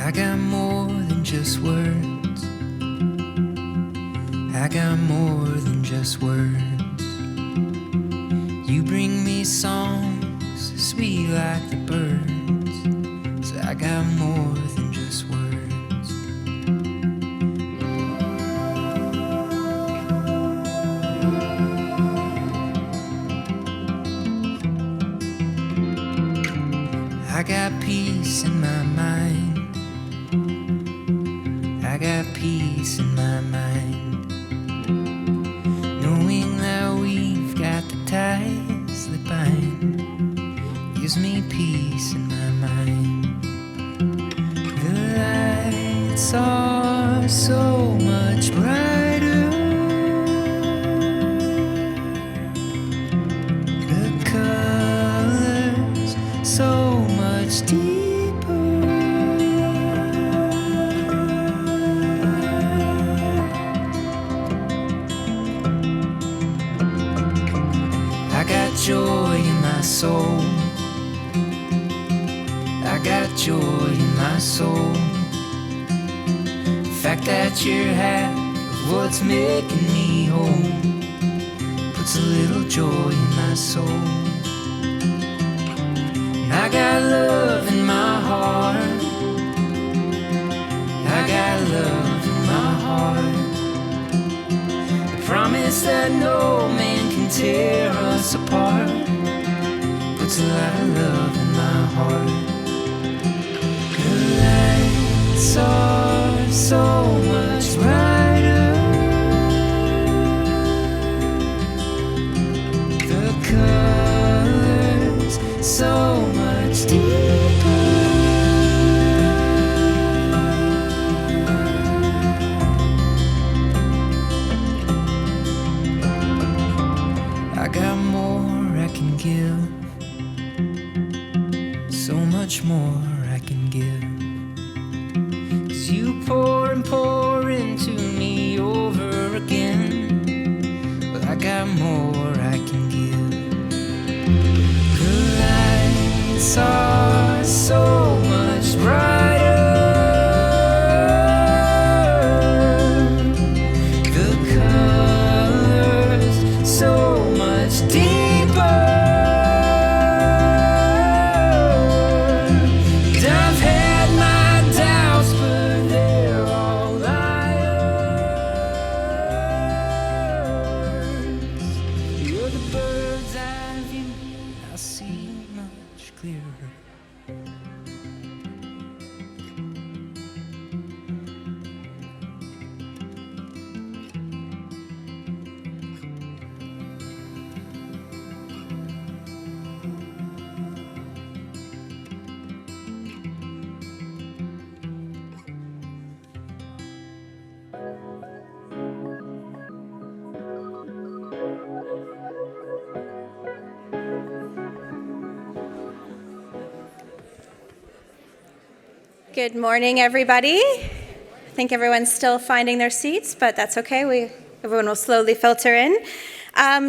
I got more than just words. I got more than just words. You bring me songs sweet like the birds. So I got more than just words. I got peace in my mind. I got peace in my mind. Knowing that we've got the ties that bind gives me peace in my mind. The lights are so much brighter. The colors so much deeper. I got joy in my soul. I got joy in my soul. The fact that you're half of what's making me whole puts a little joy in my soul. I got love in my heart. I got love in my heart. The promise that no man can tear us apart puts a lot of love in my heart. The lights are so much brighter. The colors so much deeper. I got more I can give, so much more I can give. 'Cause you pour and pour into me over again. But I got more I can give. The lights are so much brighter. The colors so much deeper. And I've had my doubts, but they're all liars. You're the bird's eye view, I see much clearer. Good morning, everybody. I think everyone's still finding their seats, but that's okay. Everyone will slowly filter in.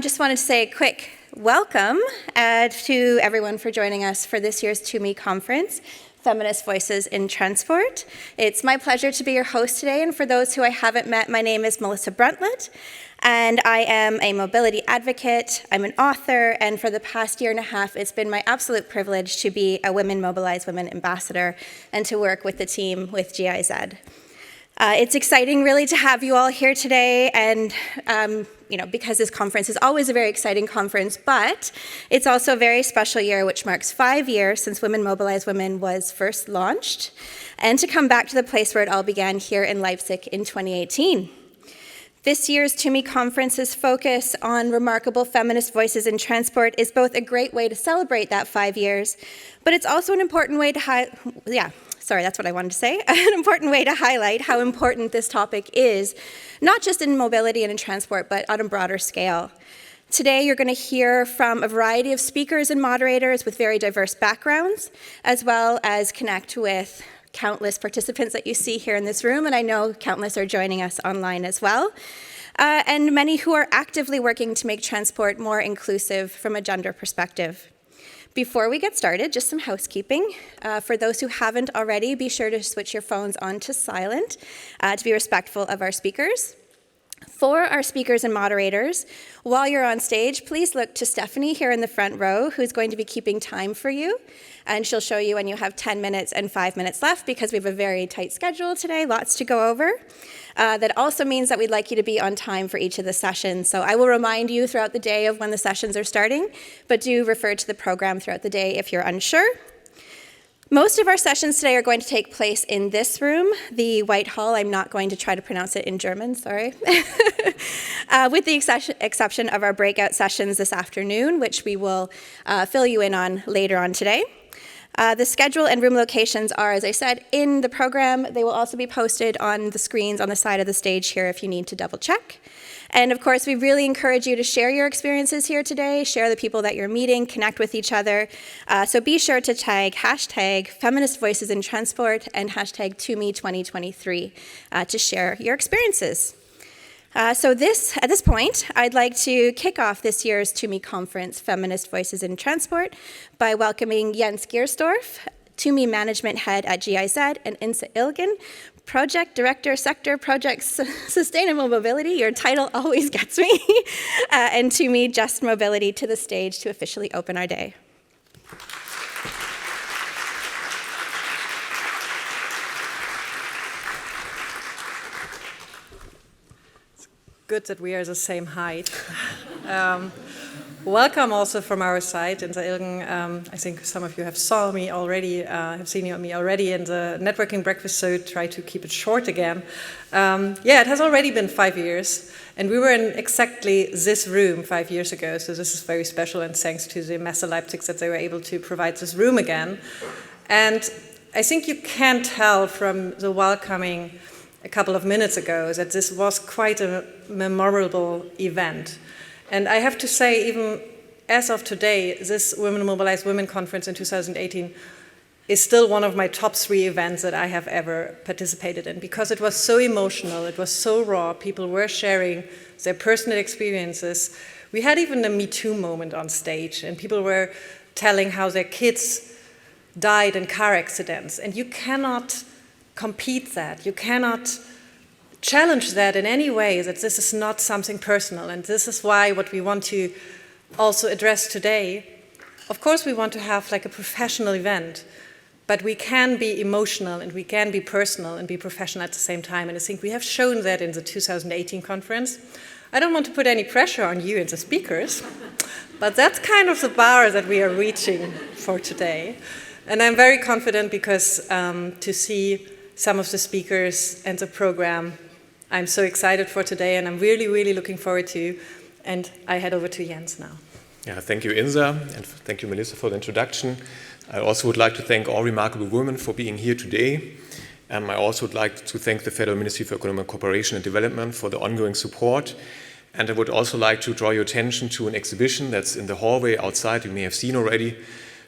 Just wanted to say a quick welcome to everyone for joining us for this year's TUMI Conference, Feminist Voices in Transport. It's my pleasure to be your host today, and for those who I haven't met, my name is Melissa Bruntlett, and I am a mobility advocate, I'm an author, and for the past year and a half, it's been my absolute privilege to be a Women Mobilize Women ambassador and to work with the team with GIZ. It's exciting really to have you all here today, and because this conference is always a very exciting conference, but it's also a very special year which marks 5 years since Women Mobilize Women was first launched, and to come back to the place where it all began here in Leipzig in 2018. This year's TUMI Conference's focus on remarkable feminist voices in transport is both a great way to celebrate that 5 years, but it's also an important way to an important way to highlight how important this topic is, not just in mobility and in transport, but on a broader scale. Today, you're going to hear from a variety of speakers and moderators with very diverse backgrounds, as well as connect with countless participants that you see here in this room, and I know countless are joining us online as well, and many who are actively working to make transport more inclusive from a gender perspective. Before we get started, just some housekeeping. For those who haven't already, be sure to switch your phones on to silent to be respectful of our speakers. For our speakers and moderators, while you're on stage, please look to Stephanie here in the front row, who's going to be keeping time for you. And she'll show you when you have 10 minutes and 5 minutes left, because we have a very tight schedule today, lots to go over. That also means that we'd like you to be on time for each of the sessions. So I will remind you throughout the day of when the sessions are starting, but do refer to the program throughout the day if you're unsure. Most of our sessions today are going to take place in this room, the White Hall. I'm not going to try to pronounce it in German, sorry. With the exception of our breakout sessions this afternoon, which we will fill you in on later on today. The schedule and room locations are, as I said, in the program. They will also be posted on the screens on the side of the stage here if you need to double check. And of course, we really encourage you to share your experiences here today, share the people that you're meeting, connect with each other. So be sure to tag hashtag Feminist Voices in Transport and hashtag TUMI2023 to share your experiences. So at this point, I'd like to kick off this year's TUMI Conference, Feminist Voices in Transport, by welcoming Jens Giersdorf, TUMI Management Head at GIZ, and Insa Ilgen, Project Director, Sector Projects Sustainable Mobility, your title always gets me, and TUMI Just Mobility to the stage to officially open our day. It's good that we are the same height. Welcome also from our side, Insa Ilgen. I think some of you have seen me already in the networking breakfast, so try to keep it short again. It has already been 5 years, and we were in exactly this room 5 years ago, so this is very special, and thanks to the Messe Leipzig that they were able to provide this room again. And I think you can tell from the welcoming a couple of minutes ago that this was quite a memorable event. And I have to say, even as of today, this Women Mobilize Women conference in 2018 is still one of my top 3 events that I have ever participated in, because it was so emotional, it was so raw, people were sharing their personal experiences. We had even a Me Too moment on stage, and people were telling how their kids died in car accidents, and you cannot compete that, you cannot challenge that in any way, that this is not something personal. And this is why what we want to also address today, of course we want to have like a professional event, but we can be emotional and we can be personal and be professional at the same time. And I think we have shown that in the 2018 conference. I don't want to put any pressure on you and the speakers, but that's kind of the bar that we are reaching for today. And I'm very confident because to see some of the speakers and the program, I'm so excited for today, and I'm really, really looking forward to. And I head over to Jens now. Yeah, thank you, Insa, and thank you, Melissa, for the introduction. I also would like to thank all remarkable women for being here today. I also would like to thank the Federal Ministry for Economic Cooperation and Development for the ongoing support. And I would also like to draw your attention to an exhibition that's in the hallway outside. You may have seen already.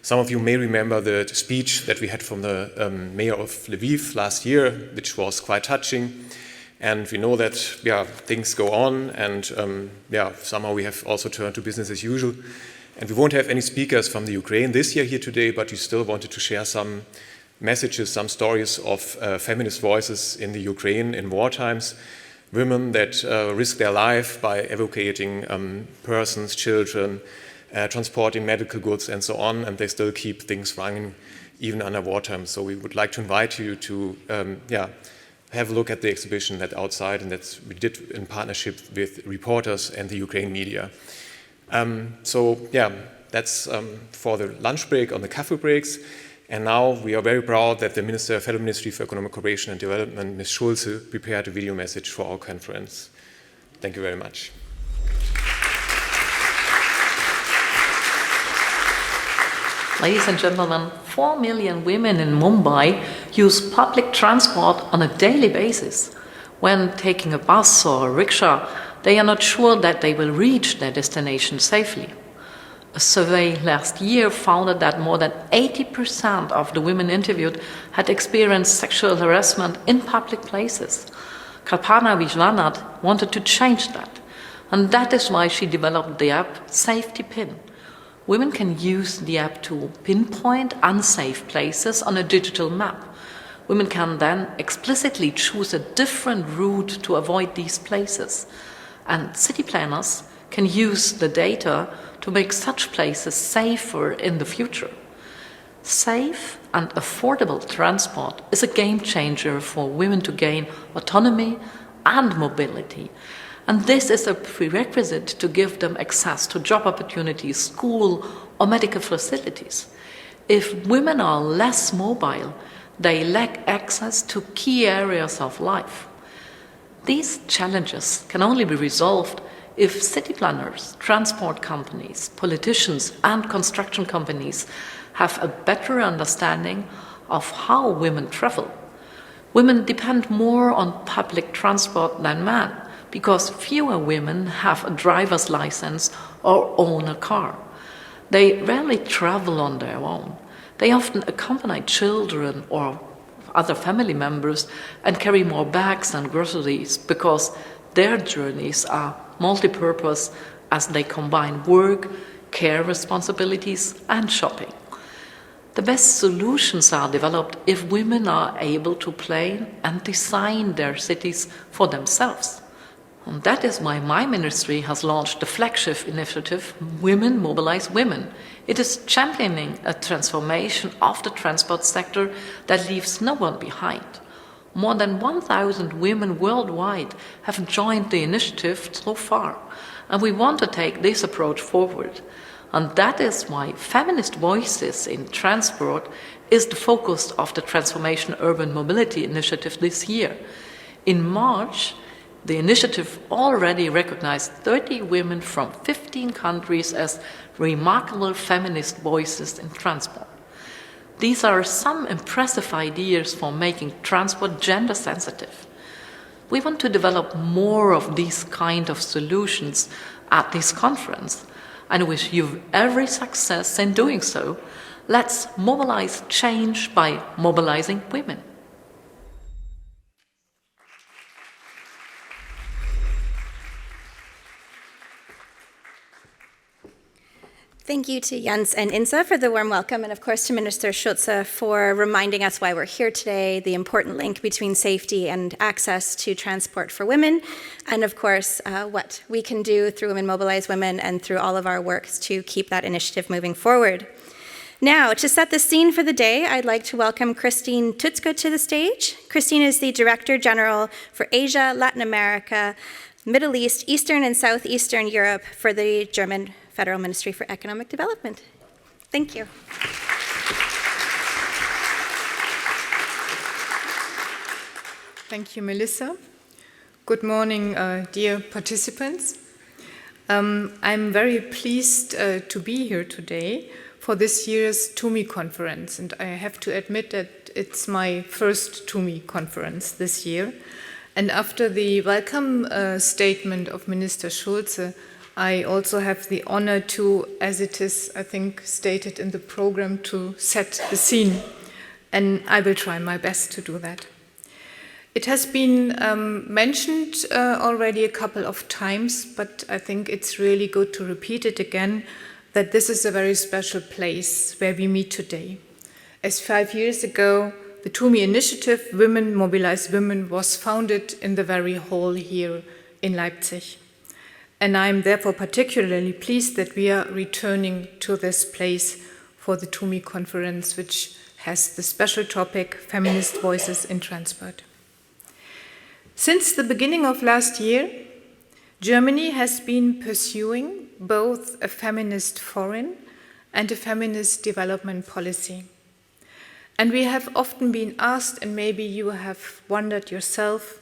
Some of you may remember the speech that we had from the mayor of Lviv last year, which was quite touching. And we know that things go on, and somehow we have also turned to business as usual. And we won't have any speakers from the Ukraine this year here today, but we still wanted to share some messages, some stories of feminist voices in the Ukraine in war times, women that risk their life by evacuating persons, children, transporting medical goods and so on, and they still keep things running even under wartime. So we would like to invite you to have a look at the exhibition that's outside, and that's we did in partnership with reporters and the Ukraine media. That's for the lunch break on the coffee breaks. And now we are very proud that the Federal Ministry for Economic Cooperation and Development, Ms. Schulze, prepared a video message for our conference. Thank you very much. Ladies and gentlemen, 4 million women in Mumbai use public transport on a daily basis. When taking a bus or a rickshaw, they are not sure that they will reach their destination safely. A survey last year found that more than 80% of the women interviewed had experienced sexual harassment in public places. Kalpana Vishwanath wanted to change that, and that is why she developed the app Safety Pin. women can use the app to pinpoint unsafe places on a digital map. Women can then explicitly choose a different route to avoid these places. And city planners can use the data to make such places safer in the future. Safe and affordable transport is a game changer for women to gain autonomy and mobility. And this is a prerequisite to give them access to job opportunities, school, or medical facilities. If women are less mobile, they lack access to key areas of life. These challenges can only be resolved if city planners, transport companies, politicians, and construction companies have a better understanding of how women travel. Women depend more on public transport than men because fewer women have a driver's license or own a car. They rarely travel on their own. They often accompany children or other family members and carry more bags and groceries because their journeys are multi-purpose as they combine work, care responsibilities, and shopping. The best solutions are developed if women are able to plan and design their cities for themselves. And that is why my ministry has launched the flagship initiative, Women Mobilize Women. It is championing a transformation of the transport sector that leaves no one behind. More than 1,000 women worldwide have joined the initiative so far, and we want to take this approach forward. And that is why Feminist Voices in Transport is the focus of the Transformation Urban Mobility Initiative this year. In March, the initiative already recognized 30 women from 15 countries as remarkable feminist voices in transport. These are some impressive ideas for making transport gender sensitive. We want to develop more of these kind of solutions at this conference, and wish you every success in doing so. Let's mobilize change by mobilizing women. Thank you to Jens and Insa for the warm welcome, and of course to Minister Schulze for reminding us why we're here today, the important link between safety and access to transport for women, and of course what we can do through Women Mobilize Women and through all of our works to keep that initiative moving forward. Now, to set the scene for the day, I'd like to welcome Christine Tutzke to the stage. Christine is the Director General for Asia, Latin America, Middle East, Eastern and Southeastern Europe for the German Federal Ministry for Economic Development. Thank you. Thank you, Melissa. Good morning, dear participants. I'm very pleased to be here today for this year's TUMI Conference, and I have to admit that it's my first TUMI Conference this year. And after the welcome statement of Minister Schulze, I also have the honor to, as it is, I think, stated in the program, to set the scene, and I will try my best to do that. It has been mentioned already a couple of times, but I think it's really good to repeat it again, that this is a very special place where we meet today. As 5 years ago, the TUMI initiative, Women Mobilize Women, was founded in the very hall here in Leipzig. And I'm therefore particularly pleased that we are returning to this place for the TUMI conference, which has the special topic, Feminist Voices in Transport. Since the beginning of last year, Germany has been pursuing both a feminist foreign and a feminist development policy. And we have often been asked, and maybe you have wondered yourself,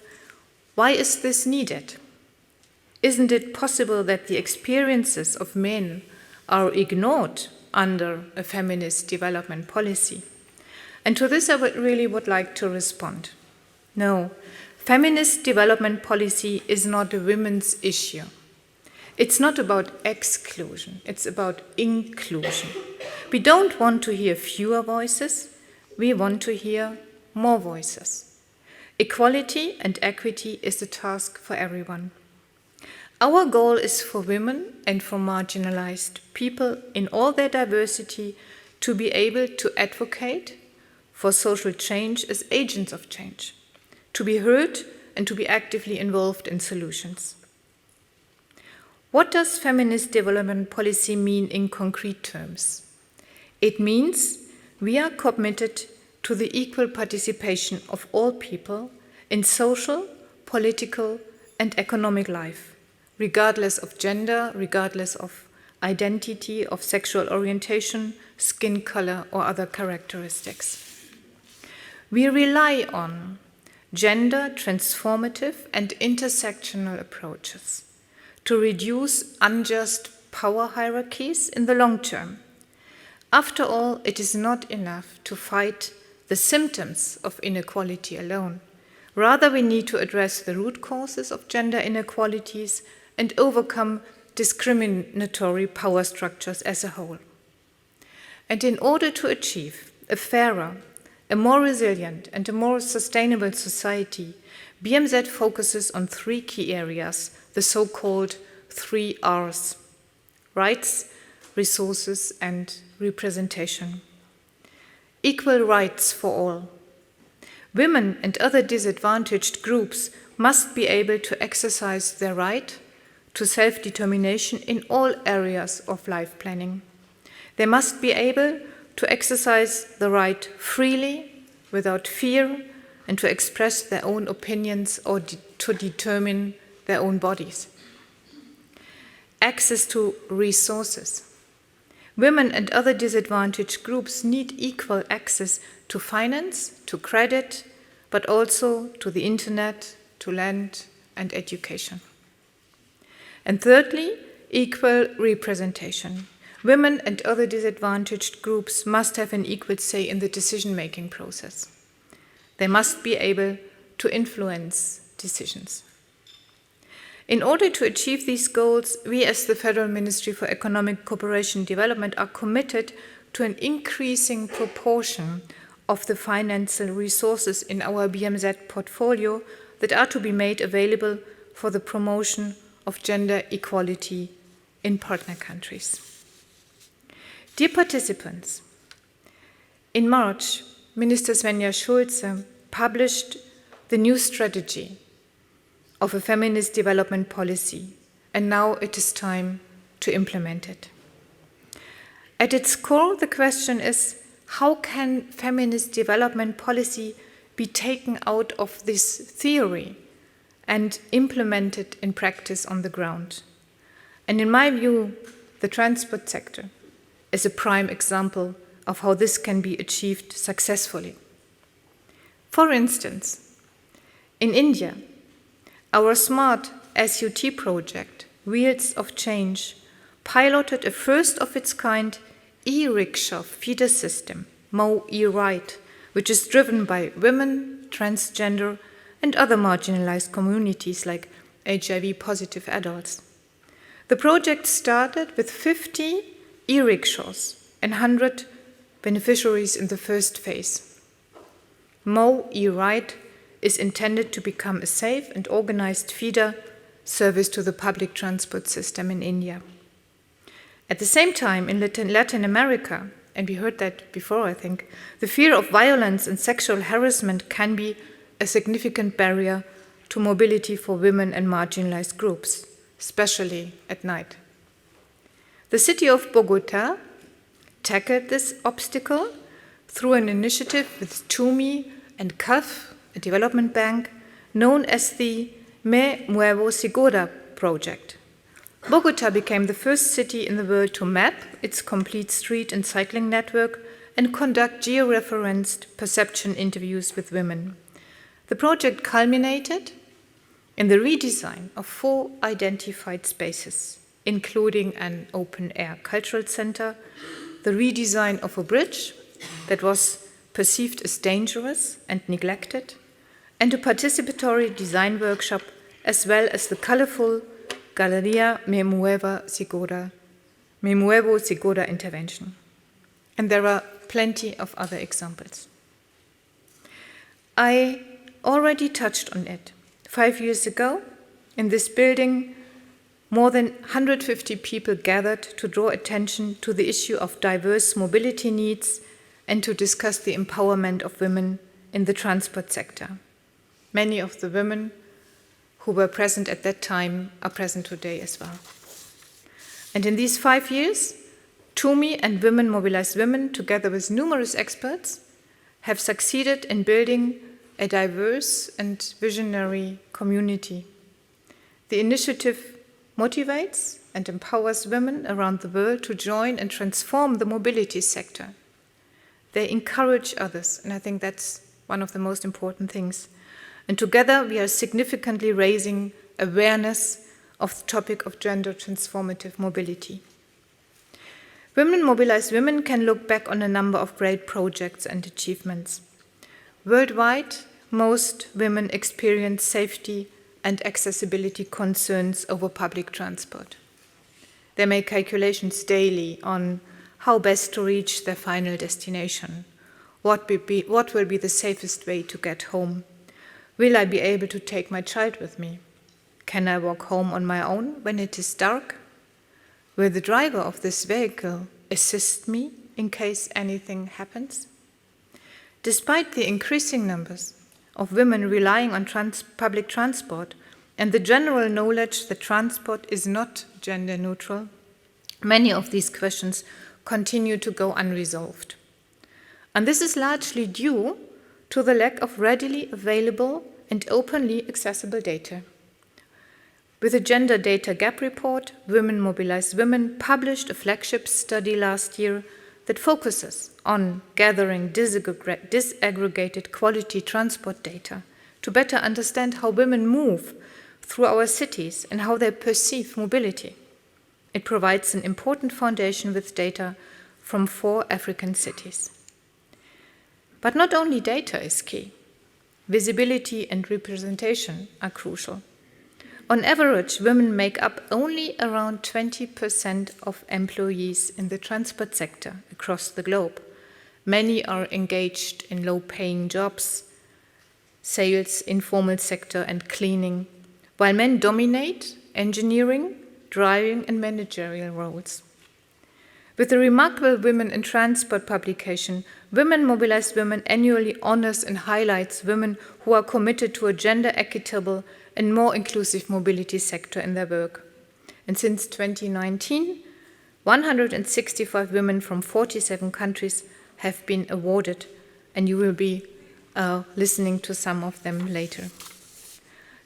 why is this needed? Isn't it possible that the experiences of men are ignored under a feminist development policy? And to this I really would like to respond. No, feminist development policy is not a women's issue. It's not about exclusion, it's about inclusion. We don't want to hear fewer voices, we want to hear more voices. Equality and equity is a task for everyone. Our goal is for women and for marginalized people in all their diversity to be able to advocate for social change as agents of change, to be heard and to be actively involved in solutions. What does feminist development policy mean in concrete terms? It means we are committed to the equal participation of all people in social, political, and economic life, regardless of gender, regardless of identity, of sexual orientation, skin color, or other characteristics. We rely on gender transformative and intersectional approaches to reduce unjust power hierarchies in the long term. After all, it is not enough to fight the symptoms of inequality alone. Rather, we need to address the root causes of gender inequalities and overcome discriminatory power structures as a whole. And in order to achieve a fairer, a more resilient, and a more sustainable society, BMZ focuses on 3 key areas, the so-called 3 Rs: rights, resources, and representation. Equal rights for all. Women and other disadvantaged groups must be able to exercise their right to self-determination in all areas of life planning. They must be able to exercise the right freely, without fear, and to express their own opinions or to determine their own bodies. Access to resources. Women and other disadvantaged groups need equal access to finance, to credit, but also to the internet, to land, and education. And thirdly, equal representation. Women and other disadvantaged groups must have an equal say in the decision-making process. They must be able to influence decisions. In order to achieve these goals, we as the Federal Ministry for Economic Cooperation and Development are committed to an increasing proportion of the financial resources in our BMZ portfolio that are to be made available for the promotion of gender equality in partner countries. Dear participants, in March, Minister Svenja Schulze published the new strategy of a feminist development policy, and now it is time to implement it. At its core, the question is, how can feminist development policy be taken out of this theory and implemented in practice on the ground? And in my view, the transport sector is a prime example of how this can be achieved successfully. For instance, in India, our smart SUT project, Wheels of Change, piloted a first-of-its-kind e-rickshaw feeder system, Mo e-Ride, which is driven by women, transgender, and other marginalized communities like HIV-positive adults. The project started with 50 e-rickshaws and 100 beneficiaries in the first phase. Mo e-Ride is intended to become a safe and organized feeder service to the public transport system in India. At the same time, in Latin America, and we heard that before, I think, the fear of violence and sexual harassment can be a significant barrier to mobility for women and marginalized groups, especially at night. The city of Bogota tackled this obstacle through an initiative with TUMI and CAF, a development bank, known as the Me Muevo Segura project. Bogota became the first city in the world to map its complete street and cycling network and conduct geo-referenced perception interviews with women. The project culminated in the redesign of 4 identified spaces, including an open-air cultural center, the redesign of a bridge that was perceived as dangerous and neglected, and a participatory design workshop, as well as the colorful Galeria Me Muevo Segura intervention. And there are plenty of other examples. I already touched on it. 5 years ago, in this building, more than 150 people gathered to draw attention to the issue of diverse mobility needs and to discuss the empowerment of women in the transport sector. Many of the women who were present at that time are present today as well. And in these 5 years, TUMI and Women Mobilize Women, together with numerous experts, have succeeded in building a diverse and visionary community. The initiative motivates and empowers women around the world to join and transform the mobility sector. They encourage others, and I think that's one of the most important things. And together we are significantly raising awareness of the topic of gender transformative mobility. Women Mobilize Women can look back on a number of great projects and achievements. Worldwide, most women experience safety and accessibility concerns over public transport. They make calculations daily on how best to reach their final destination. What will be the safest way to get home? Will I be able to take my child with me? Can I walk home on my own when it is dark? Will the driver of this vehicle assist me in case anything happens? Despite the increasing numbers of women relying on public transport and the general knowledge that transport is not gender neutral, many of these questions continue to go unresolved. And this is largely due to the lack of readily available and openly accessible data. With the Gender Data Gap Report, Women Mobilize Women published a flagship study last year that focuses on gathering disaggregated quality transport data to better understand how women move through our cities and how they perceive mobility. It provides an important foundation with data from 4 African cities. But not only data is key. Visibility and representation are crucial. On average, women make up only around 20% of employees in the transport sector across the globe. Many are engaged in low-paying jobs, sales, informal sector, and cleaning, while men dominate engineering, driving, and managerial roles. With the remarkable Women in Transport publication, Women Mobilize Women annually honors and highlights women who are committed to a gender-equitable and more inclusive mobility sector in their work. And since 2019, 165 women from 47 countries have been awarded, and you will be listening to some of them later.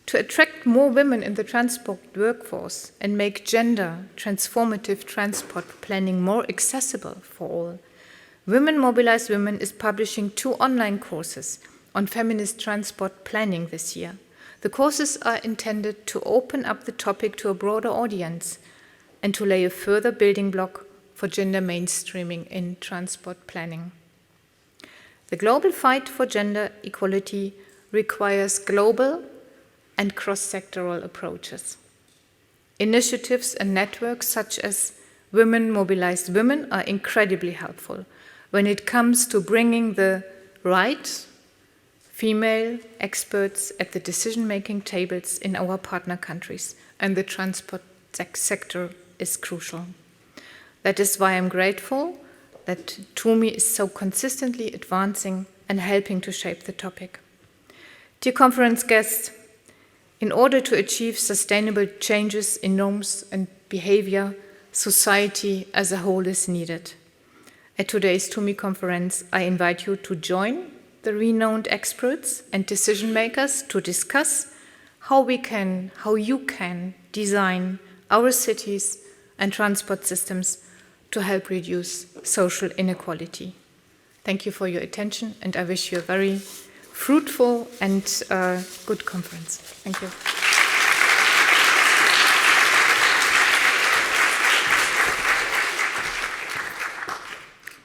To attract more women in the transport workforce and make gender transformative transport planning more accessible for all, Women Mobilize Women is publishing 2 online courses on feminist transport planning this year. The courses are intended to open up the topic to a broader audience and to lay a further building block for gender mainstreaming in transport planning. The global fight for gender equality requires global and cross-sectoral approaches. Initiatives and networks such as Women Mobilize Women are incredibly helpful when it comes to bringing the right female experts at the decision-making tables in our partner countries, and the transport sector is crucial. That is why I'm grateful that TUMI is so consistently advancing and helping to shape the topic. Dear conference guests, in order to achieve sustainable changes in norms and behavior, society as a whole is needed. At today's TUMI conference, I invite you to join the renowned experts and decision makers to discuss how you can design our cities and transport systems to help reduce social inequality. Thank you for your attention, and I wish you a very fruitful and good conference. Thank you.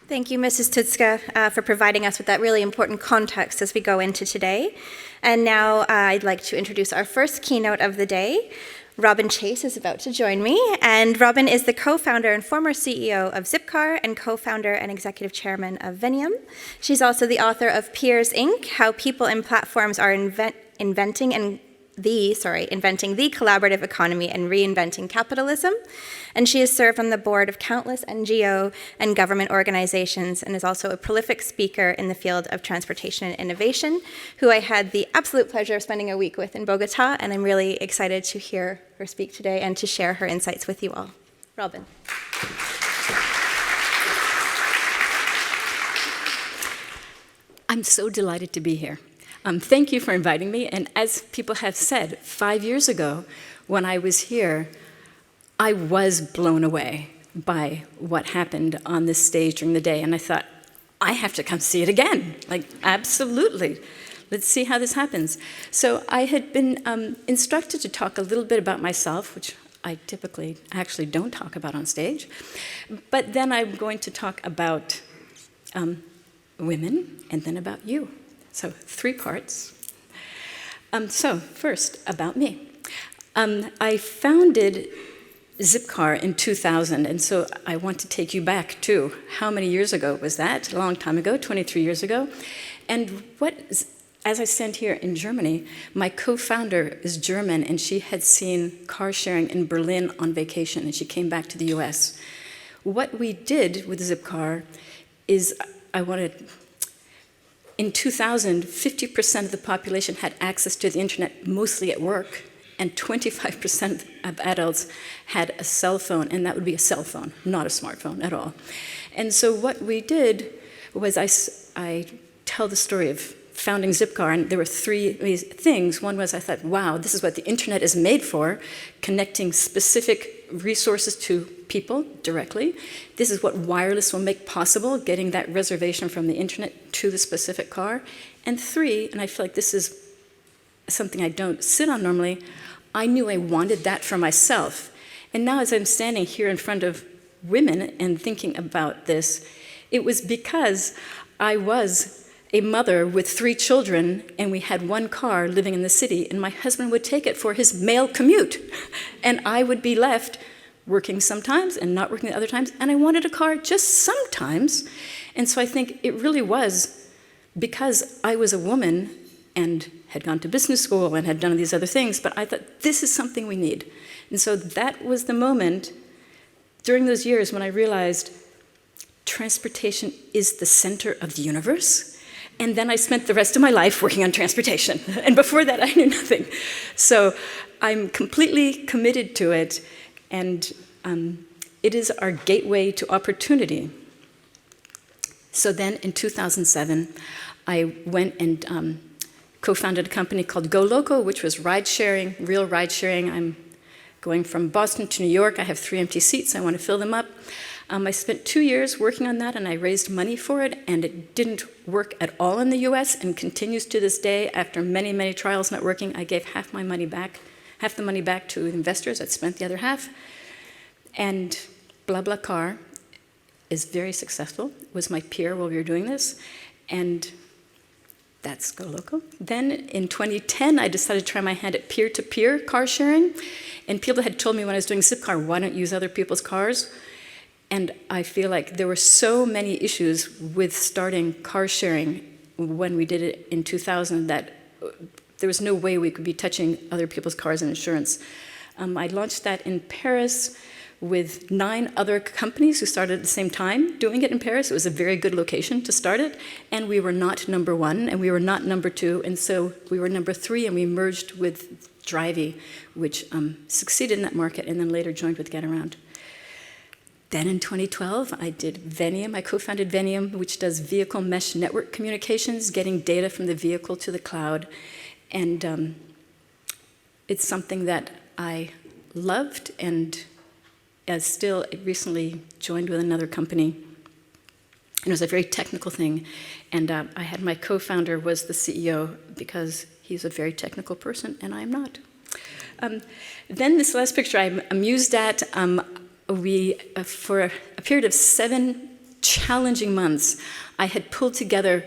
Thank you, Mrs. Tutska, for providing us with that really important context as we go into today. And now I'd like to introduce our first keynote of the day. Robin Chase is about to join me, and Robin is the co-founder and former CEO of Zipcar and co-founder and executive chairman of Venium. She's also the author of Peers Inc., How People and Platforms are Inventing and Inventing the Collaborative Economy and Reinventing Capitalism. And she has served on the board of countless NGO and government organizations and is also a prolific speaker in the field of transportation and innovation, who I had the absolute pleasure of spending a week with in Bogota, and I'm really excited to hear her speak today and to share her insights with you all. Robin. I'm so delighted to be here. Thank you for inviting me. And as people have said, 5 years ago, when I was here, I was blown away by what happened on this stage during the day. And I thought, I have to come see it again. Like, absolutely. Let's see how this happens. So I had been instructed to talk a little bit about myself, which I typically actually don't talk about on stage. But then I'm going to talk about women and then about you. So 3 parts. So first, about me. I founded Zipcar in 2000, and so I want to take you back to how many years ago was that? A long time ago, 23 years ago. And as I stand here in Germany, my co-founder is German, and she had seen car sharing in Berlin on vacation, and she came back to the US. What we did with Zipcar is in 2000, 50% of the population had access to the internet, mostly at work, and 25% of adults had a cell phone, and that would be a cell phone, not a smartphone at all. And so what we did was I tell the story of founding Zipcar, and there were 3 things. One was I thought, wow, this is what the internet is made for, connecting specific resources to people directly. This is what wireless will make possible, getting that reservation from the internet to the specific car. And 3, and I feel like this is something I don't sit on normally, I knew I wanted that for myself. And now as I'm standing here in front of women and thinking about this, it was because I was a mother with 3 children, and we had 1 car living in the city, and my husband would take it for his mail commute. And I would be left working sometimes and not working the other times, and I wanted a car just sometimes. And so I think it really was because I was a woman and had gone to business school and had done these other things, but I thought, this is something we need. And so that was the moment during those years when I realized transportation is the center of the universe. And then I spent the rest of my life working on transportation. And before that, I knew nothing. So I'm completely committed to it, and it is our gateway to opportunity. So then in 2007, I went and co-founded a company called Go Loco, which was ride-sharing, real ride-sharing. I'm going from Boston to New York. I have 3 empty seats. I want to fill them up. I spent 2 years working on that, and I raised money for it, and it didn't work at all in the US and continues to this day. After many, many trials not working, I gave half the money back to investors. I'd spent the other half. And BlaBlaCar is very successful. It was my peer while we were doing this, and that's Go Loco. Then in 2010, I decided to try my hand at peer-to-peer car sharing, and people had told me when I was doing Zipcar, why don't you use other people's cars? And I feel like there were so many issues with starting car sharing when we did it in 2000 that there was no way we could be touching other people's cars and insurance. I launched that in Paris with 9 other companies who started at the same time doing it in Paris. It was a very good location to start it, and we were not number 1, and we were not number 2, and so we were number 3, and we merged with Drivey, which succeeded in that market, and then later joined with GetAround. Then in 2012, I did Venium. I co-founded Venium, which does vehicle mesh network communications, getting data from the vehicle to the cloud. And it's something that I loved, and still recently joined with another company. It was a very technical thing, and I had my co-founder was the CEO because he's a very technical person, and I am not. Then this last picture I'm amused at. For a period of 7 challenging months, I had pulled together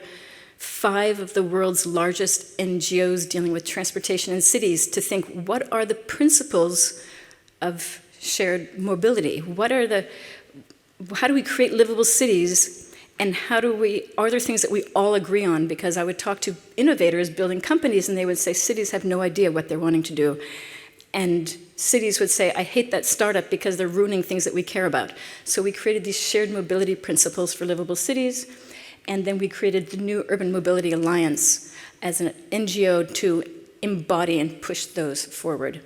5 of the world's largest NGOs dealing with transportation in cities to think, what are the principles of shared mobility? How do we create livable cities And are there things that we all agree on? Because I would talk to innovators building companies and they would say cities have no idea what they're wanting to do. And cities would say, I hate that startup because they're ruining things that we care about. So we created these shared mobility principles for livable cities. And then we created the new Urban Mobility Alliance as an NGO to embody and push those forward.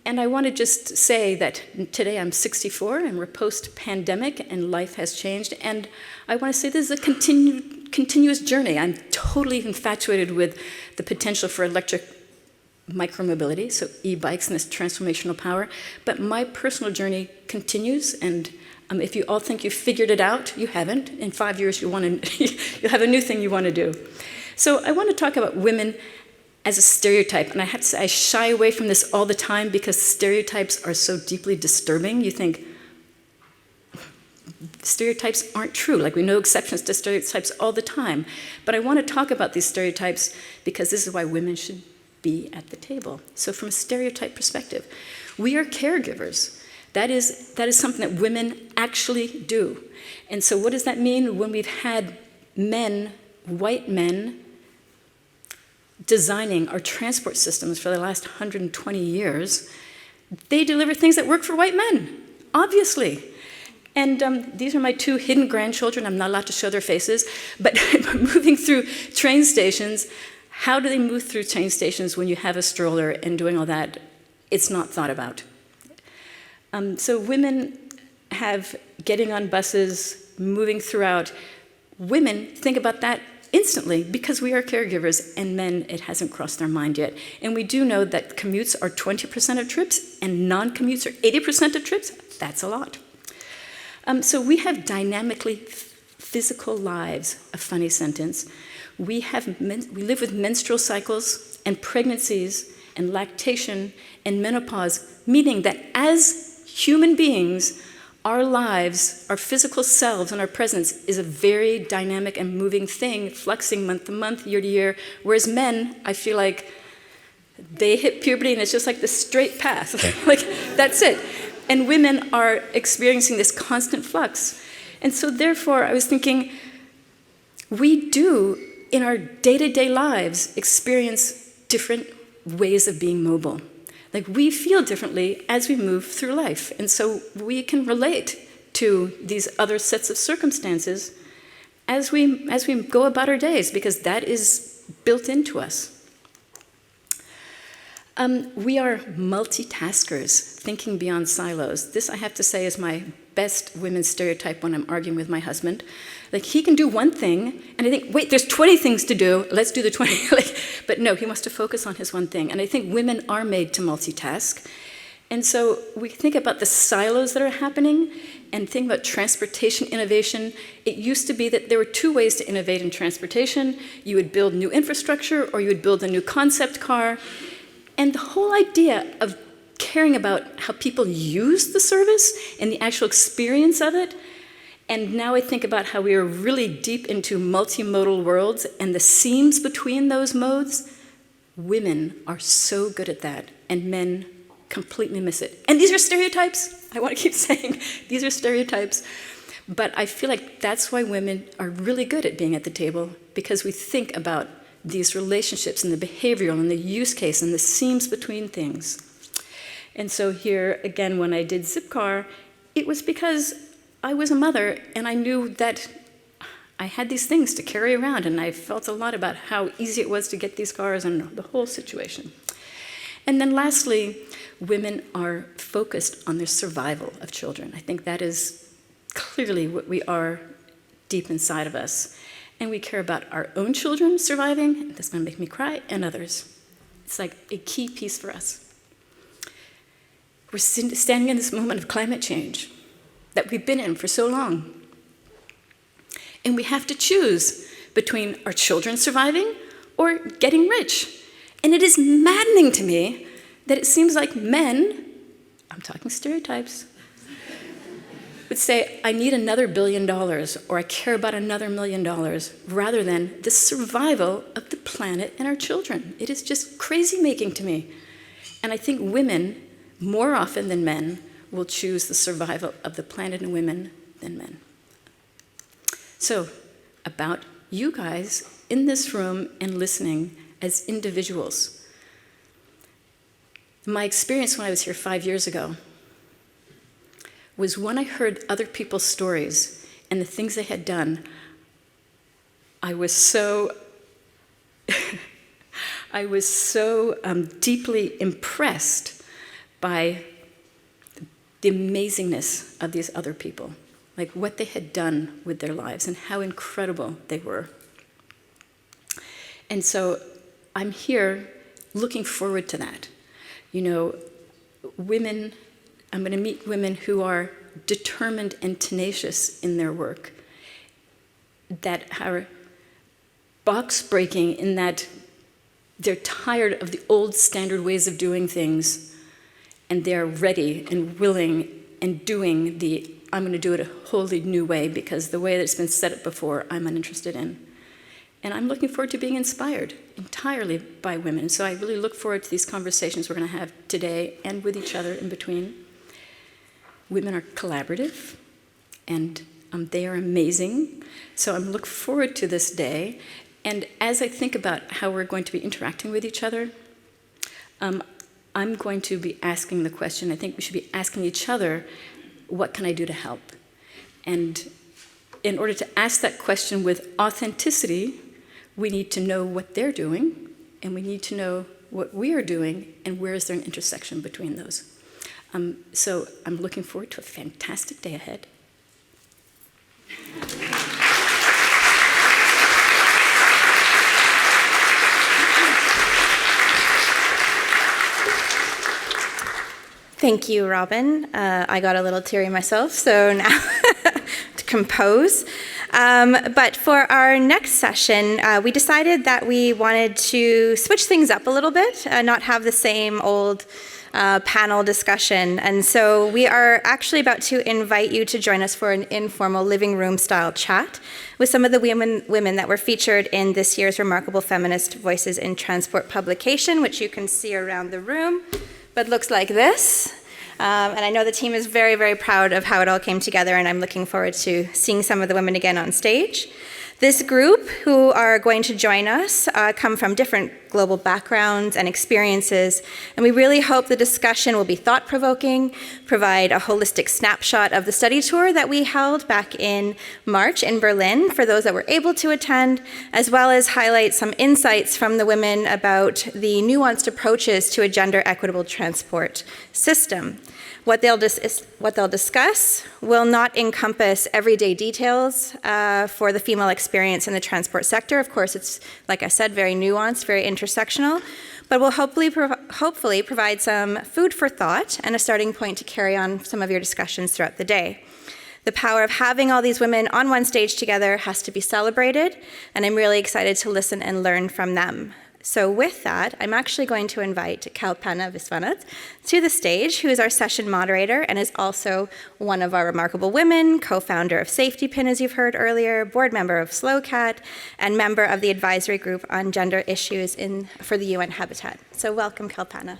And I want to just say that today I'm 64 and we're post-pandemic and life has changed. And I want to say this is a continuous journey. I'm totally infatuated with the potential for electric micromobility, so e-bikes and this transformational power. But my personal journey continues, and if you all think you've figured it out, you haven't. In 5 years, you'll have a new thing you want to do. So I want to talk about women as a stereotype, and I have to say I shy away from this all the time because stereotypes are so deeply disturbing. You think stereotypes aren't true, like we know exceptions to stereotypes all the time. But I want to talk about these stereotypes because this is why women should be at the table. So from a stereotype perspective, we are caregivers. That is something that women actually do. And so what does that mean when we've had men, white men, designing our transport systems for the last 120 years? They deliver things that work for white men, obviously. And these are my two hidden grandchildren. I'm not allowed to show their faces, but moving through train stations, how do they move through train stations when you have a stroller and doing all that? It's not thought about. So women have getting on buses, moving throughout. Women think about that instantly because we are caregivers, and men, it hasn't crossed their mind yet. And we do know that commutes are 20% of trips and non-commutes are 80% of trips. That's a lot. So we have dynamically physical lives, a funny sentence. We live with menstrual cycles and pregnancies and lactation and menopause, meaning that as human beings, our lives, our physical selves, and our presence is a very dynamic and moving thing, fluxing month to month, year to year, whereas men, I feel like they hit puberty and it's just like the straight path. Like, that's it. And women are experiencing this constant flux. And so therefore, I was thinking, we do, in our day-to-day lives, experience different ways of being mobile. Like, we feel differently as we move through life. And so we can relate to these other sets of circumstances as we go about our days, because that is built into us. We are multitaskers, thinking beyond silos. This, I have to say, is my best women's stereotype when I'm arguing with my husband. Like, he can do one thing, and I think, wait, there's 20 things to do, let's do the 20. But no, he wants to focus on his one thing. And I think women are made to multitask. And so we think about the silos that are happening and think about transportation innovation. It used to be that there were two ways to innovate in transportation. You would build new infrastructure, or you would build a new concept car. And the whole idea of caring about how people use the service and the actual experience of it. And now I think about how we are really deep into multimodal worlds and the seams between those modes. Women are so good at that, and men completely miss it. And these are stereotypes. I want to keep saying these are stereotypes. But I feel like that's why women are really good at being at the table, because we think about these relationships and the behavioral and the use case and the seams between things. And so here, again, when I did Zipcar, it was because I was a mother and I knew that I had these things to carry around, and I felt a lot about how easy it was to get these cars and the whole situation. And then lastly, women are focused on the survival of children. I think that is clearly what we are deep inside of us. And we care about our own children surviving, that's going to make me cry, and others. It's like a key piece for us. We're standing in this moment of climate change that we've been in for so long. And we have to choose between our children surviving or getting rich. And it is maddening to me that it seems like men, I'm talking stereotypes, would say, I need another $1 billion, or I care about another $1 million, rather than the survival of the planet and our children. It is just crazy making to me. And I think women, more often than men, will choose the survival of the planet and women than men. So, about you guys in this room and listening as individuals. My experience when I was here 5 years ago was when I heard other people's stories and the things they had done, I was so deeply impressed by the amazingness of these other people, like what they had done with their lives and how incredible they were. And so I'm here looking forward to that. You know, women, I'm going to meet women who are determined and tenacious in their work, that are box breaking in that they're tired of the old standard ways of doing things, and they're ready and willing and doing the, I'm going to do it a wholly new way because the way that's been set up before, I'm uninterested in. And I'm looking forward to being inspired entirely by women. So I really look forward to these conversations we're going to have today and with each other in between. Women are collaborative, and they are amazing. So I'm looking forward to this day. And as I think about how we're going to be interacting with each other, I'm going to be asking the question, I think we should be asking each other, what can I do to help? And in order to ask that question with authenticity, we need to know what they're doing, and we need to know what we are doing, and where is there an intersection between those. So I'm looking forward to a fantastic day ahead. Thank you, Robin. I got a little teary myself, so now to compose. But for our next session, we decided that we wanted to switch things up a little bit, not have the same old panel discussion. And so we are actually about to invite you to join us for an informal living room style chat with some of the women that were featured in this year's Remarkable Feminist Voices in Transport publication, which you can see around the room, but looks like this. And I know the team is very, very proud of how it all came together, and I'm looking forward to seeing some of the women again on stage. This group who are going to join us come from different global backgrounds and experiences, and we really hope the discussion will be thought-provoking, provide a holistic snapshot of the study tour that we held back in March in Berlin for those that were able to attend, as well as highlight some insights from the women about the nuanced approaches to a gender-equitable transport system. What they'll discuss will not encompass everyday details for the female experience in the transport sector. Of course, it's, like I said, very nuanced, very intersectional, but will hopefully provide some food for thought and a starting point to carry on some of your discussions throughout the day. The power of having all these women on one stage together has to be celebrated, and I'm really excited to listen and learn from them. So with that, I'm actually going to invite Kalpana Viswanath to the stage, who is our session moderator and is also one of our remarkable women, co-founder of Safety Pin, as you've heard earlier, board member of SlowCat, and member of the advisory group on gender issues for the UN Habitat. So welcome, Kalpana.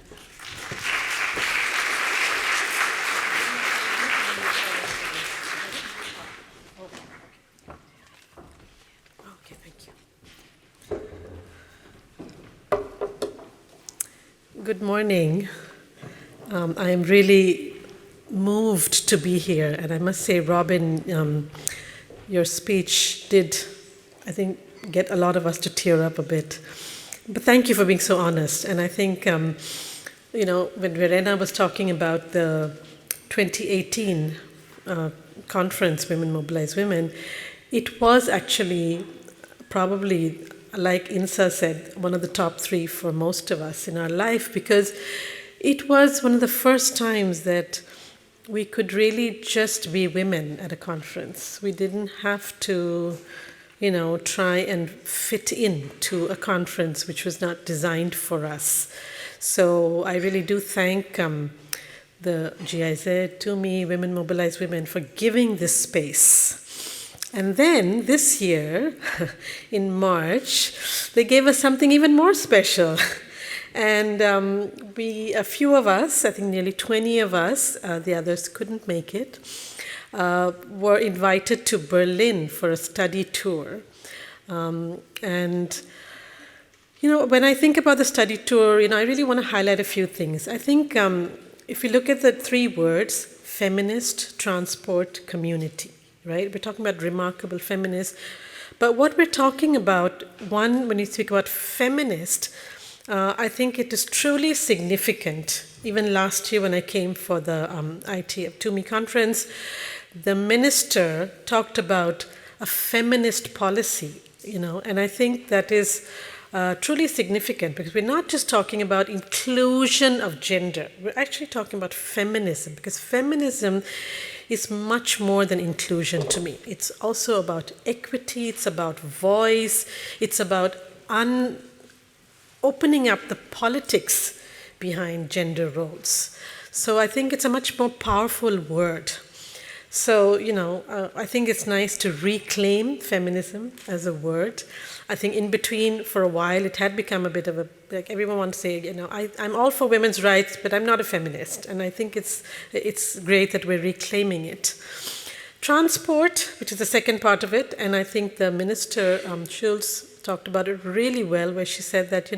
Good morning. I am really moved to be here, and I must say, Robin, your speech did, I think, get a lot of us to tear up a bit. But thank you for being so honest. And I think, when Verena was talking about the 2018 conference, Women Mobilize Women, it was actually probably, like Insa said, one of the top 3 for most of us in our life, because it was one of the first times that we could really just be women at a conference. We didn't have to, try and fit into a conference which was not designed for us. So I really do thank the GIZ, TUMI, Women Mobilize Women for giving this space. And then this year, in March, they gave us something even more special. And a few of us, I think nearly 20 of us, the others couldn't make it, were invited to Berlin for a study tour. And when I think about the study tour, I really want to highlight a few things. I think if you look at the three words, feminist, transport, community, right? We're talking about remarkable feminists. But what we're talking about, one, when you speak about feminist, I think it is truly significant. Even last year when I came for the TUMI Conference, the minister talked about a feminist policy, and I think that is truly significant because we're not just talking about inclusion of gender. We're actually talking about feminism, because feminism is much more than inclusion to me. It's also about equity, it's about voice, it's about opening up the politics behind gender roles. So I think it's a much more powerful word. So, I think it's nice to reclaim feminism as a word. I think in between, for a while, it had become a bit of like everyone wants to say, I'm all for women's rights, but I'm not a feminist. And I think it's great that we're reclaiming it. Transport, which is the second part of it, and I think the Minister, Schulz, talked about it really well, where she said that,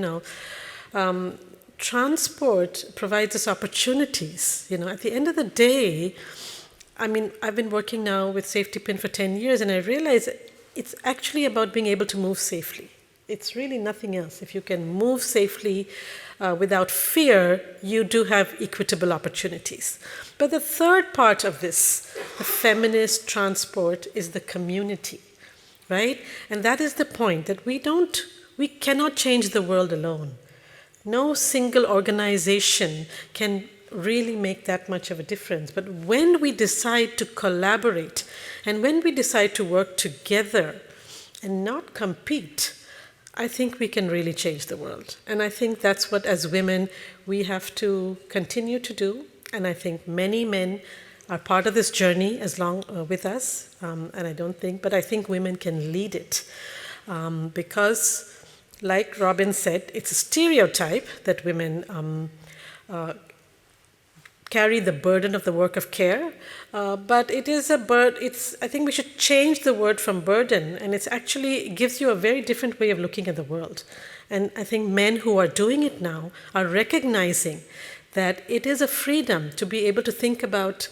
transport provides us opportunities. At the end of the day, I've been working now with Safety Pin for 10 years, and I realize it's actually about being able to move safely. It's really nothing else. If you can move safely without fear, you do have equitable opportunities. But the third part of this, the feminist transport, is the community, right? And that is the point, that we cannot change the world alone. No single organization can really make that much of a difference. But when we decide to collaborate and when we decide to work together and not compete, I think we can really change the world. And I think that's what, as women, we have to continue to do. And I think many men are part of this journey with us. But I think women can lead it. Because, like Robin said, it's a stereotype that women carry the burden of the work of care, but it is I think we should change the word from burden, and it gives you a very different way of looking at the world. And I think men who are doing it now are recognizing that it is a freedom to be able to think about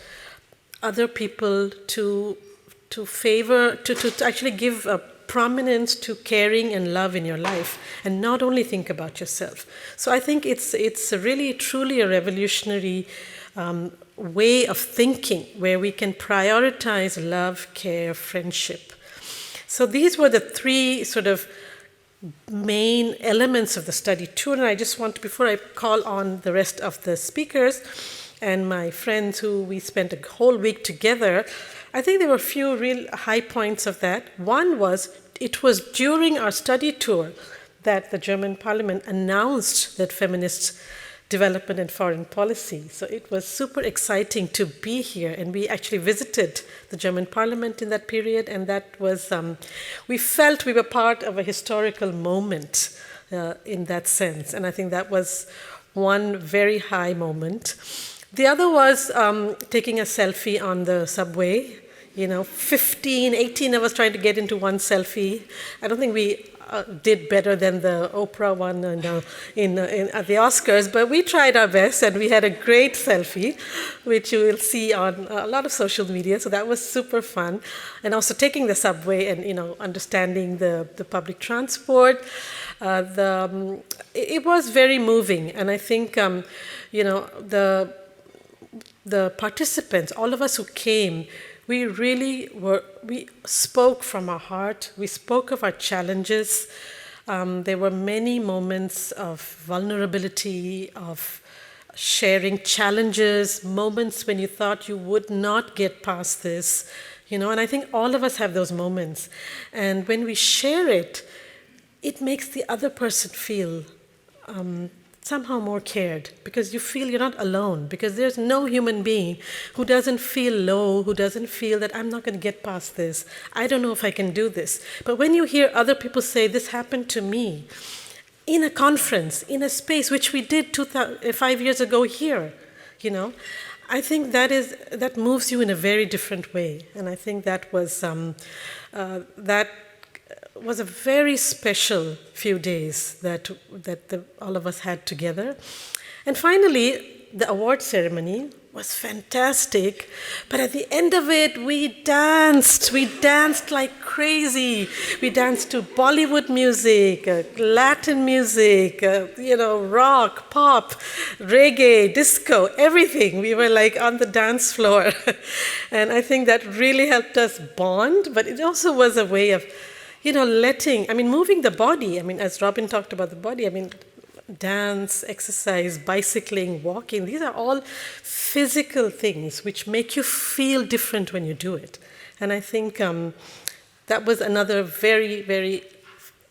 other people, to actually give a prominence to caring and love in your life, and not only think about yourself. So I think it's really truly a revolutionary way of thinking where we can prioritize love, care, friendship. So these were the three sort of main elements of the study tour, and I just want to, before I call on the rest of the speakers and my friends who we spent a whole week together, I think there were a few real high points of that. One was, it was during our study tour that the German Parliament announced that feminist development and foreign policy. So it was super exciting to be here, and we actually visited the German Parliament in that period, and that was, we felt we were part of a historical moment in that sense, and I think that was one very high moment. The other was taking a selfie on the subway. 15, 18 of us trying to get into one selfie. I don't think we did better than the Oprah one at the Oscars, but we tried our best, and we had a great selfie, which you will see on a lot of social media. So that was super fun, and also taking the subway and understanding the public transport. It was very moving, and I think the participants, all of us who came, we spoke from our heart. We spoke of our challenges. There were many moments of vulnerability, of sharing challenges, moments when you thought you would not get past this, and I think all of us have those moments. And when we share it, it makes the other person feel somehow more cared, because you feel you're not alone, because there's no human being who doesn't feel low, who doesn't feel that I'm not going to get past this, I don't know if I can do this. But when you hear other people say, this happened to me, in a conference, in a space, which we did 5 years ago here, I think that moves you in a very different way, and I think that was a very special few days that all of us had together. And finally, the award ceremony was fantastic, but at the end of it, we danced like crazy. We danced to Bollywood music, Latin music, rock, pop, reggae, disco, everything. We were like on the dance floor. And I think that really helped us bond, but it also was a way of, moving the body. As Robin talked about the body, dance, exercise, bicycling, walking, these are all physical things which make you feel different when you do it. And I think that was another very, very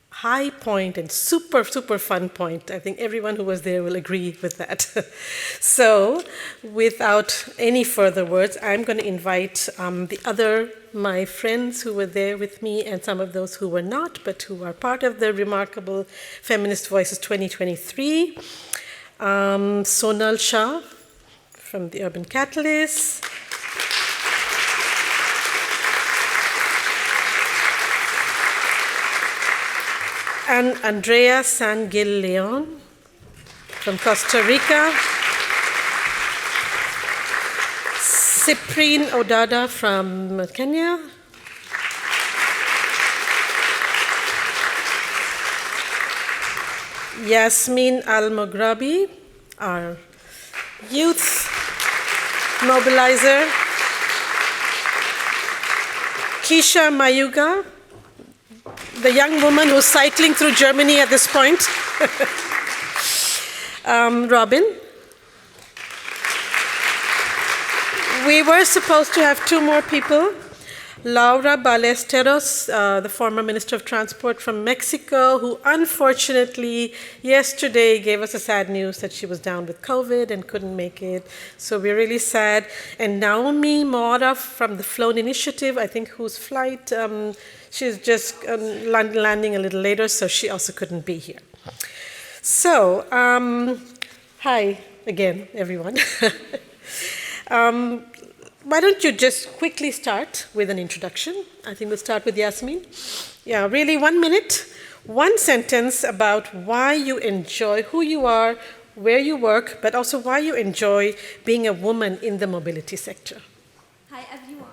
high point and super, super fun point. I think everyone who was there will agree with that. So without any further words, I'm going to invite my friends who were there with me and some of those who were not, but who are part of the remarkable Feminist Voices 2023. Sonal Shah from the Urban Catalyst. And Andrea San Gil Leon from Costa Rica. Cyprien Odada from Kenya. Yasmin Al-Moghrabi, our youth mobilizer. Keisha Mayuga, the young woman who's cycling through Germany at this point. Robin. We were supposed to have two more people. Laura Ballesteros, the former Minister of Transport from Mexico, who unfortunately yesterday gave us a sad news that she was down with COVID and couldn't make it. So we're really sad. And Naomi Mora from the Flown Initiative, I think whose flight, she's just landing a little later, so she also couldn't be here. So, hi again, everyone. Why don't you just quickly start with an introduction? I think we'll start with Yasmin. Yeah, really 1 minute, one sentence about why you enjoy who you are, where you work, but also why you enjoy being a woman in the mobility sector. Hi, everyone.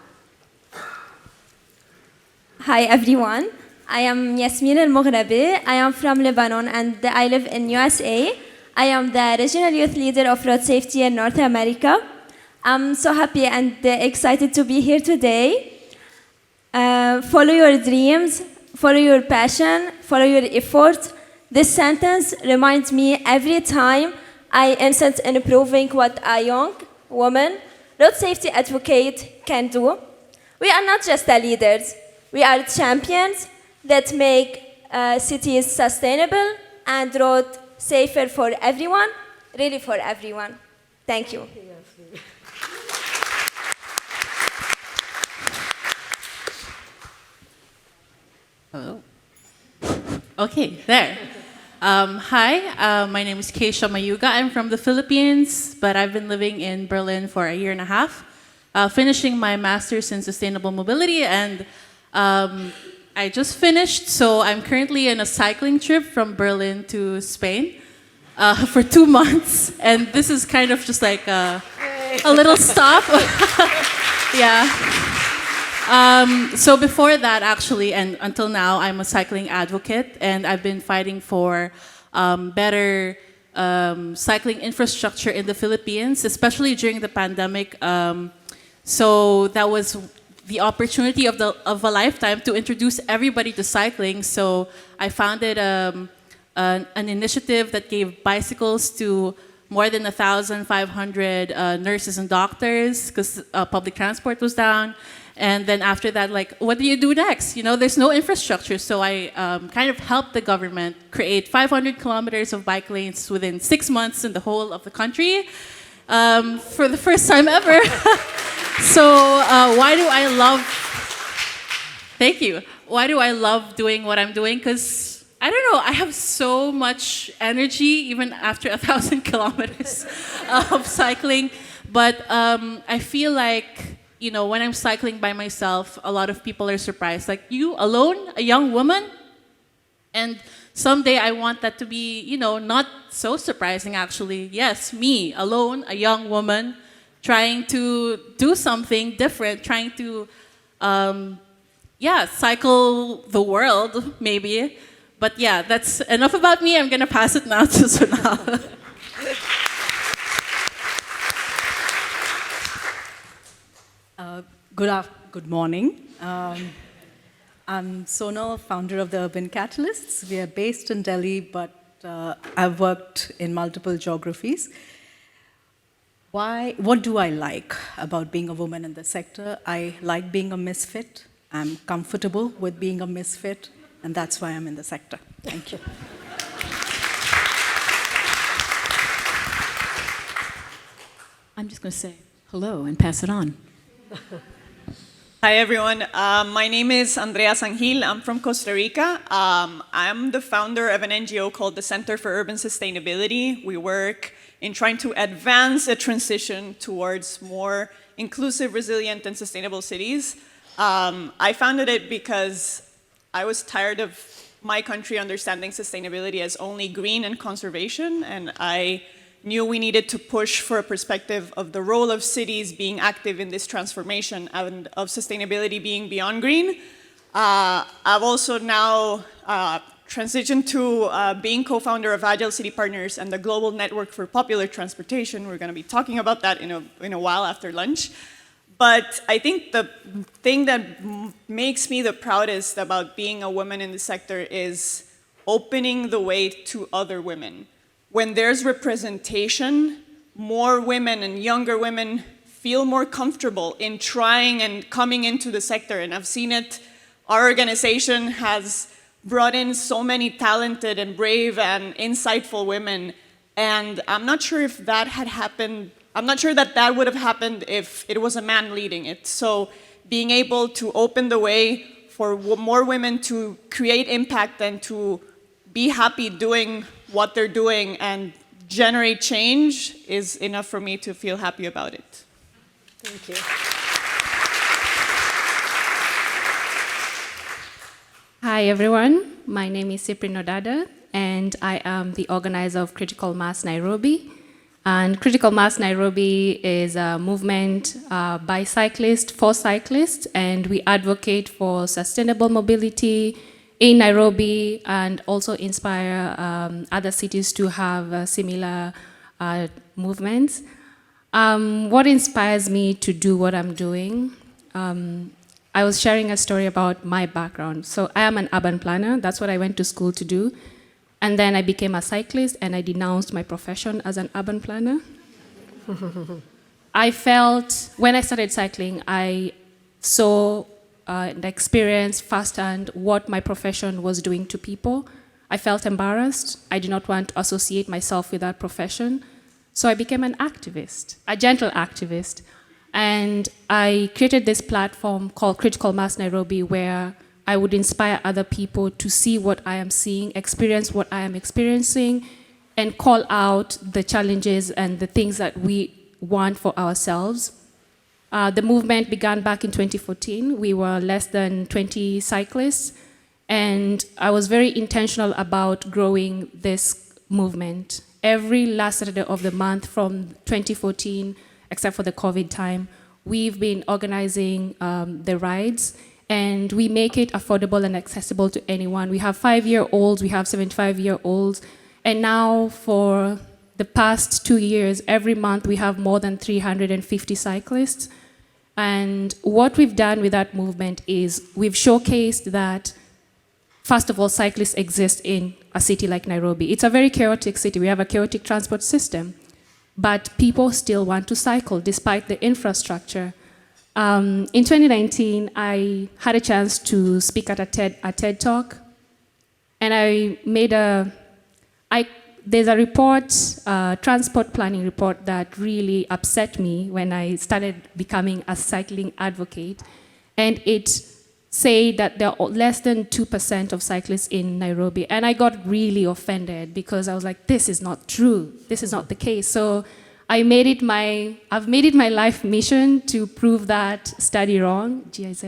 Hi, everyone. I am Yasmin Al-Moghrabi. I am from Lebanon and I live in USA. I am the regional youth leader of road safety in North America. I'm so happy and excited to be here today. Follow your dreams, follow your passion, follow your effort. This sentence reminds me every time I insist in improving what a young woman, road safety advocate can do. We are not just the leaders, we are champions that make cities sustainable and road safer for everyone, really for everyone. Thank you. Hello. Okay, there. Hi, my name is Keisha Mayuga. I'm from the Philippines, but I've been living in Berlin for a year and a half, finishing my master's in sustainable mobility, and I just finished, so I'm currently in a cycling trip from Berlin to Spain for 2 months, and this is kind of just like a little stop. Yeah. So before that, actually, and until now, I'm a cycling advocate, and I've been fighting for better cycling infrastructure in the Philippines, especially during the pandemic. So that was the opportunity of a lifetime to introduce everybody to cycling. So I founded an initiative that gave bicycles to more than 1,500 nurses and doctors because public transport was down. And then after that, like, what do you do next? You know, there's no infrastructure. So I kind of helped the government create 500 kilometers of bike lanes within 6 months in the whole of the country for the first time ever. So why do I love... Thank you. Why do I love doing what I'm doing? Because, I don't know, I have so much energy even after 1,000 kilometers of cycling. But I feel like, you know, when I'm cycling by myself, a lot of people are surprised. Like, you alone, a young woman? And someday I want that to be, you know, not so surprising actually. Yes, me, alone, a young woman, trying to do something different, trying to, cycle the world, maybe. But yeah, that's enough about me. I'm going to pass it now to Sonal. Good morning. I'm Sonal, founder of the Urban Catalysts. We are based in Delhi, but I've worked in multiple geographies. What do I like about being a woman in the sector? I like being a misfit. I'm comfortable with being a misfit, and that's why I'm in the sector. Thank you. I'm just going to say hello and pass it on. Hi, everyone. My name is Andrea Sangil. I'm from Costa Rica. I'm the founder of an NGO called the Center for Urban Sustainability. We work in trying to advance a transition towards more inclusive, resilient, and sustainable cities. I founded it because I was tired of my country understanding sustainability as only green and conservation, and I knew we needed to push for a perspective of the role of cities being active in this transformation and of sustainability being beyond green. I've also now transitioned to being co-founder of Agile City Partners and the Global Network for Popular Transportation. We're going to be talking about that in a while after lunch. But I think the thing that makes me the proudest about being a woman in the sector is opening the way to other women. When there's representation, more women and younger women feel more comfortable in trying and coming into the sector. And I've seen it. Our organization has brought in so many talented and brave and insightful women. And I'm not sure if that had happened. I'm not sure that that would have happened if it was a man leading it. So being able to open the way for more women to create impact and to be happy doing what they're doing and generate change is enough for me to feel happy about it. Thank you. Hi, everyone. My name is Cyprian Odada, and I am the organizer of Critical Mass Nairobi. And Critical Mass Nairobi is a movement by cyclists, for cyclists, and we advocate for sustainable mobility in Nairobi and also inspire other cities to have similar movements. What inspires me to do what I'm doing? I was sharing a story about my background. So I am an urban planner. That's what I went to school to do. And then I became a cyclist and I denounced my profession as an urban planner. I felt, when I started cycling, I saw and experienced firsthand what my profession was doing to people. I felt embarrassed. I did not want to associate myself with that profession. So I became an activist, a gentle activist. And I created this platform called Critical Mass Nairobi, where I would inspire other people to see what I am seeing, experience what I am experiencing, and call out the challenges and the things that we want for ourselves. The movement began back in 2014. We were less than 20 cyclists, and I was very intentional about growing this movement. Every last Saturday of the month from 2014, except for the COVID time, we've been organizing the rides, and we make it affordable and accessible to anyone. We have 5-year-olds, we have 75-year-olds, and now for the past 2 years, every month we have more than 350 cyclists. And what we've done with that movement is we've showcased that, first of all, cyclists exist in a city like Nairobi. It's a very chaotic city. We have a chaotic transport system, but people still want to cycle despite the infrastructure. In 2019, I had a chance to speak at a TED Talk, and I made there's a report, transport planning report, that really upset me when I started becoming a cycling advocate. And it said that there are less than 2% of cyclists in Nairobi. And I got really offended because I was like, this is not true. This is not the case. So I've made it my life mission to prove that study wrong, GIZ.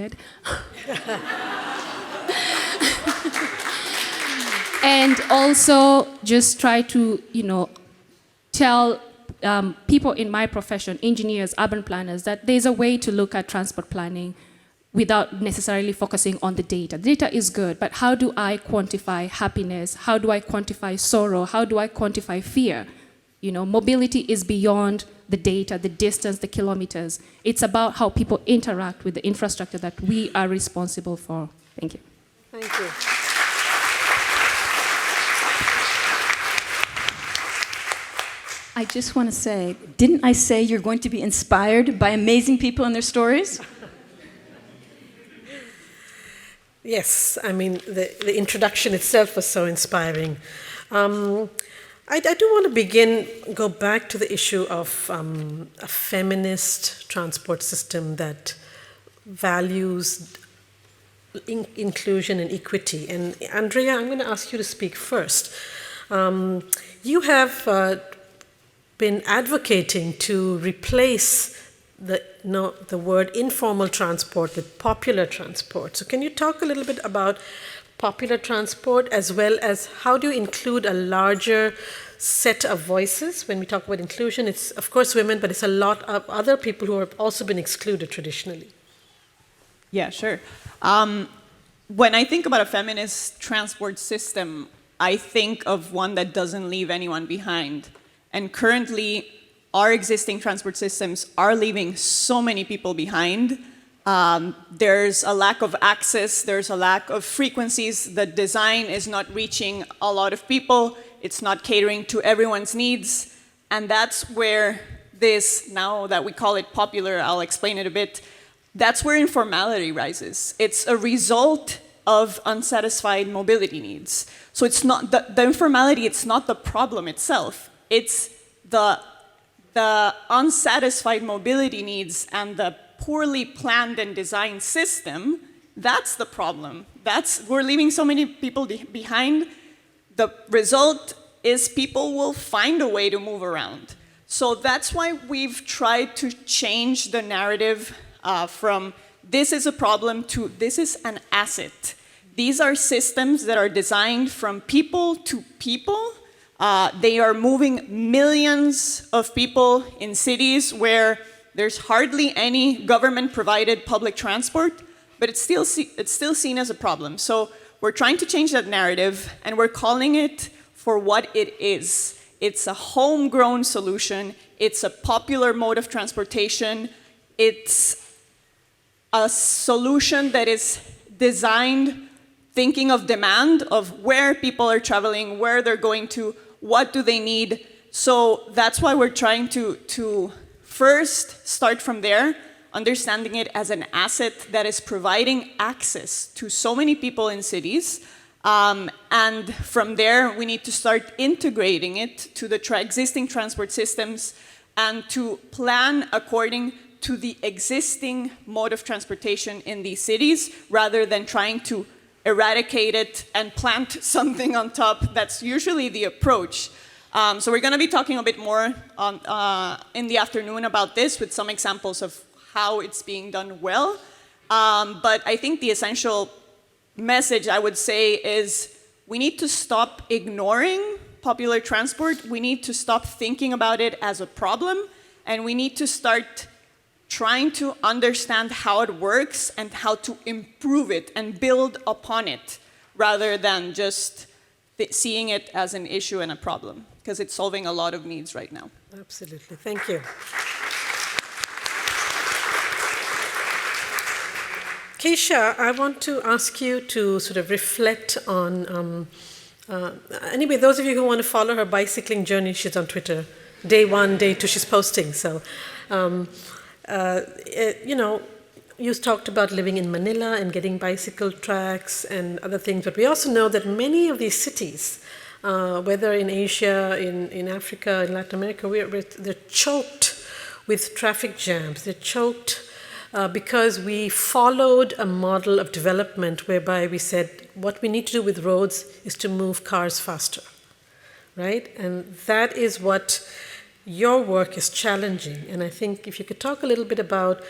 And also just try to, tell people in my profession, engineers, urban planners, that there's a way to look at transport planning without necessarily focusing on the data. Data is good, but how do I quantify happiness? How do I quantify sorrow? How do I quantify fear? Mobility is beyond the data, the distance, the kilometers. It's about how people interact with the infrastructure that we are responsible for. Thank you. Thank you. I just want to say, didn't I say you're going to be inspired by amazing people and their stories? Yes, I mean, the introduction itself was so inspiring. I do want to go back to the issue of a feminist transport system that values inclusion and equity. And Andrea, I'm going to ask you to speak first. You have been advocating to replace the word informal transport with popular transport. So can you talk a little bit about popular transport, as well as how do you include a larger set of voices? When we talk about inclusion, it's of course women, but it's a lot of other people who have also been excluded traditionally. Yeah, sure. When I think about a feminist transport system, I think of one that doesn't leave anyone behind. And currently, our existing transport systems are leaving so many people behind. There's a lack of access, there's a lack of frequencies, the design is not reaching a lot of people, it's not catering to everyone's needs, and that's where this, now that we call it popular, I'll explain it a bit, that's where informality rises. It's a result of unsatisfied mobility needs. So it's not, the informality, it's not the problem itself, it's the unsatisfied mobility needs and the poorly planned and designed system, that's the problem. We're leaving so many people behind. The result is people will find a way to move around. So that's why we've tried to change the narrative from this is a problem to this is an asset. These are systems that are designed from people to people. They are moving millions of people in cities where there's hardly any government-provided public transport, but it's still seen as a problem. So we're trying to change that narrative, and we're calling it for what it is. It's a homegrown solution. It's a popular mode of transportation. It's a solution that is designed thinking of demand, of where people are traveling, where they're going to, what do they need. So that's why we're trying to first start from there, understanding it as an asset that is providing access to so many people in cities. And from there, we need to start integrating it to the existing transport systems and to plan according to the existing mode of transportation in these cities, rather than trying to eradicate it and plant something on top. That's usually the approach. So we're going to be talking a bit more in the afternoon about this with some examples of how it's being done well. But I think the essential message I would say is we need to stop ignoring popular transport. We need to stop thinking about it as a problem, and we need to start trying to understand how it works and how to improve it and build upon it, rather than just seeing it as an issue and a problem, because it's solving a lot of needs right now. Absolutely, thank you. Keisha, I want to ask you to sort of reflect on, anyway, those of you who want to follow her bicycling journey, she's on Twitter. Day 1, day 2, she's posting, so. You know, you talked about living in Manila and getting bicycle tracks and other things, but we also know that many of these cities, whether in Asia, in Africa, in Latin America, they're choked with traffic jams. They're choked because we followed a model of development whereby we said what we need to do with roads is to move cars faster, right? And that is what your work is challenging. And I think if you could talk a little bit about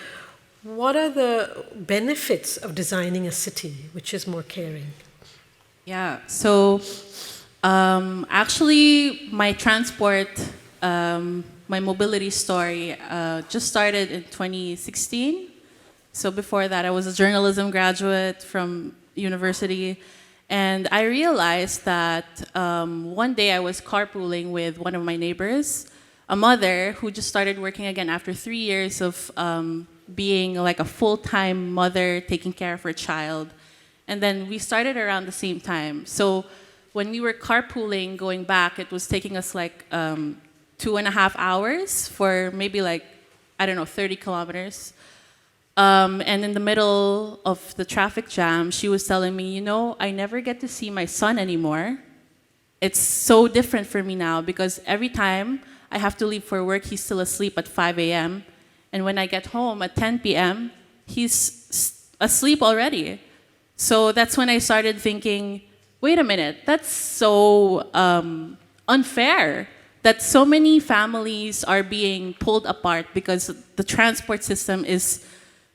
what are the benefits of designing a city which is more caring? Yeah, so actually my transport, my mobility story just started in 2016. So before that, I was a journalism graduate from university. And I realized that one day I was carpooling with one of my neighbors, a mother who just started working again after 3 years of being like a full-time mother, taking care of her child. And then we started around the same time. So when we were carpooling going back, it was taking us like 2.5 hours for maybe like, I don't know, 30 kilometers. And in the middle of the traffic jam, she was telling me, you know, I never get to see my son anymore. It's so different for me now because every time I have to leave for work, he's still asleep at 5 a.m. And when I get home at 10 p.m., he's asleep already. So that's when I started thinking, wait a minute, that's so unfair that so many families are being pulled apart because the transport system is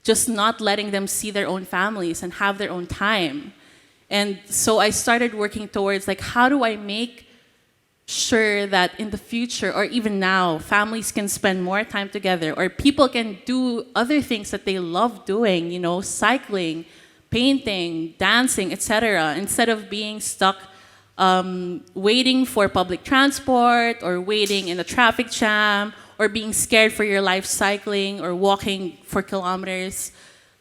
just not letting them see their own families and have their own time. And so I started working towards like, how do I make sure that in the future or even now, families can spend more time together or people can do other things that they love doing, you know, cycling, painting, dancing, etc., instead of being stuck waiting for public transport or waiting in a traffic jam or being scared for your life cycling or walking for kilometers.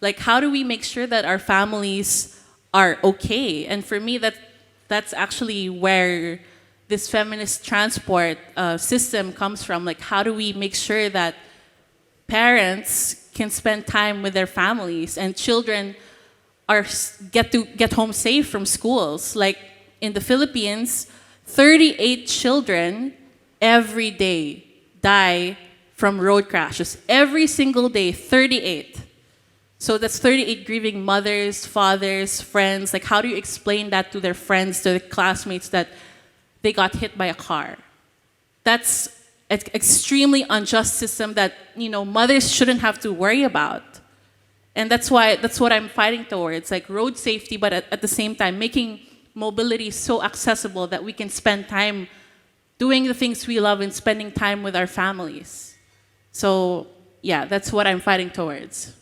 Like, how do we make sure that our families are okay? And for me, that's actually where this feminist transport system comes from. Like, how do we make sure that parents can spend time with their families and children get home safe from schools? Like, in the Philippines, 38 children every day die from road crashes. Every single day, 38. So that's 38 grieving mothers, fathers, friends. Like, how do you explain that to their friends, to their classmates, that they got hit by a car? That's an extremely unjust system that, you know, mothers shouldn't have to worry about. And that's what I'm fighting towards, like road safety, but at the same time, making mobility so accessible that we can spend time doing the things we love and spending time with our families. So yeah, that's what I'm fighting towards.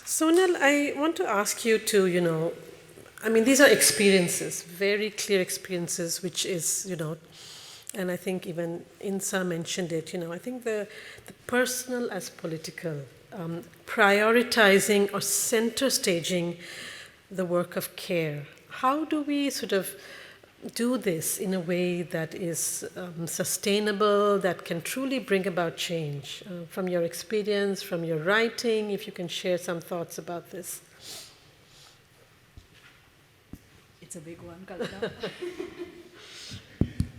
Sonal, I want to ask you to, you know, I mean, these are experiences, very clear experiences, which is, you know, and I think even Insa mentioned it, you know, I think the personal as political, prioritizing or center staging the work of care. How do we sort of do this in a way that is sustainable, that can truly bring about change? From your experience, from your writing, if you can share some thoughts about this. It's a big one, Kalpana.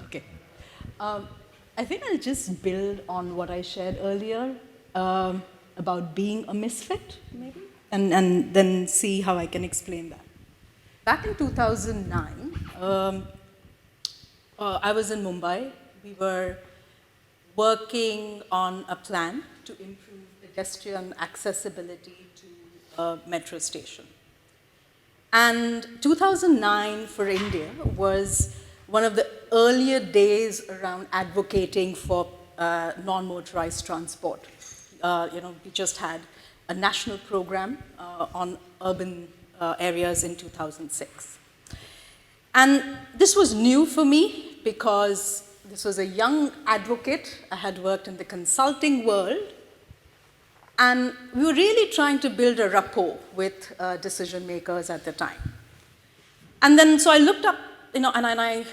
Okay. I think I'll just build on what I shared earlier about being a misfit, maybe, and then see how I can explain that. Back in 2009, I was in Mumbai. We were working on a plan to improve pedestrian accessibility to a metro station. And 2009 for India was one of the earlier days around advocating for non-motorized transport. You know, we just had a national program on urban areas in 2006. And this was new for me because this was a young advocate. I had worked in the consulting world. And we were really trying to build a rapport with decision makers at the time. And then, so I looked up, you know, and I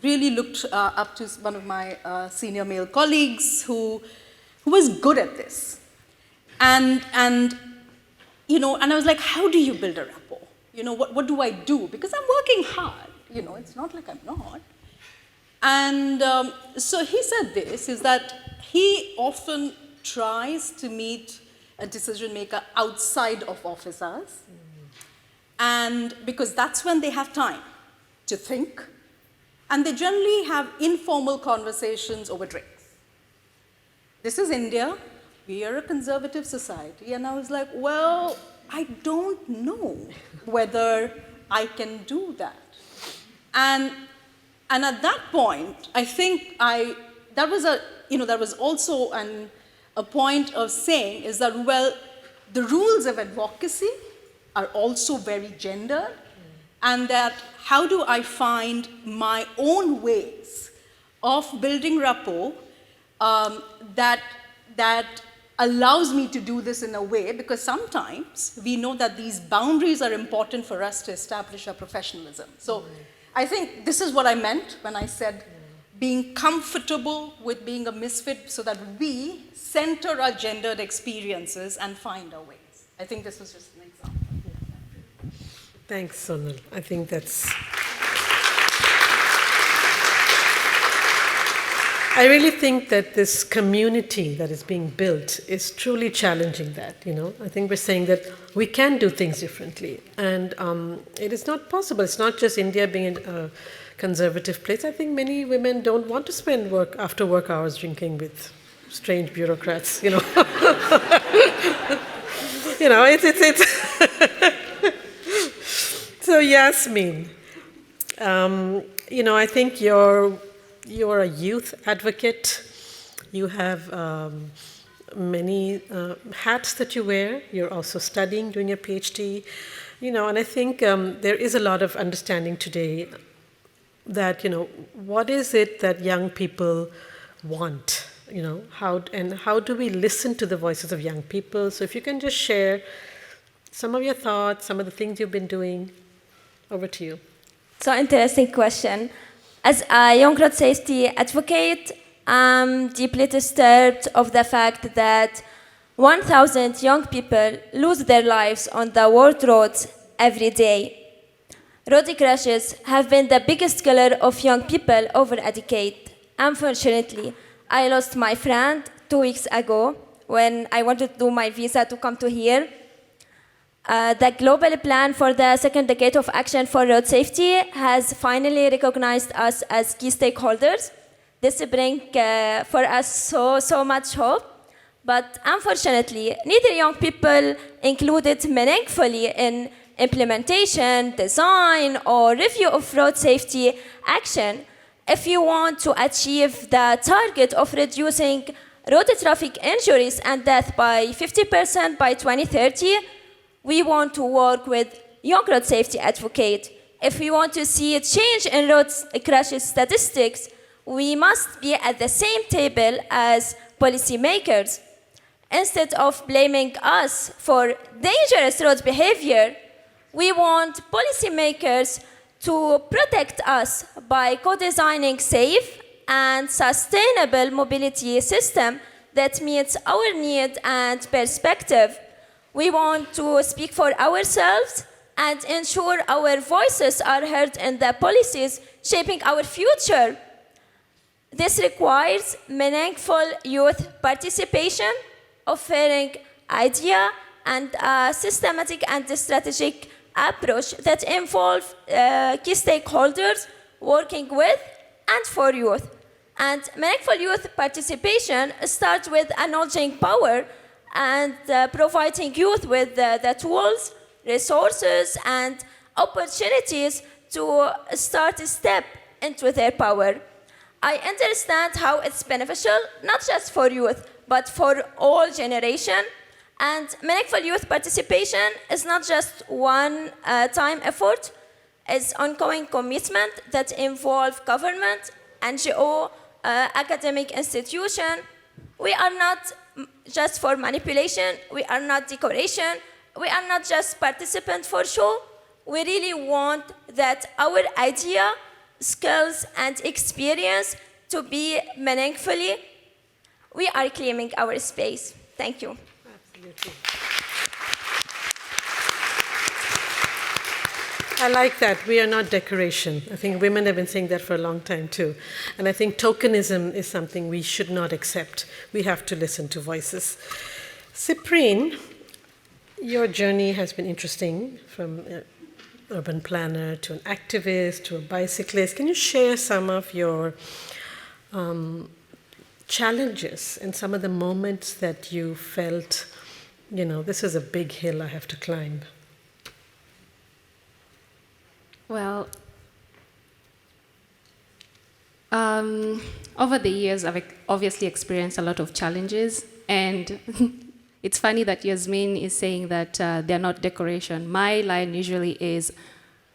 really looked up to one of my senior male colleagues who was good at this. And you know, and I was like, how do you build a rapport? You know, what do I do? Because I'm working hard, you know, it's not like I'm not. And so he said this, is that he often tries to meet a decision maker outside of office hours, and because that's when they have time. to think, and they generally have informal conversations over drinks. This is India. We are a conservative society. And I was like, well, I don't know whether I can do that. And at that point, I think that was also a point of saying is that, well, the rules of advocacy are also very gendered, and that how do I find my own ways of building rapport that allows me to do this in a way, because sometimes we know that these boundaries are important for us to establish our professionalism. So I think this is what I meant when I said being comfortable with being a misfit so that we center our gendered experiences and find our ways. I think this was just an example. Thanks, Sonal. I think that's... I really think that this community that is being built is truly challenging that, I think we're saying that we can do things differently. And it is not possible. It's not just India being a conservative place. I think many women don't want to spend after work hours drinking with strange bureaucrats, it's So Yasmin, I think you're a youth advocate. You have many hats that you wear. You're also studying, doing a PhD, and I think there is a lot of understanding today that, what is it that young people want, how do we listen to the voices of young people? So if you can just share some of your thoughts, some of the things you've been doing. Over to you. So interesting question. As a young road safety advocate, I'm deeply disturbed of the fact that 1,000 young people lose their lives on the world roads every day. Road crashes have been the biggest killer of young people over a decade. Unfortunately, I lost my friend 2 weeks ago when I wanted to do my visa to come to here. The global plan for the second decade of action for road safety has finally recognized us as key stakeholders. This brings for us so much hope. But unfortunately, neither young people included meaningfully in implementation, design, or review of road safety action. If you want to achieve the target of reducing road traffic injuries and death by 50% by 2030, we want to work with young road safety advocates. If we want to see a change in road crashes statistics, we must be at the same table as policymakers. Instead of blaming us for dangerous road behavior, we want policymakers to protect us by co-designing safe and sustainable mobility system that meets our need and perspective. We want to speak for ourselves and ensure our voices are heard in the policies shaping our future. This requires meaningful youth participation, offering idea and a systematic and strategic approach that involve key stakeholders working with and for youth. And meaningful youth participation starts with acknowledging power and providing youth with the tools, resources, and opportunities to start a step into their power. I understand how it's beneficial, not just for youth, but for all generations. And meaningful youth participation is not just one-time effort, it's ongoing commitment that involve government, NGO, academic institution. We are not just for manipulation, we are not decoration, we are not just participants for show. We really want that our idea, skills, and experience to be meaningfully. We are claiming our space. Thank you. Absolutely. I like that. We are not decoration. I think women have been saying that for a long time too. And I think tokenism is something we should not accept. We have to listen to voices. Cyprien, your journey has been interesting from urban planner to an activist to a bicyclist. Can you share some of your challenges and some of the moments that you felt, this is a big hill I have to climb? Well, over the years, I've obviously experienced a lot of challenges, and it's funny that Yasmin is saying that they're not decoration. My line usually is,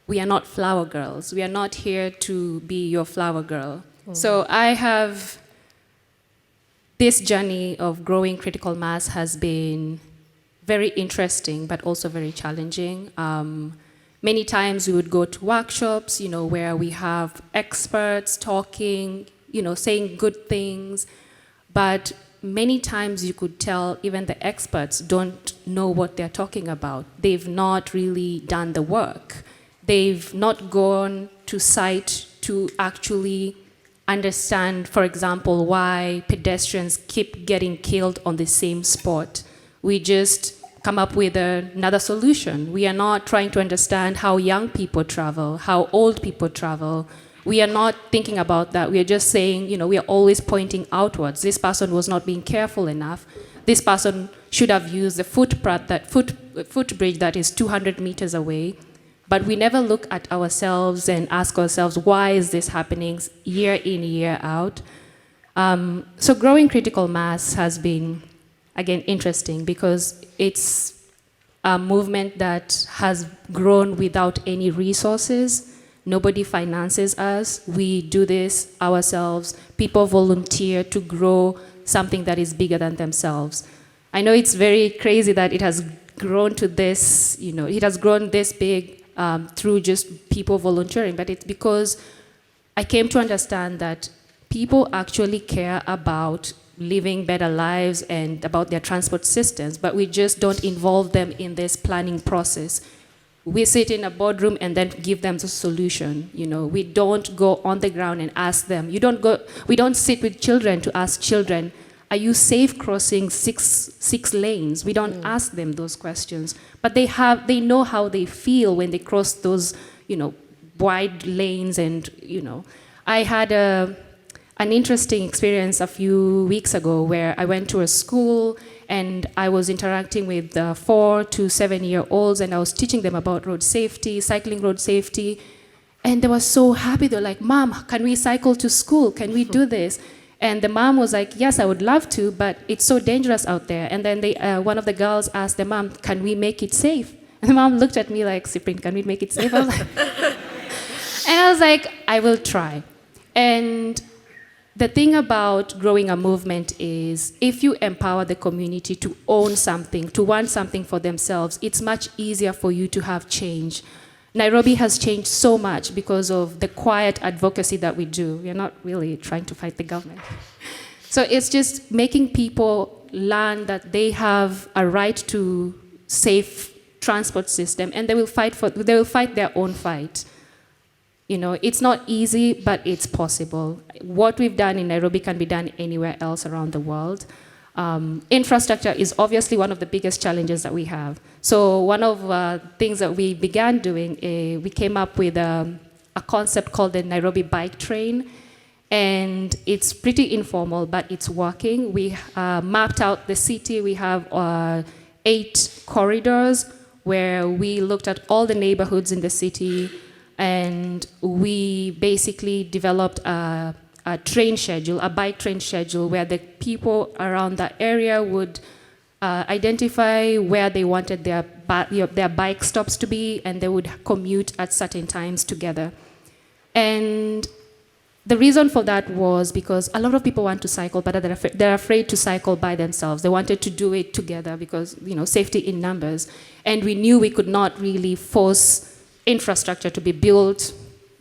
we are not flower girls. We are not here to be your flower girl. So I have, this journey of growing critical mass has been very interesting, but also very challenging. Many times we would go to workshops, where we have experts talking, saying good things, but many times you could tell even the experts don't know what they're talking about. They've not really done the work. They've not gone to site to actually understand, for example, why pedestrians keep getting killed on the same spot. We just come up with another solution. We are not trying to understand how young people travel, how old people travel. We are not thinking about that. We are just saying, we are always pointing outwards. This person was not being careful enough. This person should have used the footbridge that is 200 meters away. But we never look at ourselves and ask ourselves, why is this happening year in, year out? So growing critical mass has been, again, interesting because it's a movement that has grown without any resources. Nobody finances us. We do this ourselves. People volunteer to grow something that is bigger than themselves. I know it's very crazy that it has grown to this, it has grown this big through just people volunteering, but it's because I came to understand that people actually care about living better lives and about their transport systems, but we just don't involve them in this planning process. We sit in a boardroom and then give them the solution. We don't go on the ground and ask them. We don't sit with children to ask children, are you safe crossing six lanes? We don't ask them those questions. But they know how they feel when they cross those, wide lanes and, I had an interesting experience a few weeks ago where I went to a school and I was interacting with 4 to 7-year-olds and I was teaching them about road safety, cycling road safety. And they were so happy. They're like, Mom, can we cycle to school? Can we do this? And the mom was like, yes, I would love to, but it's so dangerous out there. And then one of the girls asked the mom, can we make it safe? And the mom looked at me like, Cyprian, can we make it safe? And I was like, I will try. And the thing about growing a movement is if you empower the community to own something, to want something for themselves, it's much easier for you to have change. Nairobi has changed so much because of the quiet advocacy that we do. We're not really trying to fight the government. So it's just making people learn that they have a right to safe transport system and they will fight their own fight. It's not easy, but it's possible. What we've done in Nairobi can be done anywhere else around the world. Infrastructure is obviously one of the biggest challenges that we have. So one of the things that we began doing, we came up with a concept called the Nairobi bike train. And it's pretty informal, but it's working. We mapped out the city. We have 8 corridors where we looked at all the neighborhoods in the city. And we basically developed a train schedule, a bike train schedule, where the people around that area would identify where they wanted their bike stops to be, and they would commute at certain times together. And the reason for that was because a lot of people want to cycle, but they're afraid to cycle by themselves. They wanted to do it together because, safety in numbers. And we knew we could not really force infrastructure to be built.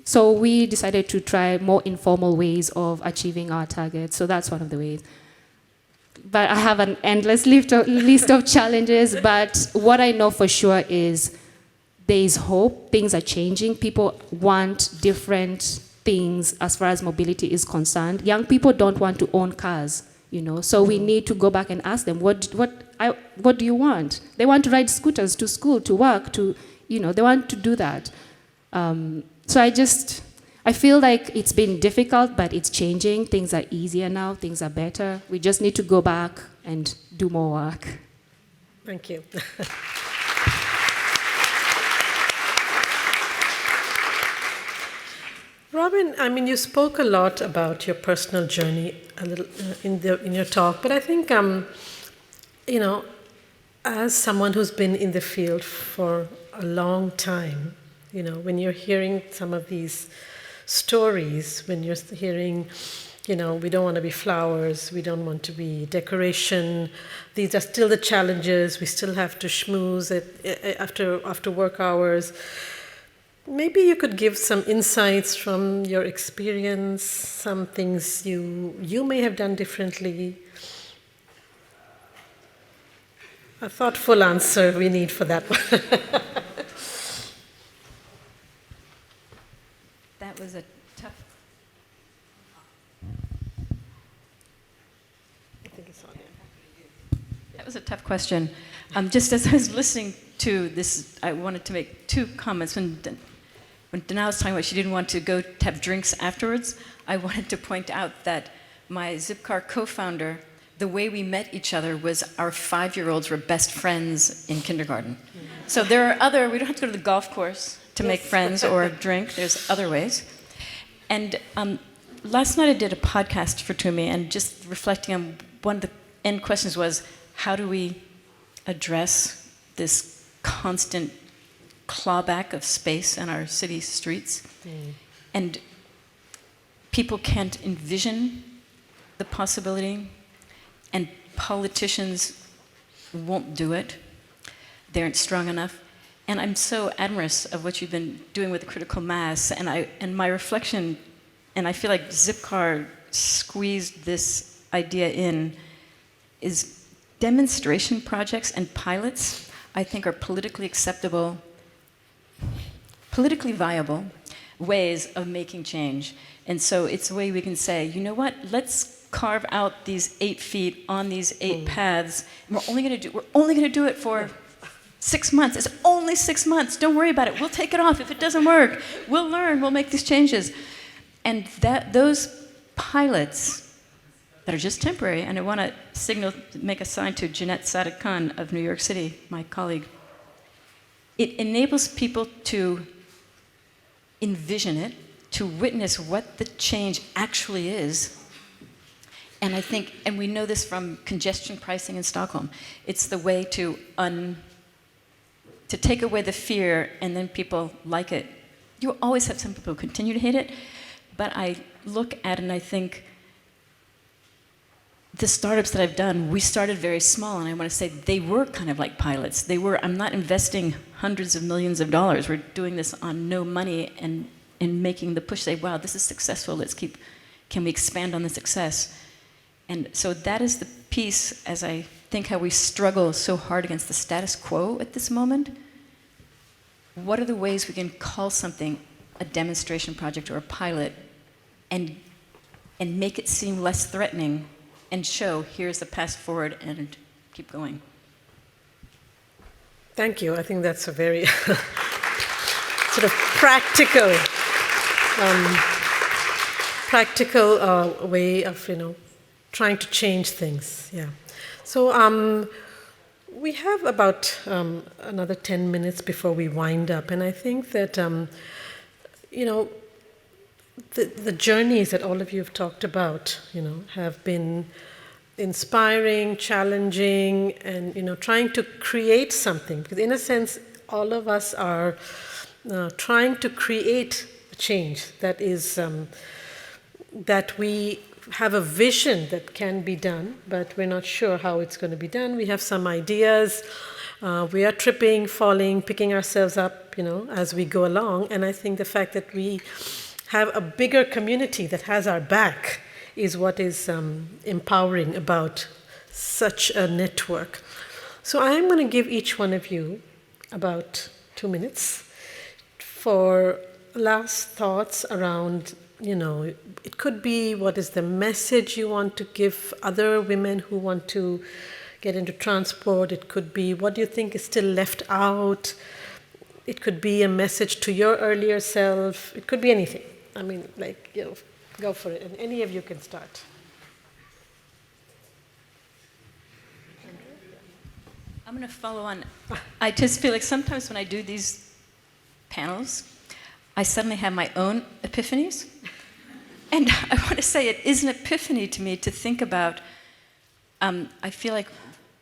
So we decided to try more informal ways of achieving our targets. So that's one of the ways. But I have an endless list of challenges, but what I know for sure is there is hope. Things are changing. People want different things as far as mobility is concerned. Young people don't want to own cars, So we need to go back and ask them, what what do you want? They want to ride scooters to school, to work, they want to do that. So I feel like it's been difficult, but it's changing. Things are easier now, things are better. We just need to go back and do more work. Thank you. Robin, I mean, you spoke a lot about your personal journey a little in your talk, but I think, as someone who's been in the field for a long time, when you're hearing some of these stories, when you're hearing, we don't want to be flowers, we don't want to be decoration, these are still the challenges, we still have to schmooze after work hours. Maybe you could give some insights from your experience, some things you may have done differently. A thoughtful answer we need for that one. That was a tough. I think it's on. That was a tough question. Just as I was listening to this, I wanted to make two comments. When Dana was talking about she didn't want to go to have drinks afterwards, I wanted to point out that my Zipcar co-founder, the way we met each other was our 5-year-olds were best friends in kindergarten. So there are we don't have to go to the golf course to make friends or drink. There's other ways. And last night I did a podcast for TUMI, and just reflecting on one of the end questions was, how do we address this constant clawback of space in our city streets? And people can't envision the possibility, and politicians won't do it. They aren't strong enough. And I'm so admirous of what you've been doing with the critical mass, and my reflection, and I feel like Zipcar squeezed this idea in, is demonstration projects and pilots, I think, are politically acceptable, politically viable ways of making change. And so it's a way we can say, you know what, let's carve out these 8 feet on these 8 paths, and we're only going to do it for 6 months. It's only 6 months. Don't worry about it. We'll take it off if it doesn't work. We'll learn. We'll make these changes. And those pilots that are just temporary, and I want to make a sign to Jeanette Sadat Khan of New York City, my colleague. It enables people to envision it, to witness what the change actually is. And I think, and we know this from congestion pricing in Stockholm, it's the way to take away the fear, and then people like it. You always have some people who continue to hate it, but I look at it and I think, the startups that I've done, we started very small, and I want to say they were kind of like pilots. I'm not investing hundreds of millions of dollars. We're doing this on no money and making the push, say, wow, this is successful, can we expand on the success? And so that is the piece, as I think how we struggle so hard against the status quo at this moment. What are the ways we can call something a demonstration project or a pilot and make it seem less threatening, and show here's the path forward and keep going? Thank you. I think that's a very sort of practical way of trying to change things. Yeah. So we have about another 10 minutes before we wind up, and I think that the journeys that all of you have talked about, have been inspiring, challenging, and trying to create something. Because in a sense, all of us are trying to create a change that is that we have a vision that can be done, but we're not sure how it's going to be done. We have some ideas. We are tripping, falling, picking ourselves up, as we go along. And I think the fact that we have a bigger community that has our back is what is empowering about such a network. So I'm going to give each one of you about 2 minutes for last thoughts around, it could be what is the message you want to give other women who want to get into transport. It could be, what do you think is still left out? It could be a message to your earlier self. It could be anything. I mean, like, you know, go for it. And any of you can start. I'm going to follow on. I just feel like sometimes when I do these panels, I suddenly have my own epiphanies. And I want to say it is an epiphany to me to think about, I feel like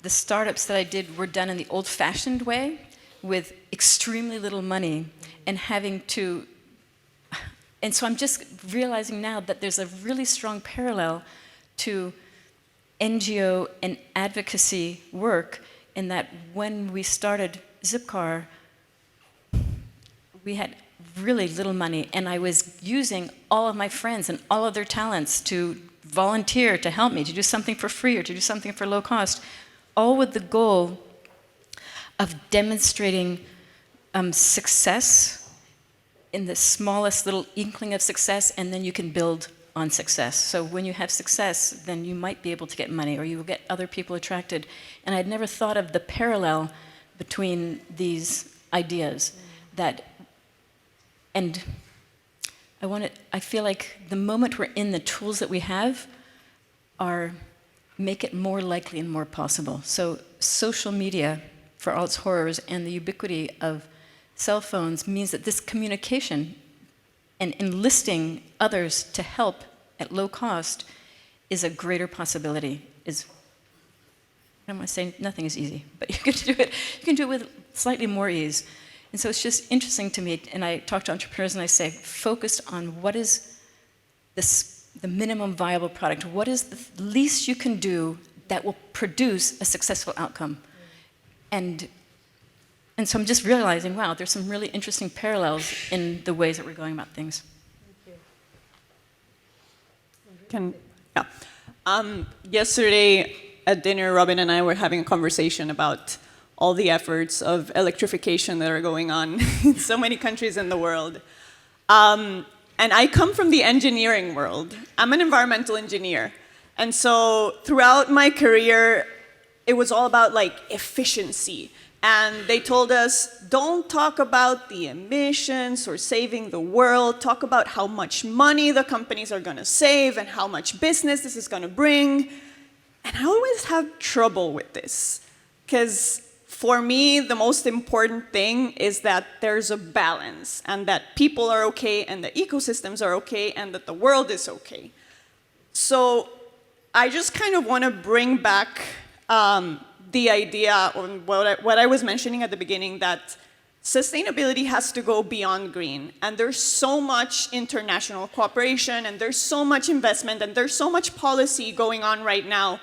the startups that I did were done in the old-fashioned way with extremely little money and having to, and so I'm just realizing now that there's a really strong parallel to NGO and advocacy work in that when we started Zipcar, we had really little money, and I was using all of my friends and all of their talents to volunteer to help me, to do something for free or to do something for low cost, all with the goal of demonstrating success in the smallest little inkling of success, and then you can build on success. So when you have success, then you might be able to get money, or you will get other people attracted. And I'd never thought of the parallel between these ideas. That, and I feel like the moment we're in, the tools that we have make it more likely and more possible. So social media, for all its horrors, and the ubiquity of cell phones means that this communication and enlisting others to help at low cost is a greater possibility. I don't want to say nothing is easy, but you can do it. You can do it with slightly more ease. And so it's just interesting to me, and I talk to entrepreneurs and I say, focus on what is the minimum viable product. What is the least you can do that will produce a successful outcome? And so I'm just realizing, wow, there's some really interesting parallels in the ways that we're going about things. Yesterday at dinner, Robin and I were having a conversation about all the efforts of electrification that are going on in so many countries in the world. And I come from the engineering world. I'm an environmental engineer. And so throughout my career, it was all about like efficiency. And they told us, don't talk about the emissions or saving the world, talk about how much money the companies are gonna save and how much business this is gonna bring. And I always have trouble with this, because for me, the most important thing is that there's a balance, and that people are okay, and the ecosystems are okay, and that the world is okay. So I just kind of want to bring back the idea, or what I was mentioning at the beginning, that sustainability has to go beyond green. And there's so much international cooperation, and there's so much investment, and there's so much policy going on right now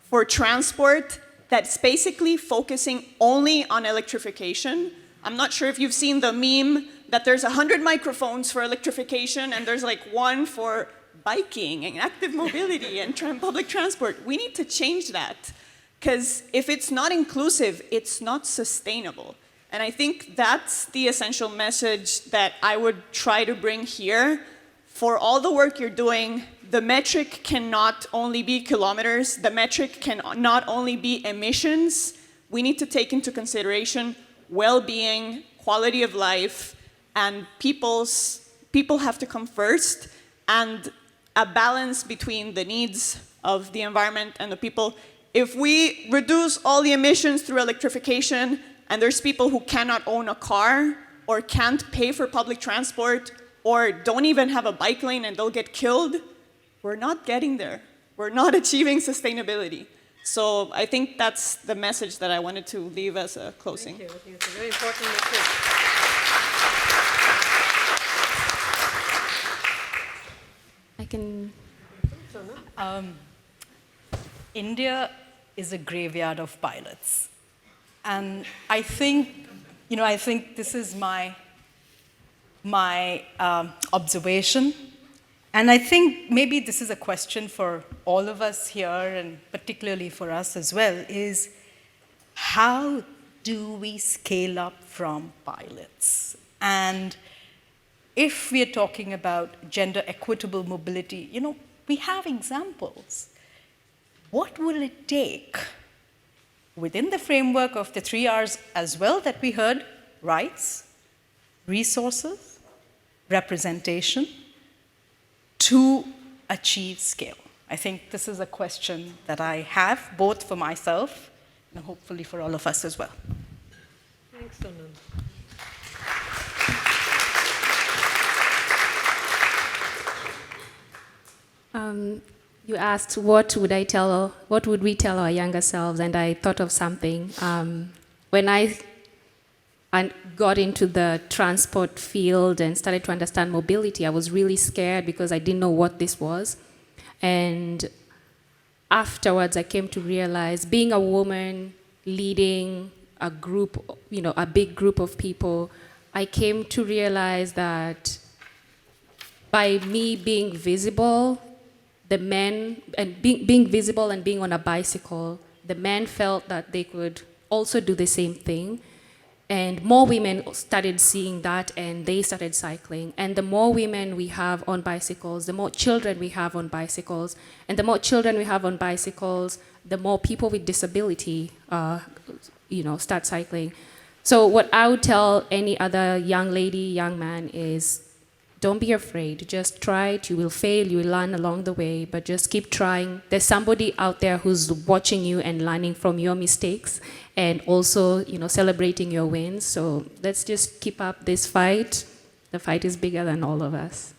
for transport that's basically focusing only on electrification. I'm not sure if you've seen the meme that there's 100 microphones for electrification, and there's like one for biking and active mobility and public transport. We need to change that. Because if it's not inclusive, it's not sustainable. And I think that's the essential message that I would try to bring here. For all the work you're doing, the metric cannot only be kilometers. The metric can not only be emissions. We need to take into consideration well-being, quality of life, and people have to come first, and a balance between the needs of the environment and the people. If we reduce all the emissions through electrification, and there's people who cannot own a car, or can't pay for public transport, or don't even have a bike lane and they'll get killed, we're not getting there. We're not achieving sustainability. So I think that's the message that I wanted to leave as a closing. Thank you. I think it's a very important message. I can... India is a graveyard of pilots. And I think, I think this is my observation. And I think maybe this is a question for all of us here, and particularly for us as well, is how do we scale up from pilots? And if we are talking about gender equitable mobility, we have examples. What will it take within the framework of the 3 R's as well that we heard: rights, resources, representation, to achieve scale? I think this is a question that I have, both for myself and hopefully for all of us as well. Thanks, Sonal. You asked what would we tell our younger selves, and I thought of something. When I got into the transport field and started to understand mobility, I was really scared because I didn't know what this was. And afterwards, I came to realize, being a woman leading a group, a big group of people, I came to realize that by me being visible, the men, and being visible and being on a bicycle, the men felt that they could also do the same thing. And more women started seeing that, and they started cycling. And the more women we have on bicycles, the more children we have on bicycles. And the more children we have on bicycles, the more people with disability, start cycling. So what I would tell any other young lady, young man is, don't be afraid. Just try it. You will fail. You will learn along the way, but just keep trying. There's somebody out there who's watching you and learning from your mistakes, and also, celebrating your wins. So let's just keep up this fight. The fight is bigger than all of us.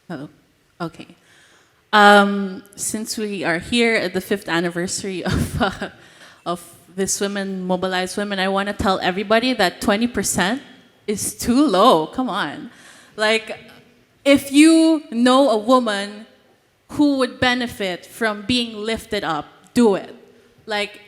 Oh, okay. Since we are here at the 5th anniversary of this Women Mobilize Women, I want to tell everybody that 20% is too low. Come on. Like, if you know a woman who would benefit from being lifted up, do it. Like,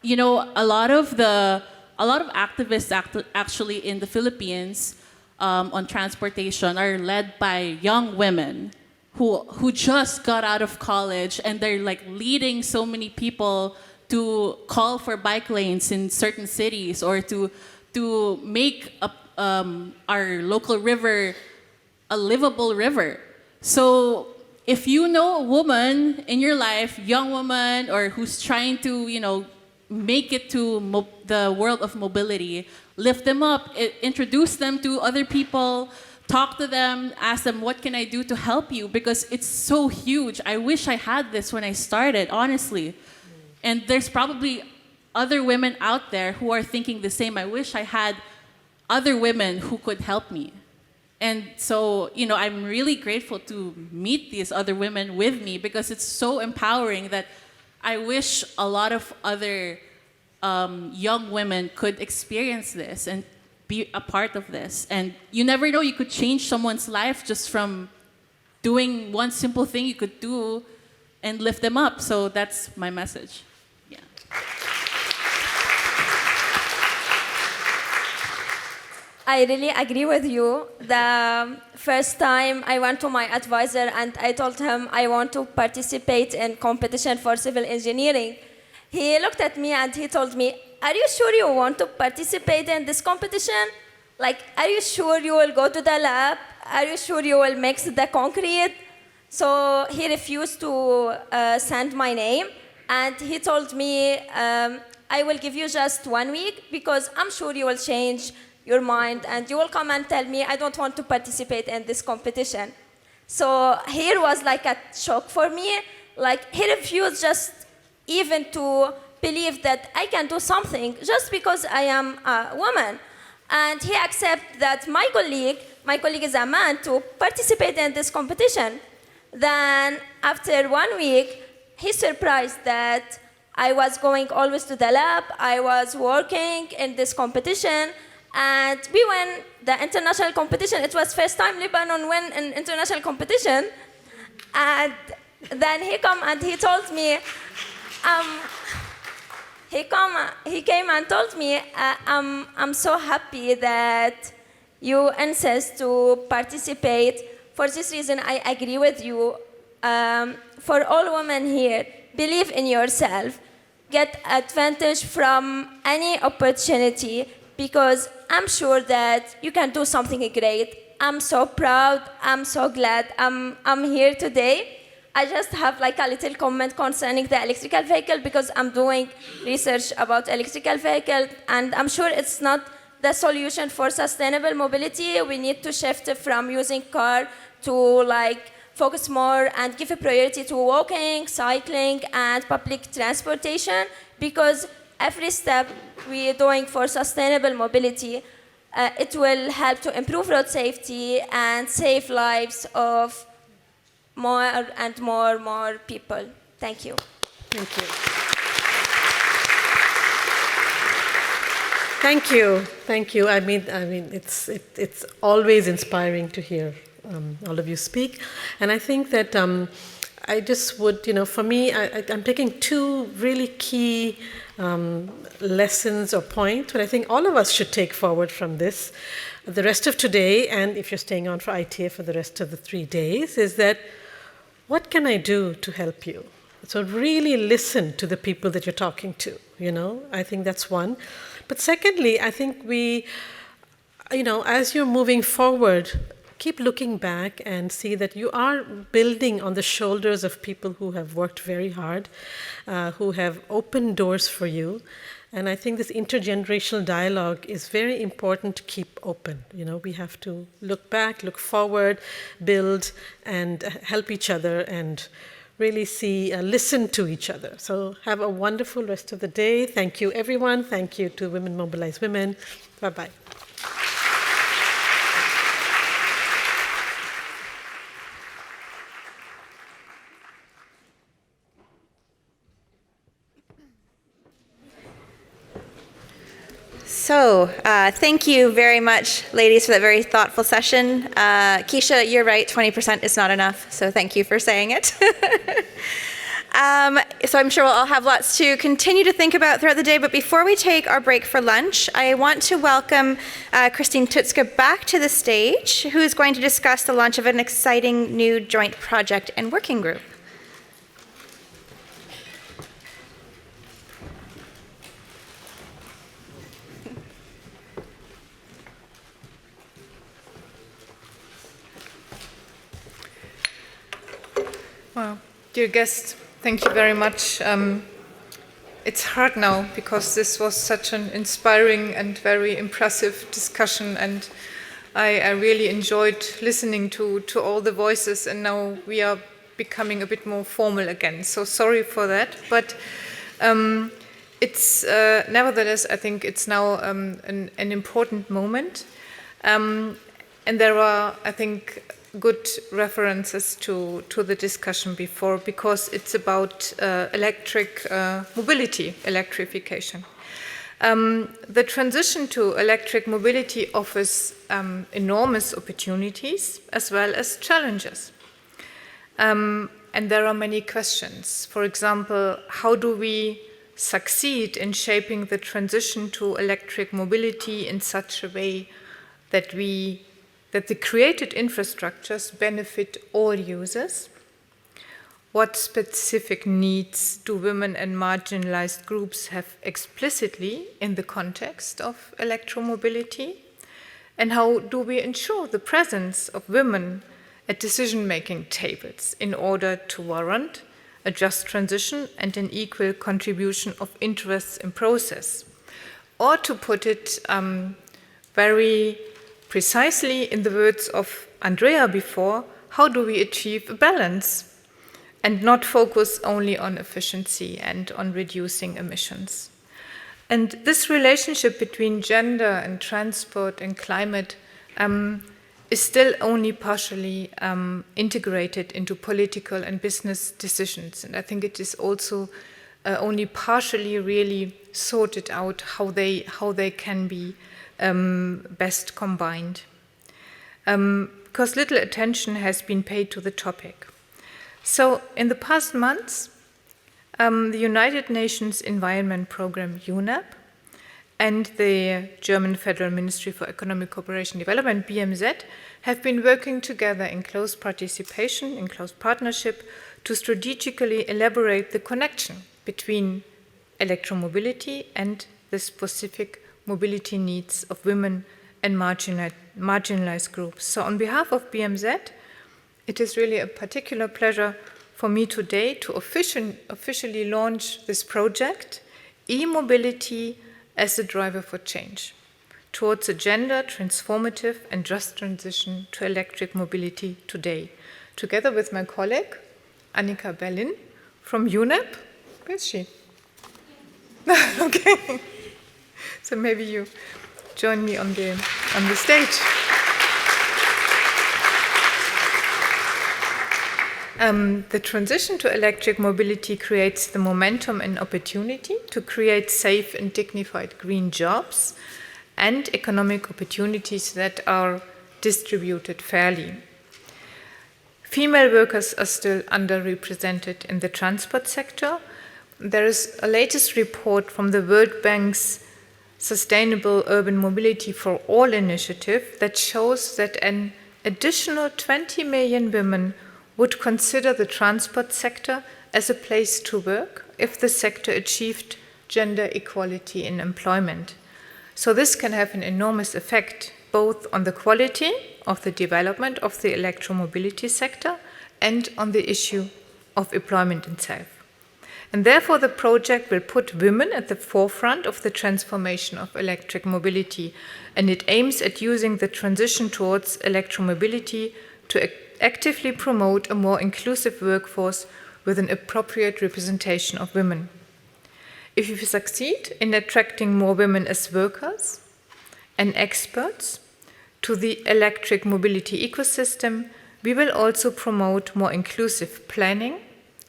a lot of activists actually in the Philippines on transportation are led by young women who just got out of college, and they're like leading so many people to call for bike lanes in certain cities, or to make our local river a livable river. So if you know a woman in your life, young woman, or who's trying to, make it to the world of mobility, lift them up, introduce them to other people, talk to them, ask them, what can I do to help you? Because it's so huge. I wish I had this when I started, honestly. And there's probably other women out there who are thinking the same. I wish I had other women who could help me. And so, I'm really grateful to meet these other women with me, because it's so empowering that I wish a lot of other young women could experience this and be a part of this. And you never know, you could change someone's life just from doing one simple thing you could do and lift them up. So that's my message. Yeah. I really agree with you. The first time I went to my advisor and I told him I want to participate in competition for civil engineering, he looked at me and he told me, are you sure you want to participate in this competition? Like, are you sure you will go to the lab? Are you sure you will mix the concrete? So he refused to send my name, and he told me, I will give you just 1 week, because I'm sure you will change your mind and you will come and tell me, I don't want to participate in this competition. So here was like a shock for me. Like, he refused just even to believe that I can do something just because I am a woman. And he accepted that my colleague is a man, to participate in this competition. Then after 1 week, he's surprised that I was going always to the lab, I was working in this competition, and we won the international competition. It was first time Lebanon win an international competition. And then he come and he told me, he came and told me, I'm so happy that you insist to participate. For this reason, I agree with you. For all women here, believe in yourself. Get advantage from any opportunity, because I'm sure that you can do something great. I'm so proud. I'm so glad I'm here today. I just have like a little comment concerning the electrical vehicle because I'm doing research about electrical vehicle, and I'm sure it's not the solution for sustainable mobility. We need to shift from using car to like focus more and give a priority to walking, cycling, and public transportation, because every step we are doing for sustainable mobility, it will help to improve road safety and save lives of more and more people. Thank you. Thank you. Thank you. Thank you. I mean, it's always inspiring to hear all of you speak, and I think that I just would, for me, I'm taking two really key lessons or points, but I think all of us should take forward from this, the rest of today, and if you're staying on for ITA for the rest of the 3 days, is that what can I do to help you? So really listen to the people that you're talking to, I think that's one. But secondly, I think we, as you're moving forward, keep looking back and see that you are building on the shoulders of people who have worked very hard, who have opened doors for you. And I think this intergenerational dialogue is very important to keep open. We have to look back, look forward, build, and help each other, and really listen to each other. So have a wonderful rest of the day. Thank you, everyone. Thank you to Women Mobilize Women. Bye-bye. So, thank you very much, ladies, for that very thoughtful session. Keisha, you're right, 20% is not enough, so thank you for saying it. So I'm sure we'll all have lots to continue to think about throughout the day, but before we take our break for lunch, I want to welcome Christine Tutske back to the stage, who is going to discuss the launch of an exciting new joint project and working group. Well, dear guests, thank you very much. It's hard now because this was such an inspiring and very impressive discussion, and I really enjoyed listening to all the voices, and now we are becoming a bit more formal again. So sorry for that, but it's nevertheless, I think it's now an important moment, and there are, I think, good references to the discussion before, because it's about electric mobility, electrification. The transition to electric mobility offers enormous opportunities as well as challenges. And there are many questions. For example, how do we succeed in shaping the transition to electric mobility in such a way that the created infrastructures benefit all users? What specific needs do women and marginalized groups have explicitly in the context of electromobility? And how do we ensure the presence of women at decision-making tables in order to warrant a just transition and an equal contribution of interests in process? Or to put it very precisely in the words of Andrea before, how do we achieve a balance and not focus only on efficiency and on reducing emissions? And this relationship between gender and transport and climate is still only partially integrated into political and business decisions. And I think it is also only partially really sorted out how they can be best combined, because little attention has been paid to the topic. So in the past months, the United Nations Environment Programme, UNEP, and the German Federal Ministry for Economic Cooperation and Development, BMZ, have been working together in close participation, in close partnership, to strategically elaborate the connection between electromobility and the specific mobility needs of women and marginalized groups. So on behalf of BMZ, it is really a particular pleasure for me today to officially launch this project, E-Mobility as a Driver for Change, towards a gender transformative and just transition to electric mobility today, together with my colleague, Annika Berlin from UNEP. Where is she? Okay. So maybe you join me on the stage. The transition to electric mobility creates the momentum and opportunity to create safe and dignified green jobs and economic opportunities that are distributed fairly. Female workers are still underrepresented in the transport sector. There is a latest report from the World Bank's Sustainable Urban Mobility for All initiative that shows that an additional 20 million women would consider the transport sector as a place to work if the sector achieved gender equality in employment. So this can have an enormous effect both on the quality of the development of the electromobility sector and on the issue of employment itself. And therefore the project will put women at the forefront of the transformation of electric mobility, and it aims at using the transition towards electromobility to actively promote a more inclusive workforce with an appropriate representation of women. If we succeed in attracting more women as workers and experts to the electric mobility ecosystem, we will also promote more inclusive planning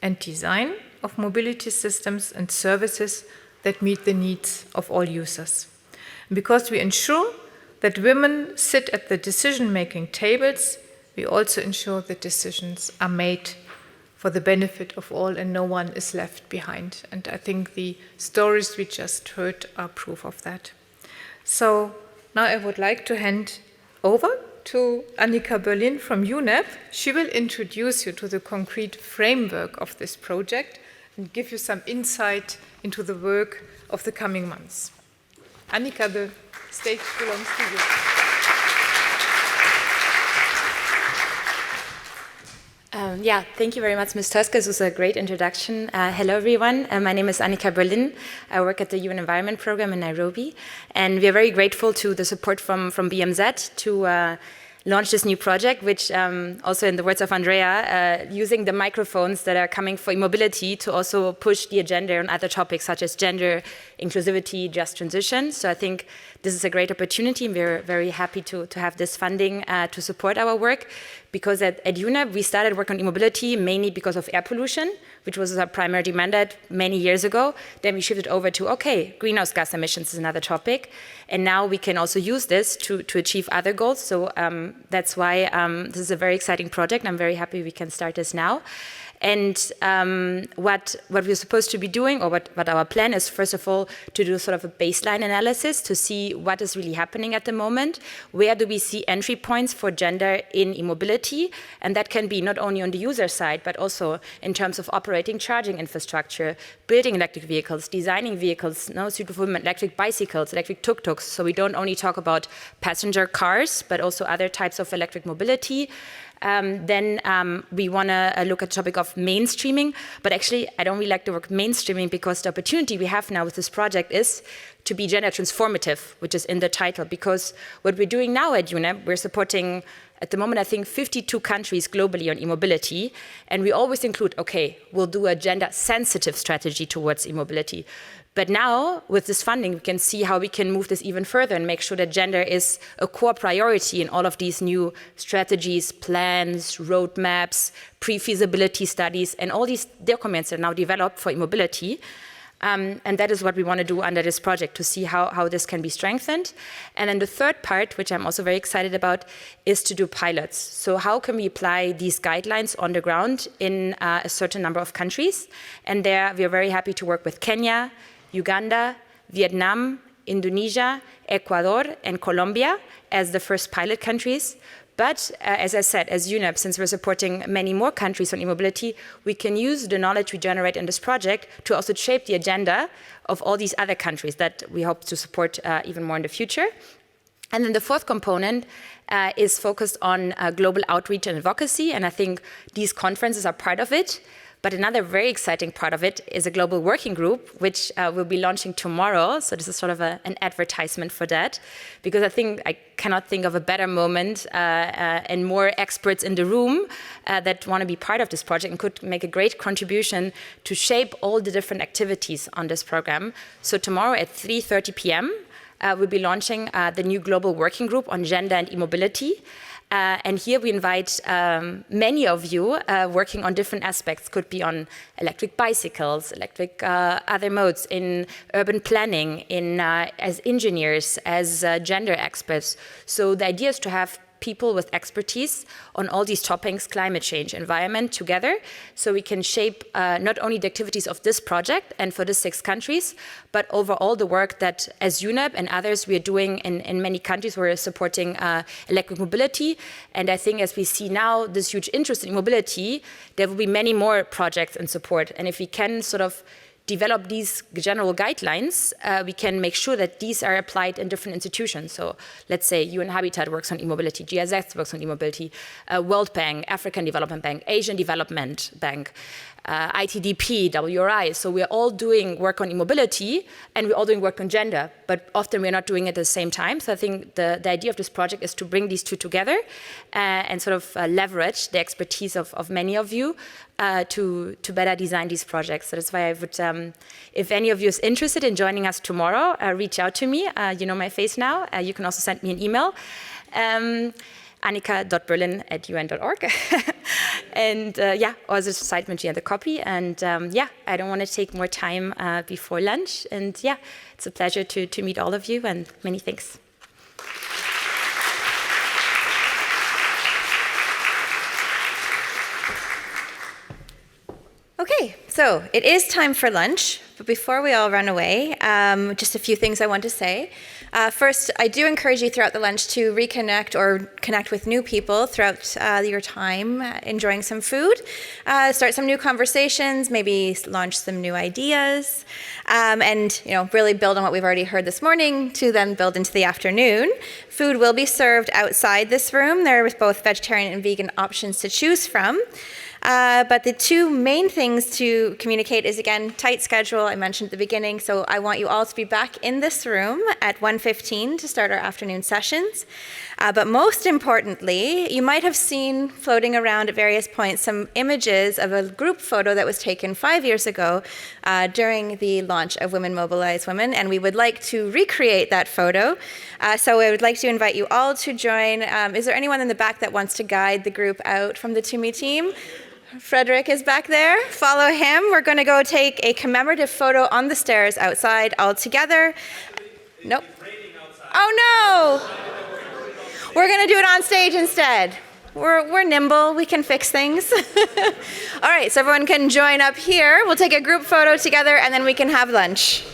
and design of mobility systems and services that meet the needs of all users. Because we ensure that women sit at the decision-making tables, we also ensure that decisions are made for the benefit of all and no one is left behind. And I think the stories we just heard are proof of that. So now I would like to hand over to Annika Berlin from UNEP. She will introduce you to the concrete framework of this project and give you some insight into the work of the coming months. Annika, the stage belongs to you. Thank you very much, Ms. Tusk. This was a great introduction. Hello, everyone. My name is Annika Berlin. I work at the UN Environment Program in Nairobi, and we are very grateful to the support from BMZ to launch this new project, which also in the words of Andrea, using the microphones that are coming for e-mobility to also push the agenda on other topics such as gender, inclusivity, just transition. So I think this is a great opportunity, and we're very happy to have this funding to support our work, because at UNEP we started work on e-mobility mainly because of air pollution, which was our primary mandate many years ago. Then we shifted over to, okay, greenhouse gas emissions is another topic, and now we can also use this to achieve other goals. So that's why this is a very exciting project. I'm very happy we can start this now. And what we're supposed to be doing, or what our plan is, first of all, to do sort of a baseline analysis to see what is really happening at the moment. Where do we see entry points for gender in e-mobility? And that can be not only on the user side, but also in terms of operating charging infrastructure, building electric vehicles, designing vehicles, suitable for women, electric bicycles, electric tuk-tuks. So we don't only talk about passenger cars, but also other types of electric mobility. Then we want to look at the topic of mainstreaming, but actually I don't really like the word mainstreaming, because the opportunity we have now with this project is to be gender transformative, which is in the title, because what we're doing now at UNEP, we're supporting at the moment, I think 52 countries globally on e-mobility, and we always include, okay, we'll do a gender-sensitive strategy towards e-mobility. But now, with this funding, we can see how we can move this even further and make sure that gender is a core priority in all of these new strategies, plans, roadmaps, pre-feasibility studies, and all these documents that are now developed for e-mobility. And that is what we want to do under this project, to see how this can be strengthened. And then the third part, which I'm also very excited about, is to do pilots. So how can we apply these guidelines on the ground in a certain number of countries? And there we are very happy to work with Kenya, Uganda, Vietnam, Indonesia, Ecuador, and Colombia as the first pilot countries. But as I said, as UNEP, since we're supporting many more countries on e-mobility, we can use the knowledge we generate in this project to also shape the agenda of all these other countries that we hope to support even more in the future. And then the fourth component is focused on global outreach and advocacy, and I think these conferences are part of it. But another very exciting part of it is a global working group, which we'll be launching tomorrow. So this is sort of an advertisement for that, because I think I cannot think of a better moment and more experts in the room that want to be part of this project and could make a great contribution to shape all the different activities on this program. So tomorrow at 3:30 p.m., we'll be launching the new global working group on gender and e-mobility. And here we invite many of you working on different aspects. Could be on electric bicycles, electric other modes, in urban planning, as engineers, as gender experts. So the idea is to have people with expertise on all these topics, climate change, environment, together, so we can shape not only the activities of this project and for the 6 countries, but overall the work that as UNEP and others we are doing in many countries. We're supporting electric mobility, and I think as we see now this huge interest in mobility, there will be many more projects and support, and if we can sort of develop these general guidelines, we can make sure that these are applied in different institutions. So let's say UN Habitat works on e-mobility, GIZ works on e-mobility, World Bank, African Development Bank, Asian Development Bank, ITDP, WRI. So we're all doing work on e-mobility and we're all doing work on gender, but often we're not doing it at the same time. So I think the idea of this project is to bring these two together and sort of leverage the expertise of many of you to better design these projects. So that's why I would, if any of you is interested in joining us tomorrow, reach out to me. You know my face now. You can also send me an email. Annika.berlin@un.org. And yeah, also cite me the copy. And yeah, I don't want to take more time before lunch. And yeah, it's a pleasure to meet all of you, and many thanks. Okay, so it is time for lunch, but before we all run away, just a few things I want to say. First, I do encourage you throughout the lunch to reconnect or connect with new people throughout your time enjoying some food. Start some new conversations, maybe launch some new ideas, and really build on what we've already heard this morning to then build into the afternoon. Food will be served outside this room. There are both vegetarian and vegan options to choose from. But the two main things to communicate is, again, tight schedule I mentioned at the beginning, so I want you all to be back in this room at 1:15 to start our afternoon sessions. But most importantly, you might have seen floating around at various points some images of a group photo that was taken 5 years ago during the launch of Women Mobilize Women, and we would like to recreate that photo. So I would like to invite you all to join. Is there anyone in the back that wants to guide the group out from the TUMI team? Frederick is back there. Follow him. We're going to go take a commemorative photo on the stairs outside all together. Nope. Oh no! We're going to do it on stage instead. We're nimble. We can fix things. All right, so everyone can join up here. We'll take a group photo together and then we can have lunch.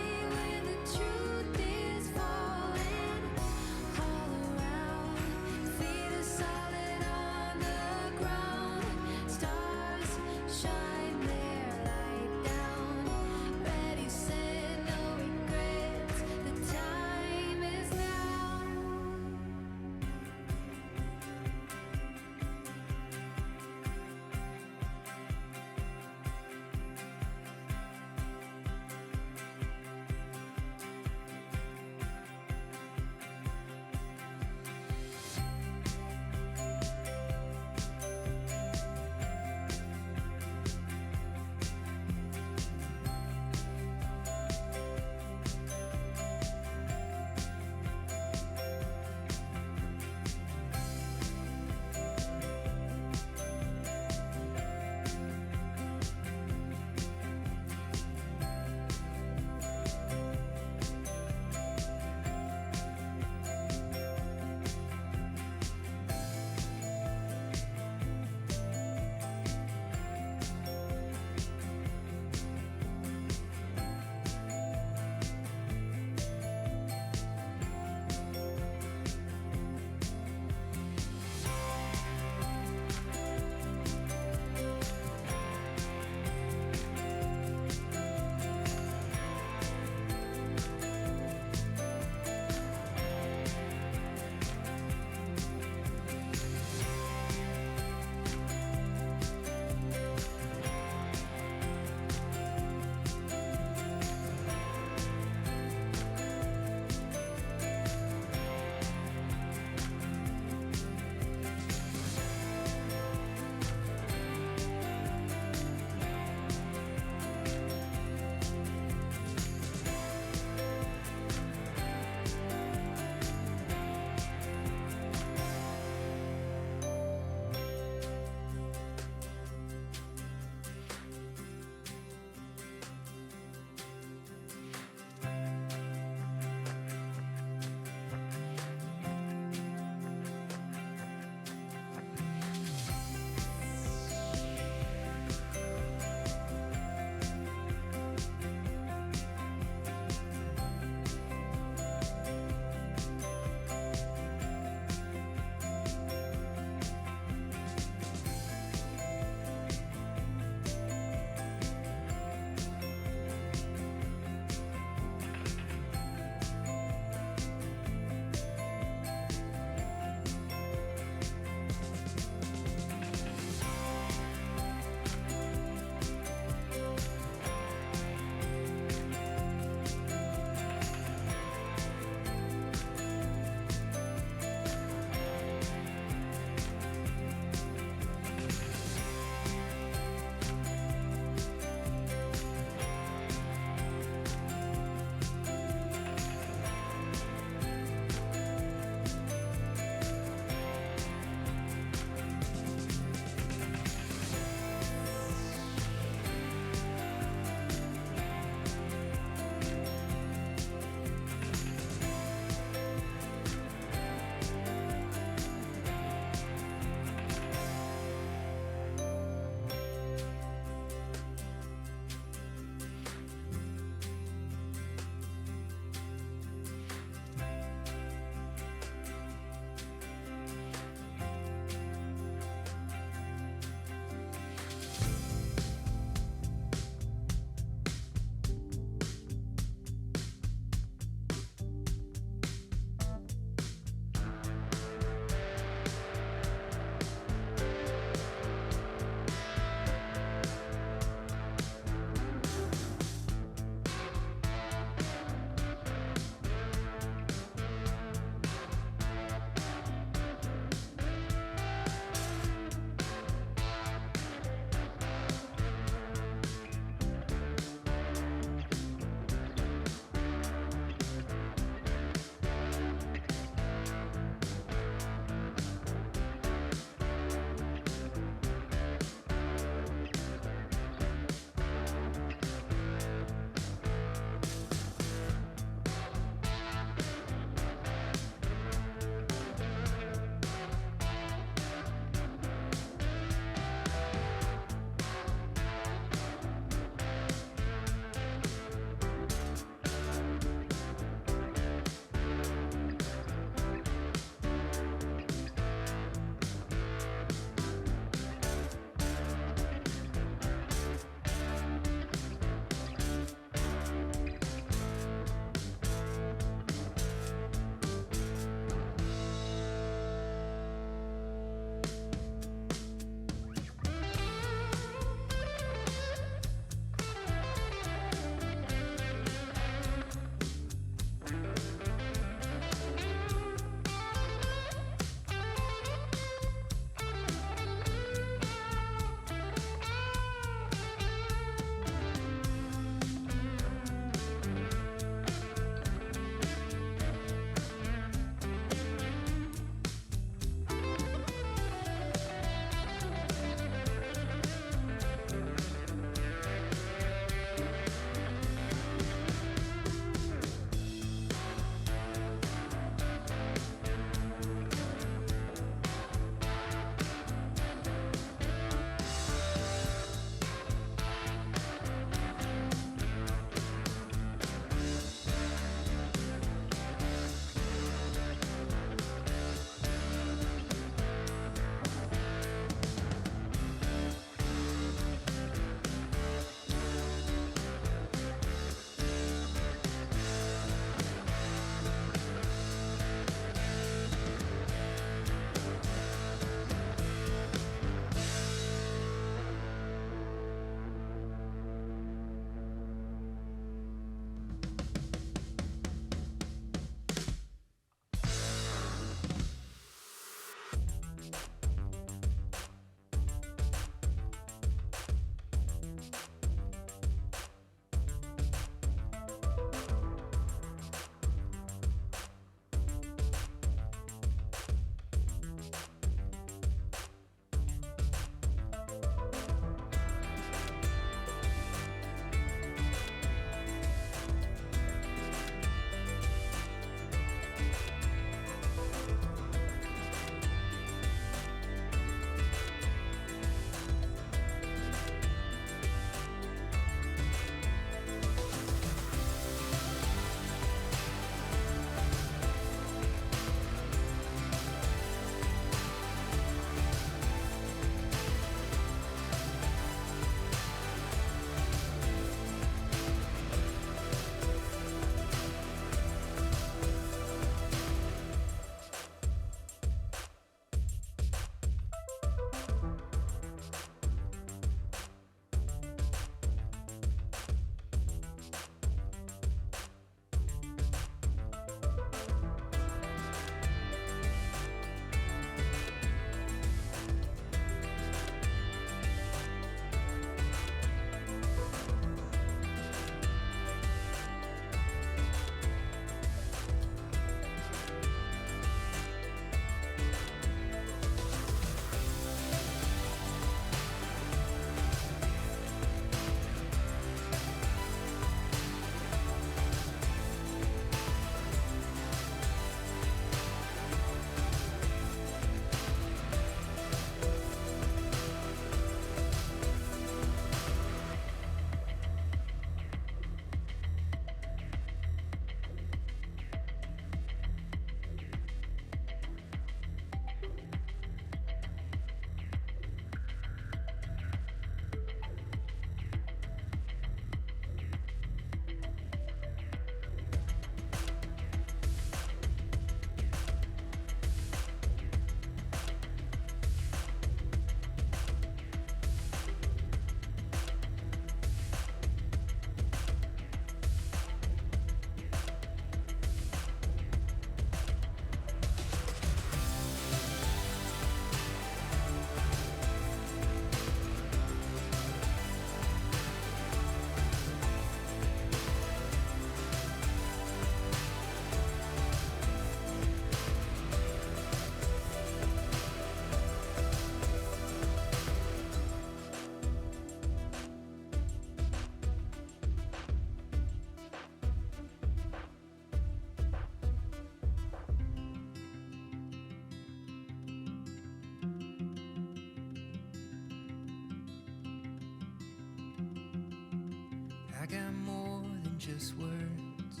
I got more than just words.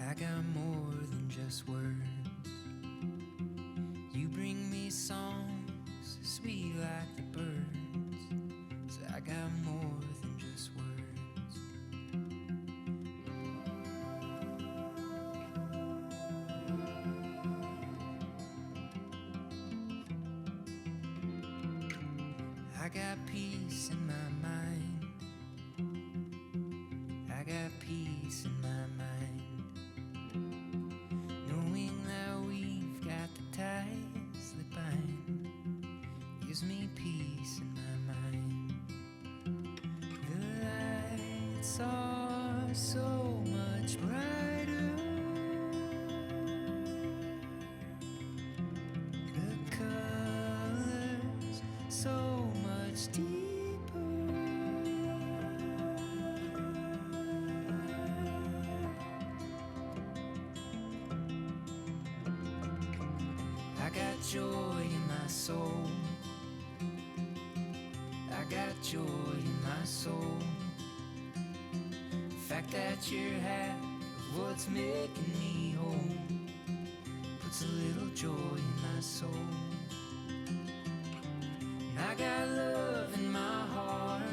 I got more than just words. You bring me songs sweet like the birds. So I got more than just words. I got peace in my mind. I got peace in my mind. Knowing that we've got the ties that bind gives me peace in my mind. The lights are so much brighter. The colors so much deeper. I got joy in my soul. I got joy in my soul. The fact that you're half of what's making me whole puts a little joy in my soul. I got love in my heart.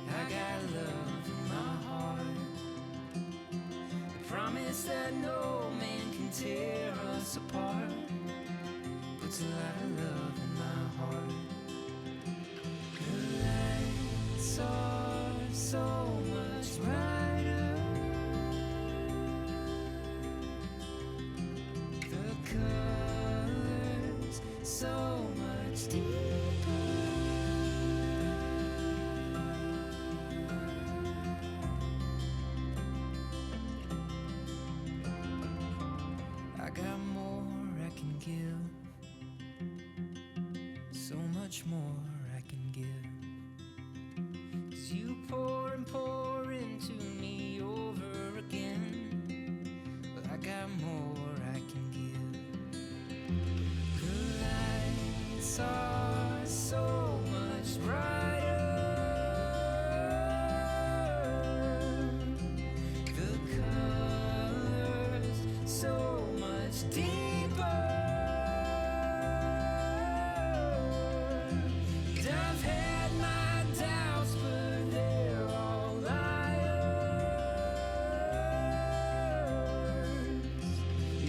I got love in my heart. The promise that no man can tear us apart puts a lot of love in my heart. The lights are so much brighter. The colors so much deeper. I got more I can give, so much more I can give. 'Cause you pour and pour into me over again. Well, I got more I can give. The lights are so much brighter. The colors so much deeper. And I've had my doubts, but they're all liars.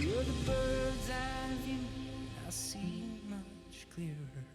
You're the bird's eye view, I see much clearer.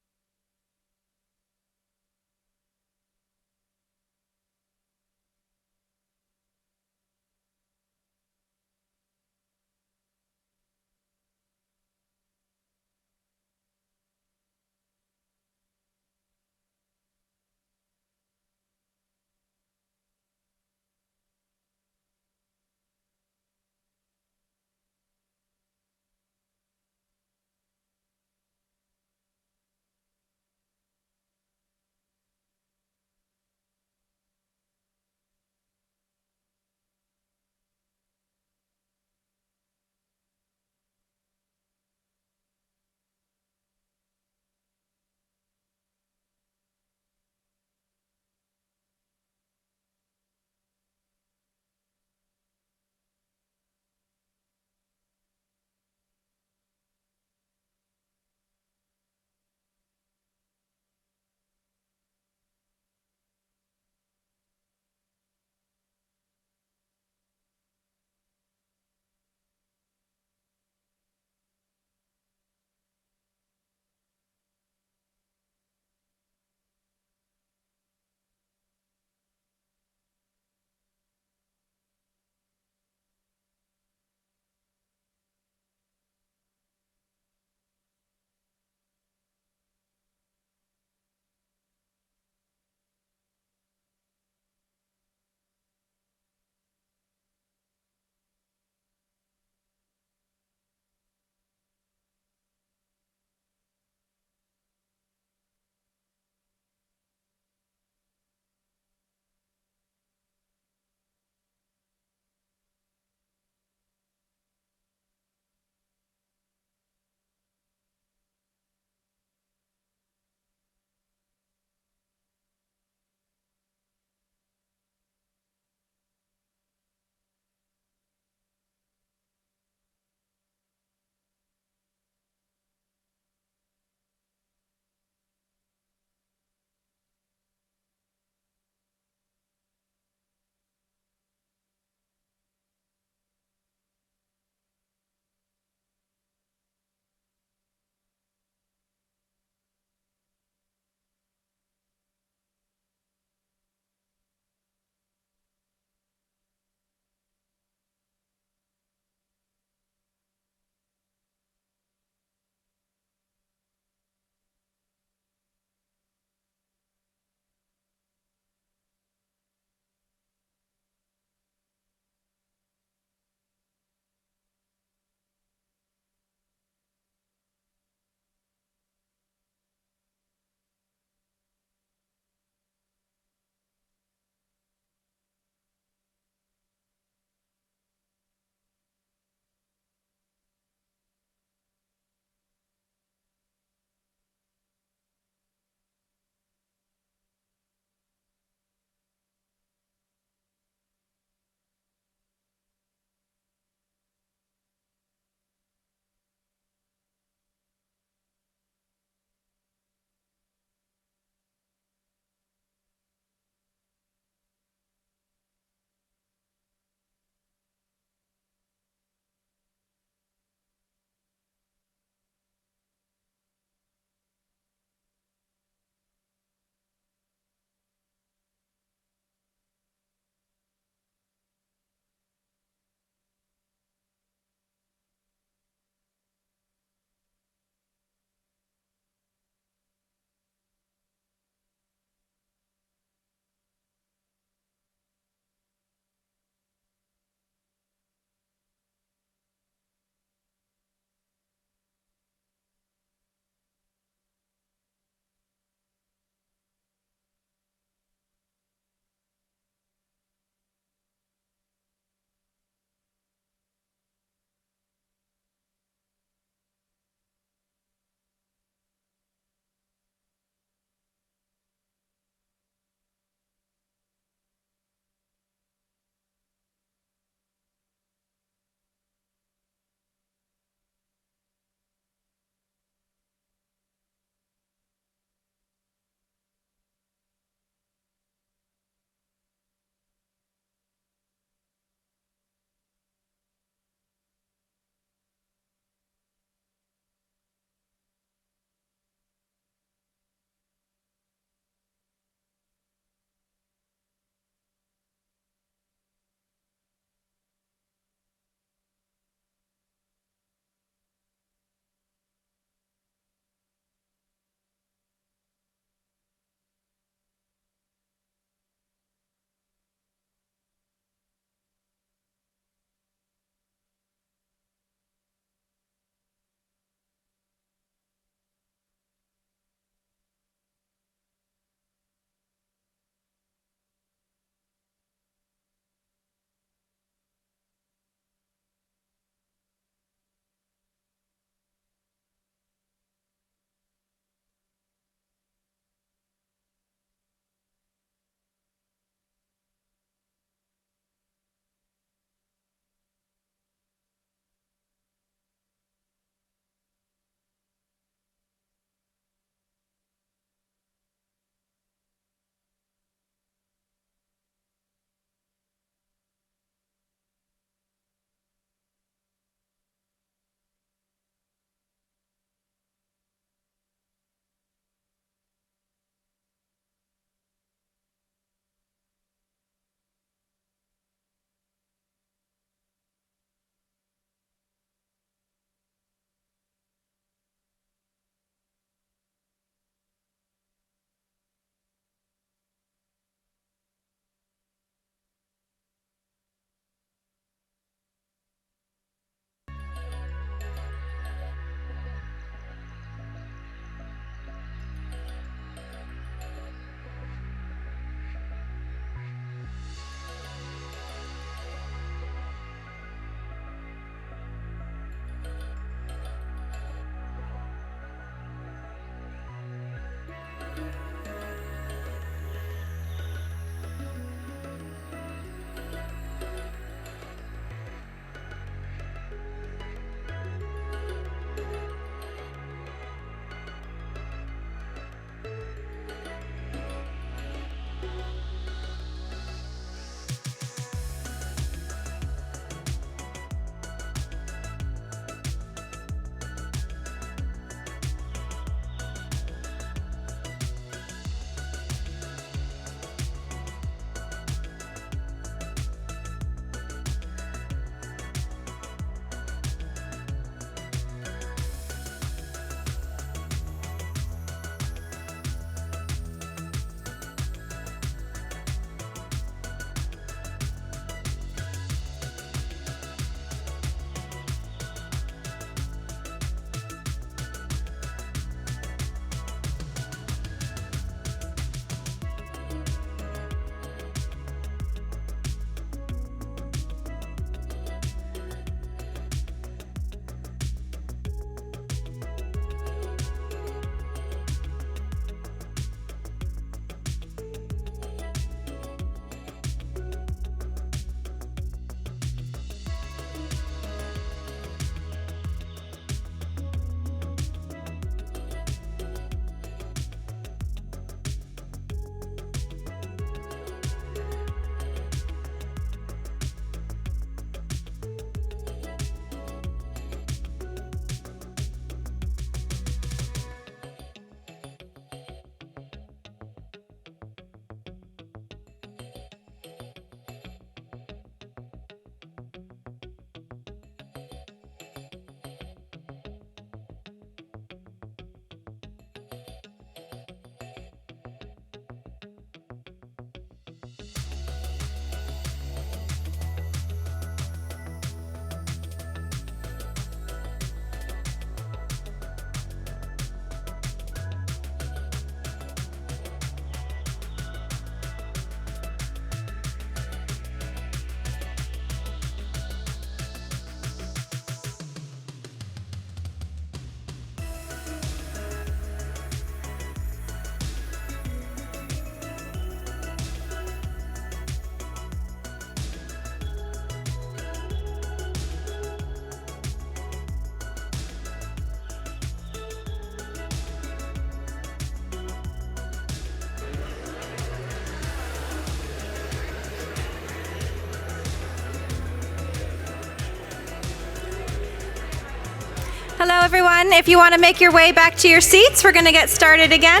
Hello, everyone. If you want to make your way back to your seats, we're going to get started again.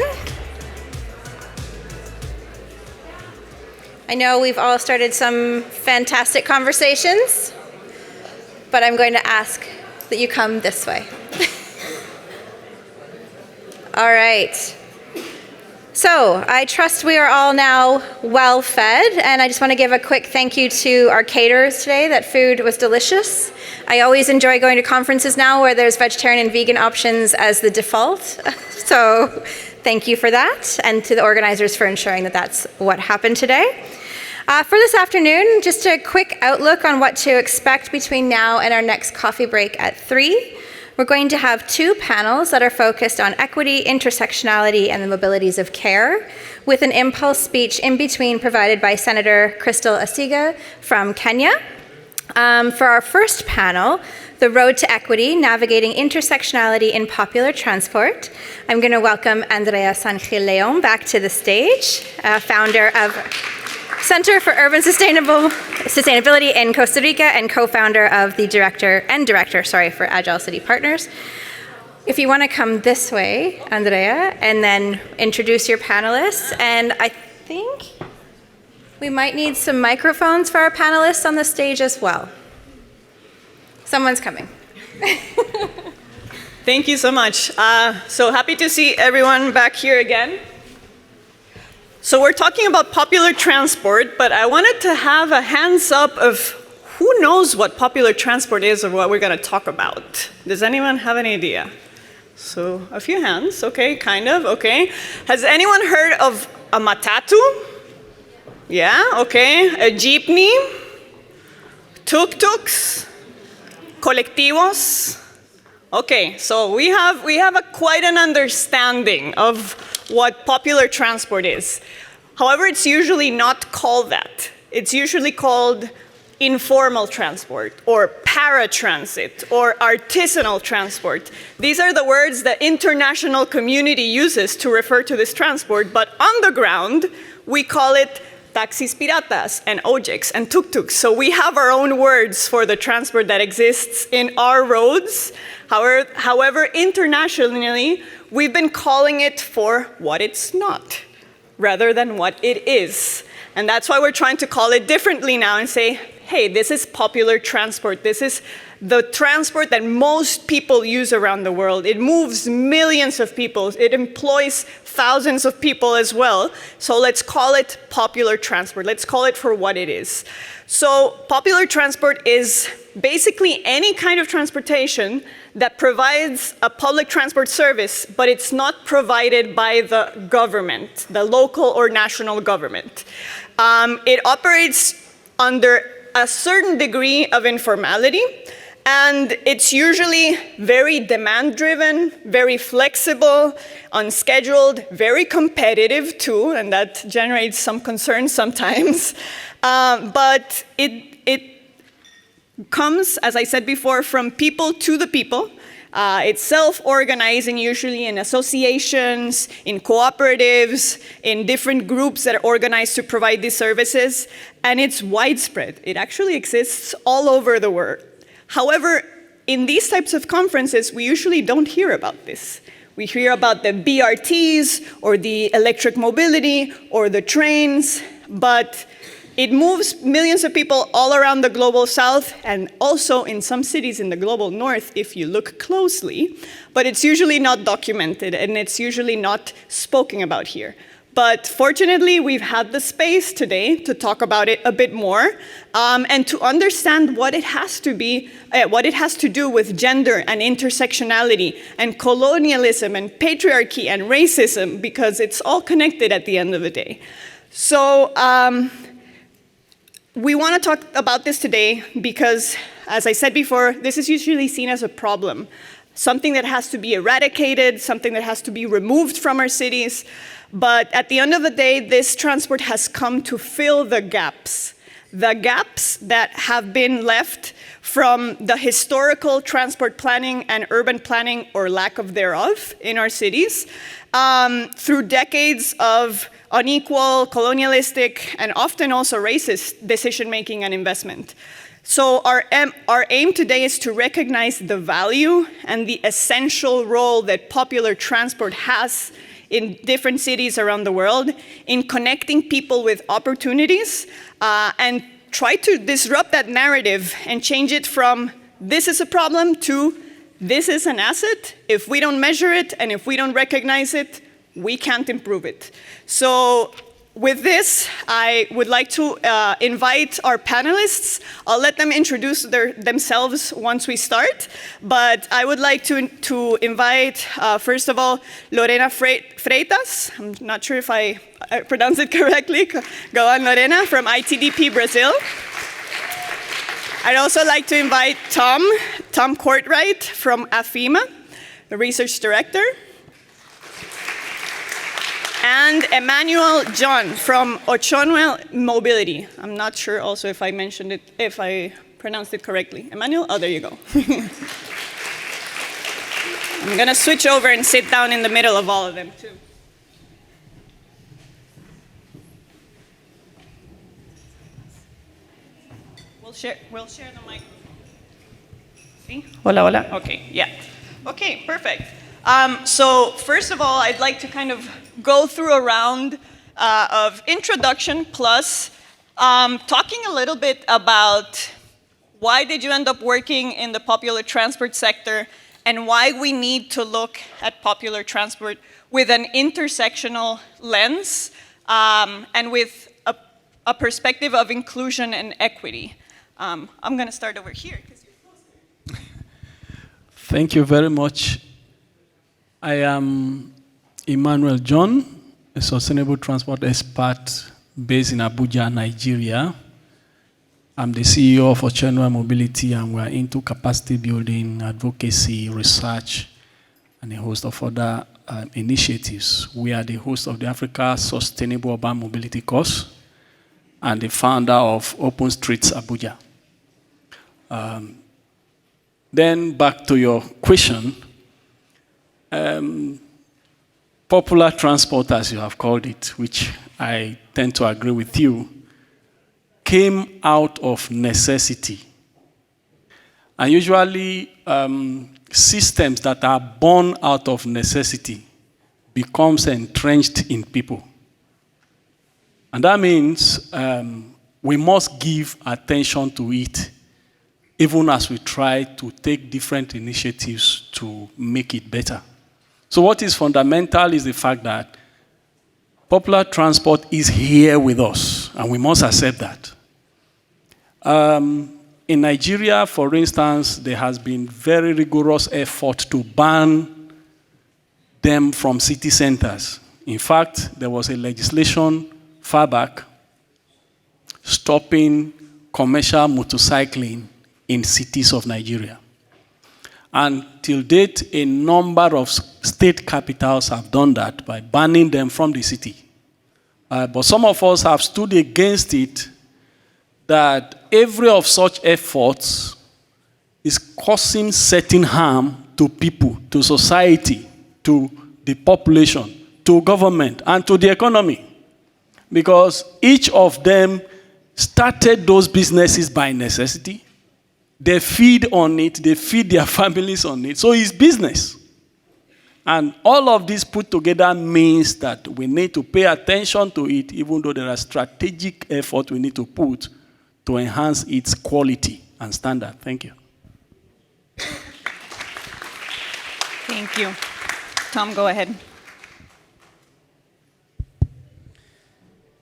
I know we've all started some fantastic conversations, but I'm going to ask that you come this way. All right. So I trust we are all now well fed, and I just want to give a quick thank you to our caterers today. That food was delicious. I always enjoy going to conferences now where there's vegetarian and vegan options as the default. So thank you for that, and to the organizers for ensuring that that's what happened today. For this afternoon, just a quick outlook on what to expect between now and our next coffee break at 3. We're going to have 2 panels that are focused on equity, intersectionality, and the mobilities of care, with an impulse speech in between provided by Senator Crystal Asiga from Kenya. For our first panel, The Road to Equity, Navigating Intersectionality in Popular Transport, I'm going to welcome Andrea Sangil Leon back to the stage, founder of Center for Urban Sustainability in Costa Rica and co-founder of the director for Agile City Partners. If you want to come this way, Andrea, and then introduce your panelists. And I think we might need some microphones for our panelists on the stage as well. Someone's coming. Thank you so much. So happy to see everyone back here again. So we're talking about popular transport, but I wanted to have a hands up of who knows what popular transport is or what we're going to talk about. Does anyone have any idea? So a few hands, okay, kind of, okay. Has anyone heard of a matatu? Yeah, okay. A jeepney? Tuk-tuks? Colectivos? Okay, so we have quite an understanding of what popular transport is. However, it's usually not called that. It's usually called informal transport or paratransit or artisanal transport. These are the words the international community uses to refer to this transport, but on the ground, we call it taxis piratas and ojeks and tuk-tuks. So we have our own words for the transport that exists in our roads. However, internationally, we've been calling it for what it's not, rather than what it is. And that's why we're trying to call it differently now and say, hey, this is popular transport. This is the transport that most people use around the world. It moves millions of people. It employs thousands of people as well. So let's call it popular transport. Let's call it for what it is. So popular transport is basically any kind of transportation that provides a public transport service, but it's not provided by the government, the local or national government. It operates under a certain degree of informality, and it's usually very demand-driven, very flexible, unscheduled, very competitive too, and that generates some concern sometimes. But it comes, as I said before, from people to the people. It's self-organizing, usually in associations, in cooperatives, in different groups that are organized to provide these services, and it's widespread. It actually exists all over the world. However, in these types of conferences, we usually don't hear about this. We hear about the BRTs, or the electric mobility, or the trains, but it moves millions of people all around the global south and also in some cities in the global north if you look closely, but it's usually not documented and it's usually not spoken about here. But fortunately, we've had the space today to talk about it a bit more and to understand what it has to be, what it has to do with gender and intersectionality and colonialism and patriarchy and racism, because it's all connected at the end of the day. So, we want to talk about this today because, as I said before, this is usually seen as a problem, something that has to be eradicated, something that has to be removed from our cities. But at the end of the day, this transport has come to fill the gaps that have been left from the historical transport planning and urban planning, or lack of thereof, in our cities, through decades of unequal, colonialistic, and often also racist decision-making and investment. So our aim today is to recognize the value and the essential role that popular transport has in different cities around the world in connecting people with opportunities and try to disrupt that narrative and change it from this is a problem to this is an asset. If we don't measure it and if we don't recognize it, we can't improve it. So with this, I would like to invite our panelists. I'll let them introduce themselves once we start, but I would like to invite, first of all, Lorena Freitas. I'm not sure if I pronounced it correctly. Go on, Lorena, from ITDP Brazil. I'd also like to invite Tom Courtwright from AFIMA, the research director. And Emmanuel John from Women Mobility. I'm not sure also if I mentioned it, if I pronounced it correctly. Emmanuel, oh, there you go. I'm gonna switch over and sit down in the middle of all of them too. We'll share the microphone. See? Hola, hola. Okay, yeah. Okay, perfect. So first of all, I'd like to kind of go through a round of introduction plus talking a little bit about why did you end up working in the popular transport sector and why we need to look at popular transport with an intersectional lens and with a perspective of inclusion and equity. I'm going to start over here. Thank you very much. I am Emmanuel John, a sustainable transport expert based in Abuja, Nigeria. I'm the CEO of Women Mobility, and we're into capacity building, advocacy, research, and a host of other initiatives. We are the host of the Africa Sustainable Urban Mobility course and the founder of Open Streets Abuja. Then back to your question. Popular transport, as you have called it, which I tend to agree with you, came out of necessity. And usually, systems that are born out of necessity becomes entrenched in people. And that means we must give attention to it, even as we try to take different initiatives to make it better. So what is fundamental is the fact that popular transport is here with us, and we must accept that. In Nigeria, for instance, there has been very rigorous effort to ban them from city centers. In fact, there was a legislation far back stopping commercial motorcycling in cities of Nigeria. And till date, a number of state capitals have done that by banning them from the city. But some of us have stood against it, that every of such efforts is causing certain harm to people, to society, to the population, to government, and to the economy. Because each of them started those businesses by necessity. They feed on it, they feed their families on it, so it's business. And all of this put together means that we need to pay attention to it, even though there are strategic efforts we need to put to enhance its quality and standard. Thank you. Thank you. Tom, go ahead.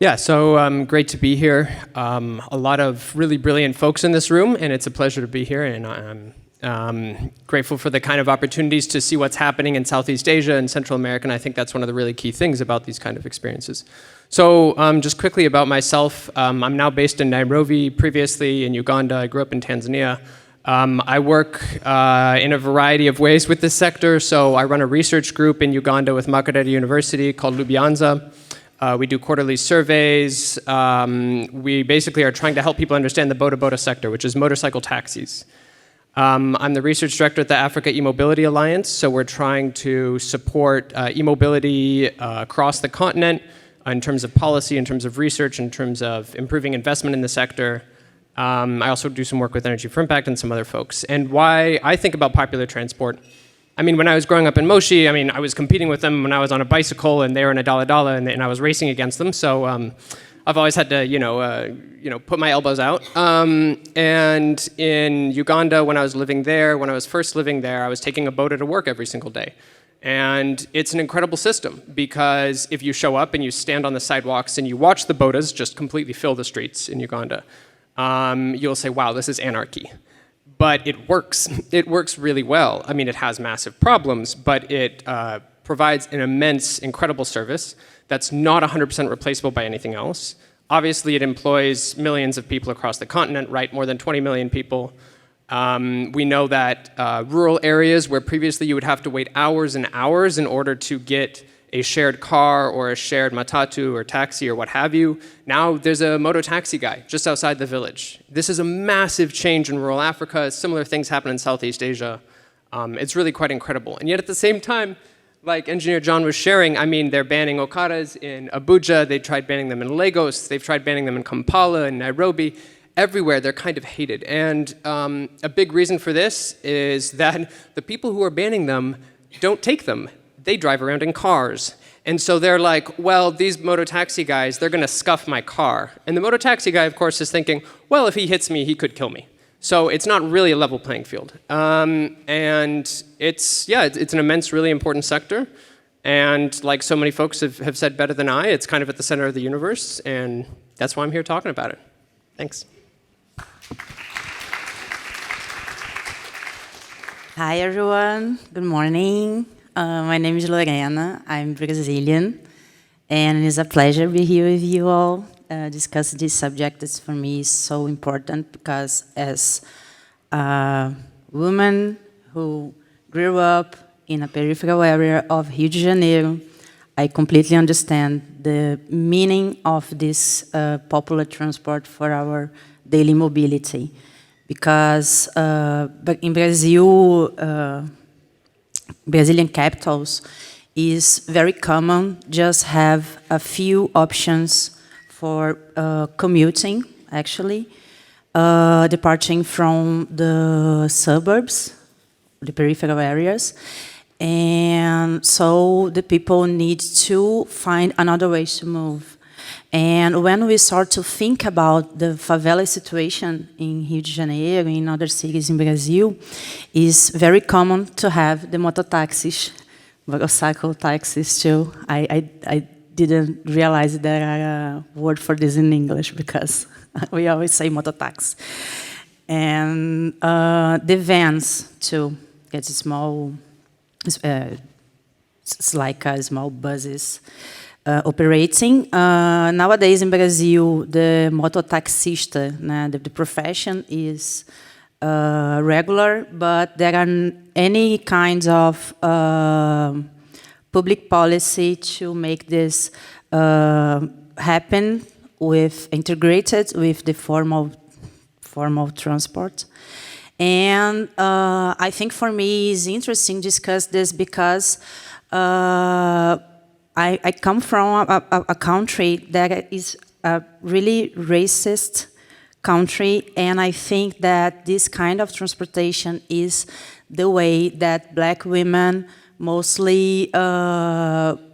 Yeah, so great to be here. A lot of really brilliant folks in this room, and it's a pleasure to be here. And I'm grateful for the kind of opportunities to see what's happening in Southeast Asia and Central America, and I think that's one of the really key things about these kind of experiences. So just quickly about myself, I'm now based in Nairobi, previously in Uganda. I grew up in Tanzania. I work in a variety of ways with this sector, so I run a research group in Uganda with Makerere University called Lubianza. We do quarterly surveys. We basically are trying to help people understand the boda-boda sector, which is motorcycle taxis. I'm the research director at the Africa E-Mobility Alliance, so we're trying to support e-mobility across the continent in terms of policy, in terms of research, in terms of improving investment in the sector. I also do some work with Energy for Impact and some other folks. And why I think about popular transport, I mean, when I was growing up in Moshi, I mean, I was competing with them when I was on a bicycle, and they were in a dala and I was racing against them. So I've always had to, put my elbows out. And in Uganda, when I was living there, when I was first living there, I was taking a boda to work every single day. And it's an incredible system, because if you show up and you stand on the sidewalks and you watch the bodas just completely fill the streets in Uganda, you'll say, wow, this is anarchy. But it works. It works really well. I mean, it has massive problems, but it provides an immense, incredible service that's not 100% replaceable by anything else. Obviously, it employs millions of people across the continent, right? More than 20 million people. We know that rural areas where previously you would have to wait hours and hours in order to get a shared car or a shared matatu or taxi or what have you, now there's a moto taxi guy just outside the village. This is a massive change in rural Africa. Similar things happen in Southeast Asia. It's really quite incredible. And yet at the same time, like Engineer John was sharing, I mean, they're banning Okadas in Abuja, they tried banning them in Lagos, they've tried banning them in Kampala and Nairobi. Everywhere, they're kind of hated. And a big reason for this is that the people who are banning them don't take them. They drive around in cars. And so they're like, well, these moto taxi guys, they're gonna scuff my car. And the moto taxi guy, of course, is thinking, well, if he hits me, he could kill me. So it's not really a level playing field. And it's an immense, really important sector. And like so many folks have said better than I, it's kind of at the center of the universe. And that's why I'm here talking about it. Thanks. Hi, everyone. Good morning. My name is Lorena. I'm Brazilian. And it's a pleasure to be here with you all, discuss this subject that for me is so important, because as a woman who grew up in a peripheral area of Rio de Janeiro, I completely understand the meaning of this popular transport for our daily mobility. Because but in Brazil, Brazilian capitals is very common, just have a few options for commuting, actually, departing from the suburbs, the peripheral areas. And so the people need to find another way to move. And when we start to think about the favela situation in Rio de Janeiro, in other cities in Brazil, it's very common to have the mototaxis, motorcycle taxis too. I didn't realize there are a word for this in English because we always say mototaxi. And the vans too, it's small, it's like small buses. Operating. Nowadays in Brazil, the mototaxista, the profession is regular, but there are any kinds of public policy to make this happen integrated with the formal transport. And I think for me it's interesting to discuss this because I come from a country that is a really racist country, and I think that this kind of transportation is the way that Black women mostly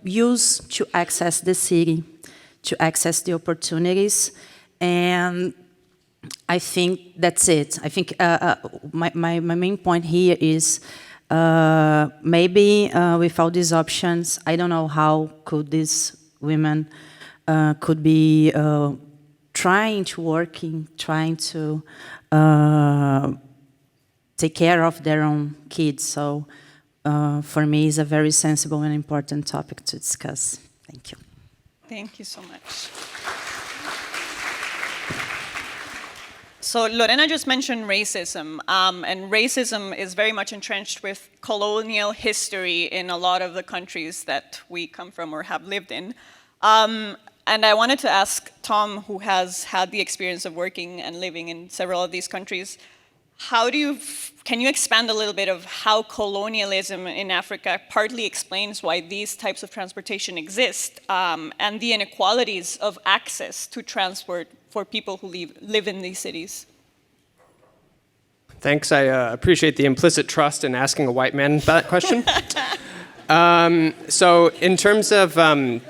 use to access the city, to access the opportunities, and I think that's it. I think my main point here is maybe without these options, I don't know how could these women could be trying to take care of their own kids. So for me, it's a very sensible and important topic to discuss. Thank you. Thank you so much. So Lorena just mentioned racism, and racism is very much entrenched with colonial history in a lot of the countries that we come from or have lived in. And I wanted to ask Tom, who has had the experience of working and living in several of these countries, can you expand a little bit of how colonialism in Africa partly explains why these types of transportation exist, and the inequalities of access to transport for people who live in these cities? Thanks. I appreciate the implicit trust in asking a white man that question. So in terms of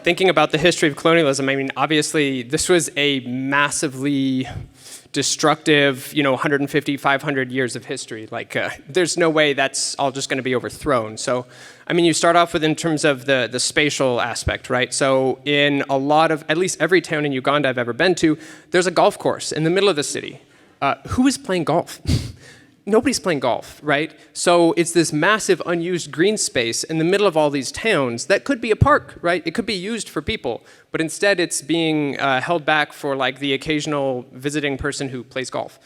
thinking about the history of colonialism, I mean, obviously, this was a massively destructive, 150, 500 years of history. Like, there's no way that's all just going to be overthrown. So, I mean, you start off with in terms of the spatial aspect, right? So in a lot of, at least every town in Uganda I've ever been to, there's a golf course in the middle of the city. Who is playing golf? Nobody's playing golf, right? So it's this massive unused green space in the middle of all these towns that could be a park, right? It could be used for people, but instead it's being held back for like the occasional visiting person who plays golf.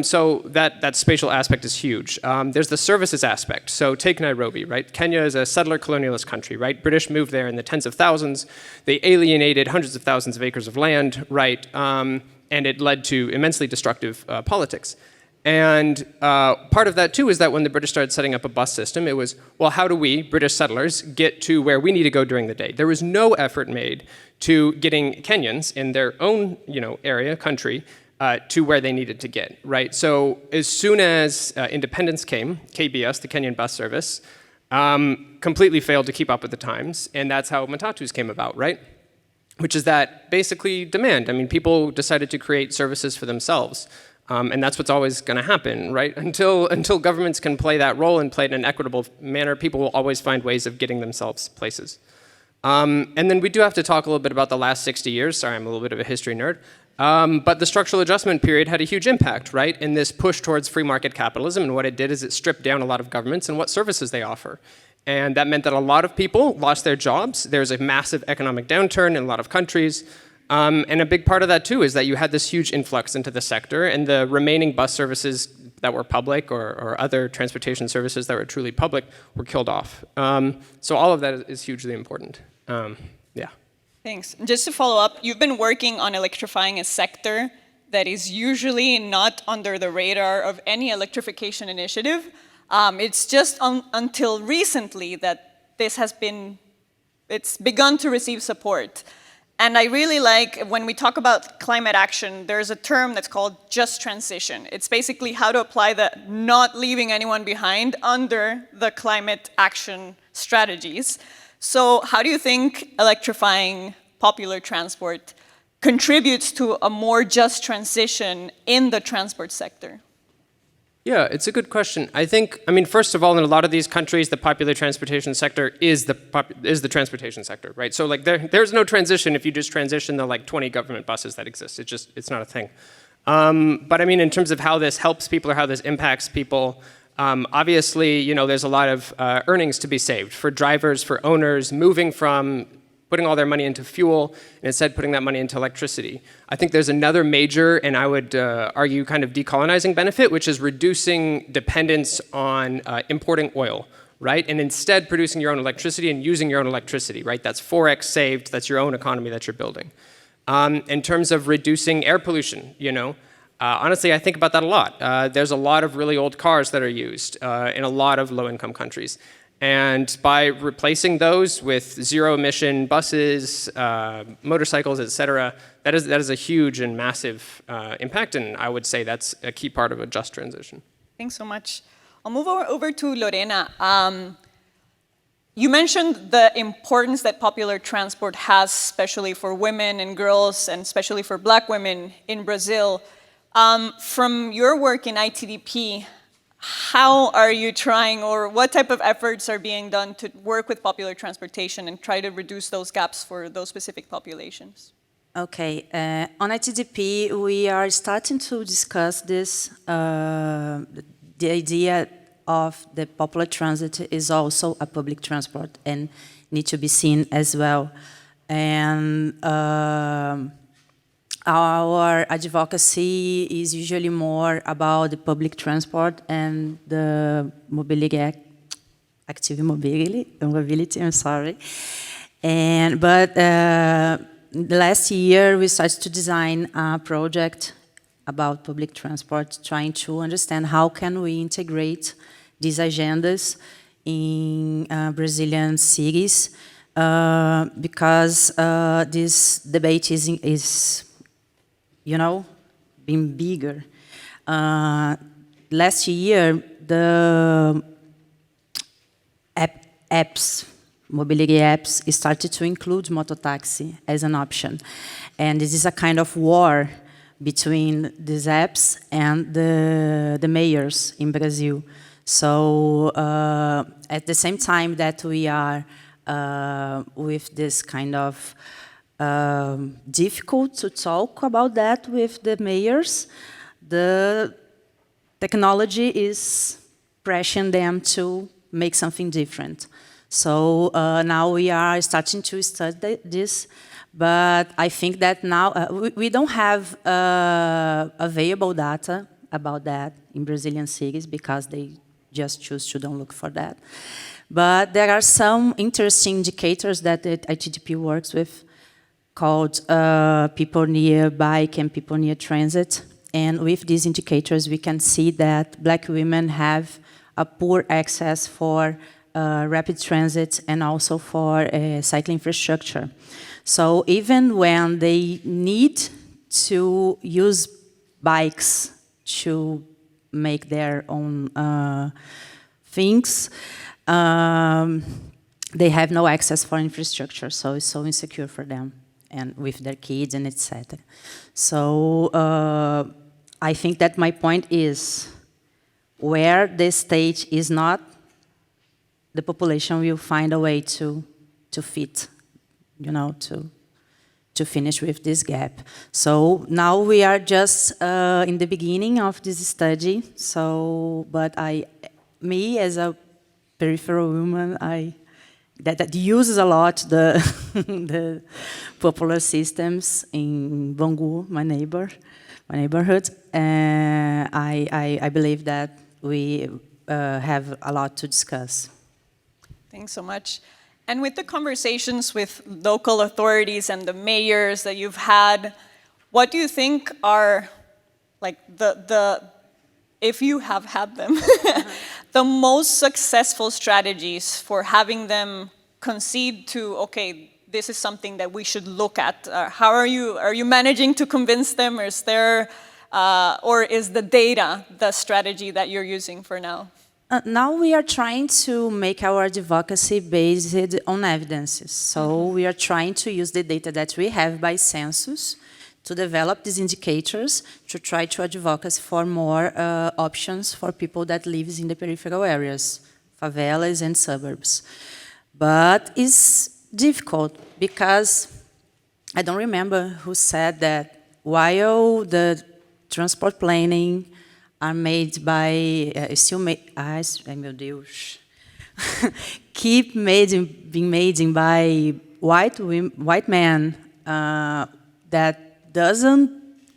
So that spatial aspect is huge. There's the services aspect. So take Nairobi, right? Kenya is a settler colonialist country, right? British moved there in the tens of thousands. They alienated hundreds of thousands of acres of land, right? And it led to immensely destructive politics. And part of that, too, is that when the British started setting up a bus system, it was, well, how do we, British settlers, get to where we need to go during the day? There was no effort made to getting Kenyans in their own, area, country, to where they needed to get, right? So as soon as independence came, KBS, the Kenyan bus service, completely failed to keep up with the times, and that's how matatus came about, right? Which is that basically demand. I mean, people decided to create services for themselves. And that's what's always going to happen, right? Until governments can play that role and play it in an equitable manner, people will always find ways of getting themselves places. And then we do have to talk a little bit about the last 60 years. Sorry, I'm a little bit of a history nerd. But the structural adjustment period had a huge impact, right? In this push towards free market capitalism, and what it did is it stripped down a lot of governments and what services they offer. And that meant that a lot of people lost their jobs. There's a massive economic downturn in a lot of countries. And a big part of that, too, is that you had this huge influx into the sector, and the remaining bus services that were public or other transportation services that were truly public were killed off. So all of that is hugely important. Yeah. Thanks. Just to follow up, you've been working on electrifying a sector that is usually not under the radar of any electrification initiative. It's just until recently that it's begun to receive support. And I really like, when we talk about climate action, there's a term that's called just transition. It's basically how to apply the not leaving anyone behind under the climate action strategies. So how do you think electrifying popular transport contributes to a more just transition in the transport sector? Yeah, it's a good question. I mean, first of all, in a lot of these countries, the popular transportation sector is the transportation sector, right? So like there's no transition if you just transition the like 20 government buses that exist. It's not a thing. But I mean, in terms of how this helps people or how this impacts people, obviously, you know, there's a lot of earnings to be saved for drivers, for owners, moving from putting all their money into fuel and instead putting that money into electricity. I think there's another major, and I would argue kind of decolonizing benefit, which is reducing dependence on importing oil, right? And instead producing your own electricity and using your own electricity, right? That's 4x saved, that's your own economy that you're building. In terms of reducing air pollution, you know, honestly, I think about that a lot. There's a lot of really old cars that are used in a lot of low-income countries. And by replacing those with zero-emission buses, motorcycles, et cetera, that is a huge and massive impact, and I would say that's a key part of a just transition. Thanks so much. I'll move over to Lorena. You mentioned the importance that popular transport has, especially for women and girls, and especially for Black women in Brazil. From your work in ITDP, how are you trying, or what type of efforts are being done to work with popular transportation and try to reduce those gaps for those specific populations? Okay, on ITDP, we are starting to discuss this. The idea of the popular transit is also a public transport and need to be seen as well. And our advocacy is usually more about the public transport and the active mobility, I'm sorry. But last year we started to design a project about public transport, trying to understand how can we integrate these agendas in Brazilian cities, because this debate is you know, being bigger. Last year, the mobility apps started to include mototaxi as an option. And this is a kind of war between these apps and the mayors in Brazil. So at the same time that we are with this kind of difficult to talk about that with the mayors, the technology is pressuring them to make something different. So now we are starting to study this, but I think that now we don't have available data about that in Brazilian cities because they just choose to don't look for that. But there are some interesting indicators that the ITDP works with, called people near bike and people near transit. And with these indicators, we can see that Black women have a poor access for rapid transit and also for cycling infrastructure. So even when they need to use bikes to make their own things, they have no access for infrastructure, so it's so insecure for them, and with their kids and etc. So I think that my point is, where the state is not, the population will find a way to fit, you know, to finish with this gap. So now we are just in the beginning of this study. So, but me as a peripheral woman, that uses a lot the the popular systems in Bangu, my neighbor, my neighborhood. I believe that we have a lot to discuss. Thanks so much. And with the conversations with local authorities and the mayors that you've had, what do you think are like if you have had them, the most successful strategies for having them concede to, okay, this is something that we should look at? How are you managing to convince them, or is there, or is the data the strategy that you're using for now? Now we are trying to make our advocacy based on evidences. So we are trying to use the data that we have by census to develop these indicators to try to advocate for more options for people that live in the peripheral areas, favelas and suburbs. But it's difficult because I don't remember who said that while the transport planning are made by, meu Deus, being made by white men that doesn't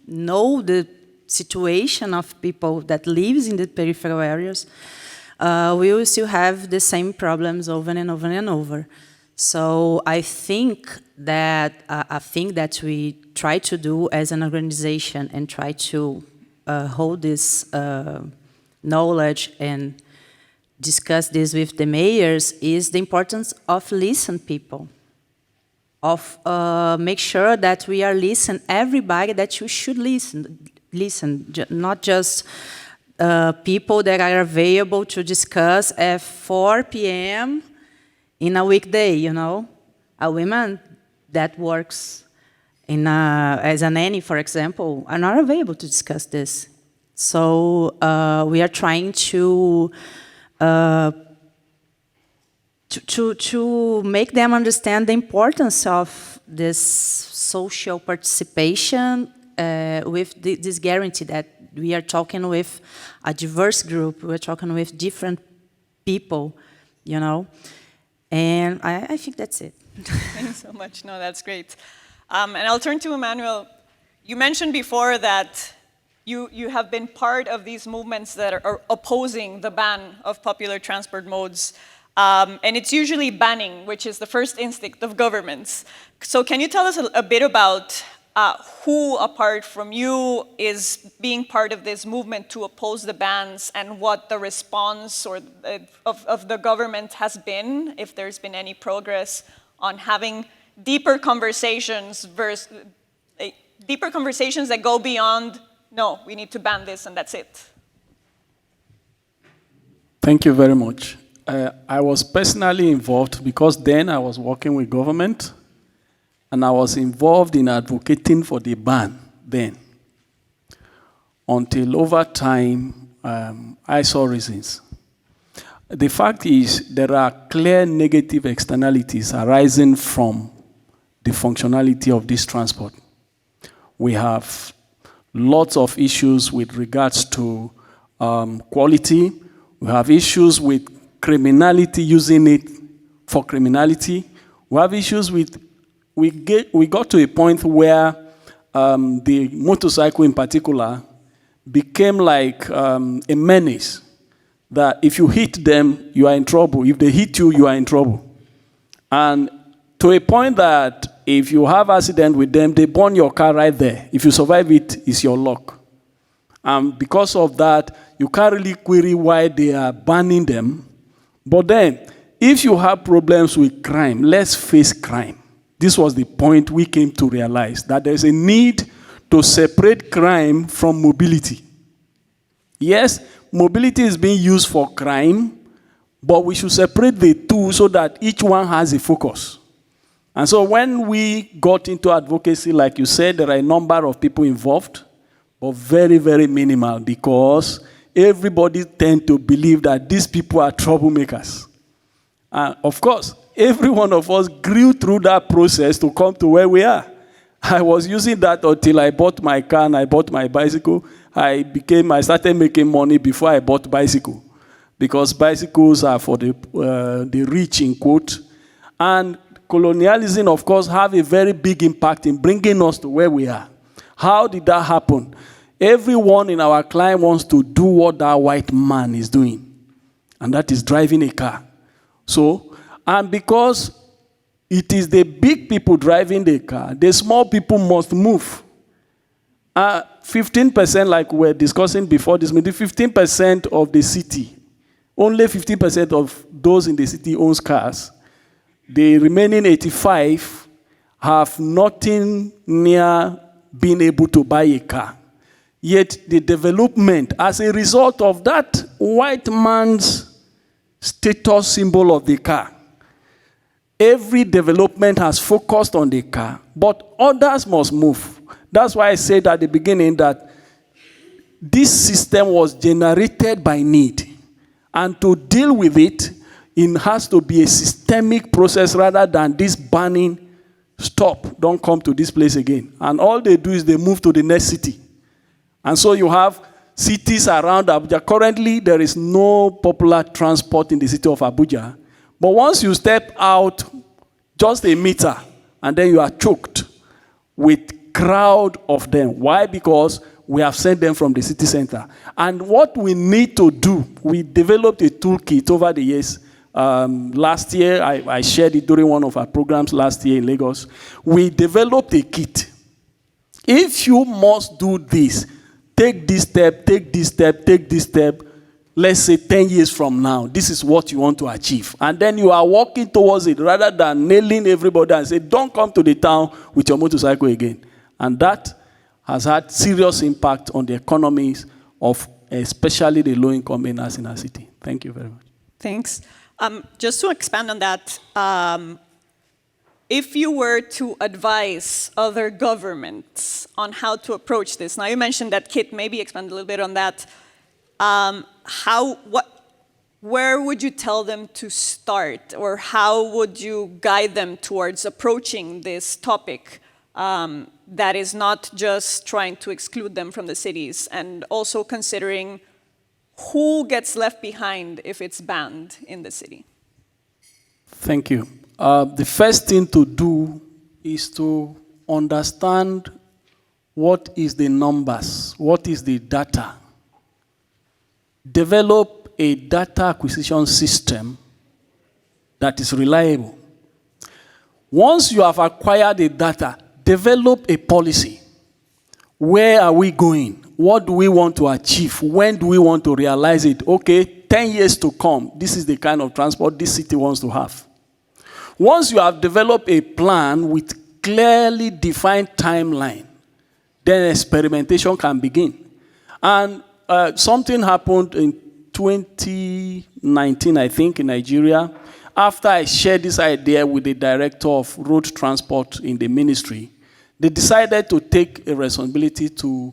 know the situation of people that lives in the peripheral areas, we will still have the same problems over and over and over. So I think that a thing that we try to do as an organization and try to hold this knowledge and discuss this with the mayors is the importance of listen people, of make sure that we are listen everybody that you should listen, not just people that are available to discuss at 4 p.m. in a weekday, you know. A woman that works as a nanny, for example, are not available to discuss this. So we are trying to make them understand the importance of this social participation with this guarantee that we are talking with a diverse group, we're talking with different people, you know. And I think that's it. Thanks so much. No, that's great. And I'll turn to Emmanuel. You mentioned before that you have been part of these movements that are opposing the ban of popular transport modes. And it's usually banning, which is the first instinct of governments. So can you tell us a bit about who, apart from you, is being part of this movement to oppose the bans, and what the response of the government has been, if there's been any progress on having deeper conversations that go beyond, no, we need to ban this and that's it? Thank you very much. I was personally involved because then I was working with government and I was involved in advocating for the ban then. Until over time, I saw reasons. The fact is there are clear negative externalities arising from the functionality of this transport. We have lots of issues with regards to quality. We have issues with criminality, using it for criminality. We have issues with, we got to a point where the motorcycle in particular became like a menace, that if you hit them, you are in trouble. If they hit you, you are in trouble. And to a point that if you have accident with them, they burn your car right there. If you survive it, it's your luck. And because of that, you can't really query why they are banning them. But then, if you have problems with crime, let's face crime. This was the point we came to realize, that there's a need to separate crime from mobility. Yes, mobility is being used for crime, but we should separate the two so that each one has a focus. And so when we got into advocacy, like you said, there are a number of people involved, but very, very minimal, because everybody tends to believe that these people are troublemakers. Of course, every one of us grew through that process to come to where we are. I was using that until I bought my car and I bought my bicycle. I started making money before I bought bicycle, because bicycles are for the rich, in quote. And colonialism, of course, have a very big impact in bringing us to where we are. How did that happen? Everyone in our client wants to do what that white man is doing, and that is driving a car. So, and because it is the big people driving the car, the small people must move. 15%, like we were discussing before this meeting, 15% of the city, only 15% of those in the city owns cars. The remaining 85 have nothing near being able to buy a car. Yet the development, as a result of that white man's status symbol of the car, every development has focused on the car, but others must move. That's why I said at the beginning that this system was generated by need. And to deal with it, it has to be a systemic process rather than this banning, stop, don't come to this place again. And all they do is they move to the next city. And so you have cities around Abuja. Currently, there is no popular transport in the city of Abuja. But once you step out just a meter, and then you are choked with crowd of them. Why? Because we have sent them from the city center. And what we need to do, we developed a toolkit over the years. Last year, I shared it during one of our programs last year in Lagos. We developed a kit. If you must do this, take this step, take this step, take this step, let's say 10 years from now, this is what you want to achieve. And then you are walking towards it rather than nailing everybody and say, don't come to the town with your motorcycle again. And that has had serious impact on the economies of especially the low-income earners in our city. Thank you very much. Thanks. Just to expand on that, if you were to advise other governments on how to approach this, now you mentioned that kit, maybe expand a little bit on that. Where would you tell them to start, or how would you guide them towards approaching this topic that is not just trying to exclude them from the cities, and also considering who gets left behind if it's banned in the city? Thank you. The first thing to do is to understand what is the numbers, what is the data. Develop a data acquisition system that is reliable. Once you have acquired the data, develop a policy. Where are we going? What do we want to achieve? When do we want to realize it? Okay, 10 years to come, this is the kind of transport this city wants to have. Once you have developed a plan with clearly defined timeline, then experimentation can begin. And something happened in 2019, I think, in Nigeria. After I shared this idea with the director of road transport in the ministry, they decided to take a responsibility to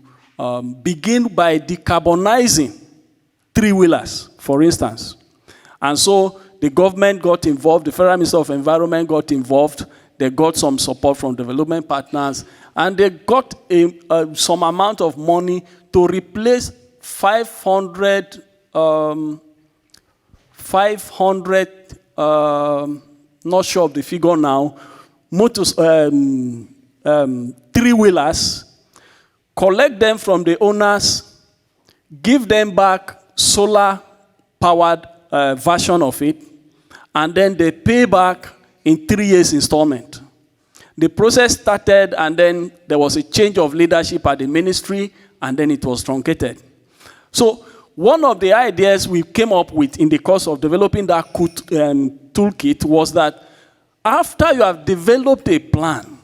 begin by decarbonizing three-wheelers, for instance. And so the government got involved, the Federal Minister of Environment got involved, they got some support from development partners, and they got some amount of money to replace 500, not sure of the figure now, three-wheelers, collect them from the owners, give them back solar-powered version of it, and then they pay back in 3 years installment. The process started, and then there was a change of leadership at the ministry, and then it was truncated. So one of the ideas we came up with in the course of developing that toolkit was that after you have developed a plan,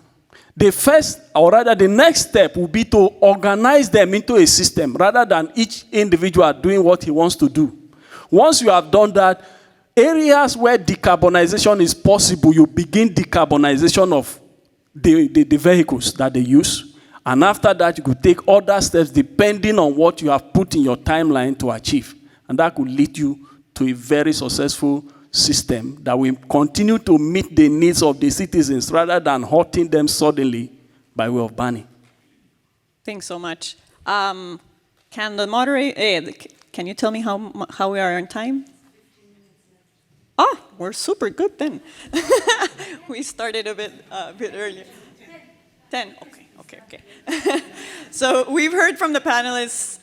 the first, or rather the next step will be to organize them into a system rather than each individual doing what he wants to do. Once you have done that, areas where decarbonization is possible, you begin decarbonization of the vehicles that they use. And after that, you could take other steps depending on what you have put in your timeline to achieve. And that could lead you to a very successful system that will continue to meet the needs of the citizens rather than hurting them suddenly by way of banning. Thanks so much. Can the moderator, can you tell me how we are on time? Oh, we're super good then. We started a bit earlier. 10? Okay. So we've heard from the panelists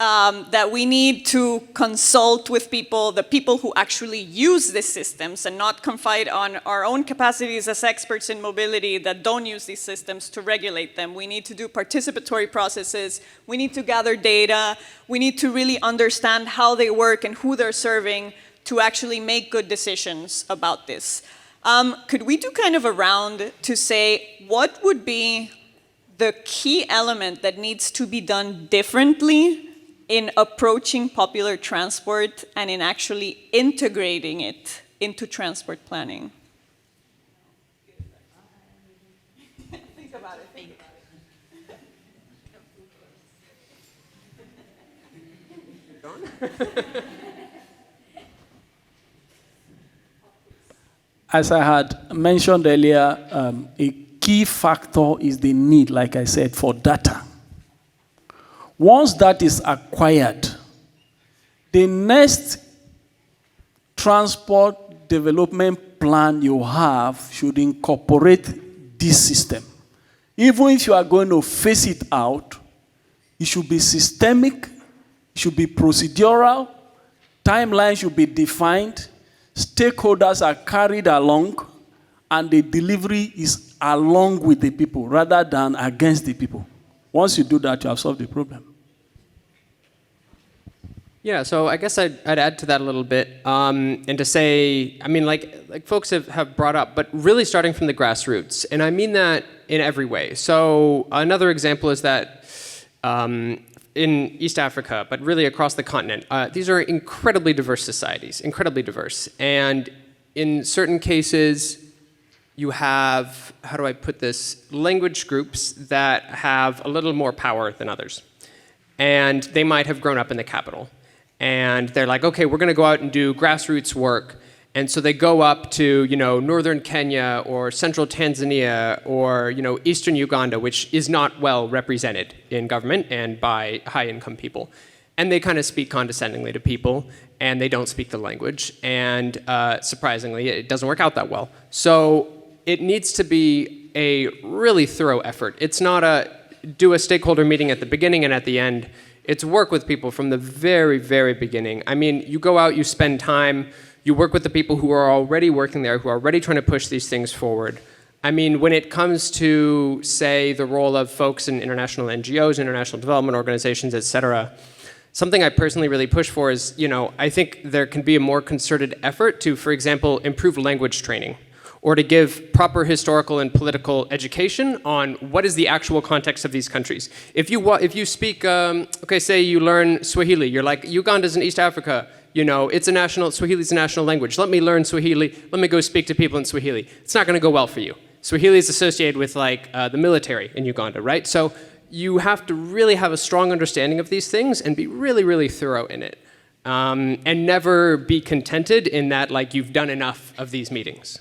that we need to consult with people, the people who actually use these systems, and not confide on our own capacities as experts in mobility that don't use these systems to regulate them. We need to do participatory processes. We need to gather data. We need to really understand how they work and who they're serving to actually make good decisions about this. Could we do kind of a round to say what would be the key element that needs to be done differently in approaching popular transport and in actually integrating it into transport planning? Think about it. As I had mentioned earlier, a key factor is the need, like I said, for data. Once that is acquired, the next transport development plan you have should incorporate this system. Even if you are going to phase it out, it should be systemic, it should be procedural, timelines should be defined, stakeholders are carried along, and the delivery is along with the people rather than against the people. Once you do that, you have solved the problem. Yeah, so I guess I'd add to that a little bit, and to say, I mean, like folks have brought up, but really starting from the grassroots, and I mean that in every way. So another example is that in East Africa, but really across the continent, these are incredibly diverse societies, incredibly diverse, and in certain cases, you have, how do I put this, language groups that have a little more power than others. And they might have grown up in the capital. And they're like, okay, we're gonna go out and do grassroots work. And so they go up to, northern Kenya or central Tanzania or, eastern Uganda, which is not well represented in government and by high-income people. And they kind of speak condescendingly to people, and they don't speak the language. And surprisingly, it doesn't work out that well. So it needs to be a really thorough effort. It's not do a stakeholder meeting at the beginning and at the end. It's work with people from the very, very beginning. I mean, you go out, you spend time, you work with the people who are already working there, who are already trying to push these things forward. I mean, when it comes to, say, the role of folks in international NGOs, international development organizations, et cetera, something I personally really push for is, I think there can be a more concerted effort to, for example, improve language training, or to give proper historical and political education on what is the actual context of these countries. If you speak, say you learn Swahili, you're like, Uganda's in East Africa, Swahili's a national language. Let me learn Swahili, let me go speak to people in Swahili. It's not gonna go well for you. Swahili is associated with the military in Uganda, right? So you have to really have a strong understanding of these things and be really, really thorough in it. And never be contented in that you've done enough of these meetings.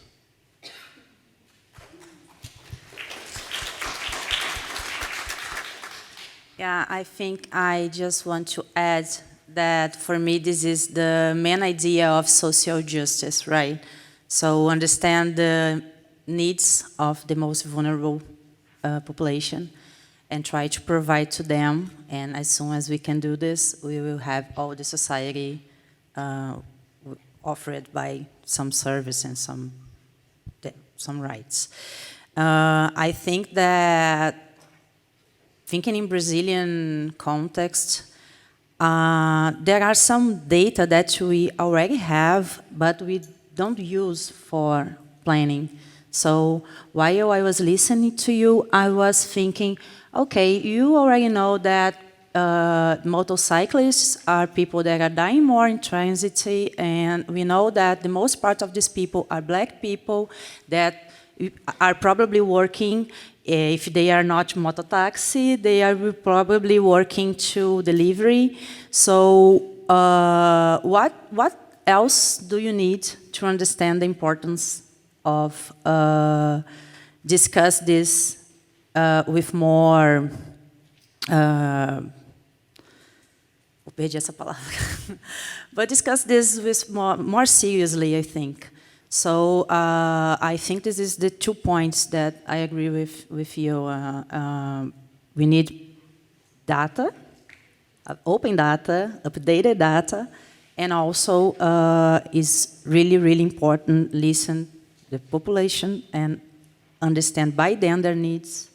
Yeah, I think I just want to add that for me this is the main idea of social justice, right? So understand the needs of the most vulnerable population and try to provide to them. And as soon as we can do this, we will have all the society offered by some service and some rights. I think that thinking in Brazilian context, there are some data that we already have, but we don't use for planning. So while I was listening to you, I was thinking, okay, you already know that motorcyclists are people that are dying more in transit, and we know that the most part of these people are black people that are probably working. If they are not mototaxi, they are probably working to delivery. So what else do you need to understand the importance of discuss this with more, perdi essa palavra, but discuss this with more seriously, I think. So I think this is the 2 points that I agree with you. We need data, open data, updated data, and also is really, really important, listen to the population and understand by them their needs,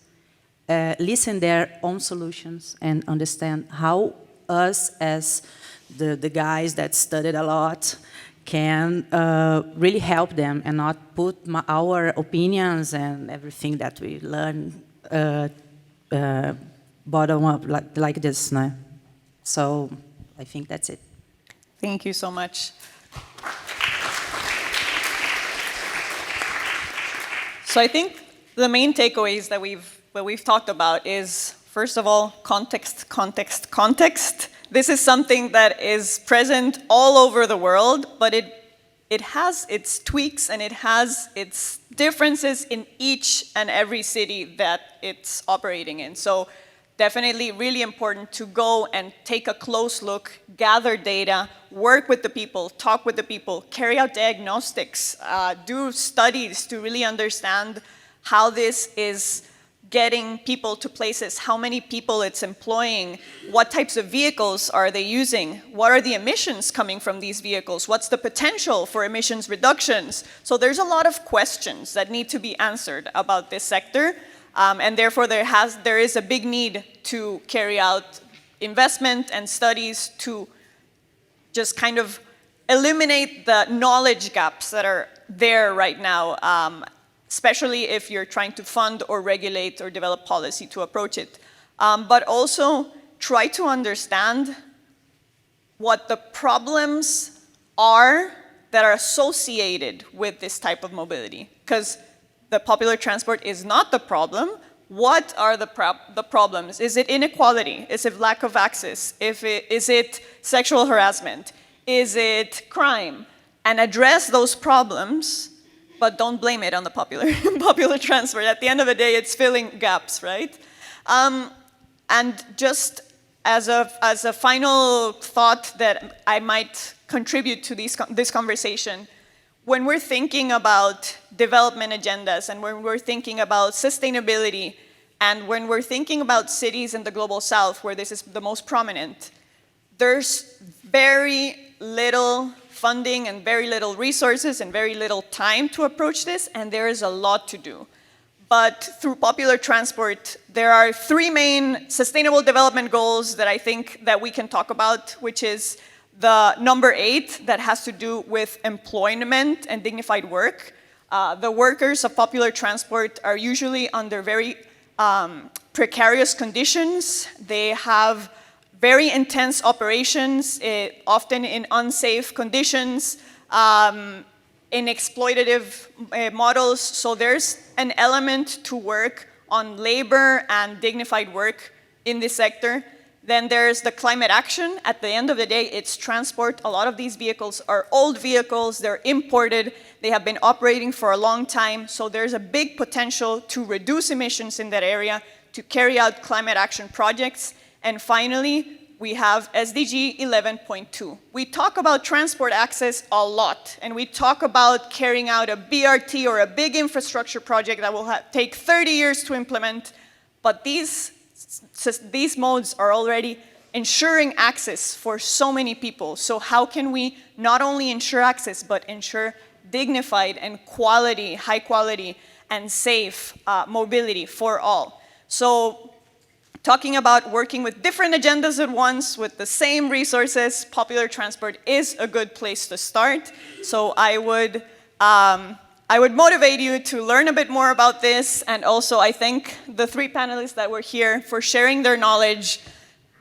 listen their own solutions, and understand how us as the guys that studied a lot can really help them and not put our opinions and everything that we learn bottom up like this now. So I think that's it. Thank you so much. So I think the main takeaways that we've talked about is, first of all, context, context, context. This is something that is present all over the world, but it has its tweaks and it has its differences in each and every city that it's operating in. So definitely really important to go and take a close look, gather data, work with the people, talk with the people, carry out diagnostics, do studies to really understand how this is getting people to places, how many people it's employing, what types of vehicles are they using, what are the emissions coming from these vehicles, what's the potential for emissions reductions. So there's a lot of questions that need to be answered about this sector, and therefore there is a big need to carry out investment and studies to just kind of eliminate the knowledge gaps that are there right now, especially if you're trying to fund or regulate or develop policy to approach it. But also try to understand what the problems are that are associated with this type of mobility. Because the popular transport is not the problem. What are the problems? Is it inequality? Is it lack of access? Is it sexual harassment? Is it crime? And address those problems, but don't blame it on the popular transport. At the end of the day, it's filling gaps, right? And just as a final thought that I might contribute to this conversation, when we're thinking about development agendas and when we're thinking about sustainability and when we're thinking about cities in the global south where this is the most prominent, there's very little funding and very little resources and very little time to approach this, and there is a lot to do. But through popular transport, there are 3 main sustainable development goals that I think that we can talk about, which is the number 8 that has to do with employment and dignified work. The workers of popular transport are usually under very precarious conditions. They have very intense operations, often in unsafe conditions, in exploitative models. So there's an element to work on labor and dignified work in this sector. Then there's the climate action. At the end of the day, it's transport. A lot of these vehicles are old vehicles, they're imported, they have been operating for a long time, so there's a big potential to reduce emissions in that area, to carry out climate action projects. And finally, we have SDG 11.2. We talk about transport access a lot, and we talk about carrying out a BRT or a big infrastructure project that will take 30 years to implement, but these modes are already ensuring access for so many people. So how can we not only ensure access, but ensure dignified and quality, high quality and safe mobility for all? So talking about working with different agendas at once with the same resources, popular transport is a good place to start. So I would motivate you to learn a bit more about this, and also I thank the 3 panelists that were here for sharing their knowledge,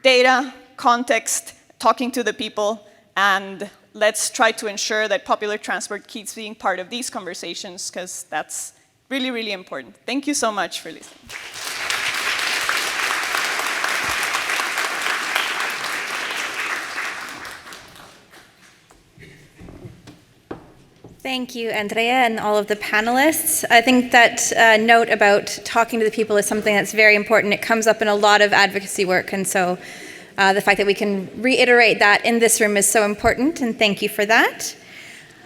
data, context, talking to the people, and let's try to ensure that popular transport keeps being part of these conversations, because that's really, really important. Thank you so much for listening. Thank you, Andrea, and all of the panelists. I think that note about talking to the people is something that's very important. It comes up in a lot of advocacy work, and so the fact that we can reiterate that in this room is so important, and thank you for that.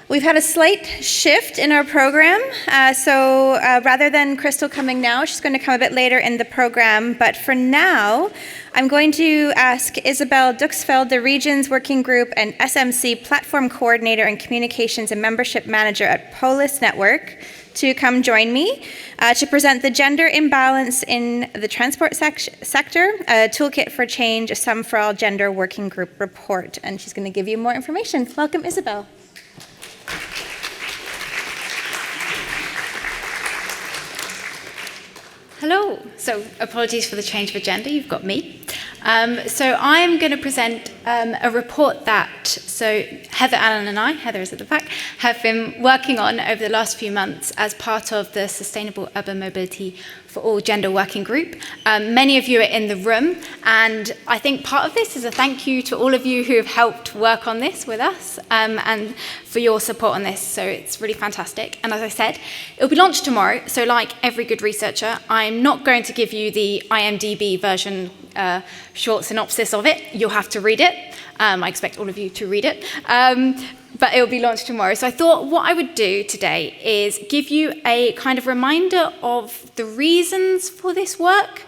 We've had a slight shift in our program. Rather than Crystal coming now, she's going to come a bit later in the program. But for now, I'm going to ask Isabel Duxfeld, the Regions Working Group and SMC Platform Coordinator and Communications and Membership Manager at Polis Network, to come join me to present the Gender Imbalance in the Transport Sector, a Toolkit for Change, a Sum for All Gender Working Group report. And she's going to give you more information. Welcome, Isabel. Hello. So apologies for the change of agenda. You've got me. So I'm going to present a report that Heather Allen and I, Heather is at the back, have been working on over the last few months as part of the Sustainable Urban Mobility for All Gender Working Group. Many of you are in the room, and I think part of this is a thank you to all of you who have helped work on this with us and for your support on this. So it's really fantastic. And as I said, it'll be launched tomorrow. So like every good researcher, I'm not going to give you the IMDb version short synopsis of it. You'll have to read it. I expect all of you to read it. But it will be launched tomorrow. So I thought what I would do today is give you a kind of reminder of the reasons for this work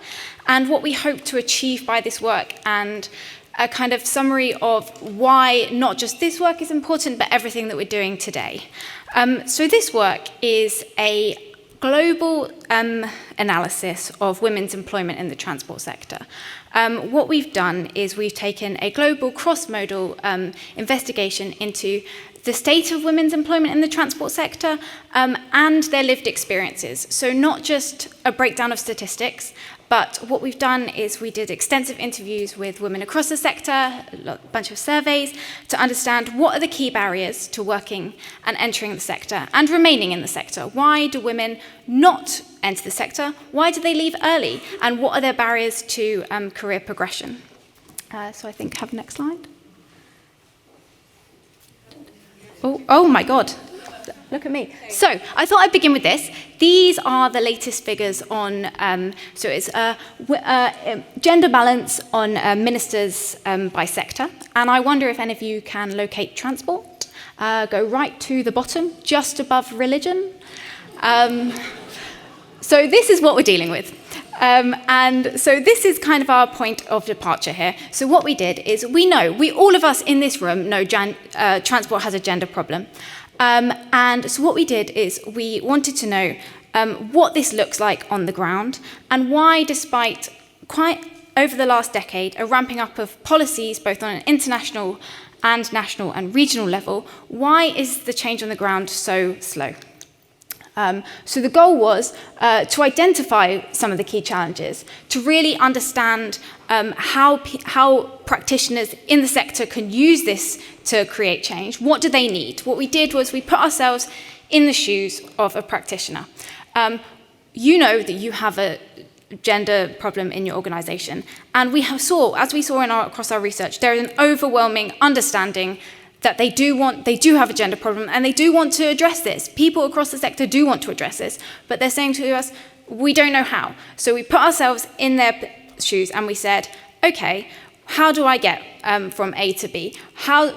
and what we hope to achieve by this work, and a kind of summary of why not just this work is important, but everything that we're doing today. So this work is a global analysis of women's employment in the transport sector. What we've done is we've taken a global cross-modal investigation into the state of women's employment in the transport sector and their lived experiences. So not just a breakdown of statistics, but what we've done is we did extensive interviews with women across the sector, a bunch of surveys, to understand what are the key barriers to working and entering the sector and remaining in the sector. Why do women not enter the sector? Why do they leave early? And what are their barriers to career progression? So I think have next slide. Oh my God. Look at me. So I thought I'd begin with this. These are the latest figures on, so it's gender balance on ministers by sector. And I wonder if any of you can locate transport. Go right to the bottom, just above religion. So this is what we're dealing with. And so this is kind of our point of departure here. So what we did is all of us in this room know transport has a gender problem. And so what we did is we wanted to know what this looks like on the ground and why, despite quite over the last decade, a ramping up of policies both on an international and national and regional level, why is the change on the ground so slow? So the goal was to identify some of the key challenges, to really understand how practitioners in the sector can use this to create change. What do they need? What we did was we put ourselves in the shoes of a practitioner. You know that you have a gender problem in your organization, and as we saw across our research, there is an overwhelming understanding that they do have a gender problem, and they do want to address this. People across the sector do want to address this, but they're saying to us, we don't know how. So we put ourselves in their shoes and we said, okay, how do I get from A to B? How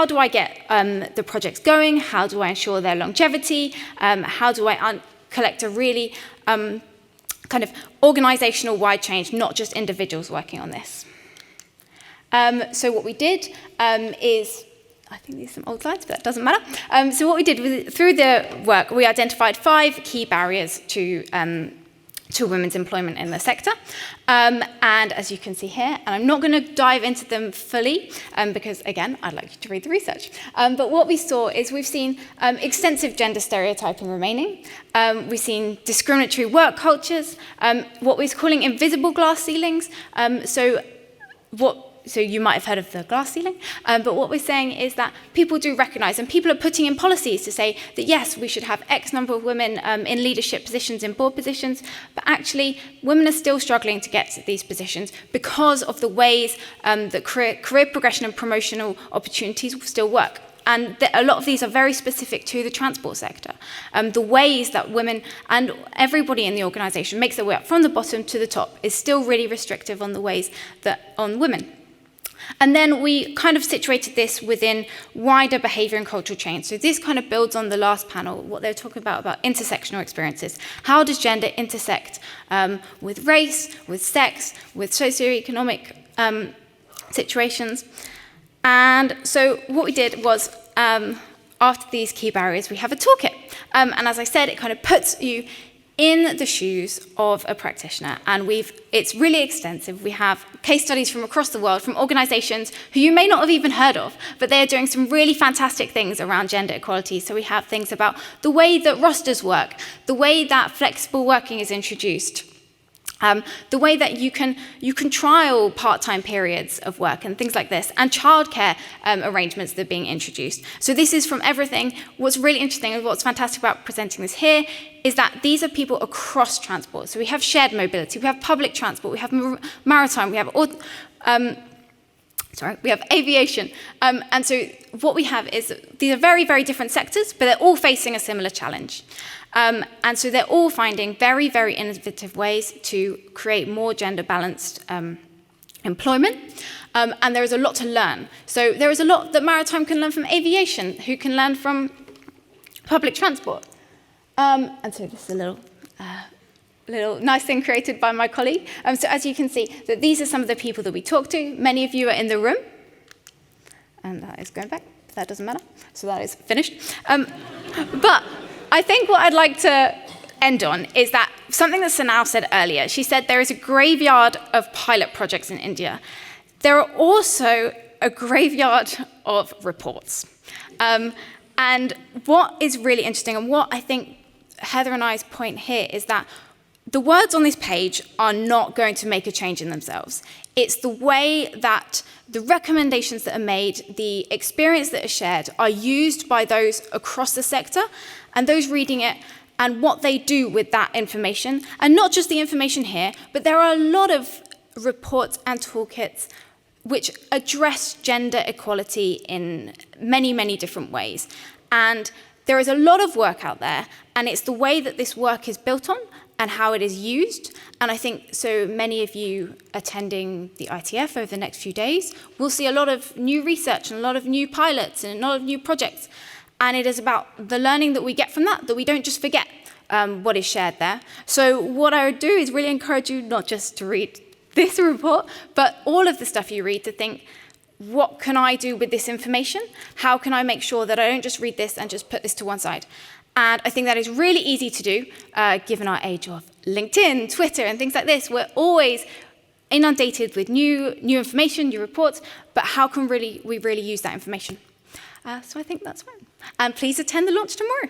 do I get the projects going? How do I ensure their longevity? How do I collect a really kind of organizational wide change, not just individuals working on this? So what we did is, I think these are some old slides, but that doesn't matter. So what we did was, through the work, we identified 5 key barriers to women's employment in the sector. And as you can see here, and I'm not going to dive into them fully, because again, I'd like you to read the research. But what we saw is we've seen extensive gender stereotyping remaining. We've seen discriminatory work cultures, what we're calling invisible glass ceilings. So you might have heard of the glass ceiling, but what we're saying is that people do recognise, and people are putting in policies to say that yes, we should have X number of women in leadership positions, in board positions, but actually women are still struggling to get to these positions because of the ways that career progression and promotional opportunities still work. And a lot of these are very specific to the transport sector. The ways that women and everybody in the organisation makes their way up from the bottom to the top is still really restrictive on the ways that on women. And then we kind of situated this within wider behavior and cultural change. So this kind of builds on the last panel, what they were talking about intersectional experiences. How does gender intersect with race, with sex, with socioeconomic situations? And so what we did was, after these key barriers, we have a toolkit. And as I said, it kind of puts you in the shoes of a practitioner, and it's really extensive. We have case studies from across the world, from organizations who you may not have even heard of, but they are doing some really fantastic things around gender equality. So we have things about the way that rosters work, the way that flexible working is introduced, the way that you can trial part-time periods of work and things like this, and childcare arrangements that are being introduced. So this is from everything. What's really interesting and what's fantastic about presenting this here is that these are people across transport. So we have shared mobility, we have public transport, we have maritime, we have aviation. And so what we have is these are very, very different sectors, but they're all facing a similar challenge. And so they're all finding very, very innovative ways to create more gender-balanced employment. And there is a lot to learn. So there is a lot that maritime can learn from aviation, who can learn from public transport. And so this is a little nice thing created by my colleague. So as you can see, that these are some of the people that we talk to. Many of you are in the room. And that is going back. That doesn't matter. So that is finished. But I think what I'd like to end on is that something that Sanal said earlier. She said there is a graveyard of pilot projects in India. There are also a graveyard of reports. And what is really interesting, and what I think Heather and I's point here, is that the words on this page are not going to make a change in themselves. It's the way that the recommendations that are made, the experience that is shared, are used by those across the sector and those reading it, and what they do with that information. And not just the information here, but there are a lot of reports and toolkits which address gender equality in many, many different ways. And there is a lot of work out there, and it's the way that this work is built on and how it is used. And I think so many of you attending the ITF over the next few days will see a lot of new research and a lot of new pilots and a lot of new projects. And it is about the learning that we get from that we don't just forget what is shared there. So what I would do is really encourage you not just to read this report, but all of the stuff you read, to think, what can I do with this information? How can I make sure that I don't just read this and just put this to one side? And I think that is really easy to do, given our age of LinkedIn, Twitter, and things like this. We're always inundated with new information, new reports, but how can we really use that information? So I think that's fine. And please attend the launch tomorrow.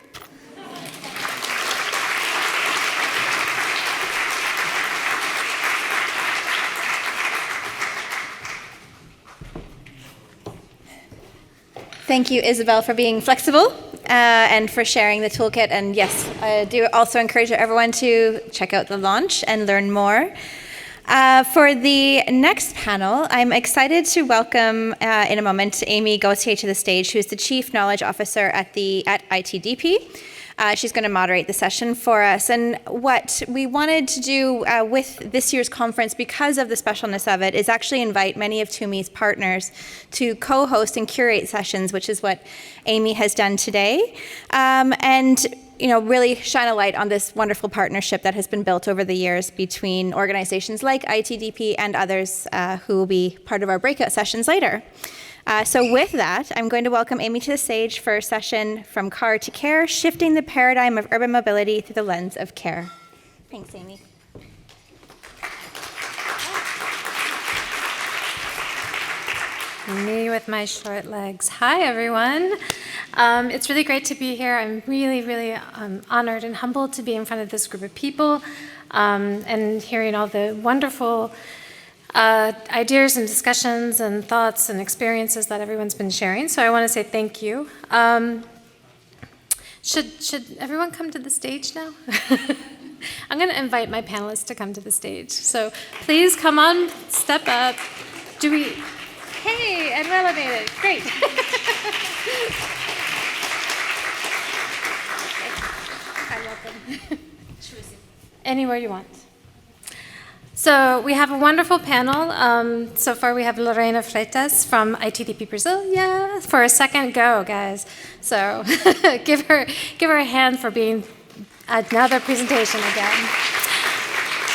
Thank you, Isabel, for being flexible and for sharing the toolkit. And yes, I do also encourage everyone to check out the launch and learn more. For the next panel, I'm excited to welcome in a moment Amy Gauthier to the stage, who's the Chief Knowledge Officer at ITDP. She's going to moderate the session for us. And what we wanted to do with this year's conference, because of the specialness of it, is actually invite many of TUMI's partners to co-host and curate sessions, which is what Amy has done today. And really shine a light on this wonderful partnership that has been built over the years between organizations like ITDP and others who will be part of our breakout sessions later. So with that, I'm going to welcome Amy to the stage for a session From Car to Care, Shifting the Paradigm of Urban Mobility Through the Lens of Care. Thanks, Amy. Me with my short legs. Hi, everyone. It's really great to be here. I'm really, really honored and humbled to be in front of this group of people and hearing all the wonderful ideas and discussions and thoughts and experiences that everyone's been sharing. So I want to say thank you. Should everyone come to the stage now? I'm going to invite my panelists to come to the stage. So please come on, step up. Hey, and we're elevated. Great. Hi, welcome. Anywhere you want. So we have a wonderful panel. So far we have Lorena Freitas from ITDP Brazil. Yeah, for a second go, guys. So give her a hand for being another presentation again.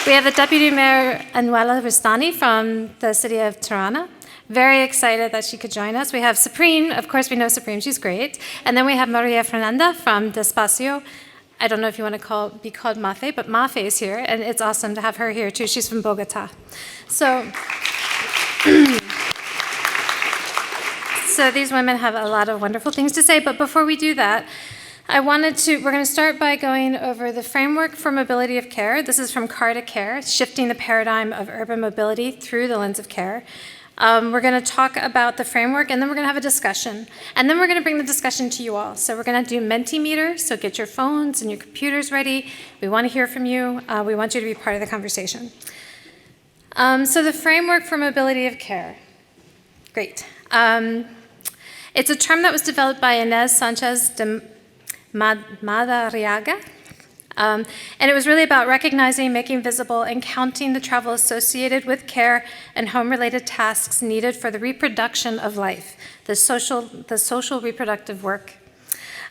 We have the Deputy Mayor Anuela Rustani from the city of Tirana. Very excited that she could join us. We have Supreme, of course we know Supreme, she's great. And then we have Maria Fernanda from Despacio. I don't know if you want to be called Mafe, but Mafe is here, and it's awesome to have her here too. She's from Bogota. So, so these women have a lot of wonderful things to say, but before we do that, we're going to start by going over the framework for mobility of care. This is from Car to Care, shifting the paradigm of urban mobility through the lens of care. We're going to talk about the framework, and then we're going to have a discussion. And then we're going to bring the discussion to you all. So we're going to do Mentimeter, so get your phones and your computers ready. We want to hear from you. We want you to be part of the conversation. So the framework for mobility of care. Great. It's a term that was developed by Inés Sanchez de Madariaga. And it was really about recognizing, making visible, and counting the travel associated with care and home-related tasks needed for the reproduction of life, the social reproductive work.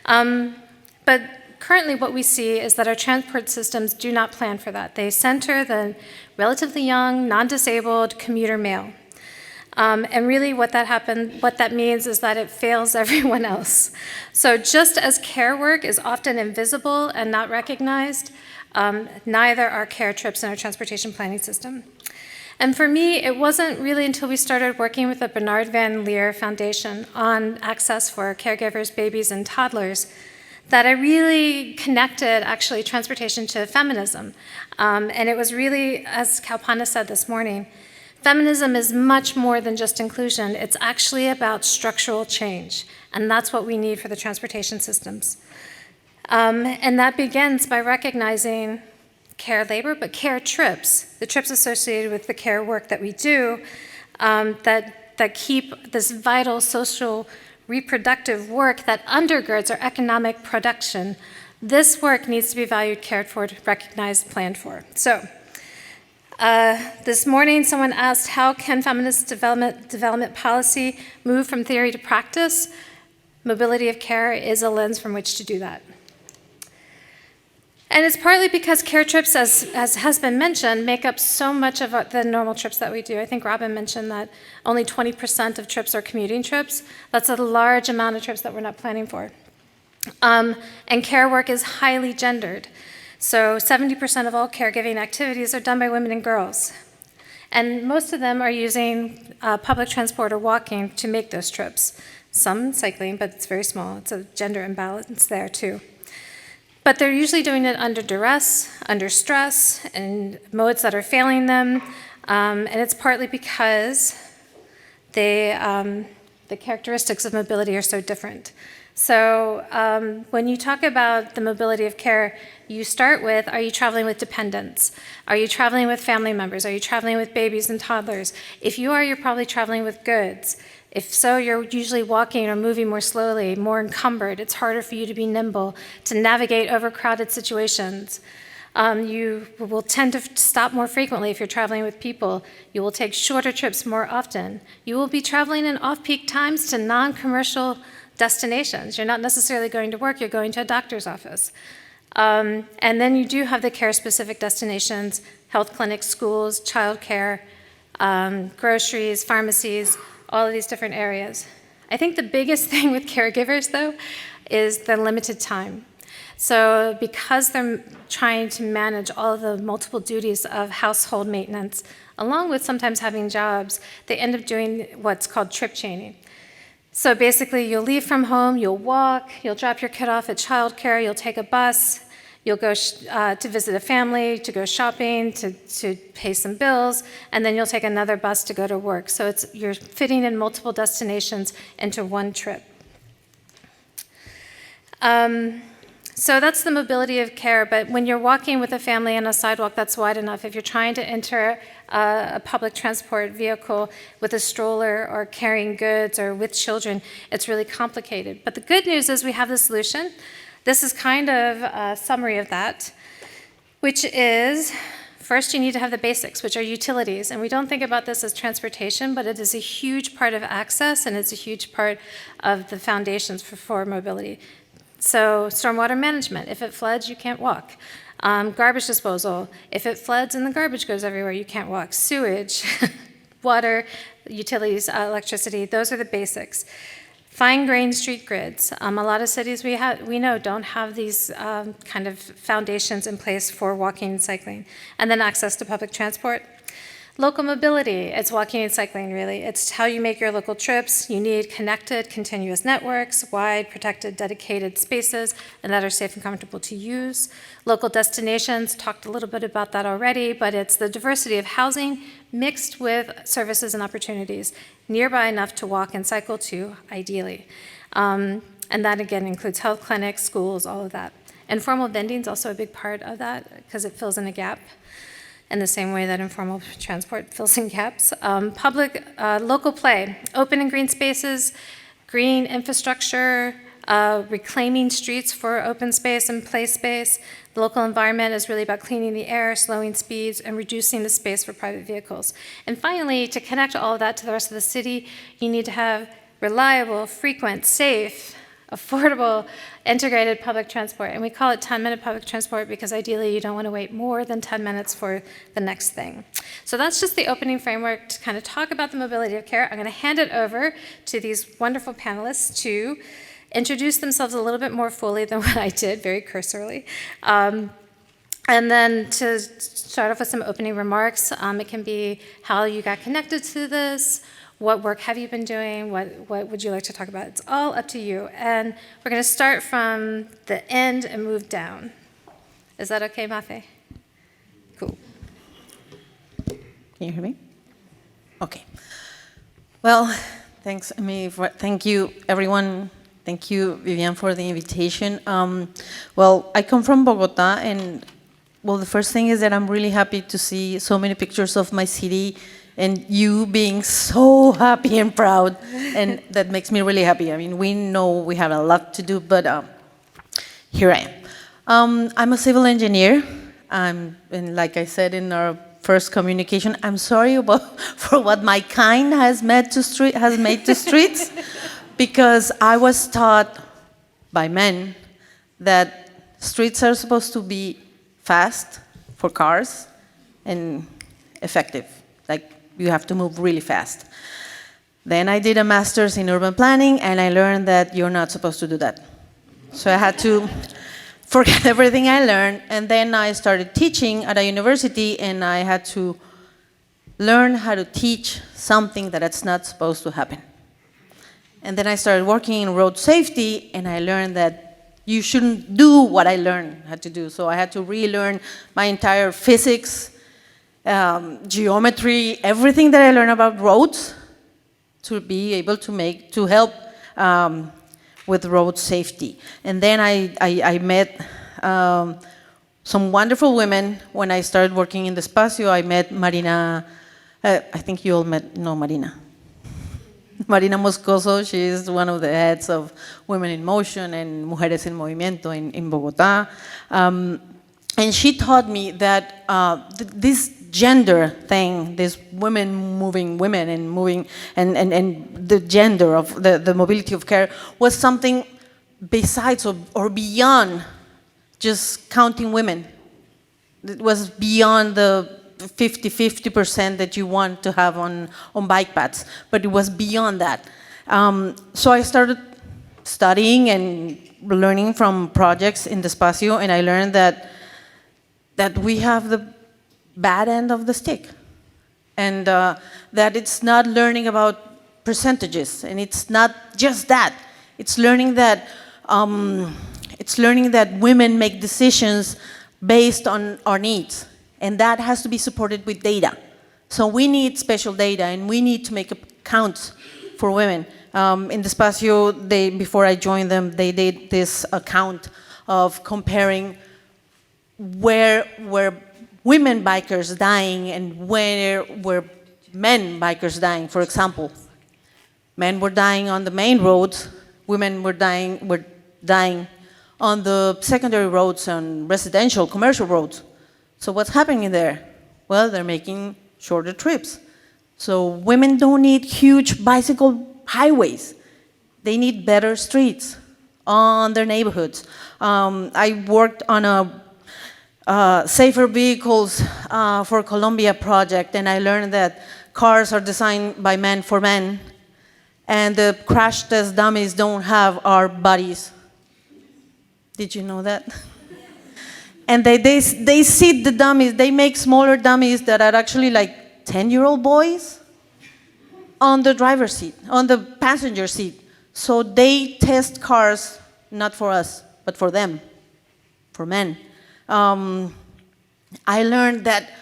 But currently what we see is that our transport systems do not plan for that. They center the relatively young, non-disabled commuter male. And really what that means is that it fails everyone else. So just as care work is often invisible and not recognized, neither are care trips in our transportation planning system. And for me, it wasn't really until we started working with the Bernard Van Leer Foundation on access for caregivers, babies, and toddlers that I really connected actually transportation to feminism. And it was really, as Kalpana said this morning, feminism is much more than just inclusion. It's actually about structural change, and that's what we need for the transportation systems. And that begins by recognizing care labor, but care trips, the trips associated with the care work that we do, that keep this vital social reproductive work that undergirds our economic production. This work needs to be valued, cared for, recognized, planned for. So. This morning, someone asked, how can feminist development policy move from theory to practice? Mobility of care is a lens from which to do that. And it's partly because care trips, as has been mentioned, make up so much of the normal trips that we do. I think Robin mentioned that only 20% of trips are commuting trips. That's a large amount of trips that we're not planning for. And care work is highly gendered. So 70% of all caregiving activities are done by women and girls. And most of them are using public transport or walking to make those trips. Some cycling, but it's very small. It's a gender imbalance there too. But they're usually doing it under duress, under stress, and modes that are failing them. And it's partly because the characteristics of mobility are so different. So when you talk about the mobility of care, you start with, are you traveling with dependents? Are you traveling with family members? Are you traveling with babies and toddlers? If you are, you're probably traveling with goods. If so, you're usually walking or moving more slowly, more encumbered. It's harder for you to be nimble, to navigate overcrowded situations. You will tend to stop more frequently if you're traveling with people. You will take shorter trips more often. You will be traveling in off-peak times to non-commercial destinations. You're not necessarily going to work, you're going to a doctor's office. And then you do have the care-specific destinations, health clinics, schools, childcare, groceries, pharmacies, all of these different areas. I think the biggest thing with caregivers, though, is the limited time. So because they're trying to manage all of the multiple duties of household maintenance, along with sometimes having jobs, they end up doing what's called trip chaining. So basically, you'll leave from home, you'll walk, you'll drop your kid off at childcare, you'll take a bus, you'll go to visit a family, to go shopping, to pay some bills, and then you'll take another bus to go to work. So you're fitting in multiple destinations into one trip. So that's the mobility of care, but when you're walking with a family on a sidewalk that's wide enough, if you're trying to enter a public transport vehicle with a stroller or carrying goods or with children, it's really complicated. But the good news is we have the solution. This is kind of a summary of that, which is First, you need to have the basics, which are utilities. And we don't think about this as transportation, but it is a huge part of access, and it's a huge part of the foundations for mobility. So stormwater management, if it floods, you can't walk. Garbage disposal, if it floods and the garbage goes everywhere, you can't walk. Sewage, water, utilities, electricity, those are the basics. Fine-grained street grids. A lot of cities we know don't have these kind of foundations in place for walking and cycling. And then access to public transport. Local mobility, it's walking and cycling really. It's how you make your local trips. You need connected, continuous networks, wide, protected, dedicated spaces, and that are safe and comfortable to use. Local destinations, talked a little bit about that already, but it's the diversity of housing mixed with services and opportunities, nearby enough to walk and cycle to, ideally. And that again includes health clinics, schools, all of that. Informal vending is also a big part of that because it fills in a gap in the same way that informal transport fills in gaps. Local play, open and green spaces, green infrastructure, reclaiming streets for open space and play space. The local environment is really about cleaning the air, slowing speeds, and reducing the space for private vehicles. And finally, to connect all of that to the rest of the city, you need to have reliable, frequent, safe, affordable, integrated public transport. And we call it 10-minute public transport because ideally you don't want to wait more than 10 minutes for the next thing. So that's just the opening framework to kind of talk about the mobility of care. I'm going to hand it over to these wonderful panelists to introduce themselves a little bit more fully than what I did, very cursorily. And then to start off with some opening remarks, it can be how you got connected to this, what work have you been doing, what would you like to talk about? It's all up to you. And we're going to start from the end and move down. Is that okay, Mafe? Cool. Can you hear me? Okay. Well, thanks, Amy. Thank you, everyone. Thank you, Vivian, for the invitation. Well, I come from Bogota, and well, the first thing is that I'm really happy to see so many pictures of my city and you being so happy and proud, and that makes me really happy. I mean, we know we have a lot to do, but here I am. I'm a civil engineer, and like I said in our first communication, I'm sorry for what my kind has made to streets, because I was taught by men that streets are supposed to be fast for cars and effective. Like, you have to move really fast. Then I did a master's in urban planning, and I learned that you're not supposed to do that. So I had to forget everything I learned, and then I started teaching at a university, and I had to learn how to teach something that's not supposed to happen. And then I started working in road safety, and I learned that you shouldn't do what I learned how to do. So I had to relearn my entire physics, geometry, everything that I learned about roads to be able to help with road safety. And then I met some wonderful women when I started working in the Espacio. I met Marina, I think you all know Marina. Marina Moscoso, she is one of the heads of Women in Motion and Mujeres en Movimiento in Bogota. And she taught me that this gender thing, this women moving women and moving, and the gender of the mobility of care was something besides or beyond just counting women. It was beyond the 50% that you want to have on bike paths, but it was beyond that. So I started studying and learning from projects in the Espacio, and I learned that we have the bad end of the stick, and that it's not learning about percentages, and it's not just that. It's learning that women make decisions based on our needs, and that has to be supported with data. So we need special data, and we need to make accounts for women. In the Espacio, before I joined them, they did this account of comparing where were women bikers dying and where were men bikers dying. For example, men were dying on the main roads, women were dying on the secondary roads and residential, commercial roads. So what's happening there? Well, they're making shorter trips. So women don't need huge bicycle highways. They need better streets on their neighborhoods. I worked on a safer vehicles for Colombia project, and I learned that cars are designed by men for men, and the crash test dummies don't have our bodies. Did you know that? And they seat the dummies, they make smaller dummies that are actually like 10-year-old boys on the driver's seat, on the passenger seat. So they test cars, not for us, but for them, for men. I learned that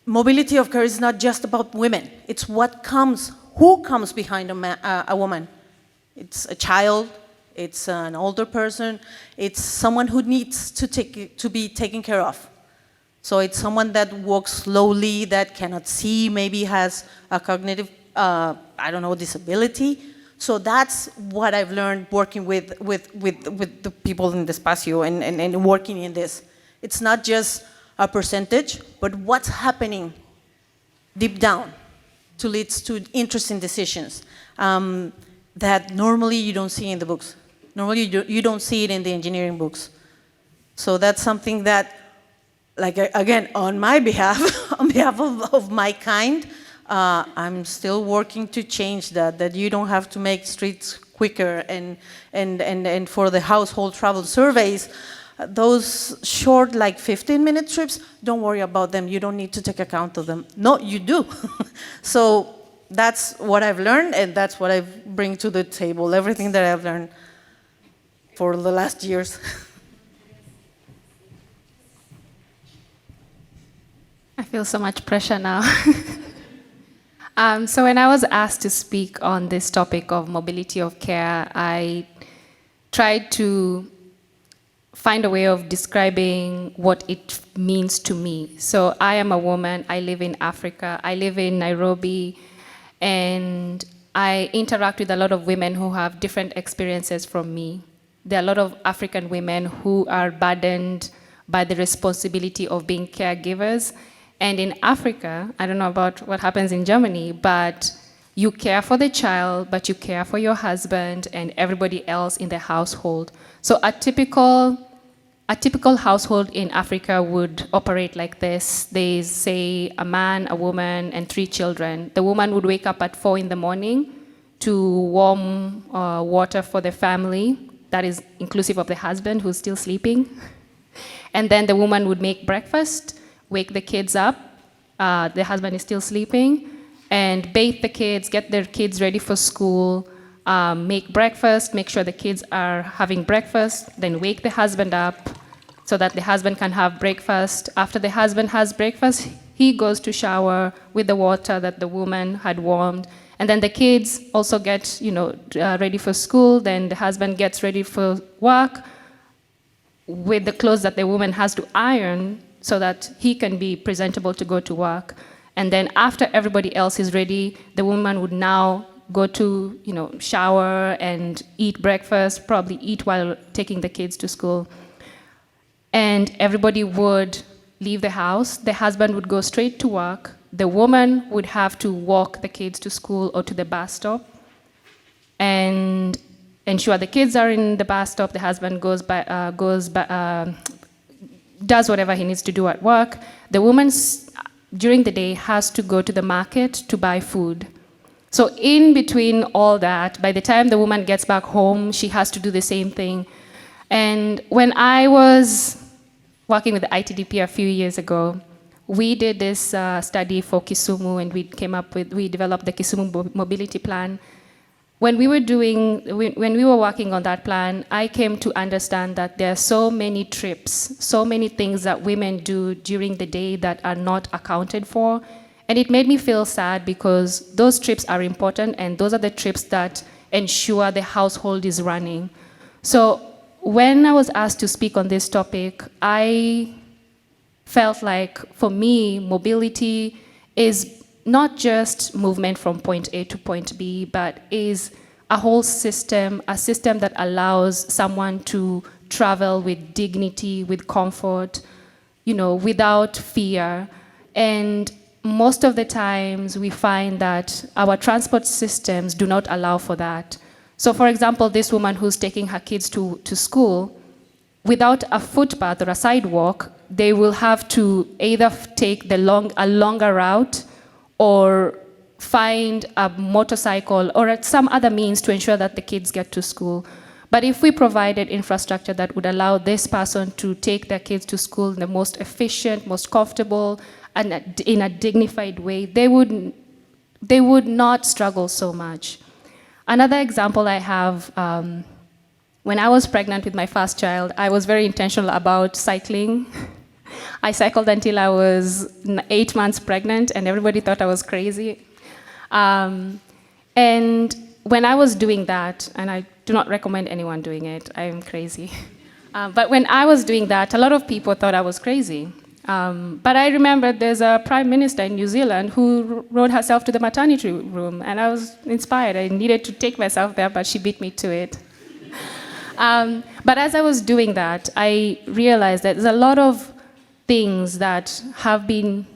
mobility of care is not just about women. It's who comes behind a woman. It's a child, it's an older person, it's someone who needs to be taken care of. So it's someone that walks slowly, that cannot see, maybe has a cognitive, disability. So that's what I've learned working with the people in the Espacio and working in this. It's not just a percentage, but what's happening deep down to lead to interesting decisions that normally you don't see in the books. Normally you don't see it in the engineering books. So that's something that, like, again, on my behalf, on behalf of my kind, I'm still working to change that you don't have to make streets quicker and for the household travel surveys, those short, like 15-minute trips, don't worry about them. You don't need to take account of them. No, you do. So that's what I've learned, and that's what I bring to the table, everything that I've learned for the last years. I feel so much pressure now. So when I was asked to speak on this topic of mobility of care, I tried to find a way of describing what it means to me. So I am a woman, I live in Africa, I live in Nairobi, and I interact with a lot of women who have different experiences from me. There are a lot of African women who are burdened by the responsibility of being caregivers. And in Africa, I don't know about what happens in Germany, but you care for the child, but you care for your husband and everybody else in the household. So a typical household in Africa would operate like this. There's, say, a man, a woman, and 3 children. The woman would wake up at 4 in the morning to warm water for the family. That is inclusive of the husband who's still sleeping. And then the woman would make breakfast, wake the kids up. The husband is still sleeping, and bathe the kids, get their kids ready for school, make breakfast, make sure the kids are having breakfast, then wake the husband up so that the husband can have breakfast. After the husband has breakfast, he goes to shower with the water that the woman had warmed. And then the kids also get, ready for school. Then the husband gets ready for work with the clothes that the woman has to iron so that he can be presentable to go to work. And then after everybody else is ready, the woman would now go to, shower and eat breakfast, probably eat while taking the kids to school. And everybody would leave the house. The husband would go straight to work. The woman would have to walk the kids to school or to the bus stop and ensure the kids are in the bus stop. The husband does whatever he needs to do at work. The woman, during the day, has to go to the market to buy food. So in between all that, by the time the woman gets back home, she has to do the same thing. And when I was working with the ITDP a few years ago, we did this study for Kisumu, and we developed the Kisumu Mobility Plan. When we were working on that plan, I came to understand that there are so many trips, so many things that women do during the day that are not accounted for. And it made me feel sad because those trips are important, and those are the trips that ensure the household is running. So when I was asked to speak on this topic, I felt like, for me, mobility is not just movement from point A to point B, but is a whole system, a system that allows someone to travel with dignity, with comfort, without fear. And most of the times we find that our transport systems do not allow for that. So for example, this woman who's taking her kids to school, without a footpath or a sidewalk, they will have to either take a longer route or find a motorcycle or some other means to ensure that the kids get to school. But if we provided infrastructure that would allow this person to take their kids to school in the most efficient, most comfortable, and in a dignified way, they would not struggle so much. Another example I have, when I was pregnant with my first child, I was very intentional about cycling. I cycled until I was 8 months pregnant, and everybody thought I was crazy. And when I was doing that, and I do not recommend anyone doing it, I am crazy. But when I was doing that, a lot of people thought I was crazy. But I remember there's a prime minister in New Zealand who rode herself to the maternity room, and I was inspired. I needed to take myself there, but she beat me to it. But as I was doing that, I realized that there's a lot of things that have been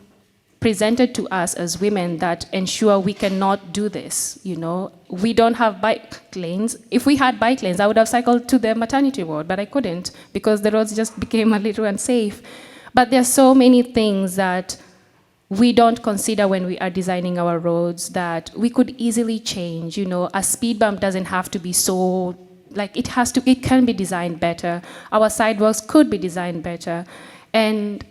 presented to us as women that ensure we cannot do this, you know. We don't have bike lanes. If we had bike lanes, I would have cycled to the maternity ward, but I couldn't because the roads just became a little unsafe. But there are so many things that we don't consider when we are designing our roads that we could easily change, you know. A speed bump doesn't have to be so, like it can be designed better. Our sidewalks could be designed better. And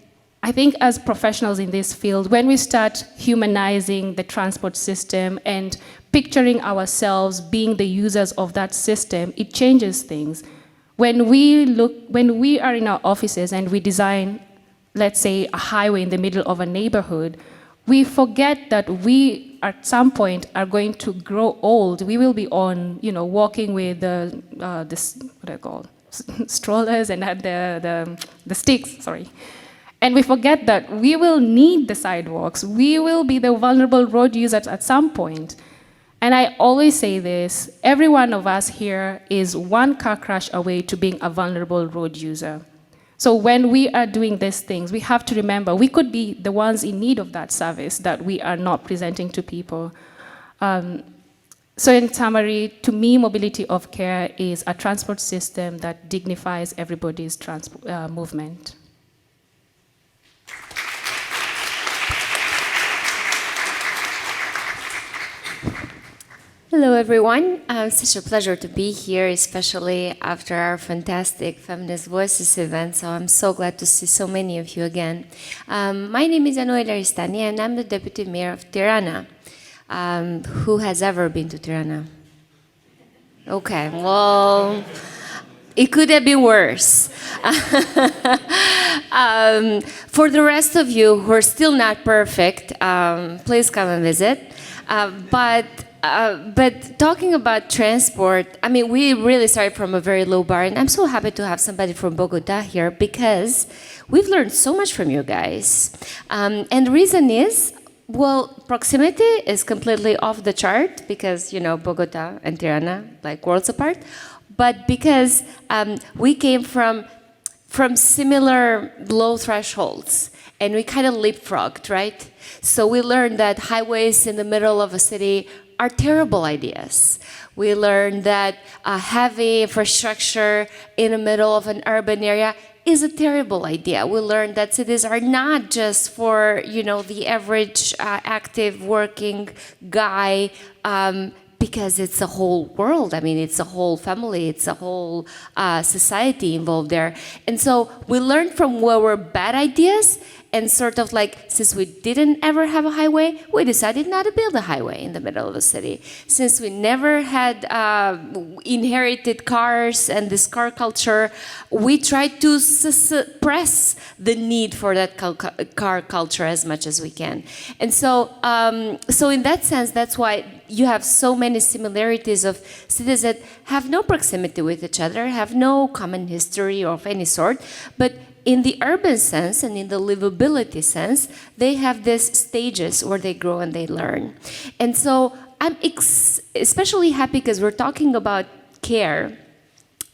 I think as professionals in this field, when we start humanizing the transport system and picturing ourselves being the users of that system, it changes things. When we are in our offices and we design, let's say, a highway in the middle of a neighborhood, we forget that we, at some point, are going to grow old. We will be on, you know, walking with what do I call, strollers and the sticks, sorry. And we forget that we will need the sidewalks. We will be the vulnerable road users at some point. And I always say this, every one of us here is one car crash away to being a vulnerable road user. So when we are doing these things, we have to remember we could be the ones in need of that service that we are not presenting to people. So in summary, to me, mobility of care is a transport system that dignifies everybody's movement. Hello, everyone. It's such a pleasure to be here, especially after our fantastic Feminist Voices event. So I'm so glad to see so many of you again. My name is Anoel Aristani, and I'm the Deputy Mayor of Tirana. Who has ever been to Tirana? Okay, well, it could have been worse. For the rest of you who are still not perfect, please come and visit. But talking about transport, I mean, we really started from a very low bar, and I'm so happy to have somebody from Bogota here because we've learned so much from you guys. And the reason is, well, proximity is completely off the chart because, you know, Bogota and Tirana, like worlds apart, but because we came from similar low thresholds, and we kind of leapfrogged, right? So we learned that highways in the middle of a city are terrible ideas. We learned that heavy infrastructure in the middle of an urban area is a terrible idea. We learned that cities are not just for, you know, the average active working guy, because it's a whole world. I mean, it's a whole family, it's a whole society involved there. And so we learned from what were bad ideas, and sort of like, since we didn't ever have a highway, we decided not to build a highway in the middle of the city. Since we never had inherited cars and this car culture, we tried to suppress the need for that car culture as much as we can. And so, so in that sense, that's why you have so many similarities of cities that have no proximity with each other, have no common history of any sort, but in the urban sense and in the livability sense, they have these stages where they grow and they learn. And so I'm especially happy because we're talking about care,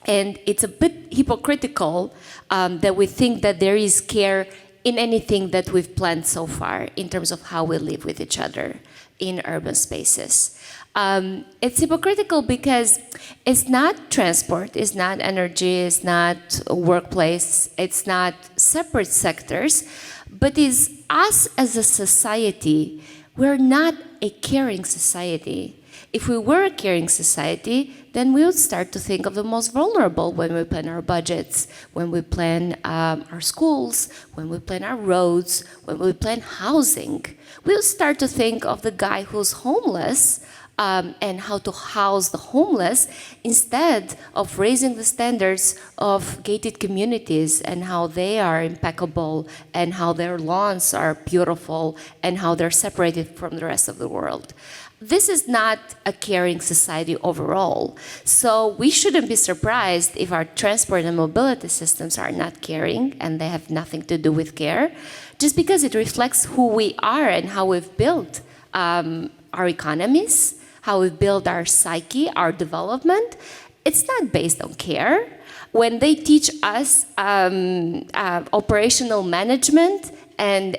and it's a bit hypocritical that we think that there is care in anything that we've planned so far in terms of how we live with each other in urban spaces. It's hypocritical because it's not transport, it's not energy, it's not workplace, it's not separate sectors, but it's us as a society. We're not a caring society. If we were a caring society, then we would start to think of the most vulnerable when we plan our budgets, when we plan our schools, when we plan our roads, when we plan housing. We would start to think of the guy who's homeless and how to house the homeless instead of raising the standards of gated communities and how they are impeccable and how their lawns are beautiful and how they're separated from the rest of the world. This is not a caring society overall. So we shouldn't be surprised if our transport and mobility systems are not caring and they have nothing to do with care, just because it reflects who we are and how we've built our economies, how we've built our psyche, our development. It's not based on care. When they teach us operational management and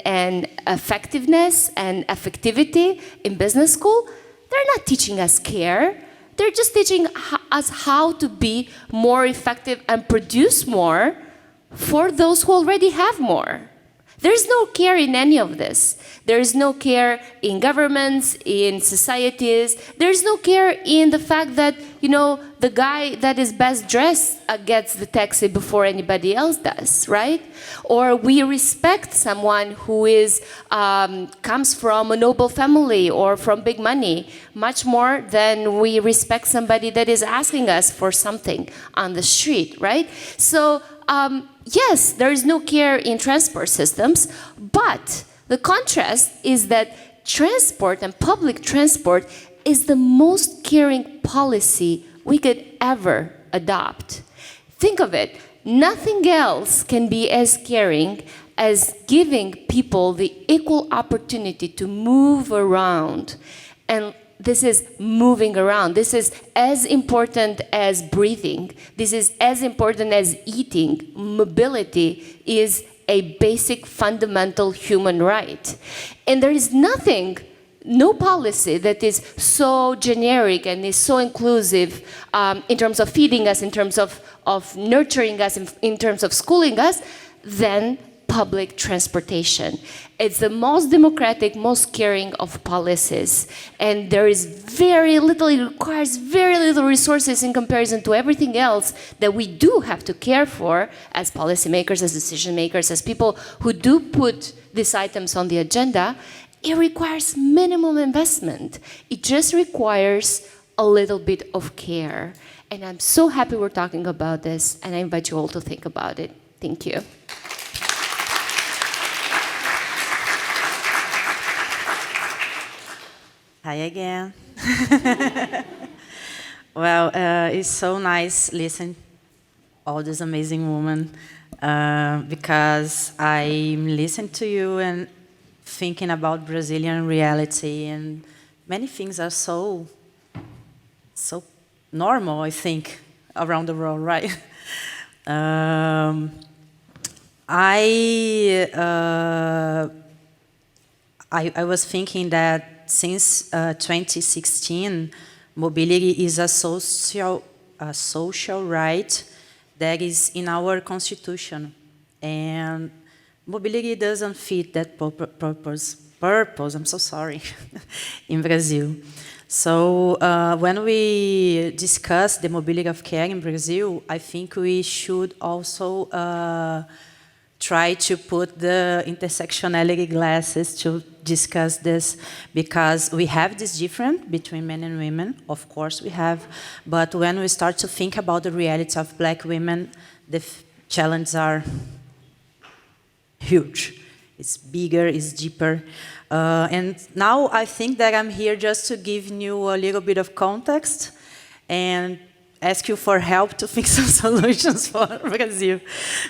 effectiveness and effectivity in business school, they're not teaching us care. They're just teaching us how to be more effective and produce more for those who already have more. There's no care in any of this. There is no care in governments, in societies. There's no care in the fact that, you know, the guy that is best dressed gets the taxi before anybody else does, right? Or we respect someone who is comes from a noble family or from big money much more than we respect somebody that is asking us for something on the street, right? So yes, there is no care in transport systems, but the contrast is that transport and public transport is the most caring policy we could ever adopt. Think of it, nothing else can be as caring as giving people the equal opportunity to move around. And this is moving around. This is as important as breathing. This is as important as eating. Mobility is a basic fundamental human right. And there is nothing, no policy that is so generic and is so inclusive in terms of feeding us, in terms of nurturing us, in terms of schooling us, than public transportation. It's the most democratic, most caring of policies. And there is very little, it requires very little resources in comparison to everything else that we do have to care for as policymakers, as decision makers, as people who do put these items on the agenda. It requires minimum investment. It just requires a little bit of care. And I'm so happy we're talking about this, and I invite you all to think about it. Thank you. Hi again. Well, it's so nice listening all these amazing women because I'm listening to you and thinking about Brazilian reality, and many things are so normal, I think, around the world, right? I was thinking that since 2016, mobility is a social right that is in our constitution, and mobility doesn't fit that purpose. I'm so sorry, in Brazil. So when we discuss the mobility of care in Brazil, I think we should also try to put the intersectionality glasses to discuss this, because we have this difference between men and women, of course we have, but when we start to think about the reality of Black women, the challenges are huge. It's bigger, it's deeper. And now I think that I'm here just to give you a little bit of context and ask you for help to fix some solutions for Brazil.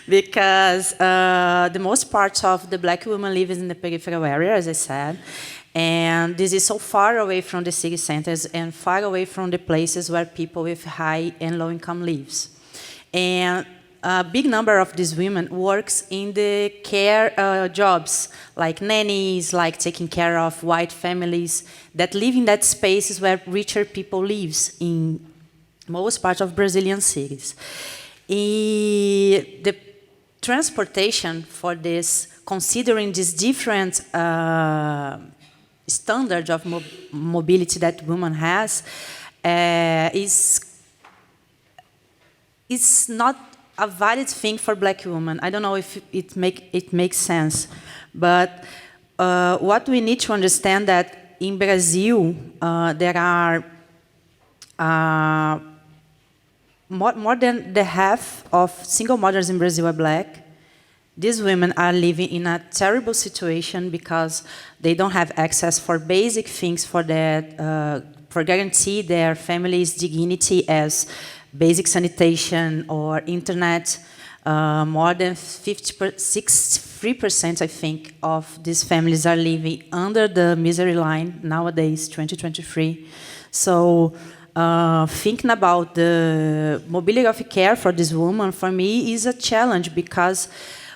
Because the most part of the Black women live in the peripheral area, as I said, and this is so far away from the city centers and far away from the places where people with high and low income lives. And a big number of these women works in the care jobs, like nannies, like taking care of white families that live in that spaces where richer people lives in most parts of Brazilian cities. The transportation for this, considering these different standards of mobility that women has, is not a valid thing for black women. I don't know if it makes sense, but what we need to understand that in Brazil there are more than the half of single mothers in Brazil are black. These women are living in a terrible situation because they don't have access for basic things for that, for guarantee their family's dignity as basic sanitation or internet. More than 63%, I think, of these families are living under the misery line nowadays, 2023. So thinking about the mobility of care for this woman, for me, is a challenge because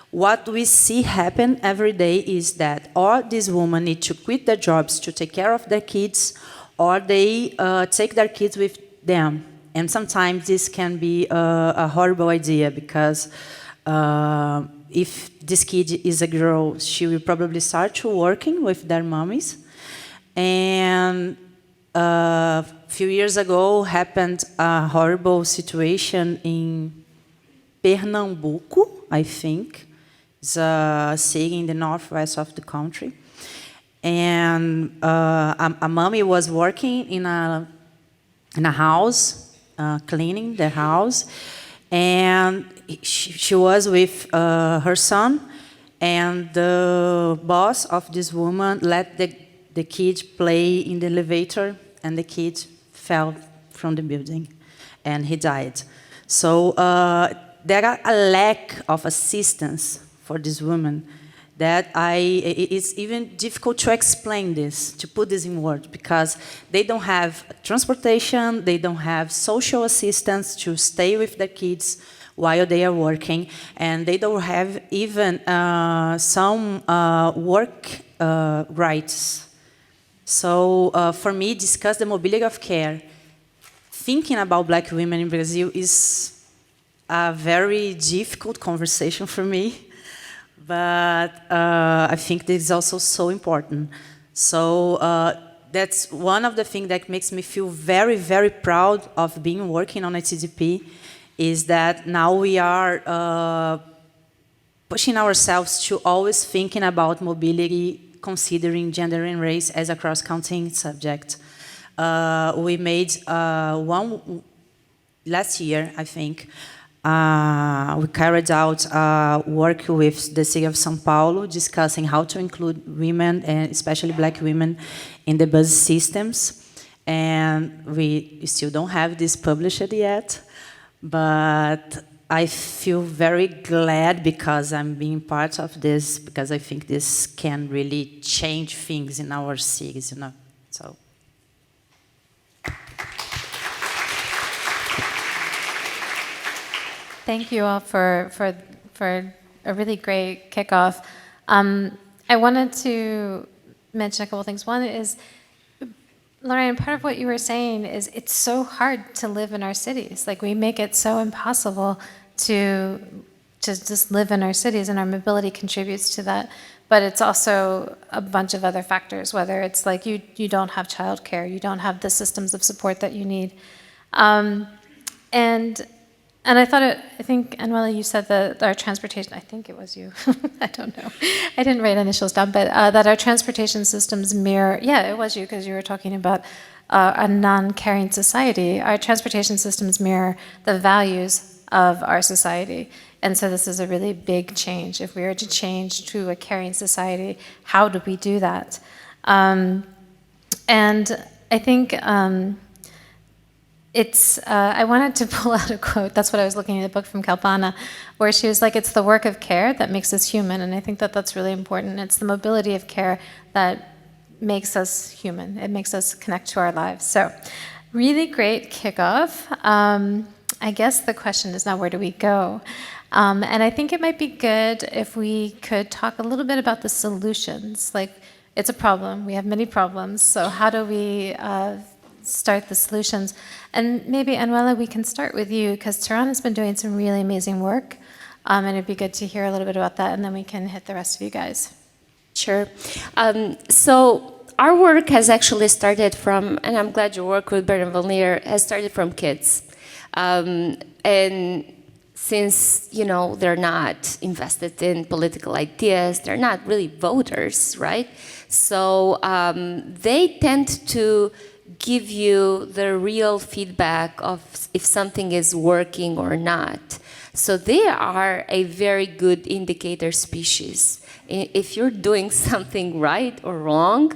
what we see happen every day is that all these women need to quit their jobs to take care of their kids, or they take their kids with them. And sometimes this can be a horrible idea because if this kid is a girl, she will probably start working with their mommies. And a few years ago happened a horrible situation in Pernambuco, I think. It's a city in the northwest of the country. And a mommy was working in a house, cleaning the house, and she was with her son, and the boss of this woman let the kid play in the elevator, and the kid fell from the building, and he died. So there are a lack of assistance for this woman that it's even difficult to explain this, to put this in words, because they don't have transportation, they don't have social assistance to stay with their kids while they are working, and they don't have even some work rights. So for me, discuss the mobility of care, thinking about black women in Brazil is a very difficult conversation for me. But I think this is also so important. So that's one of the things that makes me feel very, very proud of being working on a TDP, is that now we are pushing ourselves to always thinking about mobility, considering gender and race as a cross-cutting subject. We made one last year, I think. We carried out work with the city of São Paulo, discussing how to include women, and especially black women, in the bus systems. And we still don't have this published yet, but I feel very glad because I'm being part of this, because I think this can really change things in our cities, you know. So. Thank you all for a really great kickoff. I wanted to mention a couple things. One is, Lorraine, part of what you were saying is it's so hard to live in our cities. Like, we make it so impossible to just live in our cities, and our mobility contributes to that. But it's also a bunch of other factors, whether it's like you don't have childcare, you don't have the systems of support that you need. And I think, Anuela, you said that our transportation, I think it was you, I don't know, I didn't write initials down, but that our transportation systems mirror, yeah, it was you, because you were talking about a non-caring society. Our transportation systems mirror the values of our society. And so this is a really big change. If we were to change to a caring society, how do we do that? And I think, I wanted to pull out a quote, that's what I was looking at, a book from Kalpana, where she was like, it's the work of care that makes us human, and I think that that's really important. It's the mobility of care that makes us human. It makes us connect to our lives. So, really great kickoff. I guess the question is now, where do we go? And I think it might be good if we could talk a little bit about the solutions. Like, it's a problem. We have many problems. So how do we start the solutions? And maybe, Anuela, we can start with you, because Tehran has been doing some really amazing work. And it'd be good to hear a little bit about that, and then we can hit the rest of you guys. Sure. So our work has actually started from, and I'm glad your work with Bernard Valnier has started from kids. And since, you know, they're not invested in political ideas, they're not really voters, right? So they tend to give you the real feedback of if something is working or not. So they are a very good indicator species. If you're doing something right or wrong,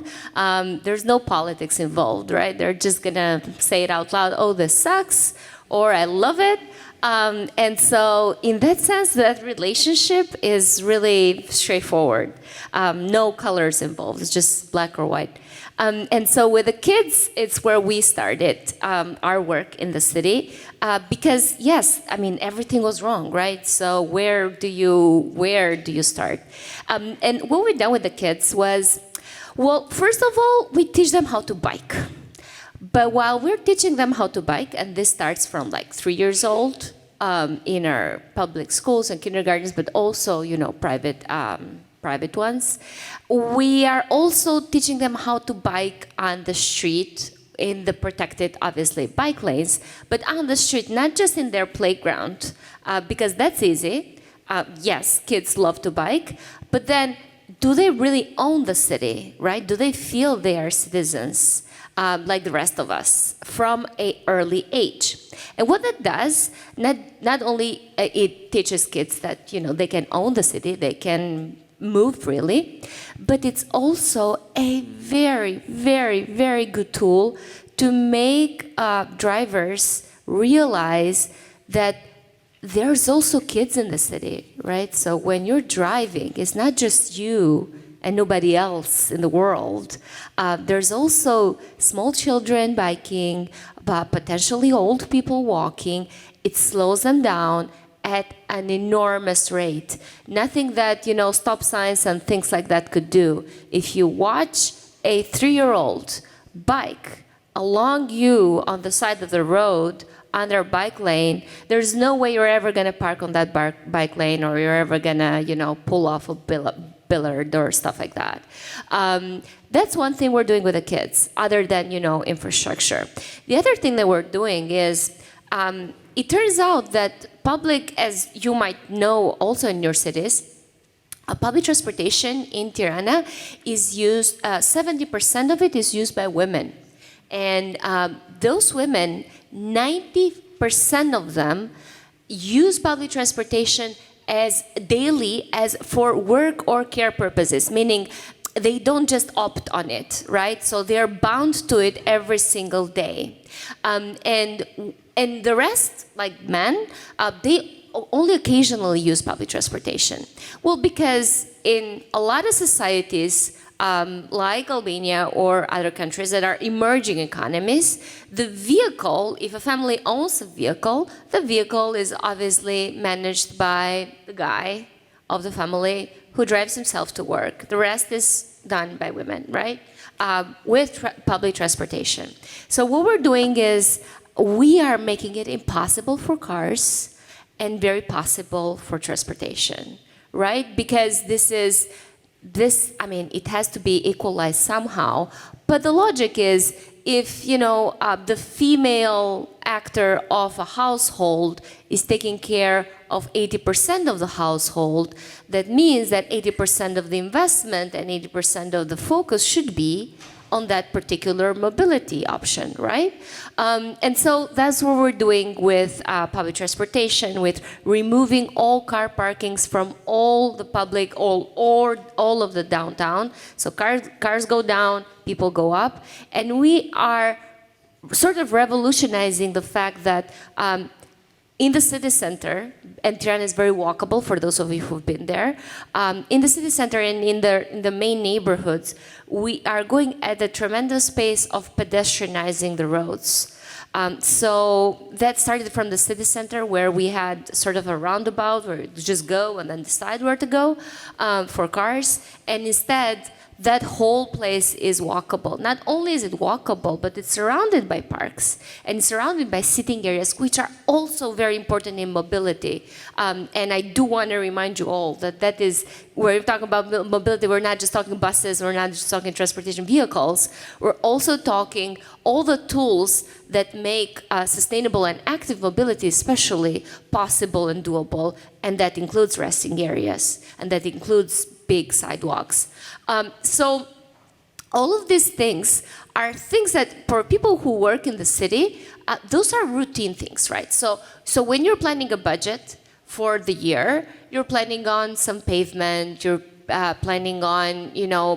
there's no politics involved, right? They're just gonna say it out loud, oh, this sucks, or I love it. And so in that sense, that relationship is really straightforward. No colors involved, it's just black or white. And so with the kids, it's where we started our work in the city. Because yes, I mean, everything was wrong, right? So where do you start? And what we done with the kids was, well, first of all, we teach them how to bike. But while we're teaching them how to bike, and this starts from like 3 years old in our public schools and kindergartens, but also, you know, private ones, we are also teaching them how to bike on the street in the protected, obviously, bike lanes, but on the street, not just in their playground, because that's easy. Yes, kids love to bike, but then do they really own the city, right? Do they feel they are citizens? Like the rest of us, from an early age. And what that does, not only it teaches kids that, you know, they can own the city, they can move freely, but it's also a very, very, very good tool to make drivers realize that there's also kids in the city, right? So when you're driving, it's not just you and nobody else in the world. There's also small children biking, potentially old people walking. It slows them down at an enormous rate. Nothing that, you know, stop signs and things like that could do. If you watch a 3-year-old bike along you on the side of the road, on their bike lane, there's no way you're ever gonna park on that bike lane, or you're ever gonna, you know, pull off a billard or stuff like that. That's one thing we're doing with the kids, other than, you know, infrastructure. The other thing that we're doing is, it turns out that public, as you might know also in your cities, public transportation in Tirana is used, 70% of it is used by women. And those women, 90% of them use public transportation as daily as for work or care purposes, meaning they don't just opt on it, right? So they're bound to it every single day. And the rest, like men, they only occasionally use public transportation. Well, because in a lot of societies, like Albania or other countries that are emerging economies, the vehicle, if a family owns a vehicle, the vehicle is obviously managed by the guy of the family who drives himself to work. The rest is done by women, right? With public transportation. So what we're doing is we are making it impossible for cars and very possible for transportation, right? Because I mean, it has to be equalized somehow. But the logic is, if, you know, the female actor of a household is taking care of 80% of the household, that means that 80% of the investment and 80% of the focus should be on that particular mobility option, right? And so that's what we're doing with public transportation, with removing all car parkings from all the public, all of the downtown. So cars go down, people go up. And we are sort of revolutionizing the fact that in the city center, and Tirana is very walkable for those of you who've been there, in the city center and in the main neighborhoods, we are going at a tremendous pace of pedestrianizing the roads. So that started from the city center, where we had sort of a roundabout where you just go and then decide where to go for cars. And instead, that whole place is walkable. Not only is it walkable, but it's surrounded by parks and it's surrounded by sitting areas, which are also very important in mobility. And I do want to remind you all that is, where we're talking about mobility, we're not just talking buses, we're not just talking transportation vehicles, we're also talking all the tools that make sustainable and active mobility especially possible and doable, and that includes resting areas, and that includes big sidewalks. So all of these things are things that for people who work in the city, those are routine things, right? So when you're planning a budget for the year, you're planning on some pavement, you're planning on,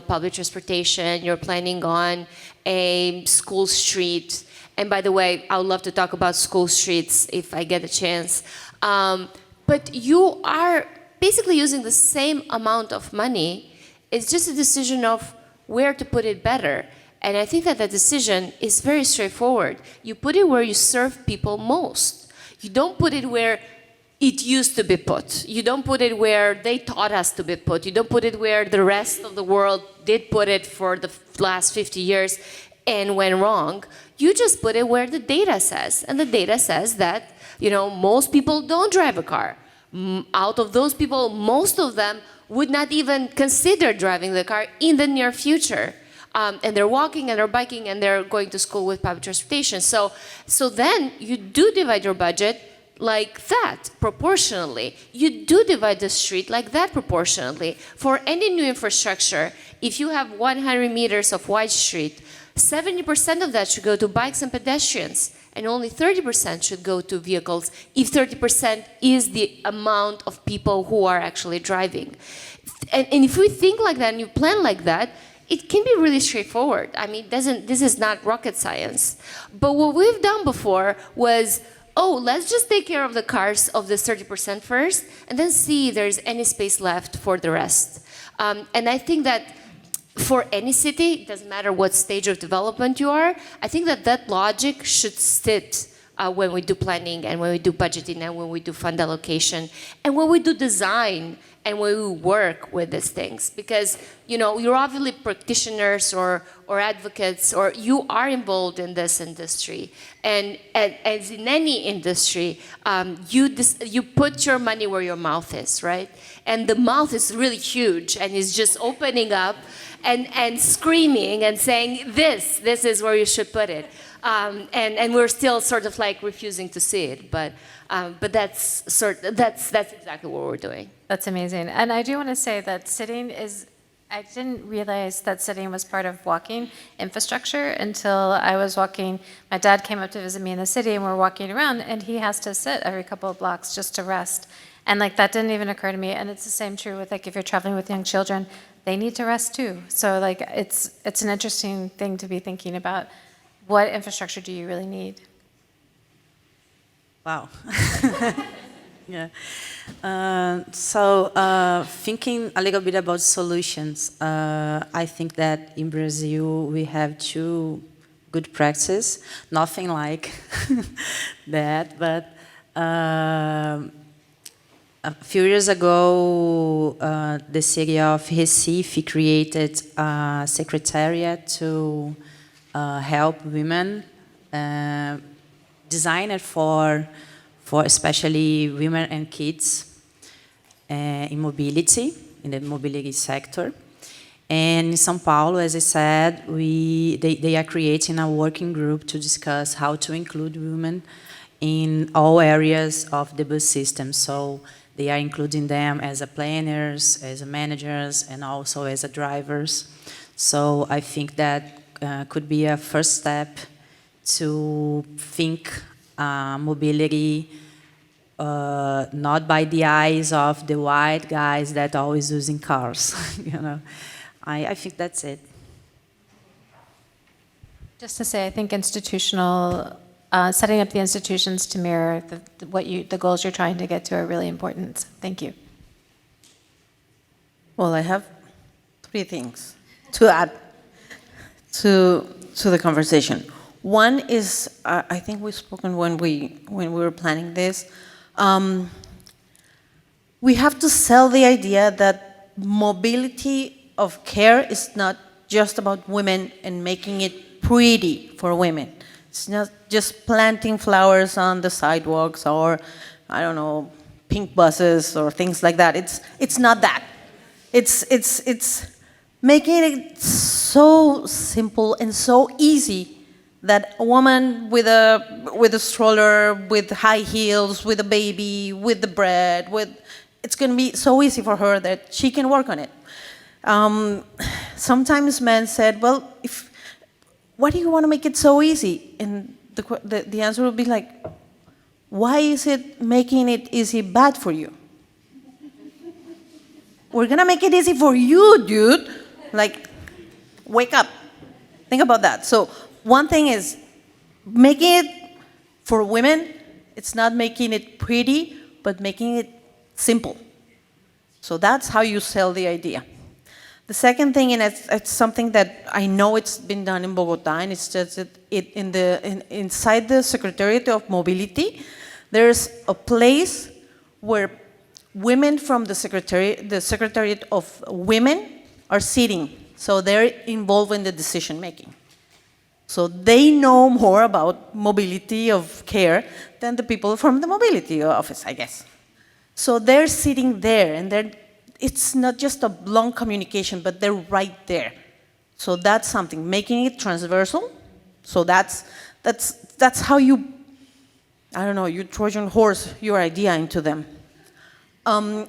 public transportation, you're planning on a school street. And by the way, I would love to talk about school streets if I get a chance. But you are basically using the same amount of money. It's just a decision of where to put it better. And I think that the decision is very straightforward. You put it where you serve people most. You don't put it where it used to be put. You don't put it where they taught us to be put. You don't put it where the rest of the world did put it for the last 50 years and went wrong. You just put it where the data says. And the data says that, most people don't drive a car. Out of those people, most of them would not even consider driving the car in the near future. And they're walking and they're biking and they're going to school with public transportation. So then you do divide your budget like that proportionally. You do divide the street like that proportionally. For any new infrastructure, if you have 100 meters of wide street, 70% of that should go to bikes and pedestrians, and only 30% should go to vehicles, if 30% is the amount of people who are actually driving. And if we think like that and you plan like that, it can be really straightforward. I mean, this is not rocket science. But what we've done before was, let's just take care of the cars of this 30% first, and then see if there's any space left for the rest. And I think that for any city, it doesn't matter what stage of development you are, I think that logic should sit when we do planning and when we do budgeting and when we do fund allocation and when we do design and when we work with these things. Because, you're obviously practitioners or advocates, or you are involved in this industry. And as in any industry, you put your money where your mouth is, right? And the mouth is really huge and is just opening up and screaming and saying, this is where you should put it. And we're still sort of like refusing to see it, but that's exactly what we're doing. That's amazing. And I do want to say that I didn't realize that sitting was part of walking infrastructure until I was walking. My dad came up to visit me in the city and we're walking around and he has to sit every couple of blocks just to rest. And that didn't even occur to me. And it's the same true with if you're traveling with young children, they need to rest too. So it's an interesting thing to be thinking about. What infrastructure do you really need? Wow. Yeah. So thinking a little bit about solutions, I think that in Brazil we have two good practices, nothing like that, but a few years ago, the city of Recife created a secretariat to help women, designed for especially women and kids in mobility, in the mobility sector. And in São Paulo, as I said, they are creating a working group to discuss how to include women in all areas of the bus system. So they are including them as a planners, as a managers, and also as a drivers. So I think that could be a first step to think mobility not by the eyes of the white guys that are always using cars. I think that's it. Just to say, I think institutional, setting up the institutions to mirror the goals you're trying to get to are really important. Thank you. Well, I have 3 things to add to the conversation. One is, I think we've spoken when we were planning this. We have to sell the idea that mobility of care is not just about women and making it pretty for women. It's not just planting flowers on the sidewalks or, I don't know, pink buses or things like that. It's not that. It's making it so simple and so easy that a woman with a stroller, with high heels, with a baby, with the bread, it's going to be so easy for her that she can work on it. Sometimes men said, well, why do you want to make it so easy? And the answer would be like, why is it making it easy bad for you? We're going to make it easy for you, dude. Like, wake up. Think about that. So one thing is making it for women, it's not making it pretty, but making it simple. So that's how you sell the idea. The second thing, and it's something that I know it's been done in Bogota, and it's just inside the Secretariat of Mobility, there's a place where women from the Secretariat of Women are sitting. So they're involved in the decision making. So they know more about mobility of care than the people from the mobility office, I guess. So they're sitting there, and it's not just a long communication, but they're right there. So that's something, making it transversal. So that's how you, I don't know, you Trojan horse your idea into them. And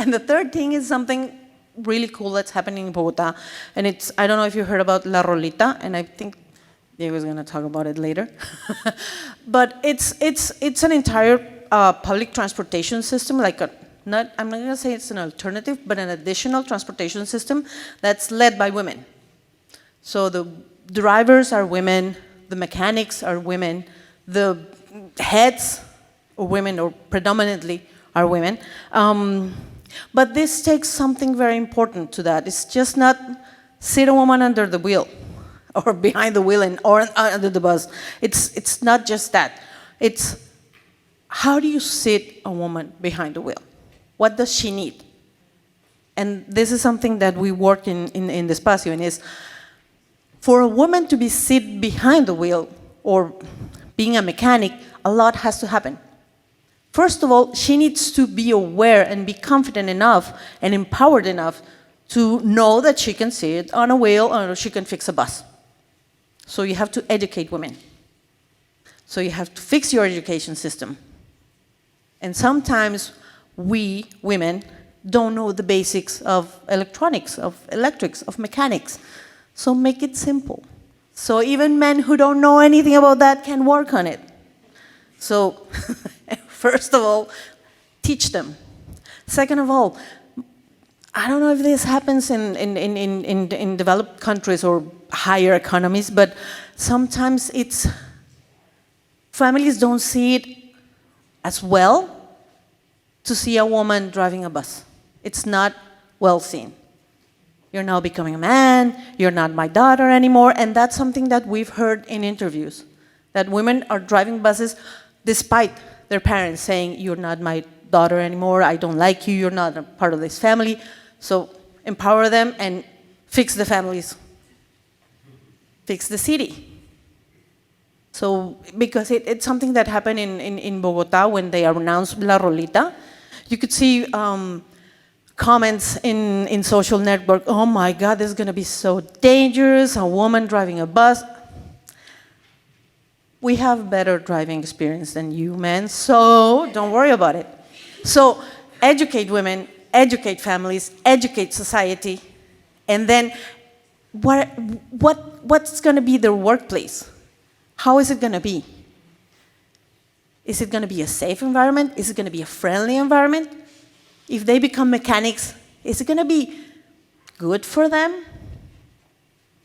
the third thing is something really cool that's happening in Bogota, and I don't know if you heard about La Rolita, and I think Diego's going to talk about it later. But it's an entire public transportation system, like I'm not going to say it's an alternative, but an additional transportation system that's led by women. So the drivers are women, the mechanics are women, the heads are women, or predominantly are women. But this takes something very important to that. It's just not sit a woman under the wheel or behind the wheel or under the bus. It's not just that. It's how do you sit a woman behind the wheel? What does she need? And this is something that we work in the Espacio, and is for a woman to be sit behind the wheel or being a mechanic, a lot has to happen. First of all, she needs to be aware and be confident enough and empowered enough to know that she can sit on a wheel or she can fix a bus. So you have to educate women. So you have to fix your education system. And sometimes we, women, don't know the basics of electronics, of electrics, of mechanics. So make it simple. So even men who don't know anything about that can work on it. So first of all, teach them. Second of all, I don't know if this happens in developed countries or higher economies, but sometimes families don't see it as well to see a woman driving a bus. It's not well seen. You're now becoming a man, you're not my daughter anymore, and that's something that we've heard in interviews, that women are driving buses despite their parents saying, you're not my daughter anymore, I don't like you, you're not a part of this family. So empower them and fix the families, fix the city. So, because it's something that happened in Bogota when they announced La Rolita. You could see comments in social network, oh my God, this is going to be so dangerous, a woman driving a bus. We have better driving experience than you men, so don't worry about it. So educate women, educate families, educate society, and then what's going to be their workplace? How is it going to be? Is it going to be a safe environment? Is it going to be a friendly environment? If they become mechanics, is it going to be good for them?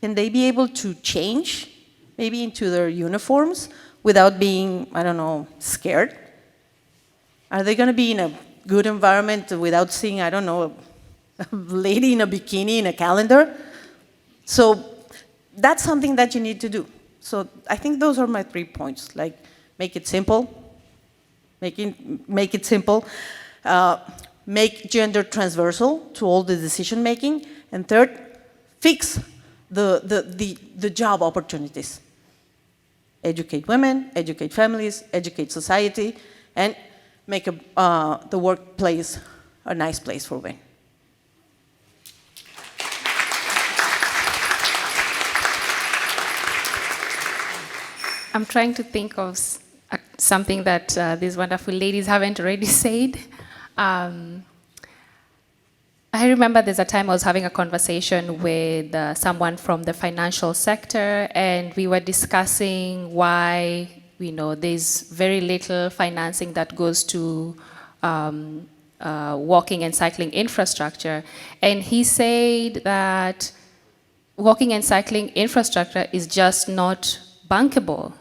Can they be able to change maybe into their uniforms without being, I don't know, scared? Are they going to be in a good environment without seeing, I don't know, a lady in a bikini in a calendar? So that's something that you need to do. So I think those are my 3 points, like make it simple, make it simple, make gender transversal to all the decision making, and third, fix the job opportunities. Educate women, educate families, educate society, and make the workplace a nice place for women. I'm trying to think of something that these wonderful ladies haven't already said. I remember there's a time I was having a conversation with someone from the financial sector, and we were discussing why there's very little financing that goes to walking and cycling infrastructure. And he said that walking and cycling infrastructure is just not bankable.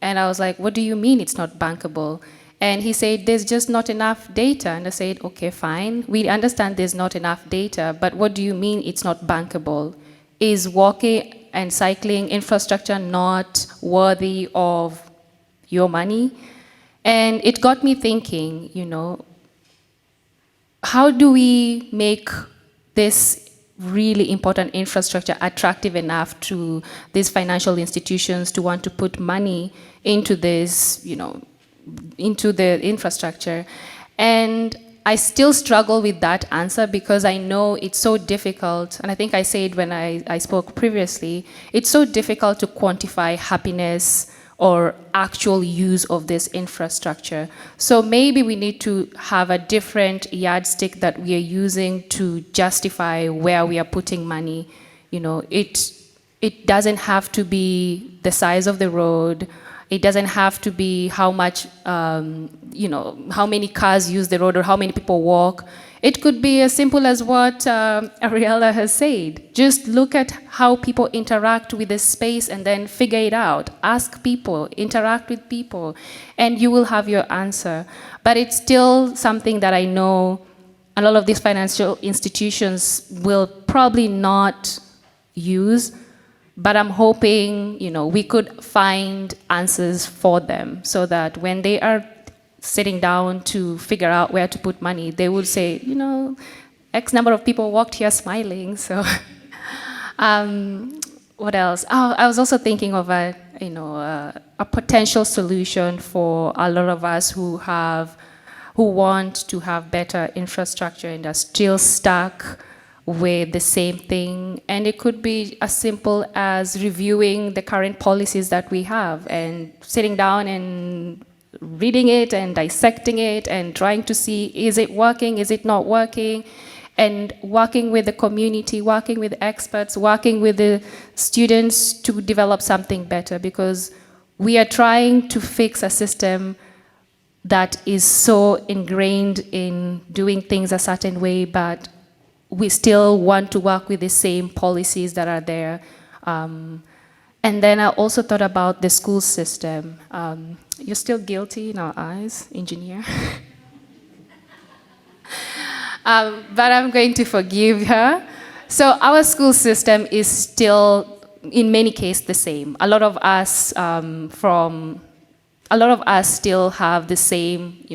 And I was like, what do you mean it's not bankable? And he said, there's just not enough data. And I said, okay, fine. We understand there's not enough data, but what do you mean it's not bankable? Is walking and cycling infrastructure not worthy of your money? And it got me thinking, how do we make this really important infrastructure attractive enough to these financial institutions to want to put money into this, into the infrastructure? And I still struggle with that answer because I know it's so difficult, and I think I said when I spoke previously, it's so difficult to quantify happiness or actual use of this infrastructure. So maybe we need to have a different yardstick that we are using to justify where we are putting money. It doesn't have to be the size of the road. It doesn't have to be how much, how many cars use the road or how many people walk. It could be as simple as what Ariella has said. Just look at how people interact with the space and then figure it out. Ask people, interact with people, and you will have your answer. But it's still something that I know a lot of these financial institutions will probably not use, but I'm hoping, we could find answers for them so that when they are sitting down to figure out where to put money, they would say, X number of people walked here smiling. So, what else? Oh, I was also thinking of a potential solution for a lot of us who want to have better infrastructure and are still stuck with the same thing. And it could be as simple as reviewing the current policies that we have and sitting down and reading it and dissecting it and trying to see, is it working, is it not working, and working with the community, working with experts, working with the students to develop something better, because we are trying to fix a system that is so ingrained in doing things a certain way, but we still want to work with the same policies that are there. And then I also thought about the school system. You're still guilty in our eyes, engineer. But I'm going to forgive her. So our school system is still, in many cases, the same. A lot of us still have the same,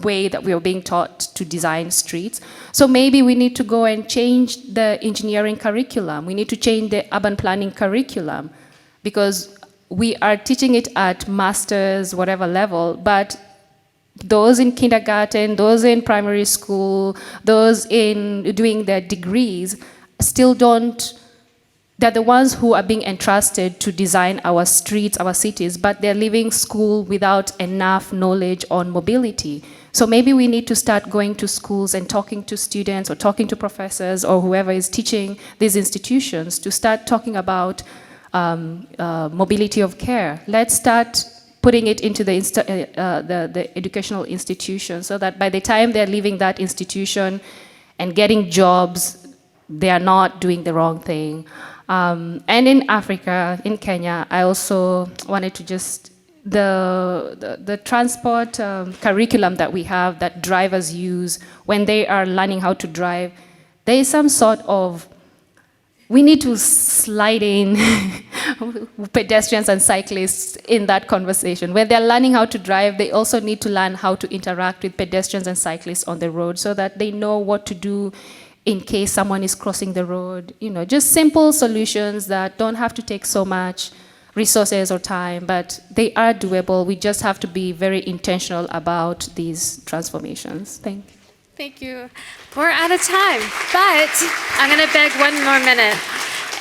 way that we are being taught to design streets. So maybe we need to go and change the engineering curriculum. We need to change the urban planning curriculum, because we are teaching it at master's, whatever level, but those in kindergarten, those in primary school, those in doing their degrees still don't. They're the ones who are being entrusted to design our streets, our cities, but they're leaving school without enough knowledge on mobility. So maybe we need to start going to schools and talking to students or talking to professors or whoever is teaching these institutions to start talking about mobility of care. Let's start putting it into the educational institution so that by the time they're leaving that institution and getting jobs, they are not doing the wrong thing. And in Africa, in Kenya, I also wanted to just, the transport curriculum that we have that drivers use when they are learning how to drive, there is some sort of, we need to slide in pedestrians and cyclists in that conversation. When they're learning how to drive, they also need to learn how to interact with pedestrians and cyclists on the road so that they know what to do in case someone is crossing the road. You know, just simple solutions that don't have to take so much resources or time, but they are doable. We just have to be very intentional about these transformations. Thank you. Thank you. We're out of time, but I'm going to beg one more minute.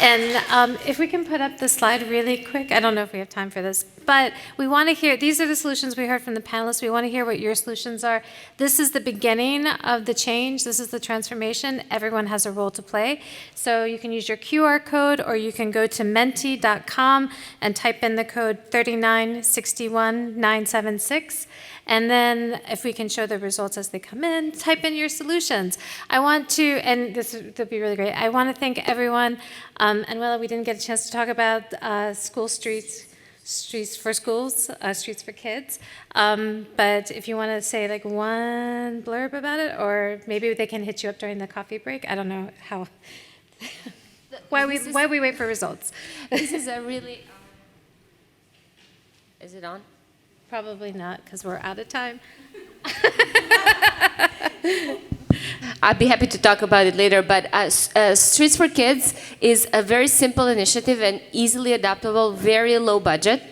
And if we can put up the slide really quick, I don't know if we have time for this, but we want to hear, these are the solutions we heard from the panelists. We want to hear what your solutions are. This is the beginning of the change. This is the transformation. Everyone has a role to play. So you can use your QR code, or you can go to menti.com and type in the code 3961976. And then if we can show the results as they come in, type in your solutions. I want to, and this would be really great, I want to thank everyone. And well, we didn't get a chance to talk about school streets for schools, streets for kids. But if you want to say like one blurb about it, or maybe they can hit you up during the coffee break. I don't know how, why we wait for results. This is a really, is it on? Probably not, because we're out of time. I'd be happy to talk about it later, but Streets for Kids is a very simple initiative and easily adaptable, very low budget.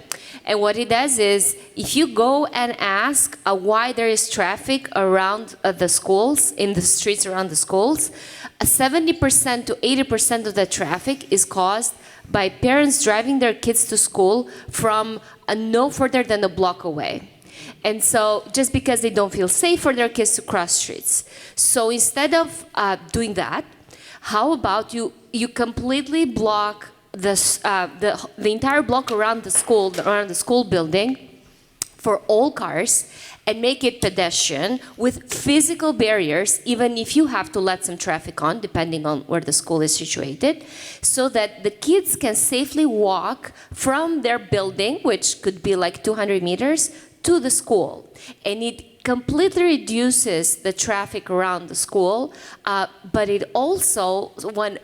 And what it does is, if you go and ask why there is traffic around the schools, in the streets around the schools, 70% to 80% of the traffic is caused by parents driving their kids to school from no further than a block away. And so, just because they don't feel safe for their kids to cross streets. So instead of doing that, how about you completely block the entire block around the school building for all cars, and make it pedestrian with physical barriers, even if you have to let some traffic on, depending on where the school is situated, so that the kids can safely walk from their building, which could be like 200 meters, to the school. And it completely reduces the traffic around the school, but it also,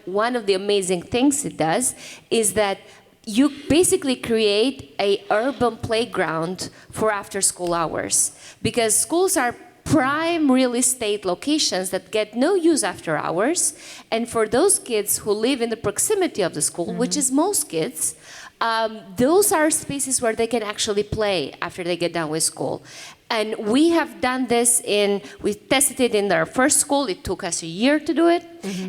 one of the amazing things it does is that you basically create an urban playground for after-school hours, because schools are prime real estate locations that get no use after hours, and for those kids who live in the proximity of the school, which is most kids, those are spaces where they can actually play after they get done with school. And we have done this we tested it in our first school. It took us a year to do it.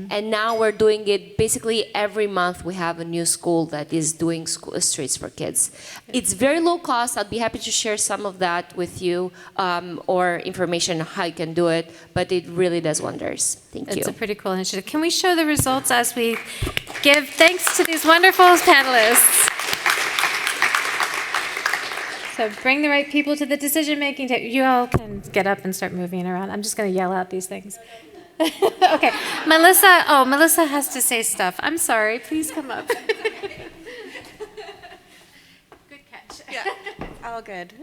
And now we're doing it basically every month. We have a new school that is doing streets for kids. It's very low cost. I'd be happy to share some of that with you, or information on how you can do it, but it really does wonders. Thank you. It's a pretty cool initiative. Can we show the results as we give thanks to these wonderful panelists? So bring the right people to the decision-making table. You all can get up and start moving around. I'm just going to yell out these things. Okay, Melissa. Oh, Melissa has to say stuff. I'm sorry. Please come up. Good catch. Yeah, all good.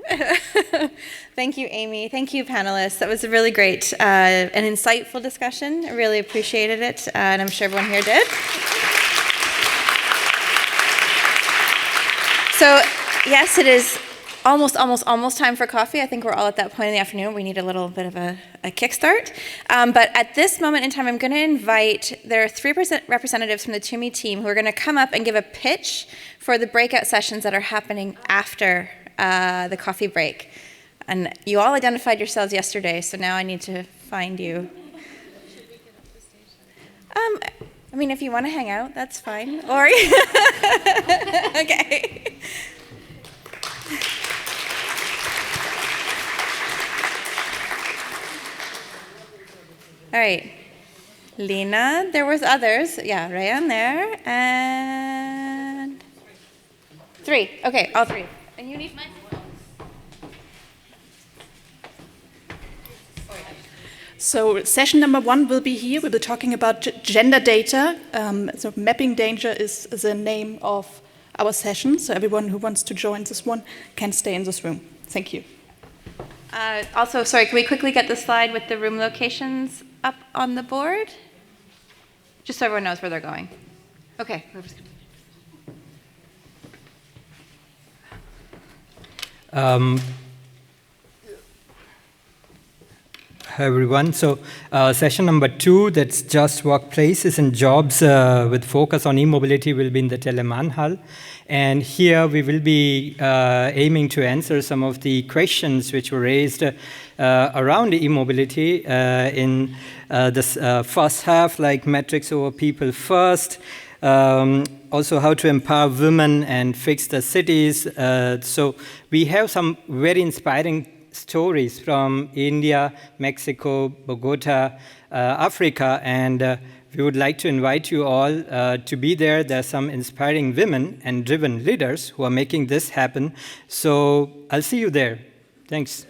Thank you, Amy. Thank you, panelists. That was a really great and insightful discussion. I really appreciated it, and I'm sure everyone here did. So, yes, it is almost time for coffee. I think we're all at that point in the afternoon. We need a little bit of a kickstart. But at this moment in time, I'm going to invite, there are 3 representatives from the TUMI team who are going to come up and give a pitch for the breakout sessions that are happening after the coffee break. And you all identified yourselves yesterday, so now I need to find you. I mean, if you want to hang out, that's fine. Or okay. All right, Lena, there was others. Yeah, Rayan there, and 3. Okay, all 3. And you need microphones. So session number 1 will be here. We'll be talking about gender data. So mapping danger is the name of our session. So everyone who wants to join this one can stay in this room. Thank you. Also, sorry, can we quickly get the slide with the room locations up on the board? Just so everyone knows where they're going. Okay. Hi everyone. So session number 2, that's just workplaces and jobs with focus on e-mobility, will be in the Telemann. And here we will be aiming to answer some of the questions which were raised around e-mobility in this first half, like metrics over people first, also how to empower women and fix the cities. So we have some very inspiring stories from India, Mexico, Bogota, Africa, and we would like to invite you all to be there. There are some inspiring women and driven leaders who are making this happen. So I'll see you there. Thanks.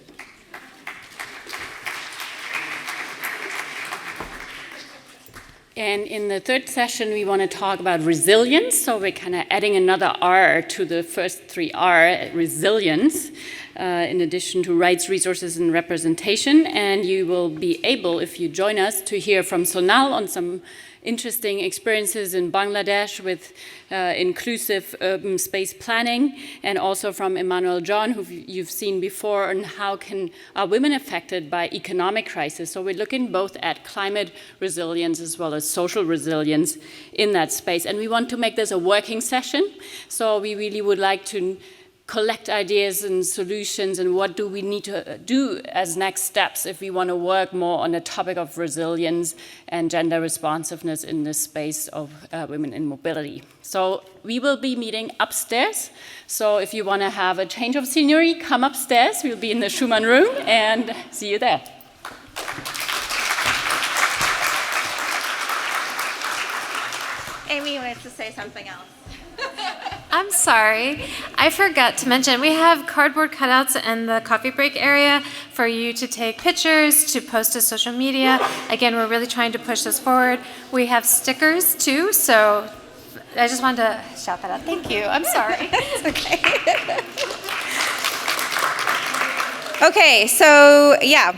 And in the third session, we want to talk about resilience. So we're kind of adding another R to the first 3 R, resilience, in addition to rights, resources, and representation. And you will be able, if you join us, to hear from Sonal on some interesting experiences in Bangladesh with inclusive urban space planning, and also from Emmanuel John, who you've seen before, on how are women affected by economic crisis. So we're looking both at climate resilience as well as social resilience in that space. And we want to make this a working session. So we really would like to collect ideas and solutions, and what do we need to do as next steps if we want to work more on the topic of resilience and gender responsiveness in this space of women in mobility. So we will be meeting upstairs. So if you want to have a change of scenery, come upstairs. We'll be in the Schumann room, and see you there. Amy wanted to say something else. I'm sorry. I forgot to mention, we have cardboard cutouts in the coffee break area for you to take pictures, to post to social media. Again, we're really trying to push this forward. We have stickers too, so I just wanted to shout that out. Thank you. I'm sorry. It's okay. Okay, so yeah.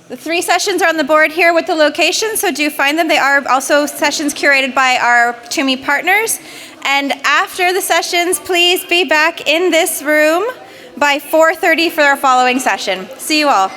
The 3 sessions are on the board here with the locations, so do find them. They are also sessions curated by our TUMI partners. And after the sessions, please be back in this room by 4:30 for our following session. See you all.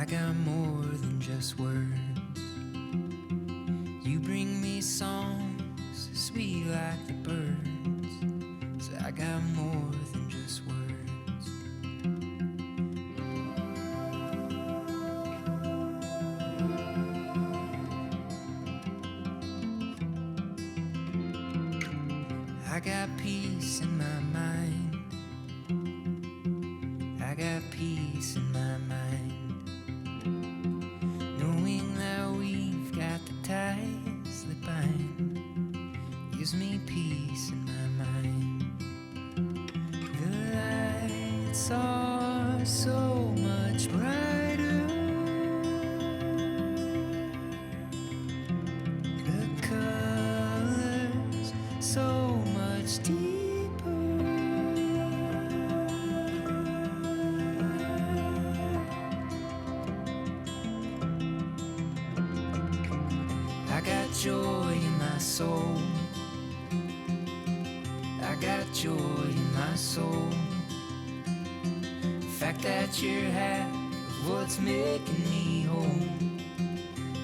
got more than just words. You bring me songs sweet like the birds. So I got more than just words. I got peace in my mind. I got peace in my mind. Knowing that we've got the ties that bind gives me peace in my mind. The lights are so much brighter. The colors so much deeper. I got joy in my soul. I got joy in my soul. The fact that you're half of what's making me whole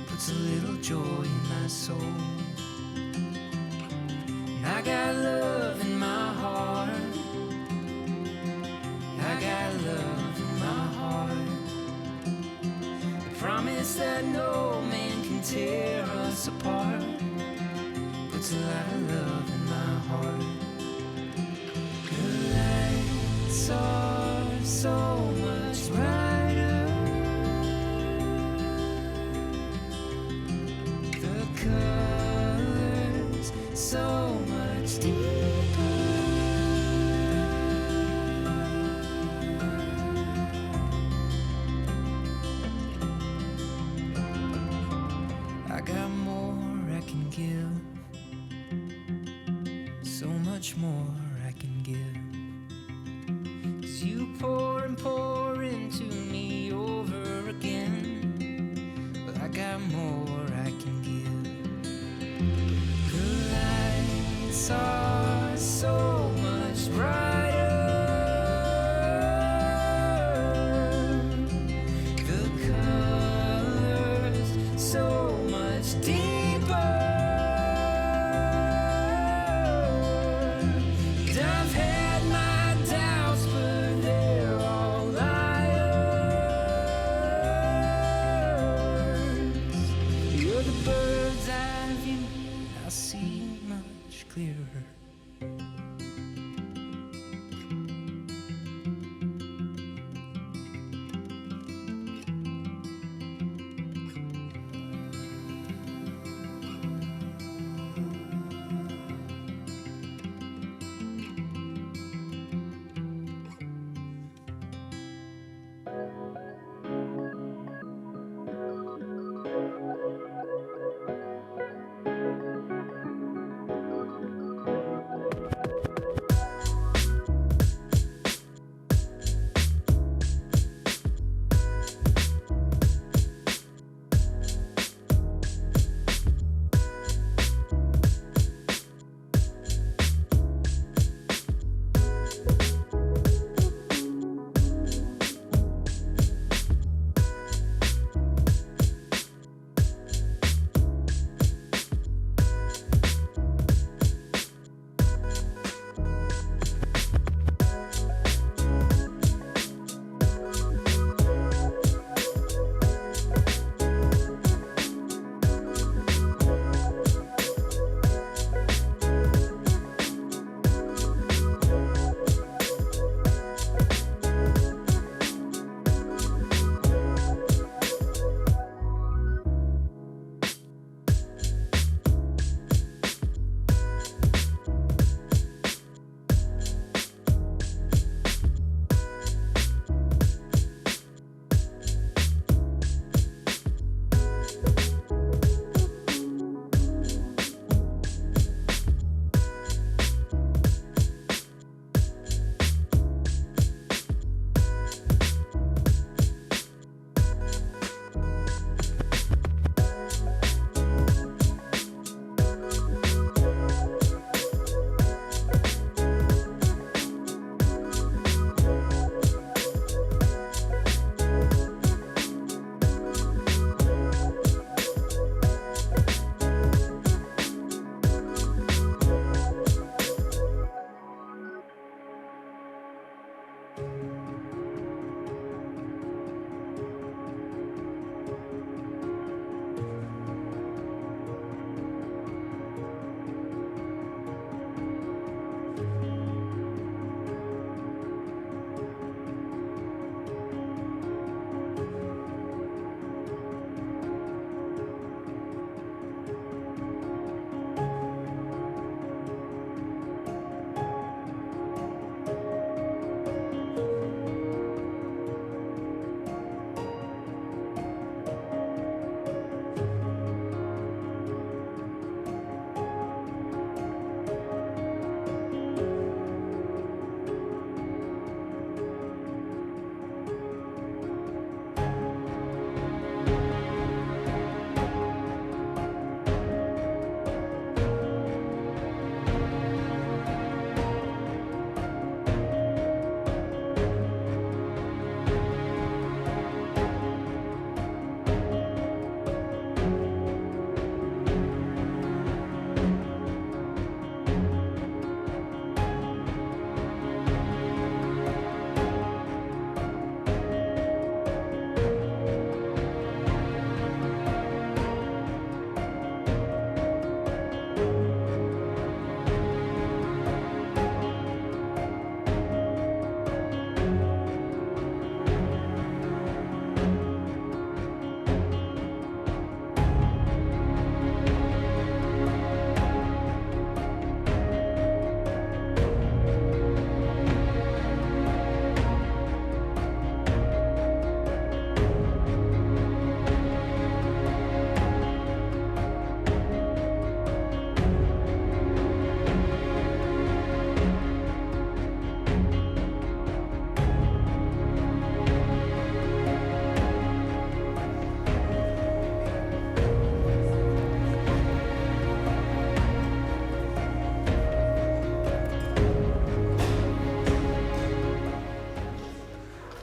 puts a little joy in my soul. I got love in my heart. I got love in my heart. The promise that no man can tear us apart puts a lot of love in my heart. The lights are so much brighter. The colors so much deeper. I got more I can give, so much more I can give. 'Cause you pour and pour into me over again. Well, I got more I can give. The lights are so much brighter. The colors so much deeper. And I've had my doubts, but they're all liars. You're the bird's eye view, I see much clearer.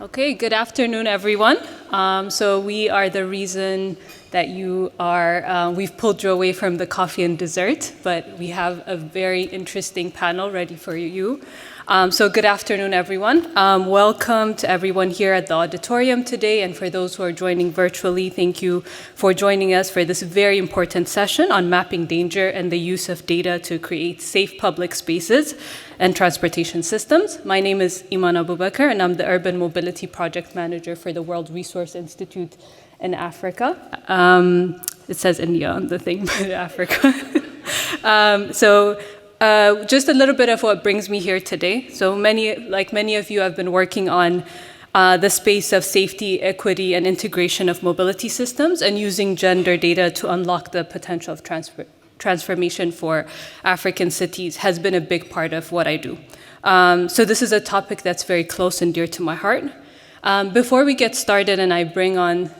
Okay, good afternoon, everyone. So we are the reason that you are, we've pulled you away from the coffee and dessert, but we have a very interesting panel ready for you. So good afternoon, everyone. Welcome to everyone here at the auditorium today, and for those who are joining virtually, thank you for joining us for this very important session on mapping danger and the use of data to create safe public spaces and transportation systems. My name is Iman Abubakar, and I'm the Urban Mobility Project Manager for the World Resource Institute in Africa. It says India on the thing, but Africa. Just a little bit of what brings me here today. So many of you have been working on the space of safety, equity, and integration of mobility systems and using gender data to unlock the potential of transformation for African cities has been a big part of what I do. So this is a topic that's very close and dear to my heart. Before we get started and I bring on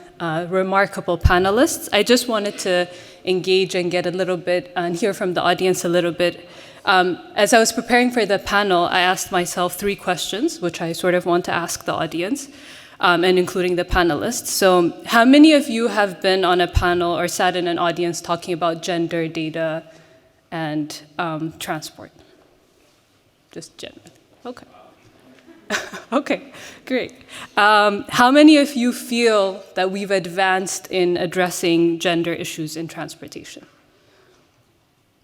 remarkable panelists, I just wanted to engage and get a little bit and hear from the audience a little bit. As I was preparing for the panel, I asked myself 3 questions, which I sort of want to ask the audience, and including the panelists. So how many of you have been on a panel or sat in an audience talking about gender data and transport? Just generally. Okay. Okay, great. How many of you feel that we've advanced in addressing gender issues in transportation?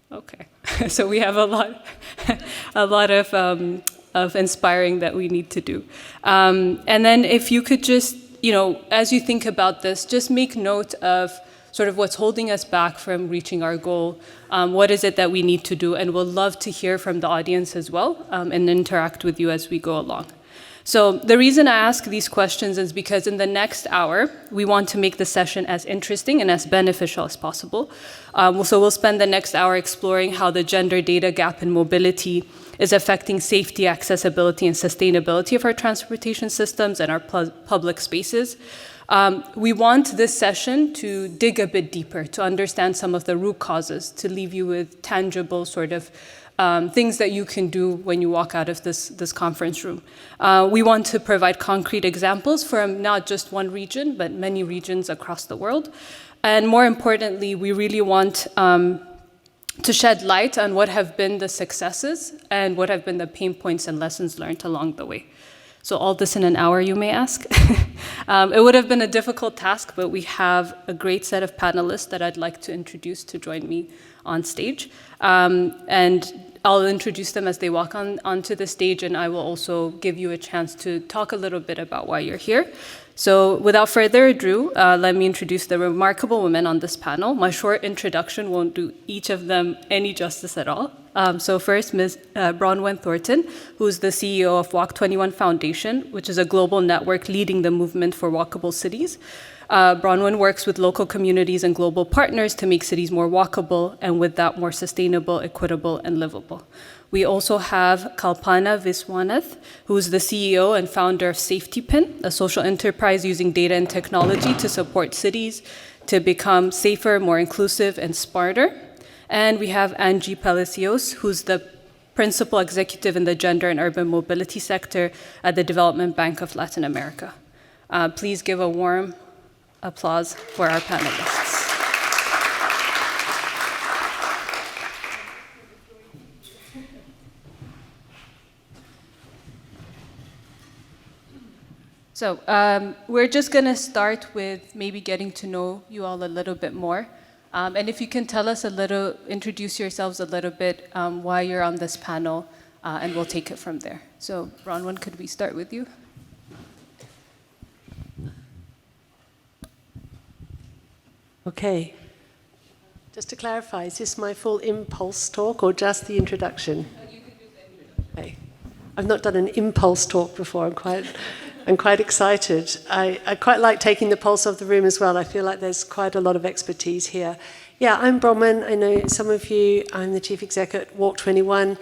Okay, so we have a lot of inspiring that we need to do. And then if you could just, as you think about this, just make note of sort of what's holding us back from reaching our goal. What is it that we need to do? And we'll love to hear from the audience as well and interact with you as we go along. So the reason I ask these questions is because in the next hour, we want to make the session as interesting and as beneficial as possible. So we'll spend the next hour exploring how the gender data gap in mobility is affecting safety, accessibility, and sustainability of our transportation systems and our public spaces. We want this session to dig a bit deeper, to understand some of the root causes, to leave you with tangible sort of things that you can do when you walk out of this conference room. We want to provide concrete examples from not just one region, but many regions across the world. And more importantly, we really want to shed light on what have been the successes and what have been the pain points and lessons learned along the way. So all this in an hour, you may ask. It would have been a difficult task, but we have a great set of panelists that I'd like to introduce to join me on stage. And I'll introduce them as they walk onto the stage, and I will also give you a chance to talk a little bit about why you're here. So without further ado, let me introduce the remarkable women on this panel. My short introduction won't do each of them any justice at all. So first, Ms. Bronwyn Thornton, who's the CEO of Walk 21 Foundation, which is a global network leading the movement for walkable cities. Bronwyn works with local communities and global partners to make cities more walkable, and with that, more sustainable, equitable, and livable. We also have Kalpana Viswanath, who is the CEO and founder of SafetyPin, a social enterprise using data and technology to support cities to become safer, more inclusive, and smarter. And we have Angie Palacios, who's the principal executive in the gender and urban mobility sector at the Development Bank of Latin America. Please give a warm applause for our panelists. So we're just going to start with maybe getting to know you all a little bit more. And if you can tell us introduce yourselves a little bit, why you're on this panel, and we'll take it from there. So Bronwyn, could we start with you? Okay. Just to clarify, is this my full impulse talk or just the introduction? You can do the introduction. Okay. I've not done an impulse talk before. I'm quite excited. I quite like taking the pulse of the room as well. I feel like there's quite a lot of expertise here. Yeah, I'm Bronwyn. I know some of you. I'm the chief exec at Walk 21.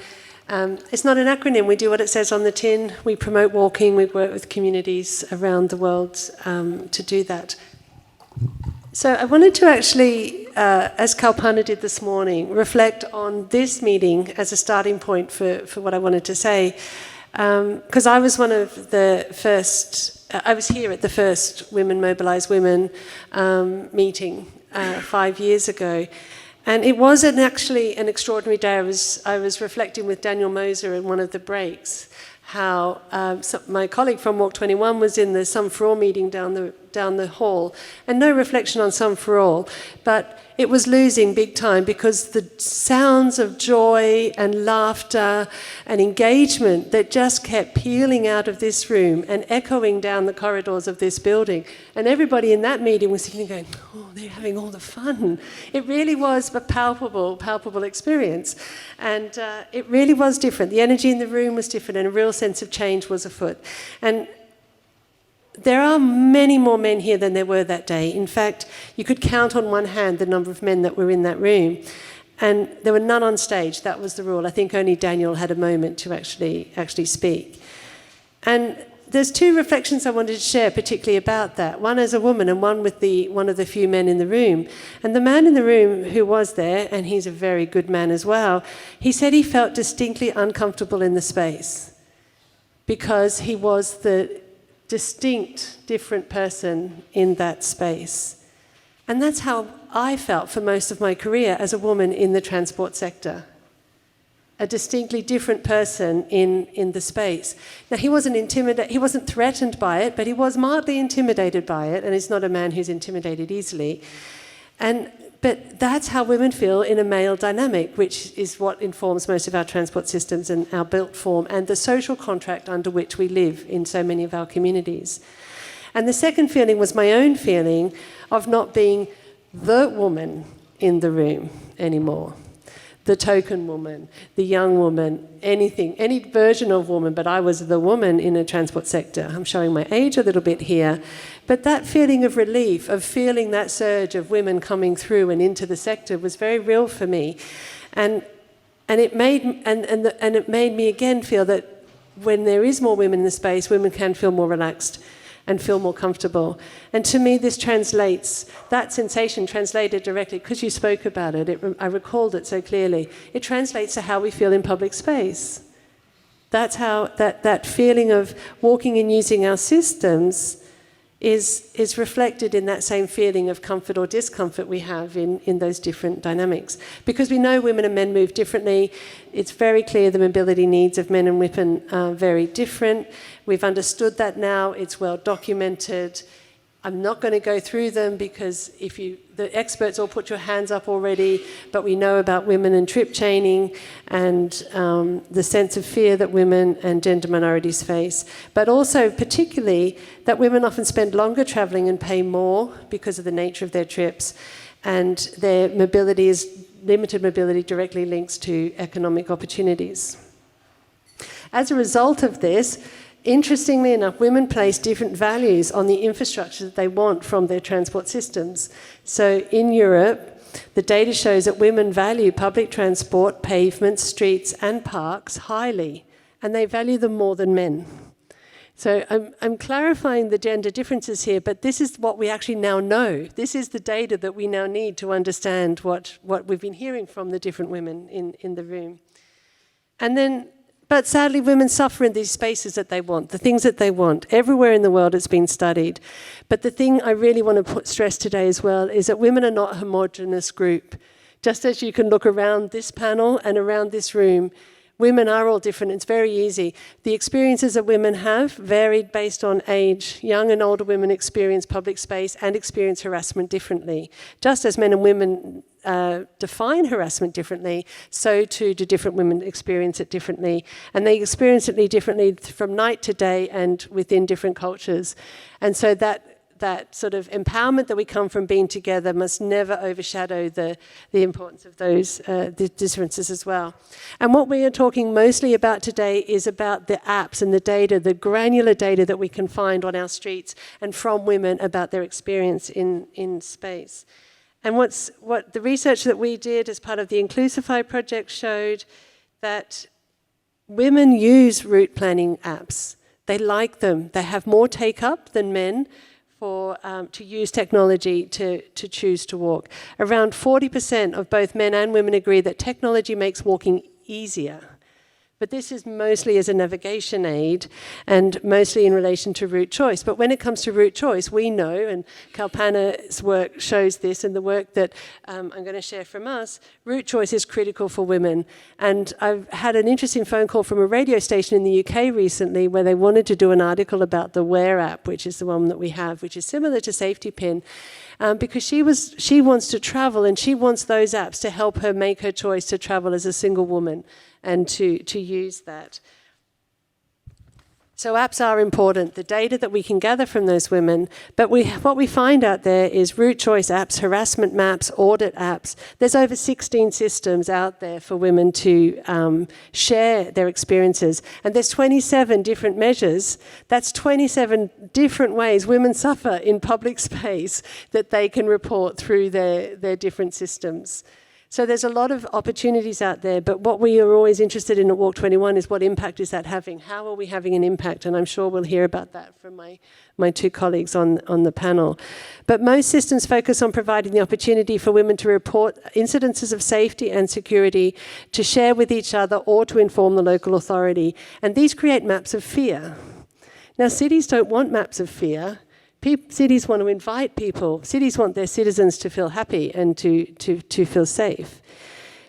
It's not an acronym. We do what it says on the tin. We promote walking. We work with communities around the world to do that. So I wanted to actually, as Kalpana did this morning, reflect on this meeting as a starting point for what I wanted to say. Because I was one of the first I was here at the first Women Mobilize Women meeting 5 years ago. And it was actually an extraordinary day. I was reflecting with Daniel Moser in one of the breaks how my colleague from Walk 21 was in the Some for All meeting down the hall, and no reflection on Some for All, but it was losing big time because the sounds of joy and laughter and engagement that just kept peeling out of this room and echoing down the corridors of this building. And everybody in that meeting was sitting going, oh, they're having all the fun. It really was a palpable experience. And it really was different. The energy in the room was different and a real sense of change was afoot. And there are many more men here than there were that day. In fact, you could count on one hand the number of men that were in that room. And there were none on stage. That was the rule. I think only Daniel had a moment to actually speak. And there's two reflections I wanted to share particularly about that. One as a woman and one with one of the few men in the room. And the man in the room who was there, and he's a very good man as well, he said he felt distinctly uncomfortable in the space because he was the distinct, different person in that space. And that's how I felt for most of my career as a woman in the transport sector. A distinctly different person in the space. Now, he wasn't threatened by it, but he was mildly intimidated by it, and he's not a man who's intimidated easily. But that's how women feel in a male dynamic, which is what informs most of our transport systems and our built form and the social contract under which we live in so many of our communities. And the second feeling was my own feeling of not being the woman in the room anymore. The token woman, the young woman, anything, any version of woman, but I was the woman in a transport sector. I'm showing my age a little bit here. But that feeling of relief, of feeling that surge of women coming through and into the sector was very real for me. And it made me again feel that when there is more women in the space, women can feel more relaxed and feel more comfortable. And to me, this translates, that sensation translated directly, because you spoke about it, I recalled it so clearly, it translates to how we feel in public space. That's how that feeling of walking and using our systems is reflected in that same feeling of comfort or discomfort we have in those different dynamics. Because we know women and men move differently, it's very clear the mobility needs of men and women are very different. We've understood that now, it's well documented. I'm not going to go through them because the experts all put your hands up already, but we know about women and trip chaining and the sense of fear that women and gender minorities face, but also particularly that women often spend longer travelling and pay more because of the nature of their trips, and their limited mobility directly links to economic opportunities. As a result of this, interestingly enough, women place different values on the infrastructure that they want from their transport systems. So in Europe, the data shows that women value public transport, pavements, streets, and parks highly, and they value them more than men. So I'm clarifying the gender differences here, but this is what we actually now know. This is the data that we now need to understand what we've been hearing from the different women in the room. But sadly, women suffer in these spaces that they want, the things that they want. Everywhere in the world it's been studied. But the thing I really want to stress today as well is that women are not a homogenous group. Just as you can look around this panel and around this room, women are all different. It's very easy. The experiences that women have varied based on age. Young and older women experience public space and experience harassment differently. Just as men and women define harassment differently, so too do different women experience it differently. And they experience it differently from night to day and within different cultures. And so that sort of empowerment that we come from being together must never overshadow the importance of those the differences as well. And what we are talking mostly about today is about the apps and the data, the granular data that we can find on our streets and from women about their experience in space. And what the research that we did as part of the Inclusify project showed that women use route planning apps. They like them. They have more take-up than men to use technology to choose to walk. Around 40% of both men and women agree that technology makes walking easier. But this is mostly as a navigation aid and mostly in relation to route choice. But when it comes to route choice, we know, and Kalpana's work shows this, and the work that I'm going to share from us, route choice is critical for women. And I've had an interesting phone call from a radio station in the UK recently where they wanted to do an article about the Wear app, which is the one that we have, which is similar to Safety Pin. Because she wants to travel, and she wants those apps to help her make her choice to travel as a single woman and to use that. So apps are important, the data that we can gather from those women, but what we find out there is route choice apps, harassment maps, audit apps. There's over 16 systems out there for women to share their experiences, and there's 27 different measures. That's 27 different ways women suffer in public space that they can report through their different systems. So there's a lot of opportunities out there, but what we are always interested in at Walk 21 is what impact is that having? How are we having an impact? And I'm sure we'll hear about that from my two colleagues on the panel. But most systems focus on providing the opportunity for women to report incidences of safety and security, to share with each other, or to inform the local authority. And these create maps of fear. Now, cities don't want maps of fear. Cities want to invite people. Cities want their citizens to feel happy and to feel safe.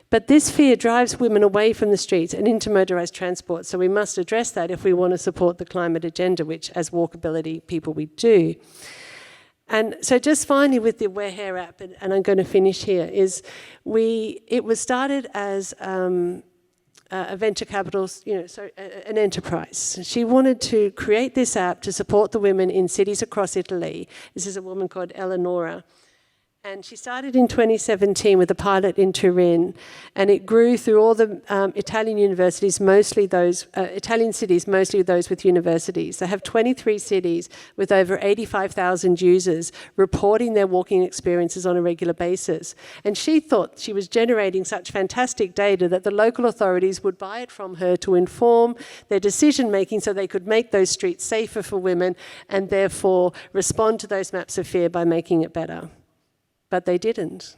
But this fear drives women away from the streets and into motorised transport. So we must address that if we want to support the climate agenda, which as walkability people we do. And so just finally with the Wear Hair app, and I'm going to finish here, is it was started as a venture capital, an enterprise. She wanted to create this app to support the women in cities across Italy. This is a woman called Eleonora. And she started in 2017 with a pilot in Turin, and it grew through all the Italian universities, mostly those, Italian cities, mostly those with universities. They have 23 cities with over 85,000 users reporting their walking experiences on a regular basis. And she thought she was generating such fantastic data that the local authorities would buy it from her to inform their decision making so they could make those streets safer for women and therefore respond to those maps of fear by making it better. But they didn't.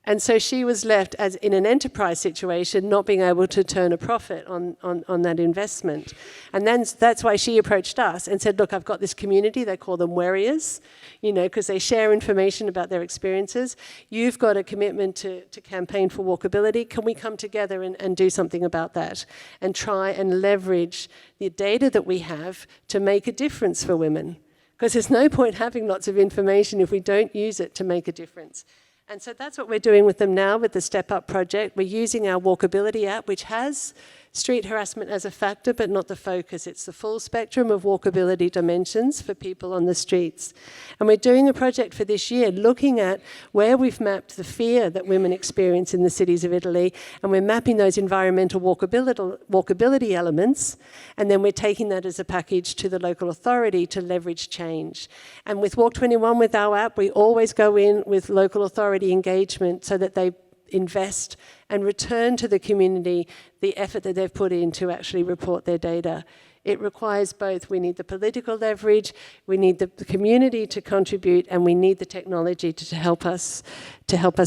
And so she was left as in an enterprise situation, not being able to turn a profit on that investment. And then that's why she approached us and said, look, I've got this community, they call them warriors, because they share information about their experiences. You've got a commitment to campaign for walkability. Can we come together and do something about that and try and leverage the data that we have to make a difference for women? Because there's no point having lots of information if we don't use it to make a difference. And so that's what we're doing with them now with the Step Up project. We're using our walkability app, which has street harassment as a factor, but not the focus. It's the full spectrum of walkability dimensions for people on the streets. And we're doing a project for this year looking at where we've mapped the fear that women experience in the cities of Italy, and we're mapping those environmental walkability elements, and then we're taking that as a package to the local authority to leverage change. And with Walk 21, with our app, we always go in with local authority engagement so that they invest and return to the community the effort that they've put in to actually report their data. It requires both. We need the political leverage, we need the community to contribute, and we need the technology to help us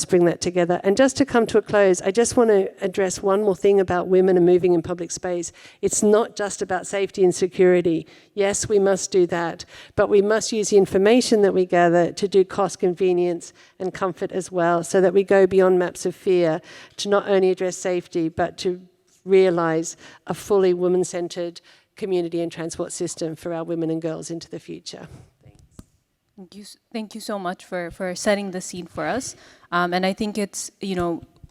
bring that together. And just to come to a close, I just want to address one more thing about women and moving in public space. It's not just about safety and security. Yes, we must do that, but we must use the information that we gather to do cost, convenience, and comfort as well, so that we go beyond maps of fear to not only address safety, but to realise a fully woman-centred community and transport system for our women and girls into the future. Thank you so much for setting the scene for us. And I think it's,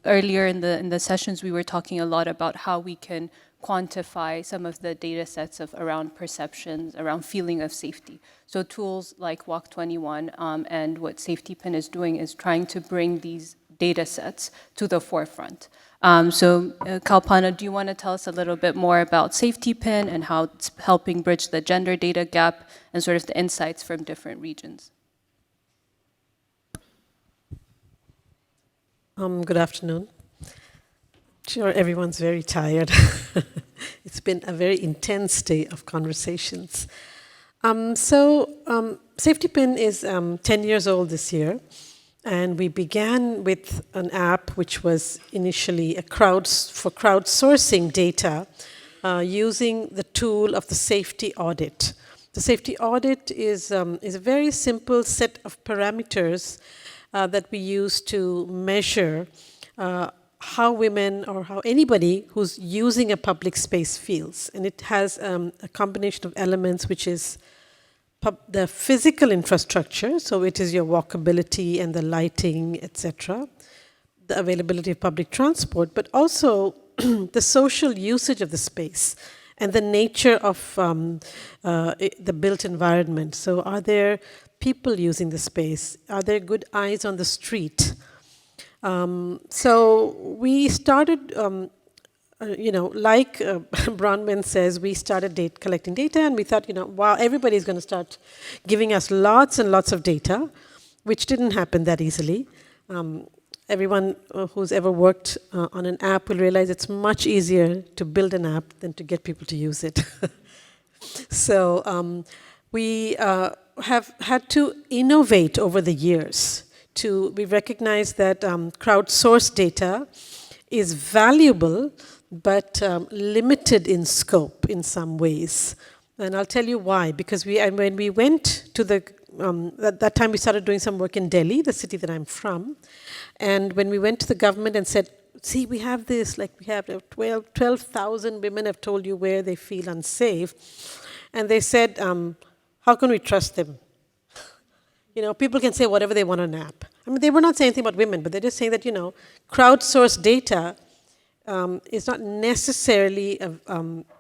earlier in the sessions we were talking a lot about how we can quantify some of the data sets around perceptions, around feeling of safety. So tools like Walk 21 and what Safety Pin is doing is trying to bring these data sets to the forefront. Kalpana, do you want to tell us a little bit more about Safety Pin and how it's helping bridge the gender data gap and sort of the insights from different regions? Good afternoon. Sure, everyone's very tired. It's been a very intense day of conversations. Safety Pin is 10 years old this year. And we began with an app which was initially for crowdsourcing data using the tool of the safety audit. The safety audit is a very simple set of parameters that we use to measure how women or how anybody who's using a public space feels. And it has a combination of elements which is the physical infrastructure, so it is your walkability and the lighting, etc., the availability of public transport, but also the social usage of the space and the nature of the built environment. So are there people using the space? Are there good eyes on the street? So we started, like Bronwyn says, we started collecting data, and we thought, wow, everybody's going to start giving us lots and lots of data, which didn't happen that easily. Everyone who's ever worked on an app will realize it's much easier to build an app than to get people to use it. So we have had to innovate over the years. We recognize that crowdsourced data is valuable, but limited in scope in some ways. And I'll tell you why. Because when we went to at that time we started doing some work in Delhi, the city that I'm from. And when we went to the government and said, see, we have this, like we have 12,000 women have told you where they feel unsafe. And they said, how can we trust them? People can say whatever they want on an app. I mean, they were not saying anything about women, but they're just saying that, crowdsourced data is not necessarily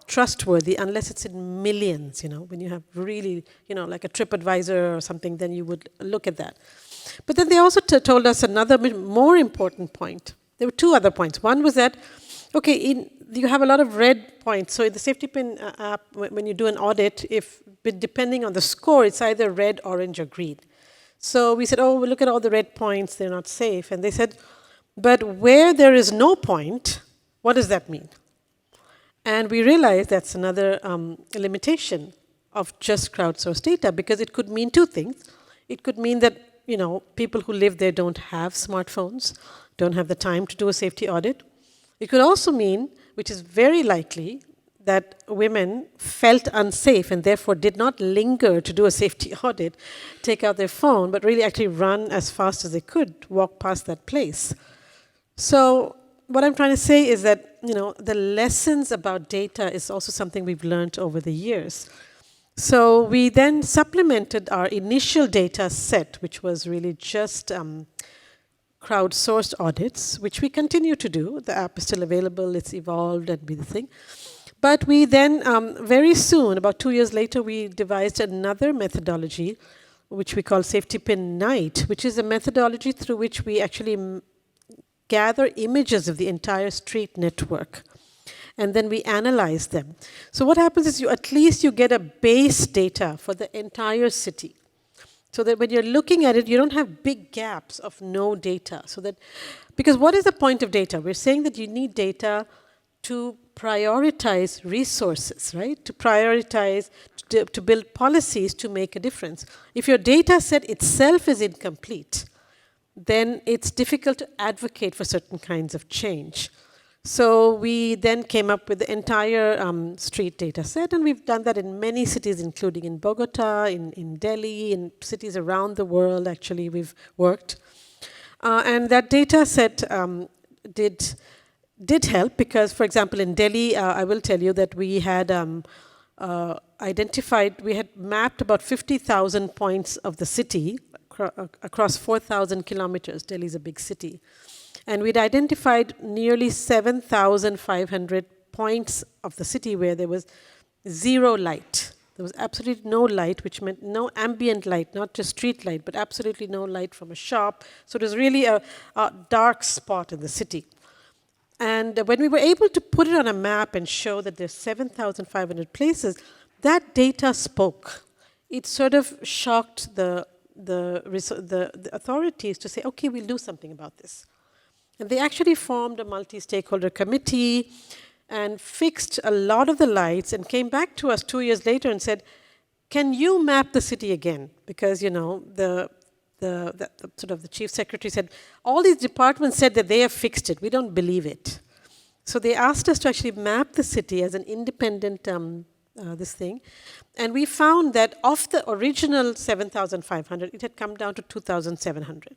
trustworthy unless it's in millions, when you have really, like a TripAdvisor or something, then you would look at that. But then they also told us another more important point. There were two other points. One was that, okay, you have a lot of red points. So in the safety pin app, when you do an audit, depending on the score, it's either red, orange, or green. So we said, oh, look at all the red points, they're not safe. And they said, but where there is no point, what does that mean? And we realized that's another limitation of just crowdsourced data, because it could mean two things. It could mean that, people who live there don't have smartphones, don't have the time to do a safety audit. It could also mean, which is very likely, that women felt unsafe and therefore did not linger to do a safety audit, take out their phone, but really actually run as fast as they could, walk past that place. So what I'm trying to say is that, the lessons about data is also something we've learned over the years. So we then supplemented our initial data set, which was really just crowdsourced audits, which we continue to do. The app is still available, it's evolved and be the thing. But we then, very soon, about 2 years later, we devised another methodology, which we call Safety Pin Night, which is a methodology through which we actually gather images of the entire street network. And then we analyze them. So what happens is at least you get a base data for the entire city. So that when you're looking at it, you don't have big gaps of no data. Because what is the point of data? We're saying that you need data to prioritize resources, right? To prioritize, to build policies to make a difference. If your data set itself is incomplete, then it's difficult to advocate for certain kinds of change. So we then came up with the entire street data set, and we've done that in many cities, including in Bogota, in Delhi, in cities around the world, actually, we've worked. And that data set did help because, for example, in Delhi, I will tell you that we had we had mapped about 50,000 points of the city across 4,000 kilometers. Delhi is a big city. And we'd identified nearly 7,500 points of the city where there was zero light. There was absolutely no light, which meant no ambient light, not just street light, but absolutely no light from a shop. So it was really a dark spot in the city. And when we were able to put it on a map and show that there's 7,500 places, that data spoke. It sort of shocked the authorities to say, okay, we'll do something about this. And they actually formed a multi-stakeholder committee and fixed a lot of the lights and came back to us 2 years later and said, can you map the city again? Because, sort of the chief secretary said, all these departments said that they have fixed it. We don't believe it. So they asked us to actually map the city as an independent this thing. And we found that of the original 7,500, it had come down to 2,700.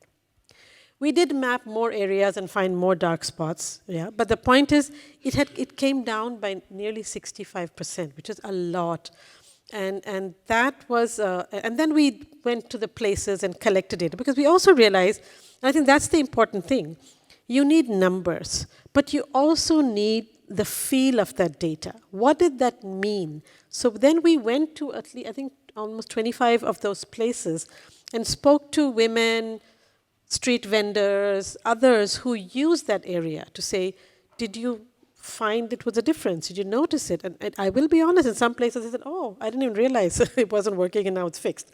We did map more areas and find more dark spots, yeah. But the point is, it came down by nearly 65%, which is a lot. And that was, and then we went to the places and collected data, because we also realized, and I think that's the important thing, you need numbers, but you also need the feel of that data. What did that mean? So then we went to at least, I think, almost 25 of those places and spoke to women, street vendors, others who use that area to say, did you find it was a difference? Did you notice it? And I will be honest, in some places I said, oh, I didn't even realize it wasn't working and now it's fixed.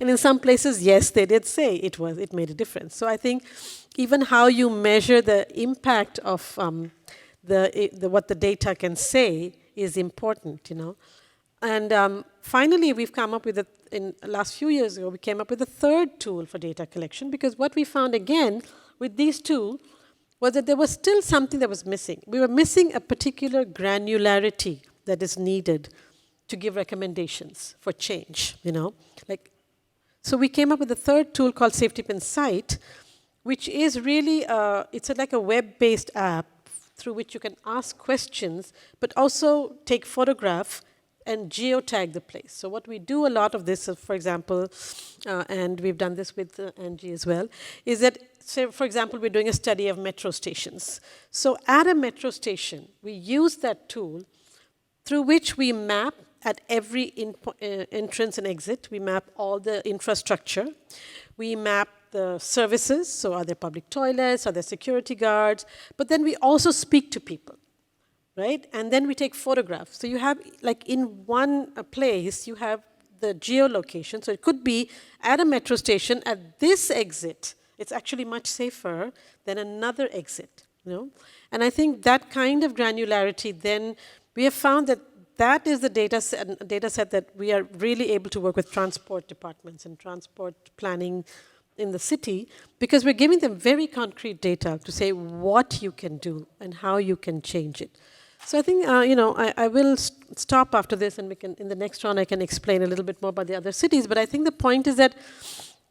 And in some places, yes, they did say it made a difference. So I think even how you measure the impact of what the data can say is important, you know. And finally, we've come up with in the last few years ago, we came up with a third tool for data collection, because what we found again with these two was that there was still something that was missing. We were missing a particular granularity that is needed to give recommendations for change, you know. So we came up with a third tool called Safety Pin Site, which is really, it's like a web-based app through which you can ask questions, but also take photograph and geotag the place. So what we do a lot of this, for example, and we've done this with Angie as well, is that, say, for example, we're doing a study of metro stations. So at a metro station, we use that tool through which we map at every entrance and exit. We map all the infrastructure. We map the services, so are there public toilets, are there security guards, but then we also speak to people. Right? And then we take photographs. So you have, like in one place, you have the geolocation. So it could be at a metro station at this exit. It's actually much safer than another exit, you know? And I think that kind of granularity, then we have found that that is the data set that we are really able to work with transport departments and transport planning in the city, because we're giving them very concrete data to say what you can do and how you can change it. So I think, you know, I will stop after this, and we can, in the next round, I can explain a little bit more about the other cities. But I think the point is that,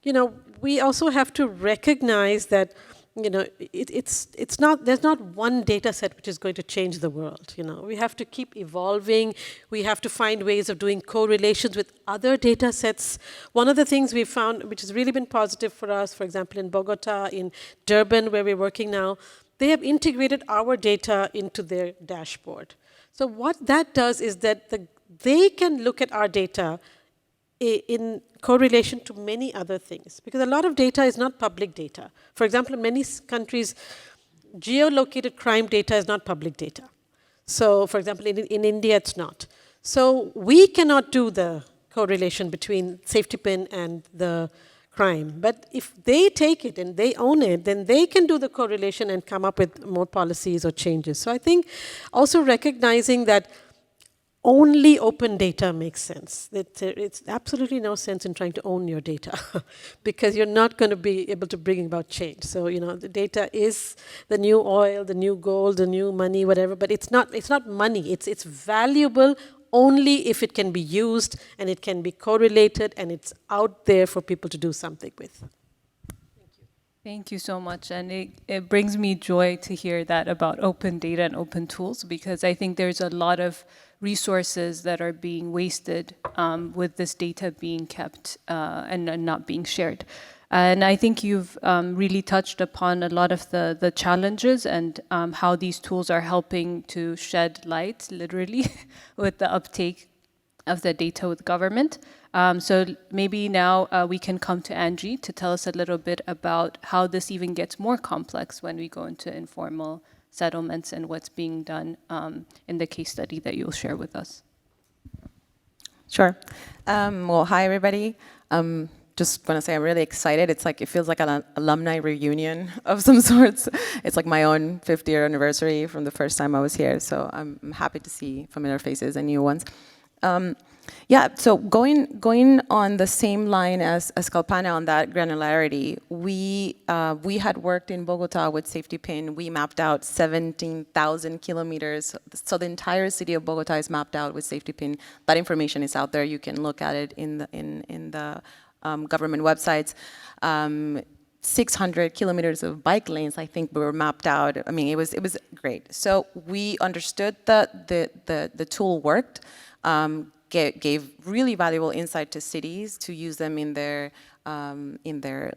you know, we also have to recognize that, you know, it's not, there's not one data set which is going to change the world, you know. We have to keep evolving. We have to find ways of doing correlations with other data sets. One of the things we found, which has really been positive for us, for example, in Bogota, in Durban, where we're working now, they have integrated our data into their dashboard. So what that does is that they can look at our data in correlation to many other things, because a lot of data is not public data. For example, in many countries, geolocated crime data is not public data. So, for example, in India, it's not. So we cannot do the correlation between safety pin and the crime. But if they take it and they own it, then they can do the correlation and come up with more policies or changes. So I think also recognizing that only open data makes sense. That it's absolutely no sense in trying to own your data because you're not going to be able to bring about change. So, you know, the data is the new oil, the new gold, the new money, whatever, but it's not money. It's valuable only if it can be used and it can be correlated and it's out there for people to do something with. Thank you so much. And it brings me joy to hear that about open data and open tools, because I think there's a lot of resources that are being wasted with this data being kept and not being shared. And I think you've really touched upon a lot of the challenges and how these tools are helping to shed light, literally, with the uptake of the data with government. So maybe now we can come to Angie to tell us a little bit about how this even gets more complex when we go into informal settlements and what's being done in the case study that you'll share with us. Sure. Well, hi, everybody. Just want to say I'm really excited. It's like, it feels like an alumni reunion of some sorts. It's like my own 50th anniversary from the first time I was here. So I'm happy to see familiar faces and new ones. Yeah, so going on the same line as Kalpana on that granularity, we had worked in Bogota with Safety Pin. We mapped out 17,000 kilometers. So the entire city of Bogota is mapped out with Safety Pin. That information is out there. You can look at it in the government websites. 600 kilometers of bike lanes, I think, were mapped out. I mean, it was great. So we understood that the tool worked. Gave really valuable insight to cities to use them in their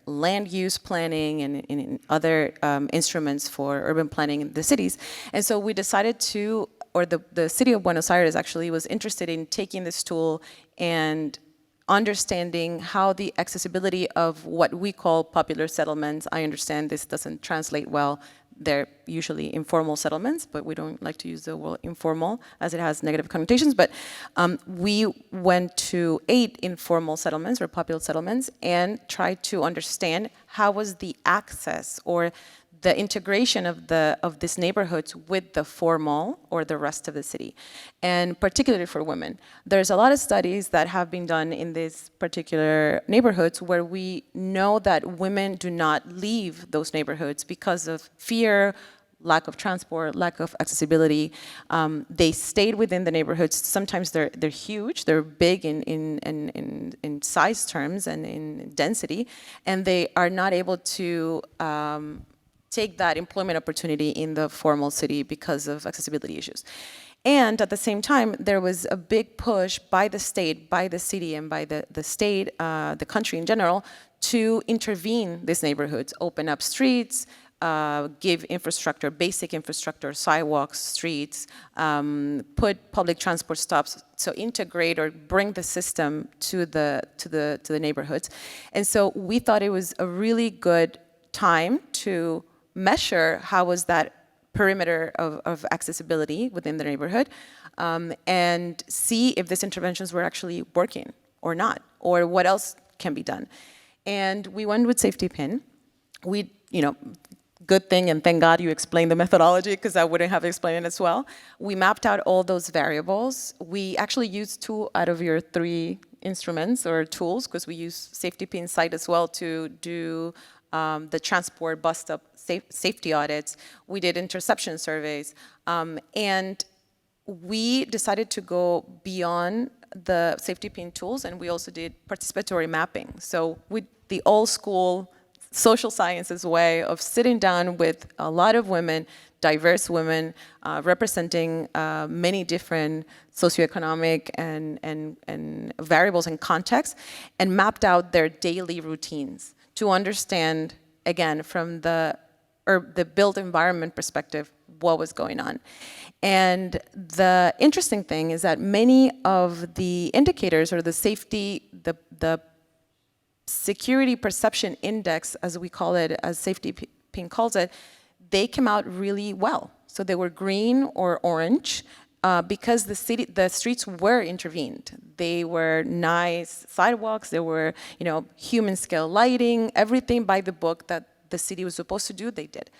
land use planning and in other instruments for urban planning in the cities. And so we decided to, or the city of Buenos Aires actually was interested in taking this tool and understanding how the accessibility of what we call popular settlements. I understand this doesn't translate well. They're usually informal settlements, but we don't like to use the word informal as it has negative connotations. But we went to 8 informal settlements or popular settlements and tried to understand how was the access or the integration of these neighborhoods with the formal or the rest of the city, and particularly for women. There's a lot of studies that have been done in these particular neighborhoods where we know that women do not leave those neighborhoods because of fear, lack of transport, lack of accessibility. They stayed within the neighborhoods. Sometimes they're huge, they're big in size terms and in density, and they are not able to take that employment opportunity in the formal city because of accessibility issues. And at the same time, there was a big push by the state, by the city, and by the state, the country in general, to intervene these neighborhoods, open up streets, give infrastructure, basic infrastructure, sidewalks, streets, put public transport stops, so integrate or bring the system to the neighborhoods. And so we thought it was a really good time to measure how was that perimeter of accessibility within the neighborhood, and see if these interventions were actually working or not, or what else can be done. And we went with Safety Pin. We, good thing, and thank God you explained the methodology, because I wouldn't have explained it as well. We mapped out all those variables. We actually used 2 out of your 3 instruments or tools, because we use Safety Pin site as well to do the transport bus stop safety audits. We did interception surveys, and we decided to go beyond the Safety Pin tools, and we also did participatory mapping. So with the old school social sciences way of sitting down with a lot of women, diverse women, representing many different socioeconomic and variables and contexts, and mapped out their daily routines to understand, again, from the built environment perspective, what was going on. And the interesting thing is that many of the indicators, or the safety, the security perception index, as we call it, as Safety Pin calls it, they came out really well. So they were green or orange, because the streets were intervened. They were nice sidewalks, there were human scale lighting, everything by the book that the city was supposed to do, they did.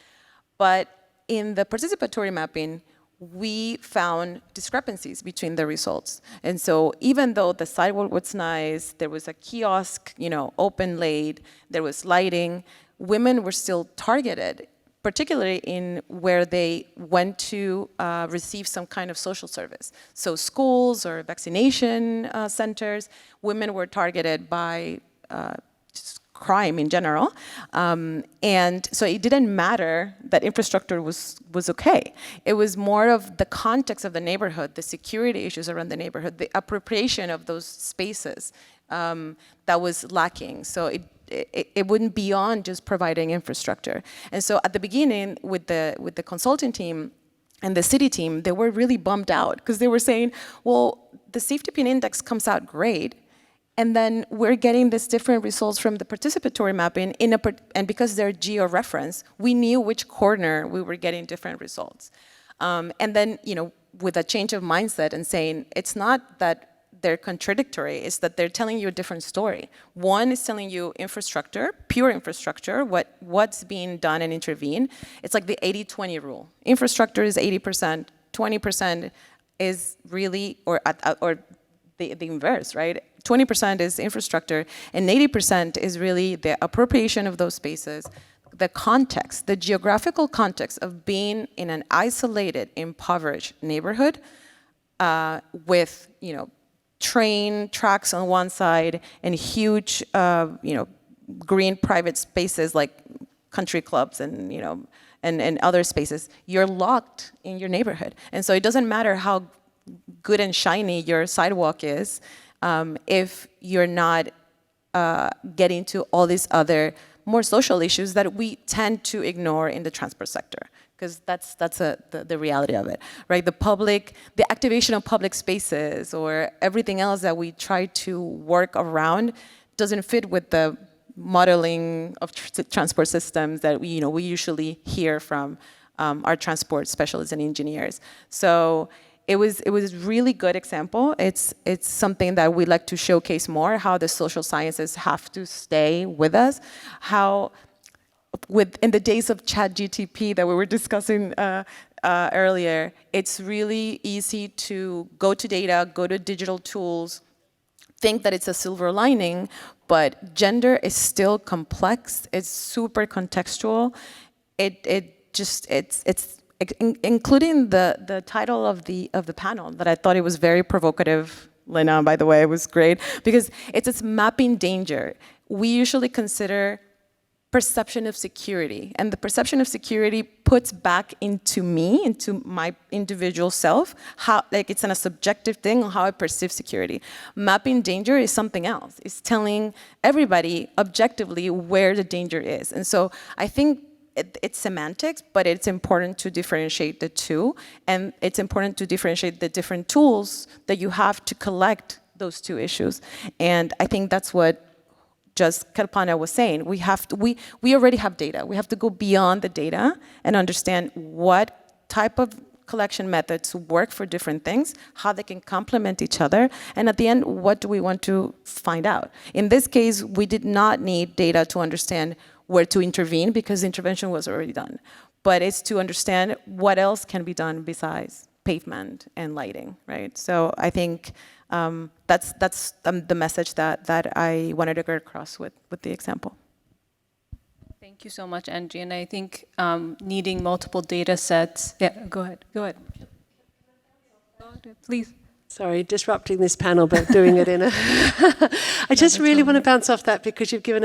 But in the participatory mapping, we found discrepancies between the results. And so even though the sidewalk was nice, there was a kiosk, open laid, there was lighting, women were still targeted, particularly in where they went to receive some kind of social service. So schools or vaccination centers, women were targeted by just crime in general. And so it didn't matter that infrastructure was okay. It was more of the context of the neighborhood, the security issues around the neighborhood, the appropriation of those spaces that was lacking. So it went beyond just providing infrastructure. And so at the beginning, with the consulting team and the city team, they were really bummed out, because they were saying, well, the Safety Pin index comes out great, and then we're getting these different results from the participatory mapping, and because they're geo-referenced, we knew which corner we were getting different results. And then, with a change of mindset and saying, it's not that they're contradictory, is that they're telling you a different story. One is telling you infrastructure, pure infrastructure, what's being done and intervened. It's like the 80-20 rule. Infrastructure is 80%, 20% is really, or the inverse, right? 20% is infrastructure, and 80% is really the appropriation of those spaces, the context, the geographical context of being in an isolated, impoverished neighborhood with, train tracks on one side and huge, green private spaces like country clubs and, and other spaces. You're locked in your neighborhood. And so it doesn't matter how good and shiny your sidewalk is if you're not getting to all these other more social issues that we tend to ignore in the transport sector, because that's the reality of it, right? The activation of public spaces or everything else that we try to work around doesn't fit with the modeling of transport systems that we usually hear from our transport specialists and engineers. So it was really good example. It's something that we like to showcase more, how the social sciences have to stay with us, how in the days of ChatGPT that we were discussing earlier, it's really easy to go to data, go to digital tools, think that it's a silver lining, but gender is still complex. It's super contextual. Including the title of the panel that I thought it was very provocative. Lena, by the way, it was great because it's mapping danger. We usually consider perception of security, and the perception of security puts back into me, into my individual self, how it's a subjective thing on how I perceive security. Mapping danger is something else. It's telling everybody objectively where the danger is, and so I think it's semantics, but it's important to differentiate the two, and it's important to differentiate the different tools that you have to collect those two issues, and I think that's what just Kalpana was saying. We already have data. We have to go beyond the data and understand what type of collection methods work for different things, how they can complement each other, and at the end, what do we want to find out? In this case, we did not need data to understand where to intervene because intervention was already done. But it's to understand what else can be done besides pavement and lighting, right? So I think that's the message that I wanted to get across with the example. Thank you so much, Angie. And I think needing multiple data sets. Yeah, go ahead. Go ahead, please. Sorry, disrupting this panel, but doing it in a... I just really want to bounce off that because you've given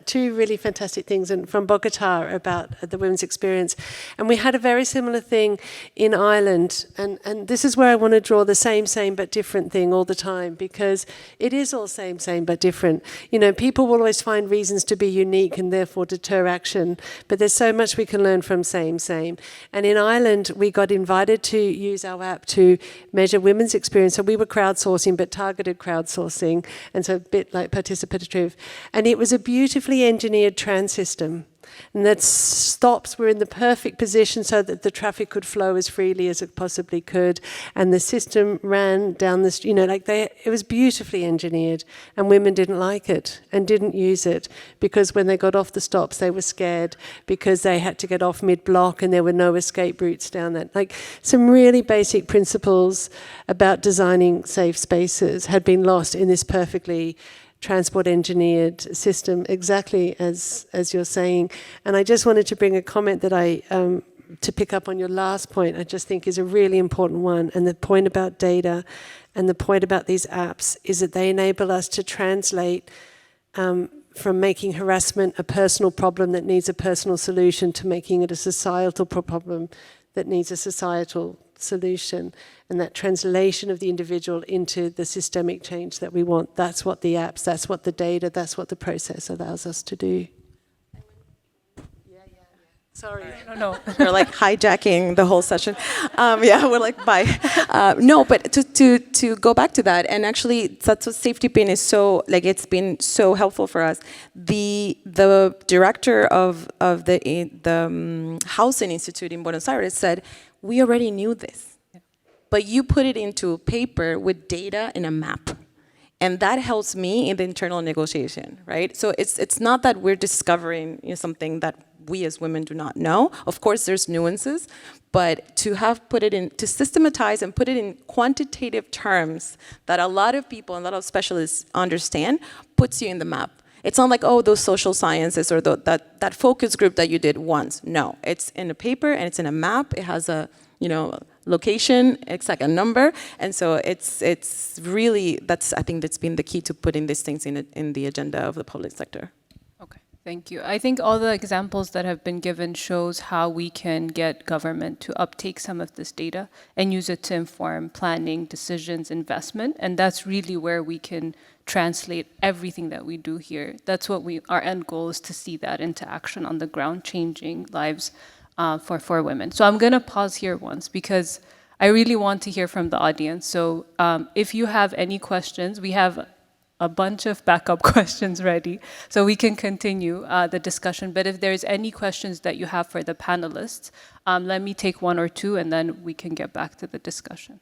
two really fantastic things from Bogota about the women's experience. And we had a very similar thing in Ireland. And this is where I want to draw the same but different thing all the time, because it is all same but different. People will always find reasons to be unique and therefore deter action. But there's so much we can learn from same. And in Ireland, we got invited to use our app to measure women's experience. So we were crowdsourcing, but targeted crowdsourcing, and so a bit like participative. And it was a beautifully engineered tram system. And that stops were in the perfect position so that the traffic could flow as freely as it possibly could. And the system ran down the street, it was beautifully engineered. And women didn't like it and didn't use it because when they got off the stops, they were scared because they had to get off mid-block and there were no escape routes down that. Some really basic principles about designing safe spaces had been lost in this perfectly transport engineered system, exactly as you're saying. And I just wanted to bring a comment that to pick up on your last point, I just think is a really important one. And the point about data and the point about these apps is that they enable us to translate from making harassment a personal problem that needs a personal solution to making it a societal problem that needs a societal solution, and that translation of the individual into the systemic change that we want. That's what the apps, that's what the data, that's what the process allows us to do. Sorry. No. We're hijacking the whole session. We're bye. No, but to go back to that, and actually that's what safety pin is so, it's been so helpful for us. The director of the Housing Institute in Buenos Aires said, we already knew this, but you put it into paper with data and a map. And that helps me in the internal negotiation, right? So it's not that we're discovering something that we as women do not know. Of course, there's nuances, but to systematize and put it in quantitative terms that a lot of people and a lot of specialists understand, puts you in the map. It's not like, oh, those social sciences or that focus group that you did once. No, it's in a paper and it's in a map. It has a, location, it's like a number. And so it's really, I think that's been the key to putting these things in the agenda of the public sector. Thank you. I think all the examples that have been given shows how we can get government to uptake some of this data and use it to inform planning, decisions, investment. And that's really where we can translate everything that we do here. That's what our end goal is, to see that into action on the ground, changing lives for women. So I'm going to pause here once because I really want to hear from the audience. So if you have any questions, we have a bunch of backup questions ready, so we can continue the discussion. But if there's any questions that you have for the panelists, let me take one or two, and then we can get back to the discussion.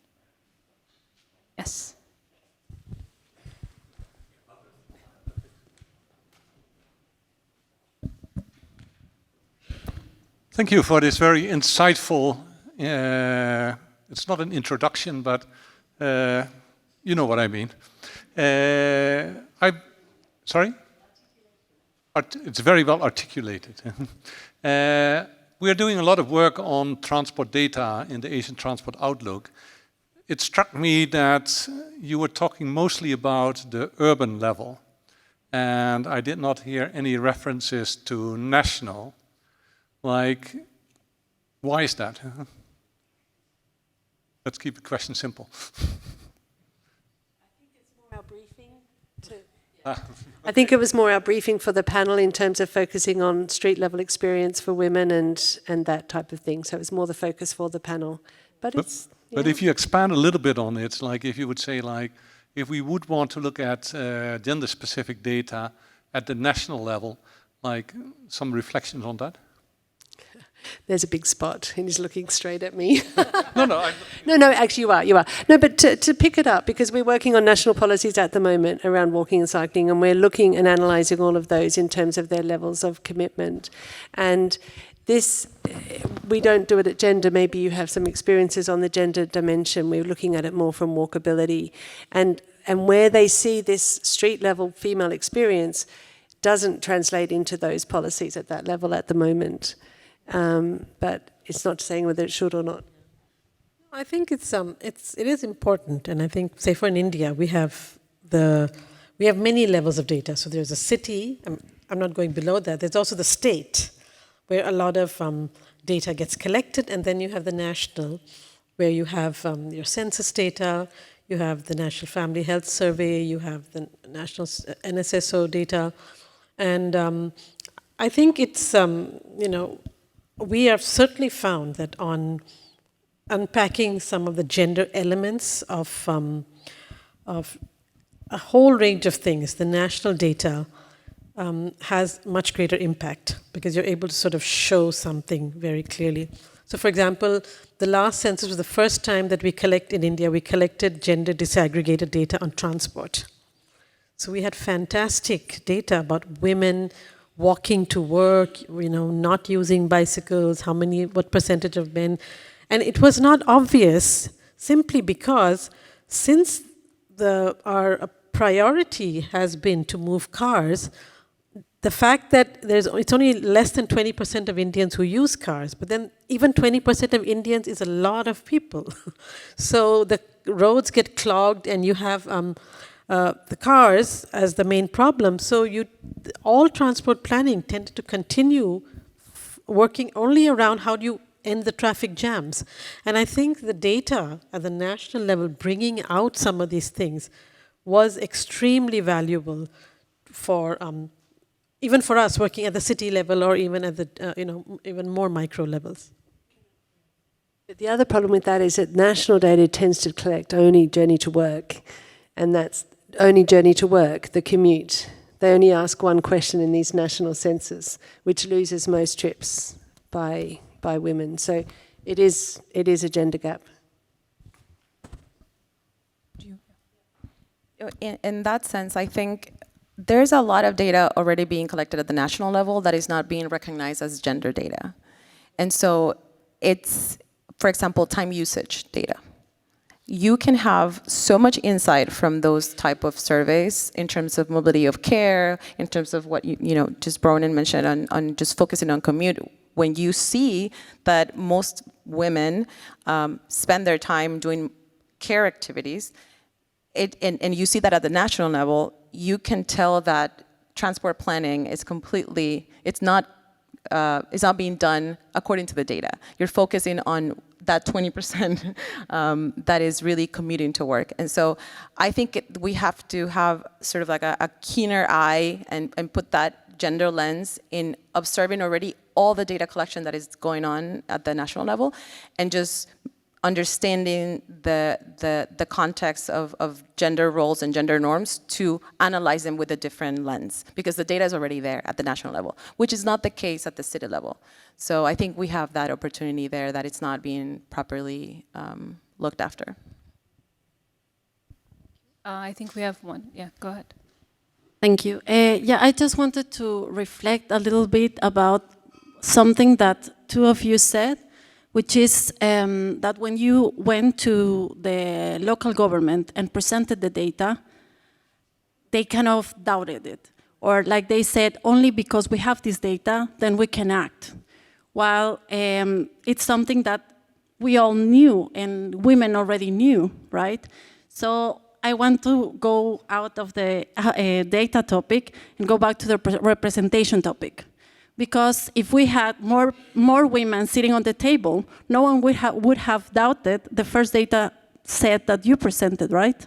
Yes. Thank you for this very insightful, it's not an introduction, but you know what I mean. Sorry? It's very well articulated. We are doing a lot of work on transport data in the Asian Transport Outlook. It struck me that you were talking mostly about the urban level, and I did not hear any references to national. Like, why is that? Let's keep the question simple. I think it was more our briefing for the panel in terms of focusing on street level experience for women and that type of thing. So it was more the focus for the panel. But if you expand a little bit on it, like if you would say, like, if we would want to look at gender-specific data at the national level, like some reflections on that? There's a big spot, and he's looking straight at me. No, actually you are. No, but to pick it up, because we're working on national policies at the moment around walking and cycling, and we're looking and analysing all of those in terms of their levels of commitment. And this, we don't do it at gender. Maybe you have some experiences on the gender dimension. We're looking at it more from walkability. And where they see this street level female experience doesn't translate into those policies at that level at the moment. But it's not saying whether it should or not. I think it is important, and I think, say, for in India, we have many levels of data. So there's a city. I'm not going below that. There's also the state, where a lot of data gets collected, and then you have the national, where you have your census data, you have the National Family Health Survey, you have the national NSSO data, and I think it's we have certainly found that on unpacking some of the gender elements of a whole range of things, the national data has much greater impact because you're able to sort of show something very clearly. So for example, the last census was the first time that we collected gender disaggregated data on transport. So we had fantastic data about women walking to work, not using bicycles, what percentage of men. And it was not obvious simply because since our priority has been to move cars, the fact that it's only less than 20% of Indians who use cars, but then even 20% of Indians is a lot of people. So the roads get clogged and you have the cars as the main problem. So all transport planning tended to continue working only around how do you end the traffic jams. And I think the data at the national level bringing out some of these things was extremely valuable for even for us working at the city level or even at the even more micro levels. But the other problem with that is that national data tends to collect only journey to work, and that's only journey to work, the commute. They only ask one question in these national census, which loses most trips by women. So it is a gender gap. In that sense, I think there's a lot of data already being collected at the national level that is not being recognized as gender data. And so it's, for example, time usage data. You can have so much insight from those type of surveys in terms of mobility of care, in terms of what you know, just Bronan mentioned on just focusing on commute. When you see that most women spend their time doing care activities, and you see that at the national level, you can tell that transport planning is completely, it's not being done according to the data. You're focusing on that 20% that is really commuting to work. And so I think we have to have sort of like a keener eye and put that gender lens in observing already all the data collection that is going on at the national level, and just understanding the context of gender roles and gender norms to analyze them with a different lens, because the data is already there at the national level, which is not the case at the city level. So I think we have that opportunity there, that it's not being properly looked after. I think we have one. Yeah, go ahead. Thank you. Yeah, I just wanted to reflect a little bit about something that two of you said, which is that when you went to the local government and presented the data, they kind of doubted it. Or like they said, only because we have this data, then we can act. While it's something that we all knew and women already knew, right? So I want to go out of the data topic and go back to the representation topic. Because if we had more women sitting on the table, no one would have doubted the first data set that you presented, right?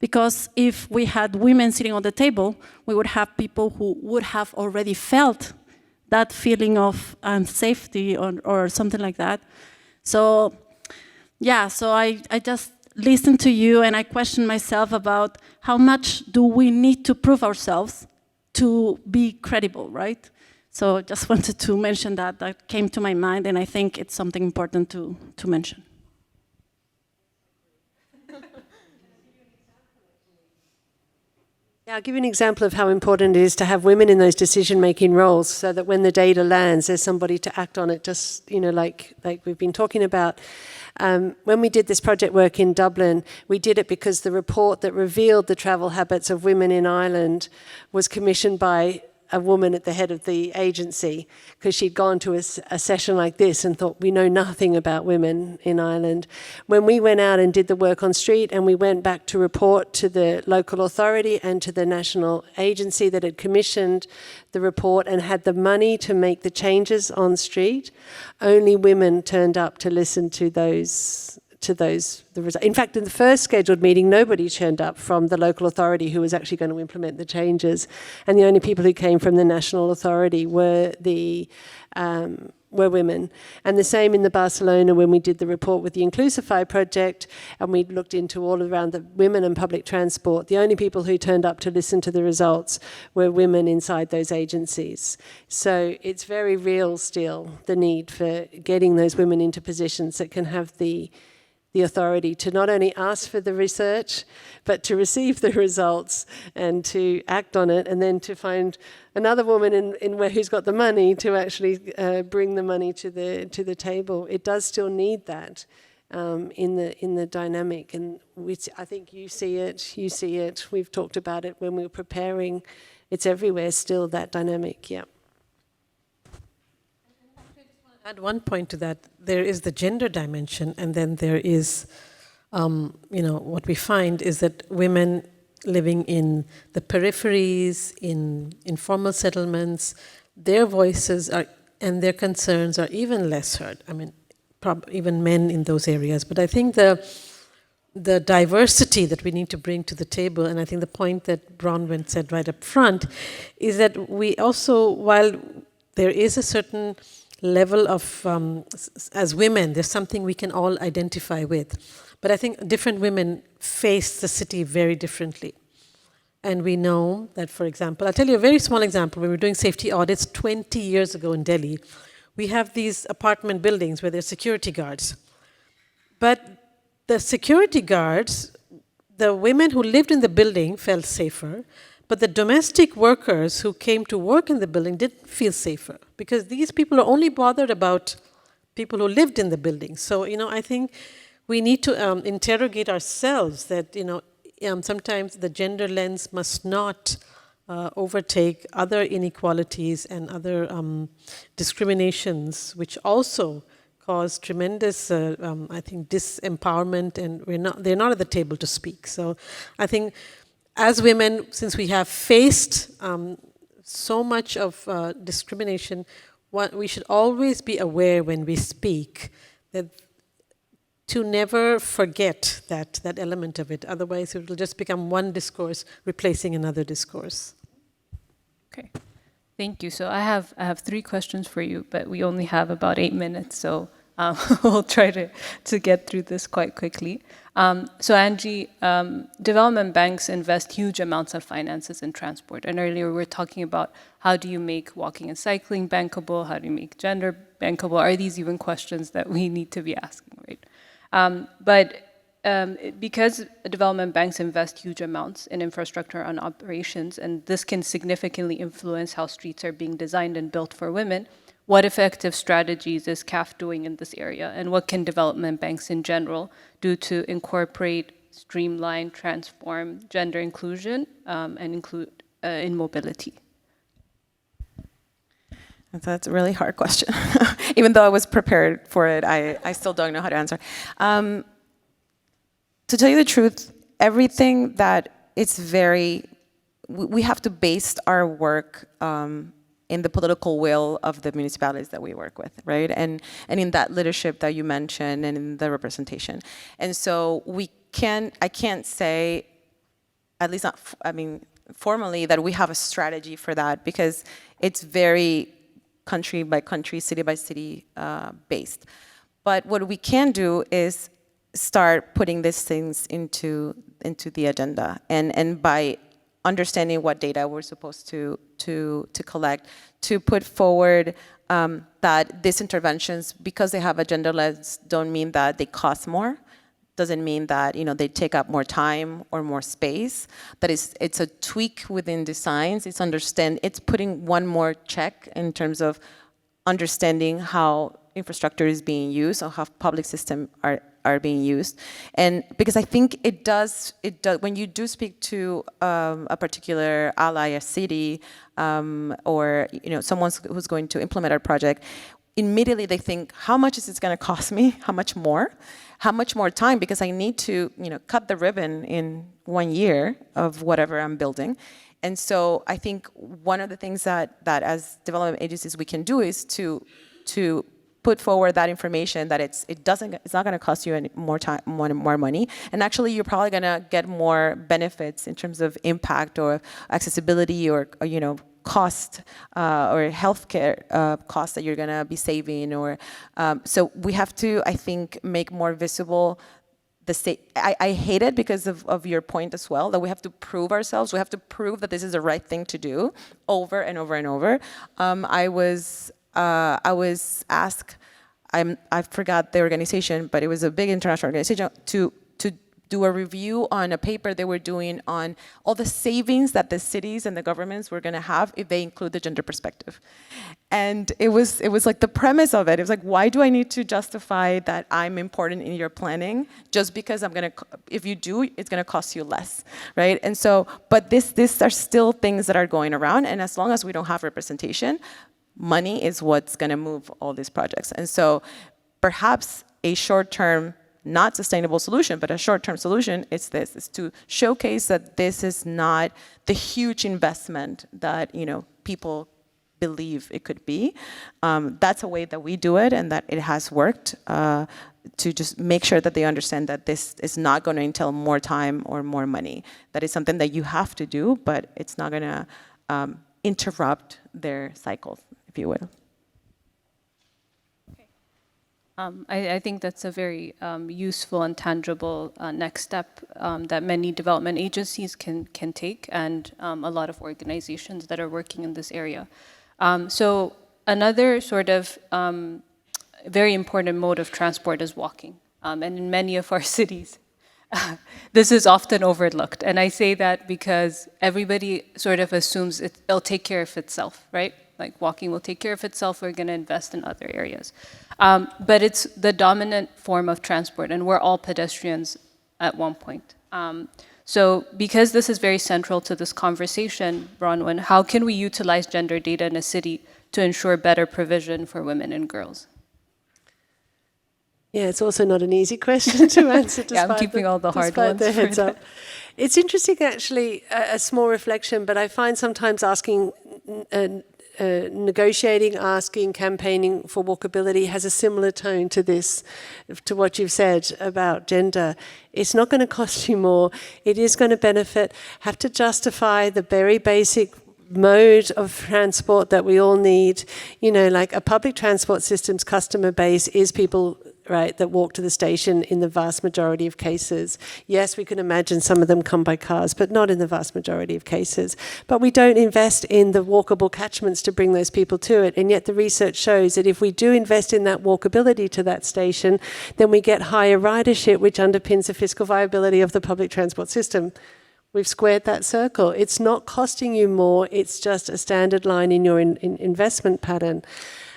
Because if we had women sitting on the table, we would have people who would have already felt that feeling of unsafety or something like that. So, yeah, so I just listened to you and I questioned myself about how much do we need to prove ourselves to be credible, right? So just wanted to mention that came to my mind, and I think it's something important to mention. Yeah, I'll give you an example of how important it is to have women in those decision-making roles, so that when the data lands, there's somebody to act on it, just, you know, like we've been talking about. When we did this project work in Dublin, we did it because the report that revealed the travel habits of women in Ireland was commissioned by a woman at the head of the agency, because she'd gone to a session like this and thought, we know nothing about women in Ireland. When we went out and did the work on street, and we went back to report to the local authority and to the national agency that had commissioned the report and had the money to make the changes on street, only women turned up to listen to those. In fact, in the first scheduled meeting, nobody turned up from the local authority who was actually going to implement the changes, and the only people who came from the national authority were women. And the same in the Barcelona when we did the report with the Inclusify project, and we looked into all around the women and public transport. The only people who turned up to listen to the results were women inside those agencies. So it's very real still, the need for getting those women into positions that can have the authority to not only ask for the research, but to receive the results and to act on it, and then to find another woman in where who's got the money to actually bring the money to the table. It does still need that in the dynamic, and I think you see it. We've talked about it when we were preparing. It's everywhere still, that dynamic. Yeah. Add one point to that. There is the gender dimension, and then there is, what we find is that women living in the peripheries, in informal settlements, their voices and their concerns are even less heard. I mean, even men in those areas. But I think the diversity that we need to bring to the table, and I think the point that Bronwyn said right up front, is that we also, while there is a certain level of, as women, there's something we can all identify with. But I think different women face the city very differently. And we know that, for example, I'll tell you a very small example. When we were doing safety audits 20 years ago in Delhi, we have these apartment buildings where there's security guards. But the security guards the women who lived in the building felt safer, but the domestic workers who came to work in the building didn't feel safer because these people are only bothered about people who lived in the building. So, I think we need to interrogate ourselves that, sometimes the gender lens must not overtake other inequalities and other discriminations, which also cause tremendous, I think, disempowerment, and they're not at the table to speak. So I think as women, since we have faced so much of discrimination, we should always be aware when we speak that to never forget that element of it. Otherwise, it will just become one discourse replacing another discourse. Okay, thank you. So I have 3 questions for you, but we only have about 8 minutes, so we'll try to get through this quite quickly. So Angie, development banks invest huge amounts of finances in transport. And earlier we were talking about how do you make walking and cycling bankable? How do you make gender bankable? Are these even questions that we need to be asking, right? Because development banks invest huge amounts in infrastructure and operations, and this can significantly influence how streets are being designed and built for women, what effective strategies is CAF doing in this area? And what can development banks in general do to incorporate, streamline, transform gender inclusion and include in mobility? That's a really hard question. Even though I was prepared for it, I still don't know how to answer. To tell you the truth, everything that it's we have to base our work in the political will of the municipalities that we work with, right? And in that leadership that you mentioned and in the representation. And so I can't say, at least not, formally, that we have a strategy for that because it's very country by country, city by city based. But what we can do is start putting these things into the agenda, and by understanding what data we're supposed to collect, to put forward that these interventions, because they have a gender lens, don't mean that they cost more, doesn't mean that they take up more time or more space. That it's a tweak within designs. It's putting one more check in terms of understanding how infrastructure is being used or how public systems are being used. And because I think it does when you do speak to a particular ally, a city, or someone who's going to implement our project, immediately they think, how much is this going to cost me? How much more time? Because I need to cut the ribbon in 1 year of whatever I'm building. And so I think one of the things that as development agencies we can do is to put forward that information that it's not going to cost you any more time, more money, and actually you're probably going to get more benefits in terms of impact or accessibility or cost or healthcare costs that you're going to be saving. Or so we have to, I think, make more visible the state. I hate it because of your point as well, that we have to prove ourselves. We have to prove that this is the right thing to do over and over and over. I was asked, I forgot the organization, but it was a big international organization, to do a review on a paper they were doing on all the savings that the cities and the governments were going to have if they include the gender perspective. And it was like the premise of it. It was like, why do I need to justify that I'm important in your planning just because if you do, it's going to cost you less, right? And so, but these are still things that are going around, and as long as we don't have representation, money is what's going to move all these projects. And so perhaps a short-term, not sustainable solution, but a short-term solution is to showcase that this is not the huge investment that people believe it could be. That's a way that we do it, and that it has worked to just make sure that they understand that this is not going to entail more time or more money. That is something that you have to do, but it's not going to interrupt their cycles, if you will. I think that's a very useful and tangible next step that many development agencies can take, and a lot of organizations that are working in this area. So another sort of very important mode of transport is walking. And in many of our cities, this is often overlooked. And I say that because everybody sort of assumes it'll take care of itself, right? Like walking will take care of itself, we're going to invest in other areas. But it's the dominant form of transport, and we're all pedestrians at one point. So because this is very central to this conversation, Bronwyn, how can we utilize gender data in a city to ensure better provision for women and girls? Yeah, it's also not an easy question to answer. Yeah, I'm keeping all the hard ones. The heads up. It's interesting, actually, a small reflection, but I find sometimes asking, negotiating, asking, campaigning for walkability has a similar tone to this, to what you've said about gender. It's not going to cost you more. It is going to benefit. Have to justify the very basic mode of transport that we all need. You know, like a public transport system's customer base is people, right, that walk to the station in the vast majority of cases. Yes, we can imagine some of them come by cars, but not in the vast majority of cases. But we don't invest in the walkable catchments to bring those people to it. And yet the research shows that if we do invest in that walkability to that station, then we get higher ridership, which underpins the fiscal viability of the public transport system. We've squared that circle. It's not costing you more, it's just a standard line in your investment pattern.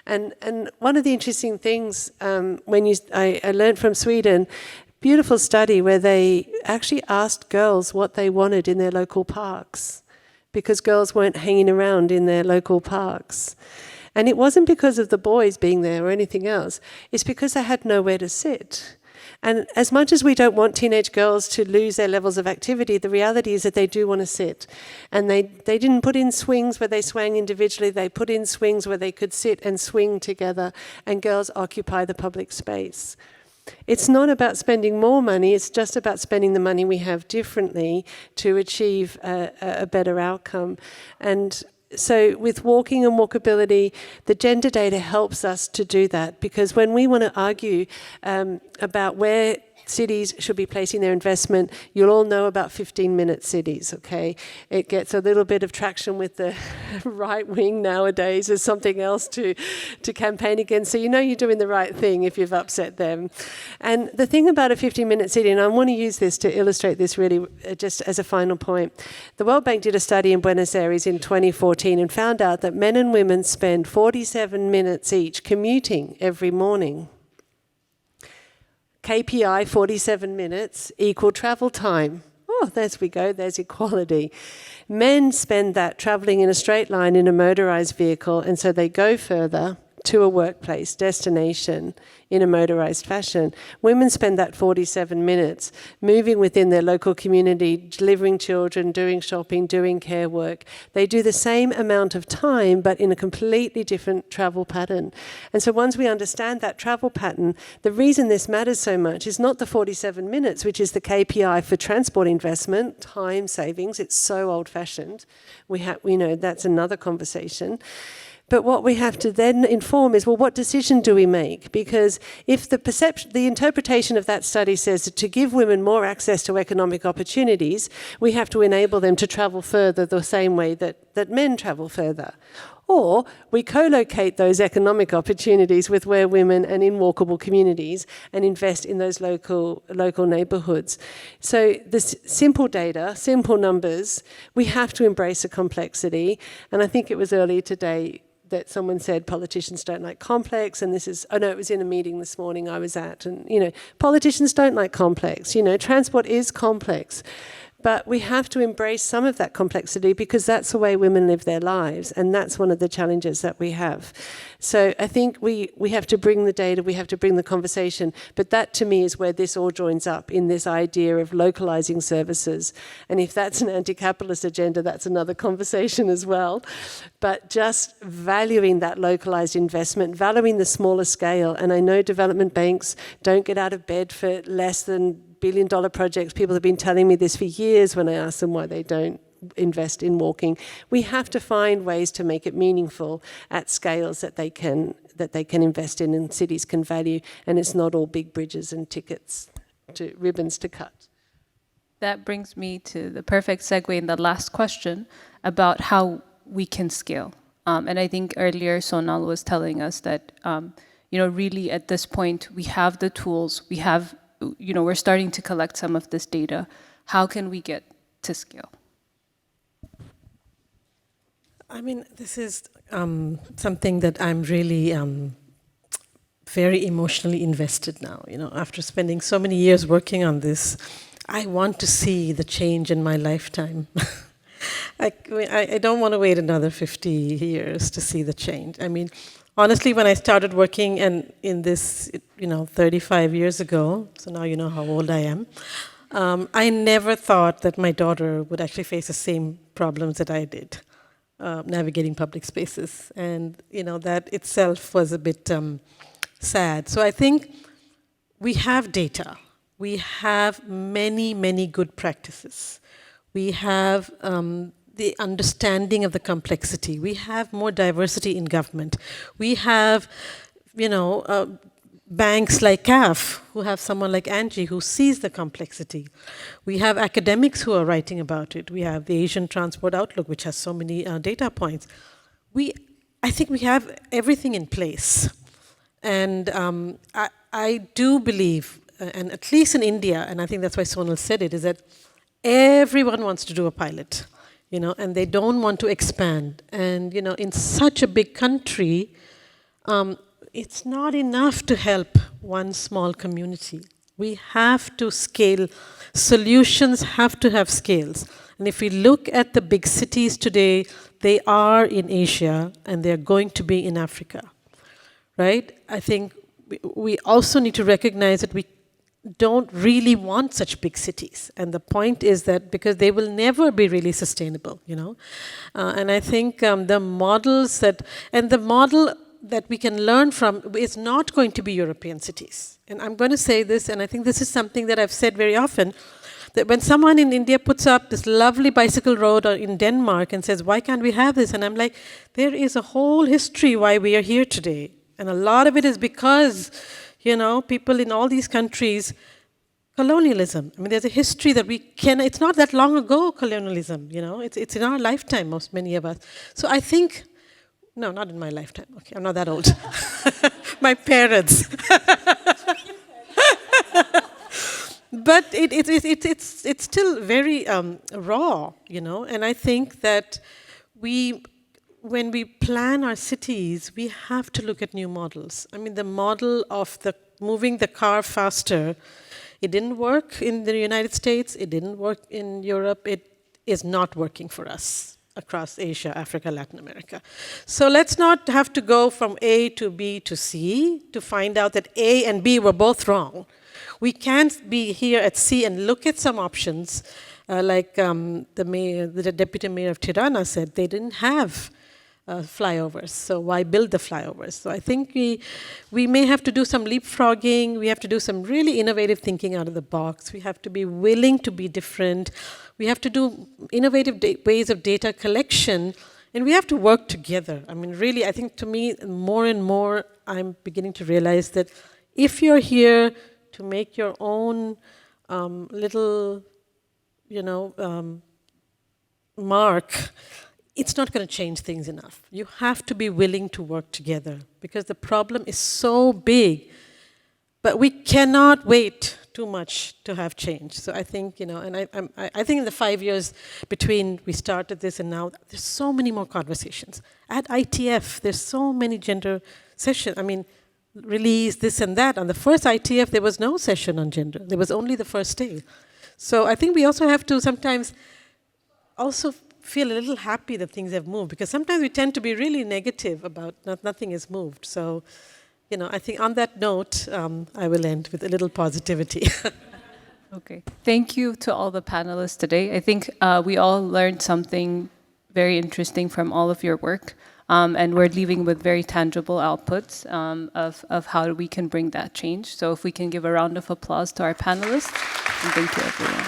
And one of the interesting things, I learned from Sweden, beautiful study where they actually asked girls what they wanted in their local parks, because girls weren't hanging around in their local parks. And it wasn't because of the boys being there or anything else, it's because they had nowhere to sit. And as much as we don't want teenage girls to lose their levels of activity, the reality is that they do want to sit. And they didn't put in swings where they swang individually, they put in swings where they could sit and swing together, and girls occupy the public space. It's not about spending more money, it's just about spending the money we have differently to achieve a better outcome. And so with walking and walkability, the gender data helps us to do that, because when we want to argue about where cities should be placing their investment, you'll all know about 15-minute cities, okay? It gets a little bit of traction with the right wing nowadays as something else to campaign against, so you know you're doing the right thing if you've upset them. And the thing about a 15-minute city, and I want to use this to illustrate this really just as a final point, the World Bank did a study in Buenos Aires in 2014 and found out that men and women spend 47 minutes each commuting every morning. KPI, 47 minutes, equal travel time. Oh, there we go, there's equality. Men spend that travelling in a straight line in a motorised vehicle, and so they go further to a workplace destination in a motorised fashion. Women spend that 47 minutes moving within their local community, delivering children, doing shopping, doing care work. They do the same amount of time, but in a completely different travel pattern. And so once we understand that travel pattern, the reason this matters so much is not the 47 minutes, which is the KPI for transport investment, time savings. It's so old-fashioned. We know that's another conversation. But what we have to then inform is, well, what decision do we make? Because if the interpretation of that study says that to give women more access to economic opportunities, we have to enable them to travel further the same way that men travel further. Or we co-locate those economic opportunities with where women and in walkable communities and invest in those local neighbourhoods. So this simple data, simple numbers, we have to embrace the complexity. And I think it was earlier today that someone said politicians don't like complex, and this is, oh no, it was in a meeting this morning I was at, and politicians don't like complex. Transport is complex. But we have to embrace some of that complexity, because that's the way women live their lives, and that's one of the challenges that we have. So I think we have to bring the data, we have to bring the conversation, but that to me is where this all joins up, in this idea of localizing services. And if that's an anti-capitalist agenda, that's another conversation as well. But just valuing that localized investment, valuing the smaller scale, and I know development banks don't get out of bed for less than billion-dollar projects. People have been telling me this for years when I ask them why they don't invest in walking. We have to find ways to make it meaningful at scales that they can invest in and cities can value, and it's not all big bridges and ribbons to cut. That brings me to the perfect segue in the last question about how we can scale. And I think earlier Sonal was telling us that really at this point we have the tools, we have we're starting to collect some of this data. How can we get to scale? I mean, this is something that I'm really very emotionally invested now. After spending so many years working on this, I want to see the change in my lifetime. I don't want to wait another 50 years to see the change. I mean, honestly, when I started working in this, 35 years ago, so now you know how old I am, I never thought that my daughter would actually face the same problems that I did, navigating public spaces. And, that itself was a bit sad. So I think we have data. We have many, many good practices. We have the understanding of the complexity. We have more diversity in government. We have, banks like CAF, who have someone like Angie who sees the complexity. We have academics who are writing about it. We have the Asian Transport Outlook, which has so many data points. I think we have everything in place. And I do believe, and at least in India, and I think that's why Sonal said it, is that everyone wants to do a pilot, and they don't want to expand. And, in such a big country, it's not enough to help one small community. We have to scale. Solutions have to have scales. And if we look at the big cities today, they are in Asia, and they're going to be in Africa, right? I think we also need to recognize that we don't really want such big cities. And the point is that because they will never be really sustainable, and I think the models the model that we can learn from is not going to be European cities. And I'm going to say this, and I think this is something that I've said very often, that when someone in India puts up this lovely bicycle road or in Denmark and says, why can't we have this? And I'm like, there is a whole history why we are here today. And a lot of it is because, people in all these countries, colonialism. I mean, there's a history that it's not that long ago, colonialism, it's in our lifetime, many of us. So I think, no, not in my lifetime. Okay, I'm not that old. My parents. But it's still very raw, and I think that when we plan our cities, we have to look at new models. I mean, the model of moving the car faster, it didn't work in the United States, it didn't work in Europe, it is not working for us across Asia, Africa, Latin America. So let's not have to go from A to B to C to find out that A and B were both wrong. We can't be here at C and look at some options, like the deputy mayor of Tirana said, they didn't have flyovers, so why build the flyovers? So I think we may have to do some leapfrogging, we have to do some really innovative thinking out of the box, we have to be willing to be different, we have to do innovative ways of data collection, and we have to work together. I mean, really, I think to me, more and more, I'm beginning to realize that if you're here to make your own little, mark, it's not going to change things enough. You have to be willing to work together because the problem is so big, but we cannot wait too much to have change. So I think, and I think in the 5 years between we started this and now, there's so many more conversations. At ITF, there's so many gender sessions. I mean, release this and that. On the first ITF, there was no session on gender. There was only the first day. So I think we also have to sometimes also feel a little happy that things have moved, because sometimes we tend to be really negative about nothing has moved. So, I think on that note, I will end with a little positivity. Okay. Thank you to all the panelists today. I think we all learned something very interesting from all of your work. And we're leaving with very tangible outputs of how we can bring that change. So if we can give a round of applause to our panelists, and thank you, everyone.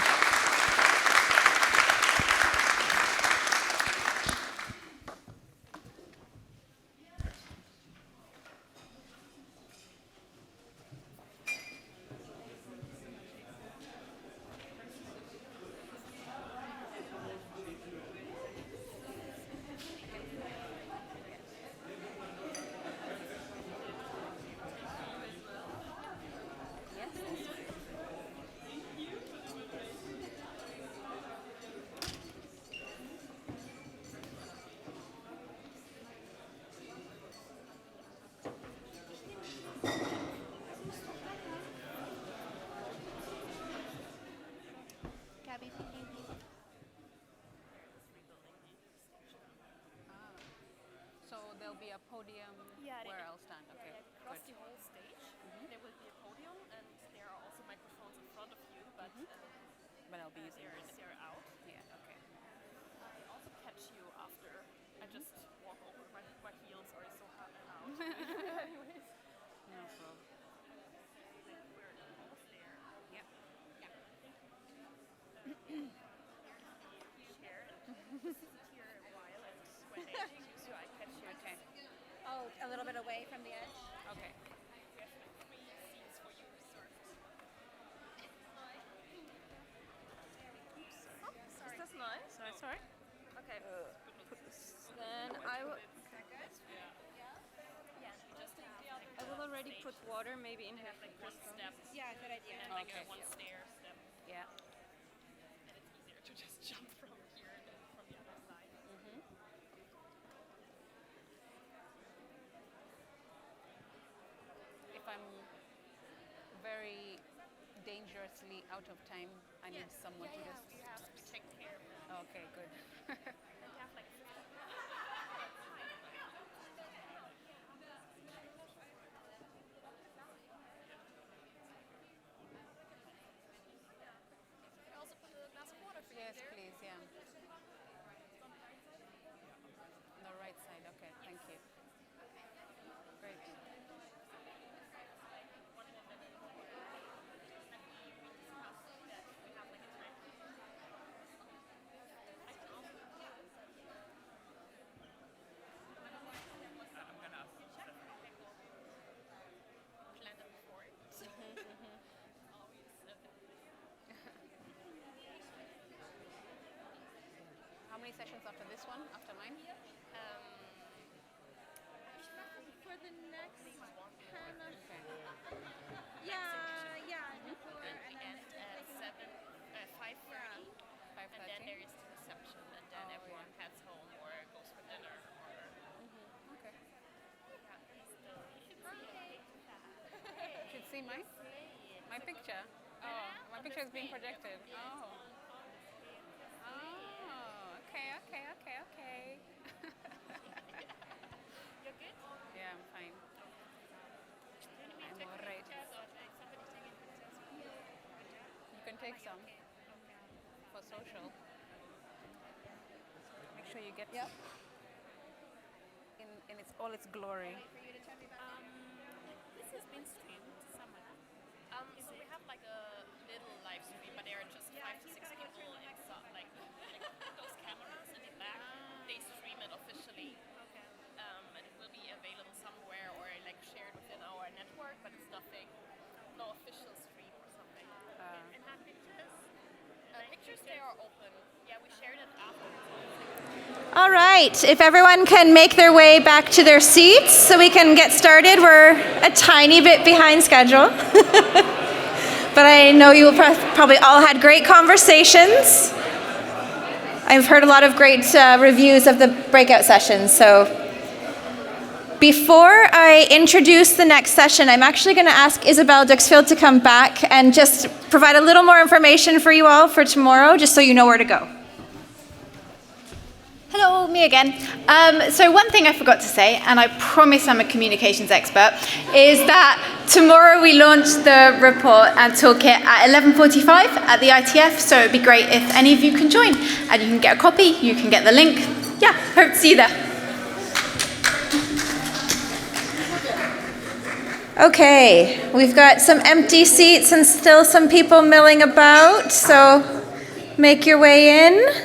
a podium where I'll stand? Okay, across the whole stage, there will be a podium, and there are also microphones in front of you, but I'll be using this. they're out. Yeah, okay. I also catch you after. I just walk over. My heels are so hot and loud. Anyways. No problem. We're almost there. Yeah. Yeah. Thank you. Share and just sit here a while, and when they take you, so I catch you. Okay. Oh, a little bit away from the edge? Okay. We have like 3 seats for you reserved. Is this nice? No, it's alright. Okay. Then I will. I will already put water maybe in here. Like one step. Yeah, good idea. And like Okay. one stair step. Yeah. And it's easier to just jump from here than from the other side. If I'm very dangerously out of time, I need someone to just. We have to take care of that. Okay, good. And have like I also put a glass of water for you Yes, there. please, yeah. The right side, okay, thank you. Great. Planned it before. How many sessions after this one? After mine? For the next kind of... Okay. Yeah, Before and then at 5:30. And then there is the reception, and then everyone heads home or goes for dinner. Okay. You should see my picture. Oh, my picture is being projected. Oh. Oh, okay. You're good? Yeah, I'm fine. I'm all right. You can take some for social. Make sure you get in all its glory. This has been streamed somewhere. So we have like a little live stream, but there are just 5 to 6 people inside, like those cameras in the back. They stream it officially, and it will be available somewhere or like shared within our network, but it's no official stream or something. And have pictures? Pictures, they are open. Yeah, we shared it afterwards. All right, if everyone can make their way back to their seats so we can get started. We're a tiny bit behind schedule. But I know you probably all had great conversations. I've heard a lot of great reviews of the breakout sessions. So before I introduce the next session, I'm actually going to ask Isabel Duxfield to come back and just provide a little more information for you all for tomorrow, just so you know where to go. Hello, me again. So one thing I forgot to say, and I promise I'm a communications expert, is that tomorrow we launch the report and toolkit at 11:45 at the ITF, so it'd be great if any of you can join. And you can get a copy, you can get the link. Yeah, hope to see you there. Okay, we've got some empty seats and still some people milling about, so make your way in.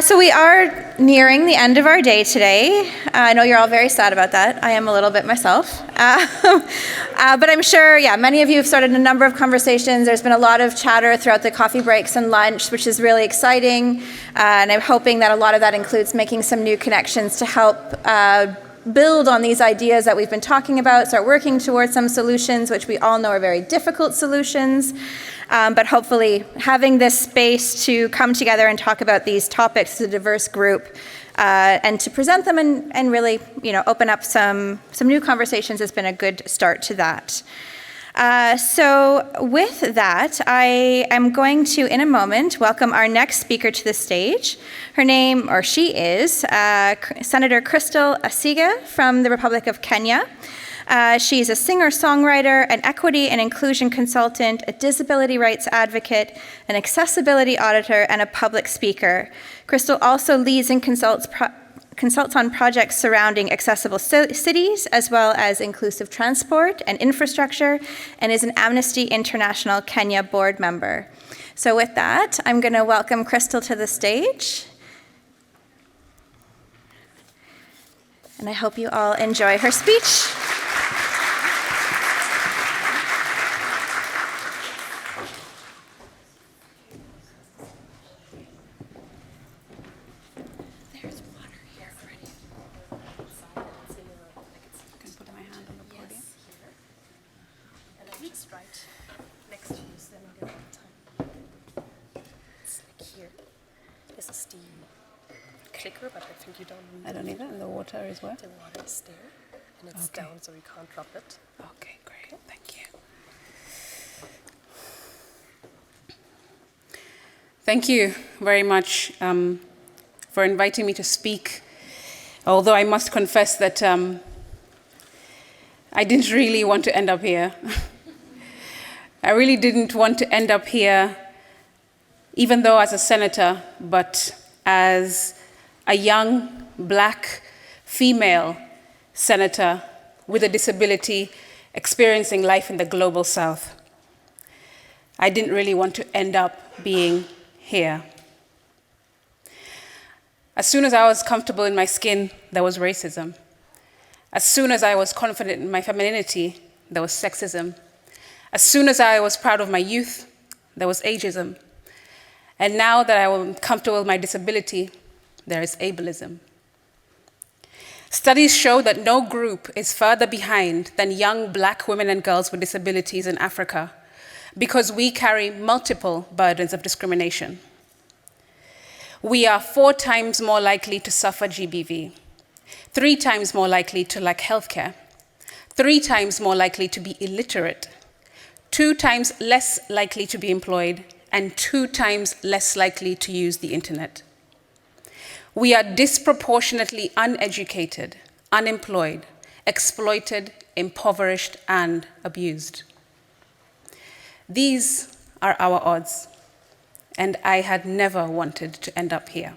So we are nearing the end of our day today. I know you're all very sad about that. I am a little bit myself. But I'm sure, many of you have started a number of conversations. There's been a lot of chatter throughout the coffee breaks and lunch, which is really exciting. And I'm hoping that a lot of that includes making some new connections to help build on these ideas that we've been talking about, start working towards some solutions, which we all know are very difficult solutions. But hopefully having this space to come together and talk about these topics as a diverse group and to present them and really open up some new conversations has been a good start to that. So with that, I am going to, in a moment, welcome our next speaker to the stage. Her name, or she is, Senator Crystal Asiga from the Republic of Kenya. She's a singer-songwriter, an equity and inclusion consultant, a disability rights advocate, an accessibility auditor, and a public speaker. Crystal also leads and consults on projects surrounding accessible cities, as well as inclusive transport and infrastructure, and is an Amnesty International Kenya board member. So with that, I'm going to welcome Crystal to the stage. And I hope you all enjoy her speech. I don't need it, and the water is where? The water is there, and it's down, so you can't drop it. Okay, great, thank you. Thank you very much for inviting me to speak, although I must confess that I didn't really want to end up here. I really didn't want to end up here, even though as a senator, but as a young Black female senator with a disability experiencing life in the global South. I didn't really want to end up being here. As soon as I was comfortable in my skin, there was racism. As soon as I was confident in my femininity, there was sexism. As soon as I was proud of my youth, there was ageism. And now that I am comfortable with my disability, there is ableism. Studies show that no group is further behind than young Black women and girls with disabilities in Africa, because we carry multiple burdens of discrimination. We are 4 times more likely to suffer GBV, 3 times more likely to lack healthcare, 3 times more likely to be illiterate, 2 times less likely to be employed, and 2 times less likely to use the internet. We are disproportionately uneducated, unemployed, exploited, impoverished, and abused. These are our odds, and I had never wanted to end up here.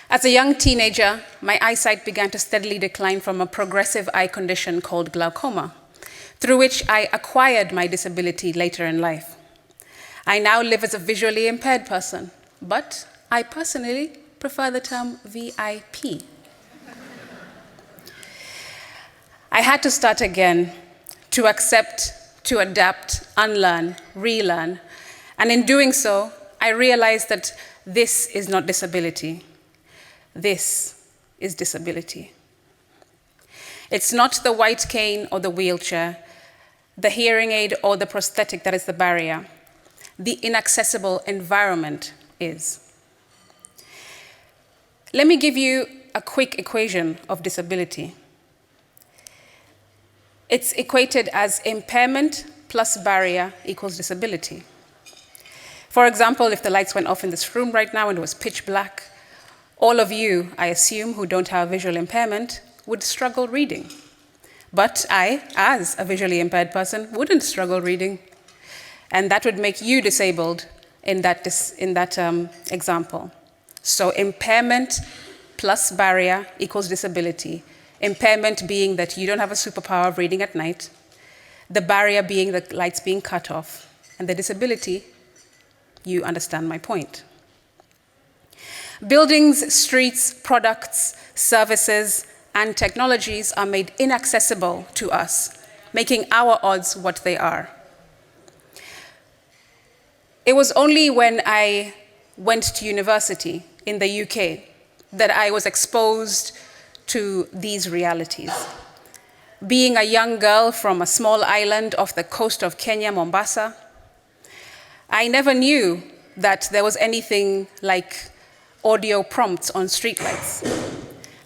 As a young teenager, my eyesight began to steadily decline from a progressive eye condition called glaucoma, through which I acquired my disability later in life. I now live as a visually impaired person, but I personally prefer the term VIP. I had to start again, to accept, to adapt, unlearn, relearn, and in doing so, I realized that this is not disability. This is disability. It's not the white cane or the wheelchair, the hearing aid or the prosthetic that is the barrier. The inaccessible environment is. Let me give you a quick equation of disability. It's equated as impairment plus barrier equals disability. For example, if the lights went off in this room right now and it was pitch black, all of you, I assume, who don't have visual impairment would struggle reading. But I, as a visually impaired person, wouldn't struggle reading. And that would make you disabled in that example. So impairment plus barrier equals disability. Impairment being that you don't have a superpower of reading at night. The barrier being the lights being cut off. And the disability, you understand my point. Buildings, streets, products, services, and technologies are made inaccessible to us, making our odds what they are. It was only when I went to university in the UK that I was exposed to these realities. Being a young girl from a small island off the coast of Kenya, Mombasa, I never knew that there was anything like audio prompts on streetlights.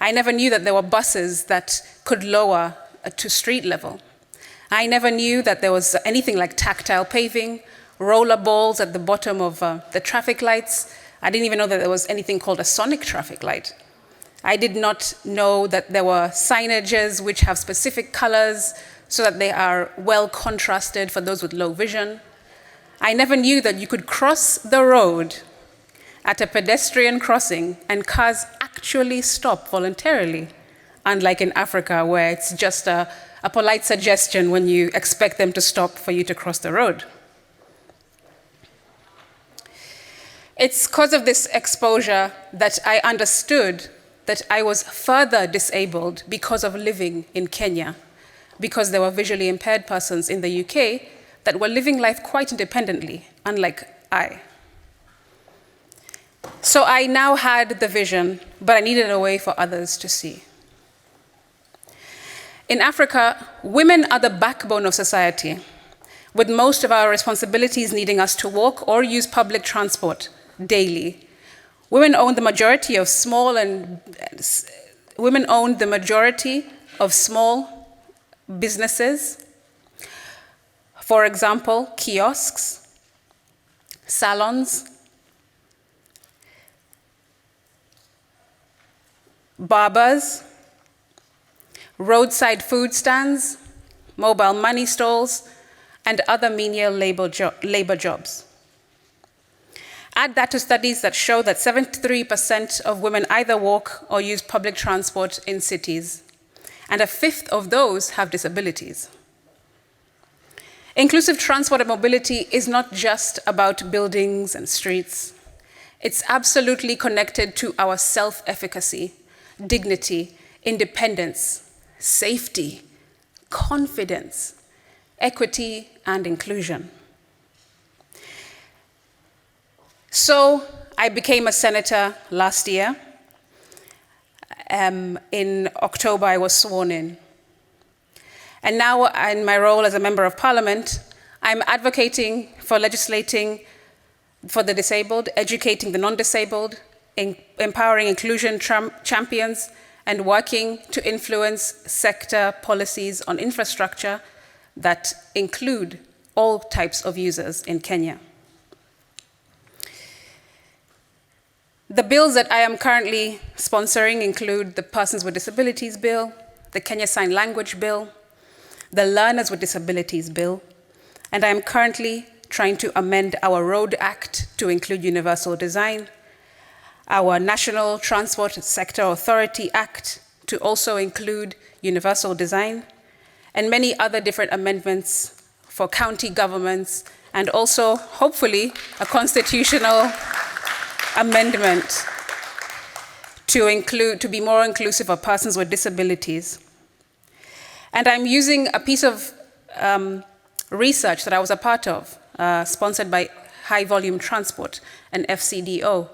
I never knew that there were buses that could lower to street level. I never knew that there was anything like tactile paving, roller balls at the bottom of the traffic lights. I didn't even know that there was anything called a sonic traffic light. I did not know that there were signages which have specific colors so that they are well contrasted for those with low vision. I never knew that you could cross the road at a pedestrian crossing and cars actually stop voluntarily, unlike in Africa where it's just a polite suggestion when you expect them to stop for you to cross the road. It's because of this exposure that I understood that I was further disabled because of living in Kenya, because there were visually impaired persons in the UK that were living life quite independently, unlike I. So I now had the vision, but I needed a way for others to see. In Africa, women are the backbone of society, with most of our responsibilities needing us to walk or use public transport daily. Women own the majority of small businesses. For example, kiosks, salons, barbers, roadside food stands, mobile money stalls, and other menial labor jobs. Add that to studies that show that 73% of women either walk or use public transport in cities, and a fifth of those have disabilities. Inclusive transport and mobility is not just about buildings and streets. It's absolutely connected to our self-efficacy, dignity, independence, safety, confidence, equity, and inclusion. So I became a senator last year. In October, I was sworn in. And now, in my role as a member of parliament, I'm advocating for legislating for the disabled, educating the non-disabled, empowering inclusion champions, and working to influence sector policies on infrastructure that include all types of users in Kenya. The bills that I am currently sponsoring include the Persons with Disabilities Bill, the Kenya Sign Language Bill, the Learners with Disabilities Bill, and I am currently trying to amend our Road Act to include universal design, our National Transport Sector Authority Act to also include universal design, and many other different amendments for county governments, and also, hopefully, a constitutional amendment to be more inclusive of persons with disabilities. And I'm using a piece of research that I was a part of, sponsored by High Volume Transport, an FCDO,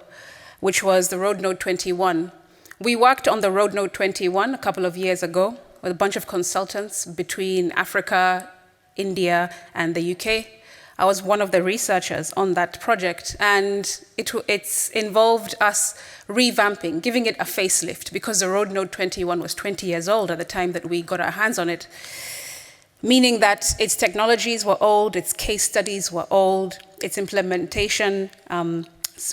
which was the Road Node 21. We worked on the Road Node 21 a couple of years ago with a bunch of consultants between Africa, India, and the UK. I was one of the researchers on that project, and it's involved us revamping, giving it a facelift, because the Road Node 21 was 20 years old at the time that we got our hands on it, meaning that its technologies were old, its case studies were old, its implementation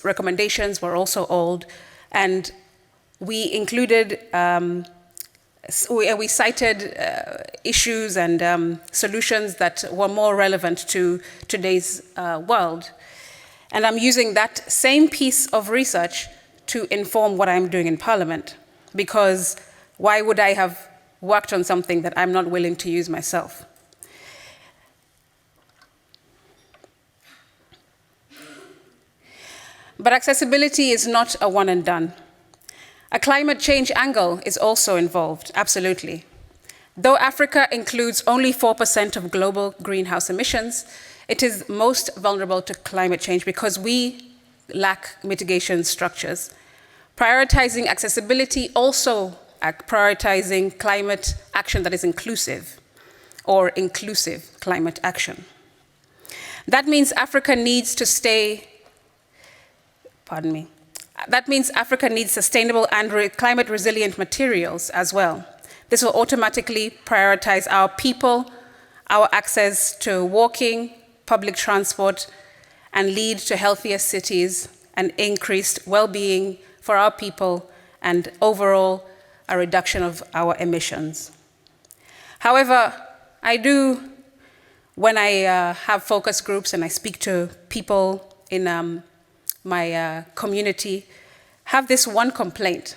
recommendations were also old, and we included we cited issues and solutions that were more relevant to today's world. And I'm using that same piece of research to inform what I'm doing in Parliament, because why would I have worked on something that I'm not willing to use myself? But accessibility is not a one and done. A climate change angle is also involved, absolutely. Though Africa includes only 4% of global greenhouse emissions, it is most vulnerable to climate change because we lack mitigation structures. Prioritizing accessibility also prioritizing climate action that is inclusive, or inclusive climate action. That means Africa needs sustainable and climate resilient materials as well. This will automatically prioritize our people, our access to walking, public transport, and lead to healthier cities and increased well-being for our people and overall a reduction of our emissions. However, when I have focus groups and I speak to people in my community, have this one complaint,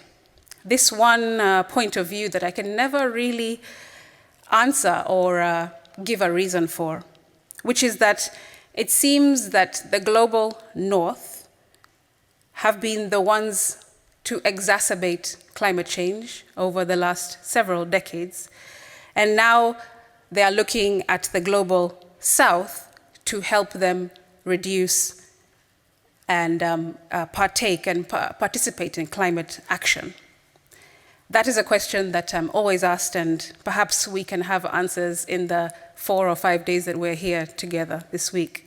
this one point of view that I can never really answer or give a reason for, which is that it seems that the global north have been the ones to exacerbate climate change over the last several decades. And now they are looking at the global south to help them reduce and partake and participate in climate action. That is a question that I'm always asked, and perhaps we can have answers in the 4 or 5 days that we're here together this week.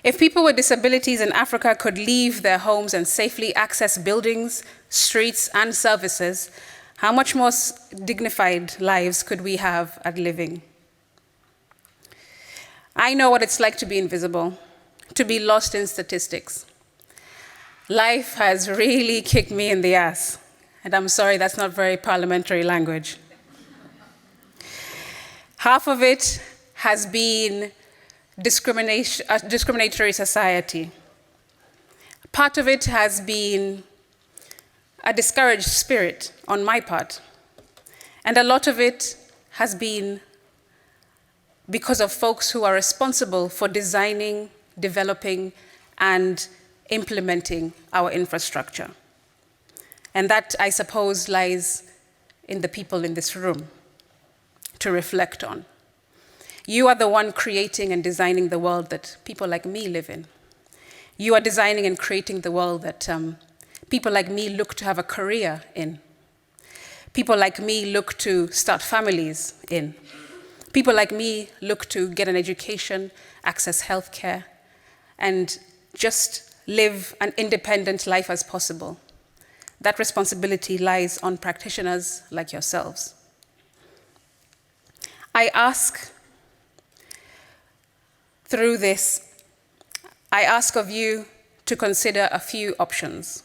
If people with disabilities in Africa could leave their homes and safely access buildings, streets, and services, how much more dignified lives could we have at living? I know what it's like to be invisible, to be lost in statistics. Life has really kicked me in the ass, and I'm sorry, that's not very parliamentary language. Half of it has been discriminatory society. Part of it has been a discouraged spirit on my part. And a lot of it has been because of folks who are responsible for designing, developing, and implementing our infrastructure. And that, I suppose, lies in the people in this room to reflect on. You are the one creating and designing the world that people like me live in. You are designing and creating the world that people like me look to have a career in. People like me look to start families in. People like me look to get an education, access healthcare, and just live an independent life as possible. That responsibility lies on practitioners like yourselves. I ask of you to consider a few options.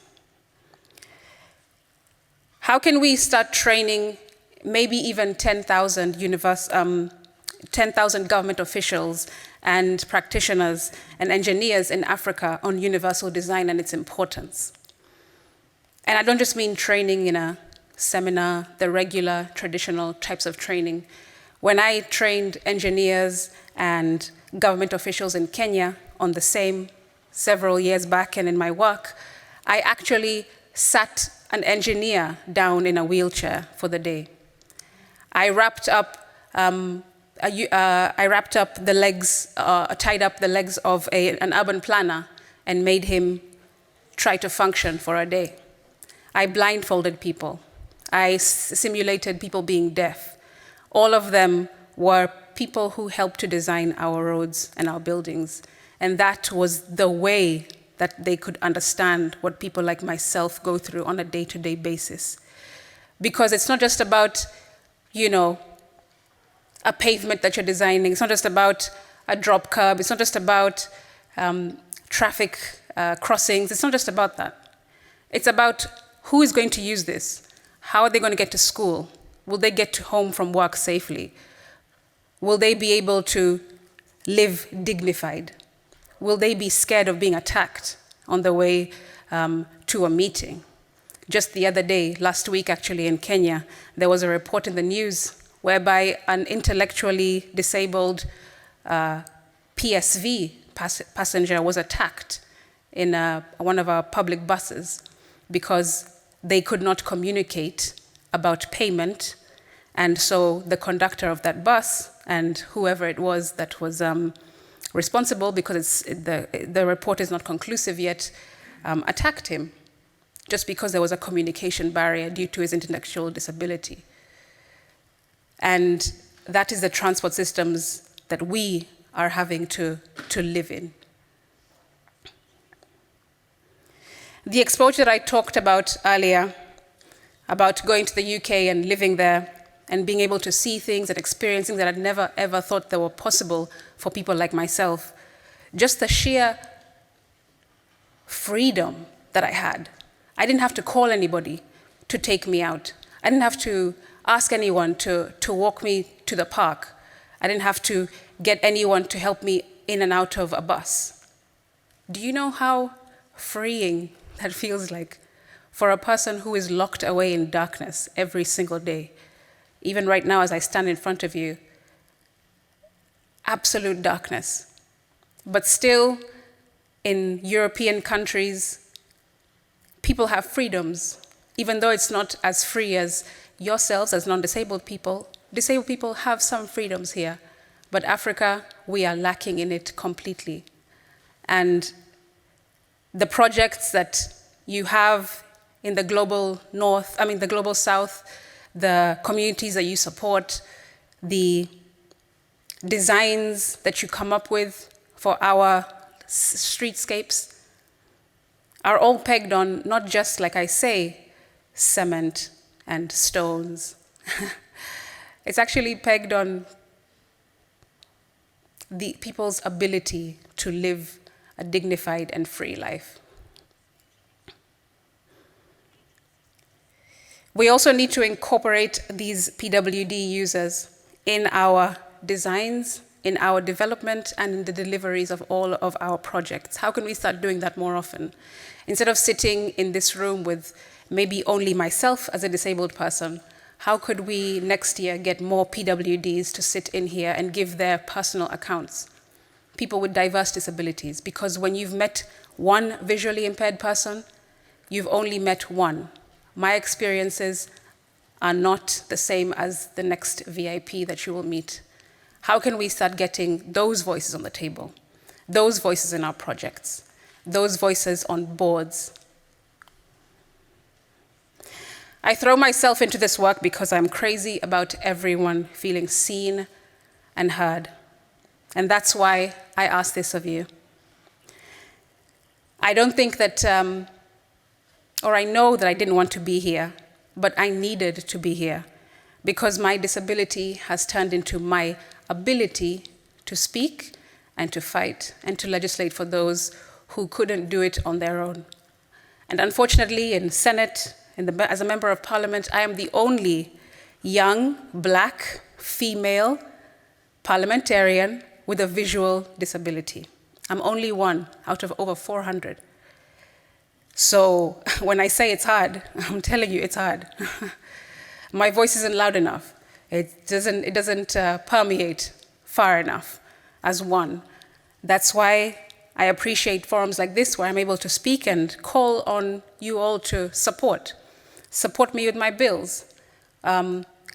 How can we start training maybe even 10,000 government officials and practitioners and engineers in Africa on universal design and its importance? And I don't just mean training in a seminar, the regular traditional types of training. When I trained engineers and government officials in Kenya on the same several years back and in my work, I actually sat an engineer down in a wheelchair for the day. I tied up the legs of an urban planner and made him try to function for a day. I blindfolded people. I simulated people being deaf. All of them were people who helped to design our roads and our buildings. And that was the way that they could understand what people like myself go through on a day-to-day basis. Because it's not just about, a pavement that you're designing. It's not just about a drop curb. It's not just about traffic crossings. It's not just about that. It's about who is going to use this. How are they going to get to school? Will they get home from work safely? Will they be able to live dignified? Will they be scared of being attacked on the way to a meeting? Just the other day, last week actually in Kenya, there was a report in the news whereby an intellectually disabled PSV passenger was attacked in one of our public buses because they could not communicate about payment. And so the conductor of that bus and whoever it was that was responsible, because the report is not conclusive yet, attacked him just because there was a communication barrier due to his intellectual disability. And that is the transport systems that we are having to live in. The exposure that I talked about earlier, about going to the UK and living there, and being able to see things and experience things that I'd never ever thought that were possible for people like myself. Just the sheer freedom that I had. I didn't have to call anybody to take me out. I didn't have to ask anyone to walk me to the park. I didn't have to get anyone to help me in and out of a bus. Do you know how freeing that feels like for a person who is locked away in darkness every single day? Even right now as I stand in front of you, absolute darkness. But still, in European countries, people have freedoms, even though it's not as free as yourselves as non-disabled people. Disabled people have some freedoms here, but Africa, we are lacking in it completely. And the projects that you have in the global north, the global south, the communities that you support, the designs that you come up with for our streetscapes are all pegged on not just, like I say, cement and stones. It's actually pegged on the people's ability to live a dignified and free life. We also need to incorporate these PWD users in our designs, in our development, and in the deliveries of all of our projects. How can we start doing that more often? Instead of sitting in this room with maybe only myself as a disabled person, how could we next year get more PWDs to sit in here and give their personal accounts? People with diverse disabilities, because when you've met one visually impaired person, you've only met one. My experiences are not the same as the next VIP that you will meet. How can we start getting those voices on the table, those voices in our projects, those voices on boards? I throw myself into this work because I'm crazy about everyone feeling seen and heard. And that's why I ask this of you. I don't think that, or I know that I didn't want to be here, but I needed to be here because my disability has turned into my ability to speak and to fight and to legislate for those who couldn't do it on their own. And unfortunately, in Senate, as a member of Parliament, I am the only young, black, female parliamentarian with a visual disability. I'm only one out of over 400. So when I say it's hard, I'm telling you it's hard. My voice isn't loud enough. It doesn't permeate far enough as one. That's why I appreciate forums like this where I'm able to speak and call on you all to support me with my bills,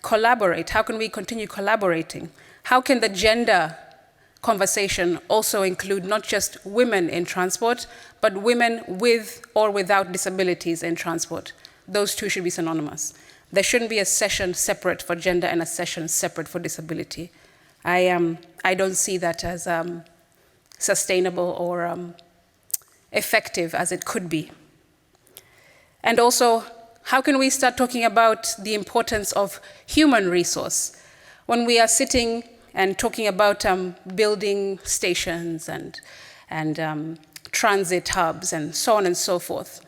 collaborate. How can we continue collaborating? How can the gender conversation also include not just women in transport, but women with or without disabilities in transport? Those two should be synonymous. There shouldn't be a session separate for gender and a session separate for disability. I don't see that as sustainable or effective as it could be. And also, how can we start talking about the importance of human resource when we are sitting and talking about building stations and transit hubs and so on and so forth?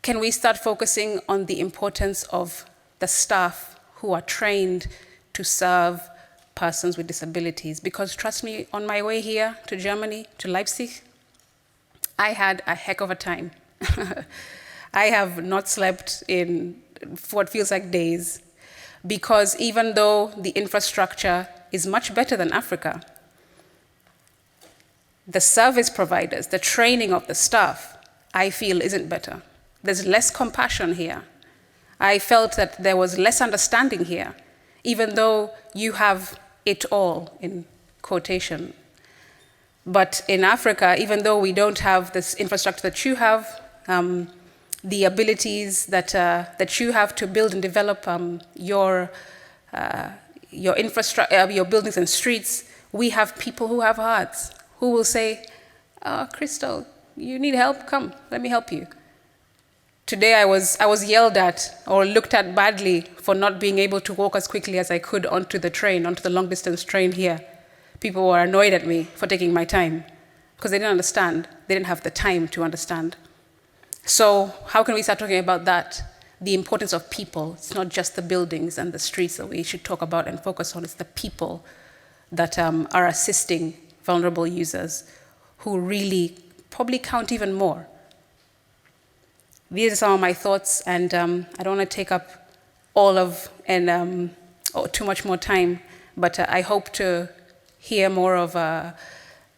Can we start focusing on the importance of the staff who are trained to serve persons with disabilities? Because trust me, on my way here to Germany, to Leipzig, I had a heck of a time. I have not slept in what feels like days, because even though the infrastructure is much better than Africa, the service providers, the training of the staff, I feel isn't better. There's less compassion here. I felt that there was less understanding here, even though you have it all, in quotation. But in Africa, even though we don't have this infrastructure that you have, the abilities that you have to build and develop your infrastructure, your buildings and streets, we have people who have hearts, who will say, "Oh, Crystal, you need help? Come, let me help you." Today I was yelled at or looked at badly for not being able to walk as quickly as I could onto the long distance train here. People were annoyed at me for taking my time because they didn't understand. They didn't have the time to understand. So how can we start talking about that? The importance of people. It's not just the buildings and the streets that we should talk about and focus on. It's the people that are assisting vulnerable users who really probably count even more. These are some of my thoughts, and I don't want to take up all of too much more time, but I hope to hear more of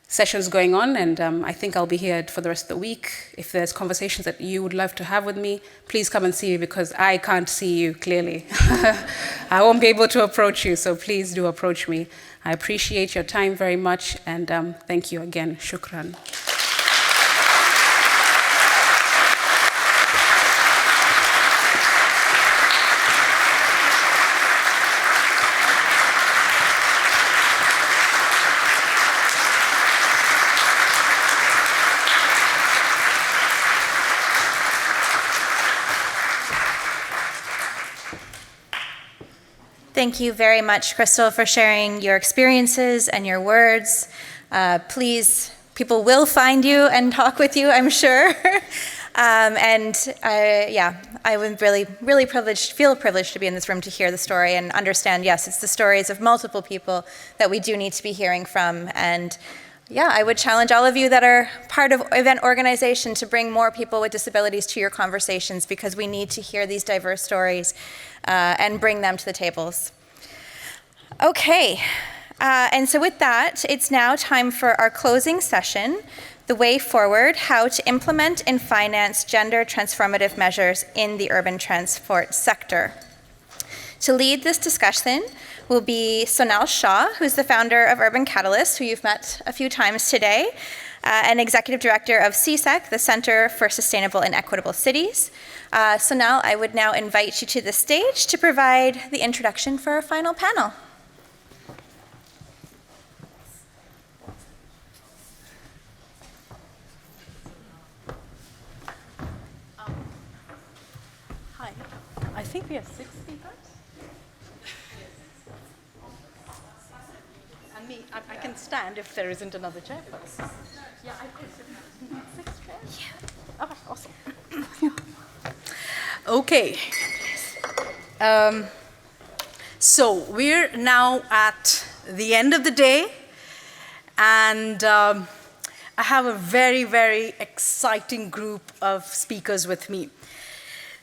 sessions going on, and I think I'll be here for the rest of the week. If there's conversations that you would love to have with me, please come and see me, because I can't see you clearly. I won't be able to approach you, so please do approach me. I appreciate your time very much, and thank you again. Shukran. Thank you very much, Crystal, for sharing your experiences and your words. Please, people will find you and talk with you, I'm sure. I would really feel privileged to be in this room to hear the story and understand, yes, it's the stories of multiple people that we do need to be hearing from. And yeah, I would challenge all of you that are part of event organization to bring more people with disabilities to your conversations, because we need to hear these diverse stories and bring them to the tables. Okay, and so with that, it's now time for our closing session, The Way Forward, How to Implement and Finance Gender Transformative Measures in the Urban Transport Sector. To lead this discussion will be Sonal Shah, who's the founder of Urban Catalyst, who you've met a few times today, and Executive Director of CSEC, the Center for Sustainable and Equitable Cities. Sonal, I would now invite you to the stage to provide the introduction for our final panel. Hi, I think we have 6 speakers. And me, I can stand if there isn't another chair first. Yeah, I could. 6 chairs? Yeah. Oh, awesome. Okay. So we're now at the end of the day, and I have a very, very exciting group of speakers with me.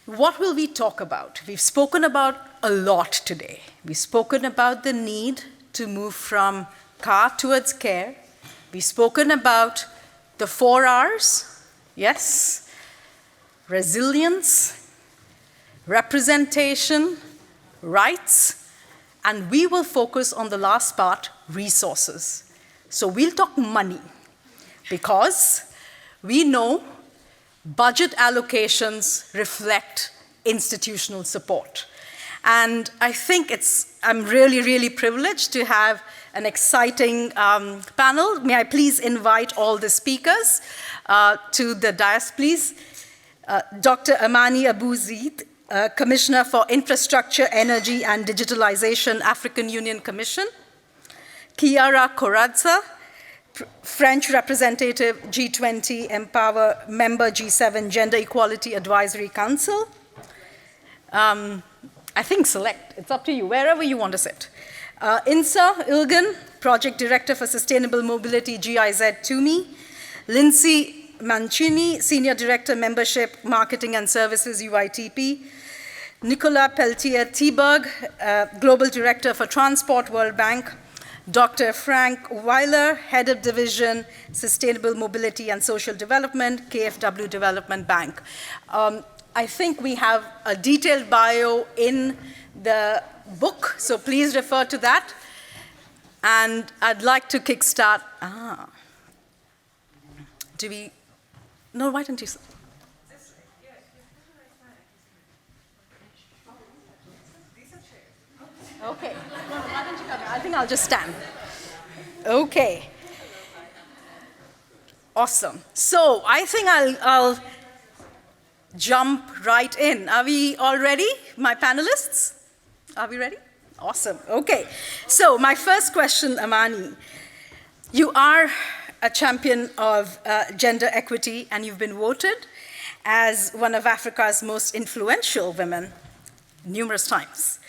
What will we talk about? We've spoken about a lot today. We've spoken about the need to move from car towards care. We've spoken about the 4 R's, yes, resilience, representation, rights, and we will focus on the last part, resources. So we'll talk money, because we know budget allocations reflect institutional support. And I think I'm really, really privileged to have an exciting panel. May I please invite all the speakers to the dais, please. Dr. Amani Abu Zeid, Commissioner for Infrastructure, Energy and Digitalization, African Union Commission. Chiara Corazza, French representative, G20 Empower member, G7 Gender Equality Advisory Council. I think select, it's up to you, wherever you want to sit. Insa Ilgan, Project Director for Sustainable Mobility, GIZ TUMI. Lindsay Mancini, Senior Director, Membership, Marketing and Services, UITP. Nicola Peltier-Thieberg, Global Director for Transport, World Bank. Dr. Frank Weiler, Head of Division, Sustainable Mobility and Social Development, KfW Development Bank. I think we have a detailed bio in the book, so please refer to that. And I'd like to kickstart. No, why don't you? Okay. No, why don't you come? I think I'll just stand. Okay. Awesome. So I think I'll jump right in. Are we all ready, my panelists? Are we ready? Awesome. Okay. So my first question, Amani. You are a champion of gender equity, and you've been voted as one of Africa's most influential women numerous times.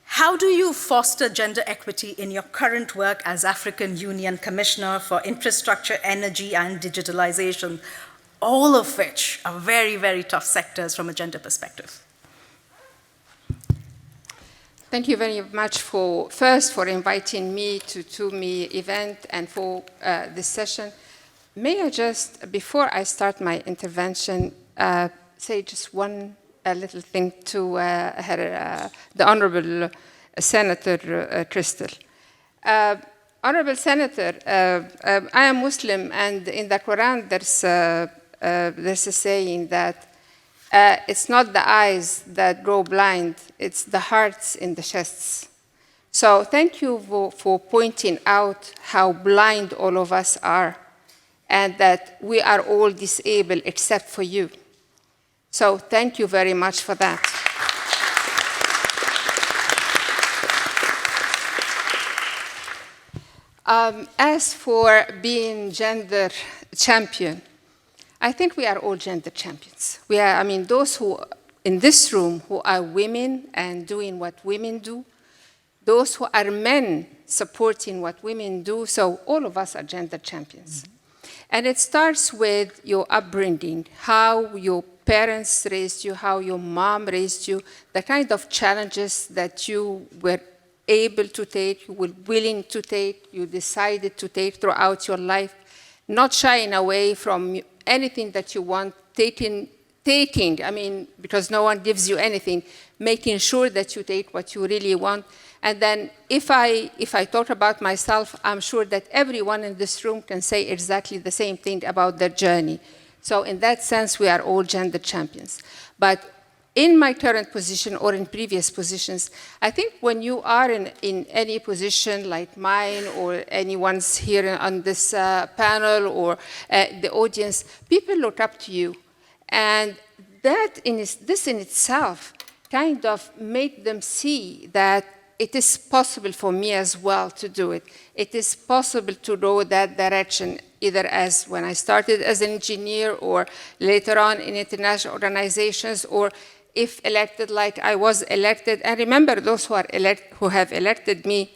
How do you foster gender equity in your current work as African Union Commissioner for Infrastructure, Energy, and Digitalization, all of which are very, very tough sectors from a gender perspective? Thank you very much for inviting me to TUMI event and for this session. May I just, before I start my intervention, say just one little thing to the Honorable Senator Crystal. Honorable Senator, I am Muslim, and in the Quran there's a saying that it's not the eyes that grow blind, it's the hearts in the chests. So thank you for pointing out how blind all of us are, and that we are all disabled except for you. So thank you very much for that. As for being gender champion, I think we are all gender champions. We are, those who in this room who are women and doing what women do, those who are men supporting what women do, so all of us are gender champions. And it starts with your upbringing, how your parents raised you, how your mom raised you, the kind of challenges that you were able to take, you were willing to take, you decided to take throughout your life, not shying away from anything that you want, taking, because no one gives you anything, making sure that you take what you really want. And then if I talk about myself, I'm sure that everyone in this room can say exactly the same thing about their journey. So in that sense, we are all gender champions. But in my current position or in previous positions, I think when you are in any position like mine or anyone's here on this panel or the audience, people look up to you. And this in itself kind of made them see that it is possible for me as well to do it. It is possible to go that direction, either as when I started as an engineer or later on in international organizations, or if elected like I was elected. And remember, those who have elected me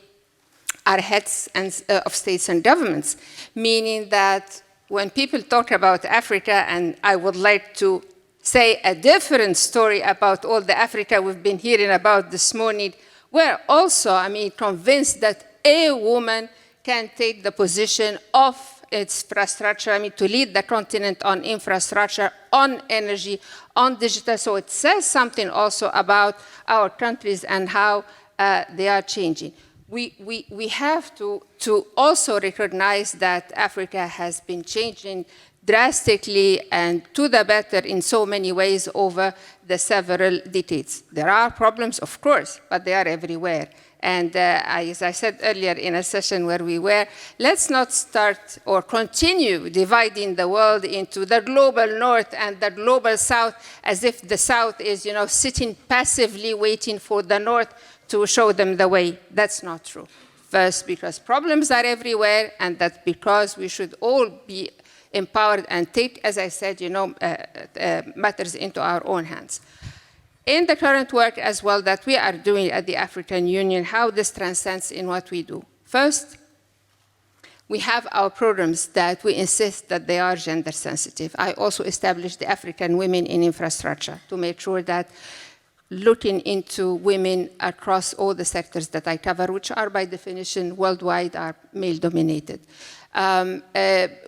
are heads of states and governments, meaning that when people talk about Africa, and I would like to say a different story about all the Africa we've been hearing about this morning, we're also, convinced that a woman can take the position of its infrastructure, to lead the continent on infrastructure, on energy, on digital. So it says something also about our countries and how they are changing. We have to also recognize that Africa has been changing drastically and to the better in so many ways over the several decades. There are problems, of course, but they are everywhere. And as I said earlier in a session where we were, let's not start or continue dividing the world into the global north and the global south as if the south is, sitting passively waiting for the north to show them the way. That's not true. First, because problems are everywhere, and that's because we should all be empowered and take, as I said, matters into our own hands. In the current work as well that we are doing at the African Union, how this transcends in what we do. First, we have our programs that we insist that they are gender sensitive. I also established the African Women in Infrastructure to make sure that looking into women across all the sectors that I cover, which are by definition worldwide are male dominated.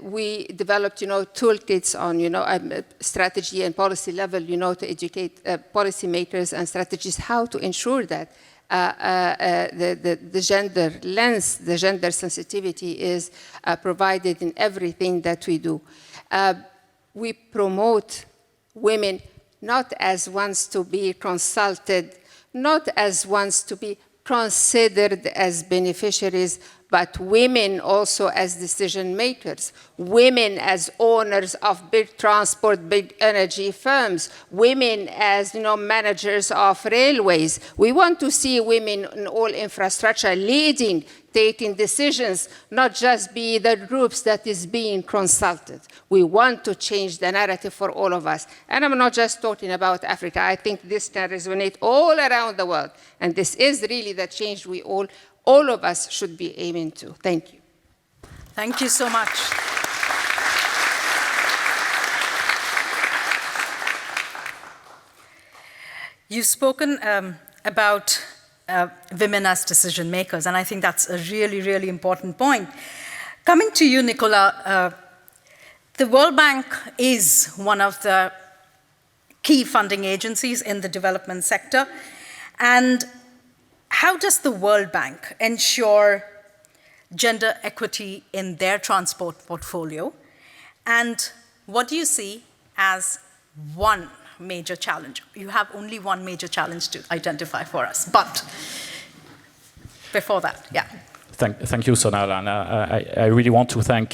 We developed, toolkits on, strategy and policy level, to educate policymakers and strategists how to ensure that the gender lens, the gender sensitivity is provided in everything that we do. We promote women not as ones to be consulted, not as ones to be considered as beneficiaries, but women also as decision makers, women as owners of big transport, big energy firms, women as managers of railways. We want to see women in all infrastructure leading, taking decisions, not just be the groups that is being consulted. We want to change the narrative for all of us. And I'm not just talking about Africa. I think this can resonate all around the world. And this is really the change we all of us should be aiming to. Thank you. Thank you so much. You've spoken about women as decision makers, and I think that's a really, really important point. Coming to you, Nicola, the World Bank is one of the key funding agencies in the development sector. And how does the World Bank ensure gender equity in their transport portfolio? And what do you see as one major challenge? You have only one major challenge to identify for us, but before that, yeah. Thank you, Sonal, and I really want to thank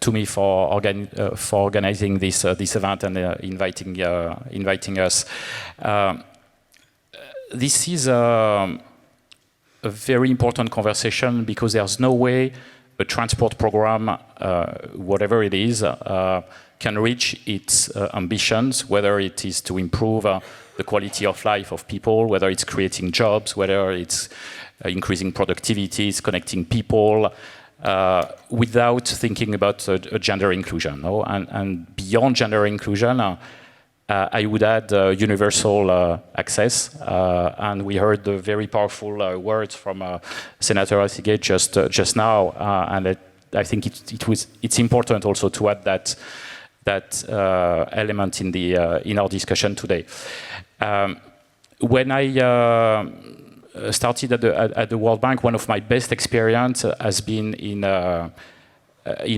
TUMI for organizing this event and inviting us. This is a very important conversation because there's no way a transport program, whatever it is, can reach its ambitions, whether it is to improve the quality of life of people, whether it's creating jobs, whether it's increasing productivity, it's connecting people, without thinking about gender inclusion. No? And beyond gender inclusion, I would add universal access, and we heard the very powerful words from Senator Asigate just now, and I think it's important also to add that element in our discussion today. When I started at the World Bank, one of my best experience has been in a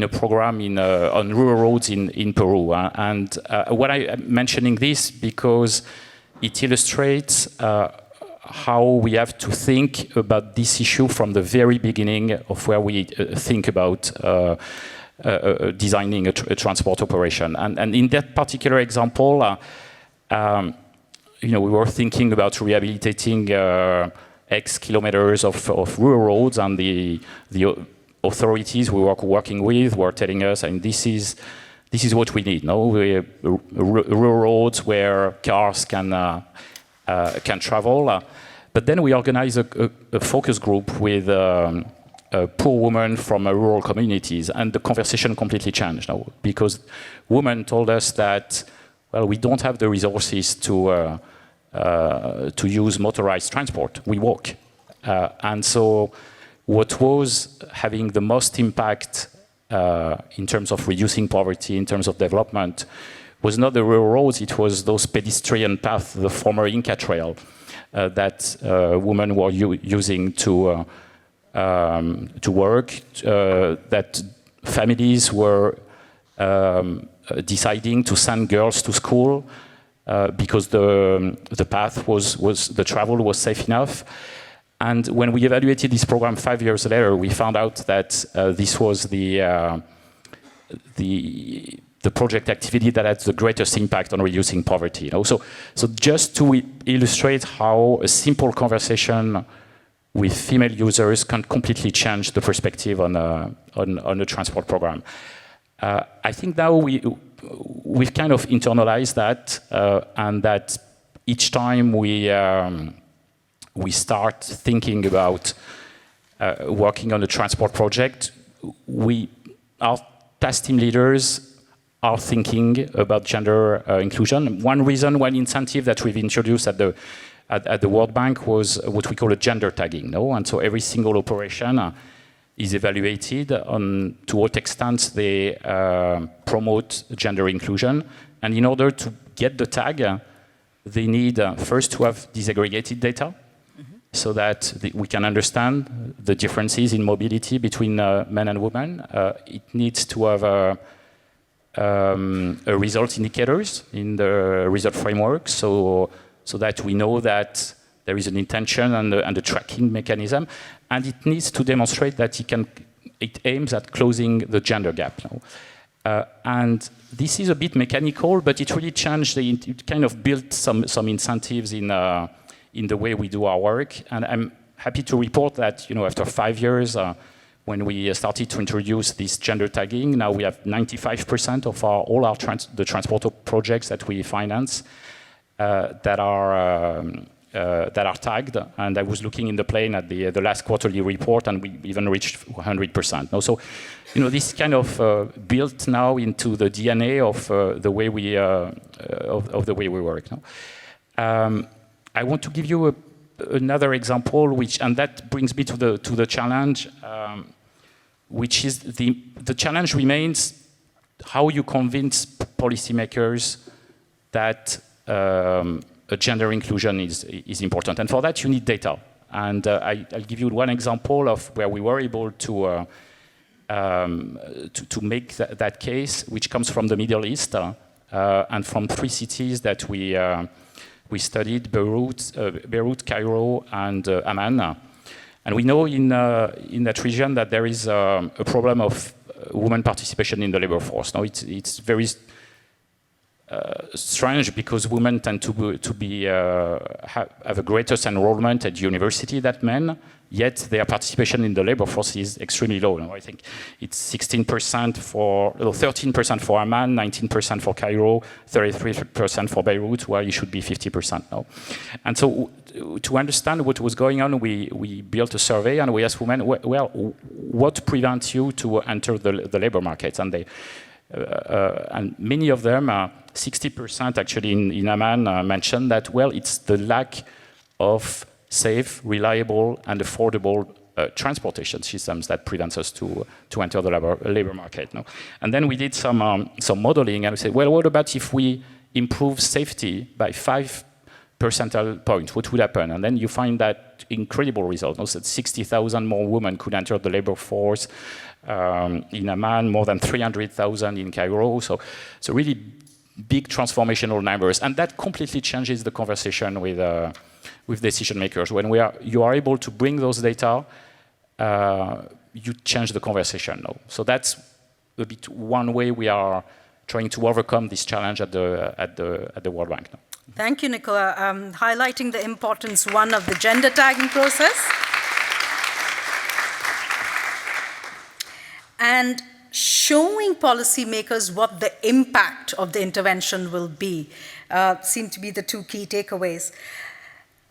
program on rural roads in Peru. And what I'm mentioning this because it illustrates how we have to think about this issue from the very beginning of where we think about designing a transport operation. And in that particular example, we were thinking about rehabilitating X kilometers of rural roads, and the authorities we were working with were telling us, and this is what we need. No, rural roads where cars can travel. But then we organized a focus group with poor women from rural communities, and the conversation completely changed now, because women told us that, well, we don't have the resources to use motorized transport. We walk, and so what was having the most impact in terms of reducing poverty, in terms of development, was not the rural roads. It was those pedestrian paths, the former Inca Trail, that women were using to work, that families were deciding to send girls to school because the path the travel was safe enough. And when we evaluated this program 5 years later, we found out that this was the project activity that had the greatest impact on reducing poverty. So just to illustrate how a simple conversation with female users can completely change the perspective on a transport program. I think now we've kind of internalized that, and that each time we start thinking about working on a transport project, our task team leaders are thinking about gender inclusion. One incentive that we've introduced at the World Bank was what we call a gender tagging. No? And so every single operation is evaluated on to what extent they promote gender inclusion. And in order to get the tag, they need first to have disaggregated data, so that we can understand the differences in mobility between men and women. It needs to have result indicators in the result framework, so that we know that there is an intention and a tracking mechanism, and it needs to demonstrate that it aims at closing the gender gap. And this is a bit mechanical, but it really changed, it kind of built some incentives in the way we do our work. And I'm happy to report that, after 5 years, when we started to introduce this gender tagging, now we have 95% of all the transport projects that we finance that are tagged. And I was looking in the plane at the last quarterly report, and we even reached 100%. Now, so, this kind of built now into the DNA of the way we work. Now, I want to give you another example, and that brings me to the challenge, which is the challenge remains how you convince policymakers that gender inclusion is important. And for that, you need data. And I'll give you one example of where we were able to make that case, which comes from the Middle East and from 3 cities that we studied, Beirut, Cairo, and Amman. And we know in that region that there is a problem of women participation in the labor force. Now, it's very strange because women tend to have a greatest enrollment at university than men, yet their participation in the labor force is extremely low. Now, I think it's 13% for Amman, 19% for Cairo, 33% for Beirut, where it should be 50% now. And so to understand what was going on, we built a survey and we asked women, well, what prevents you to enter the labor markets? And and many of them, 60% actually in Amman mentioned that, well, it's the lack of safe, reliable, and affordable transportation systems that prevents us to enter the labor market. No? And then we did some modeling, and we said, well, what about if we improve safety by 5 percentile points? What would happen? And then you find that incredible result. No? So 60,000 more women could enter the labor force in Amman, more than 300,000 in Cairo. So really big transformational numbers, and that completely changes the conversation with decision makers. When you are able to bring those data, you change the conversation now. So that's a bit one way we are trying to overcome this challenge at the World Bank now. Thank you, Nicola. Highlighting the importance, one, of the gender tagging process, and showing policymakers what the impact of the intervention will be seem to be the 2 key takeaways.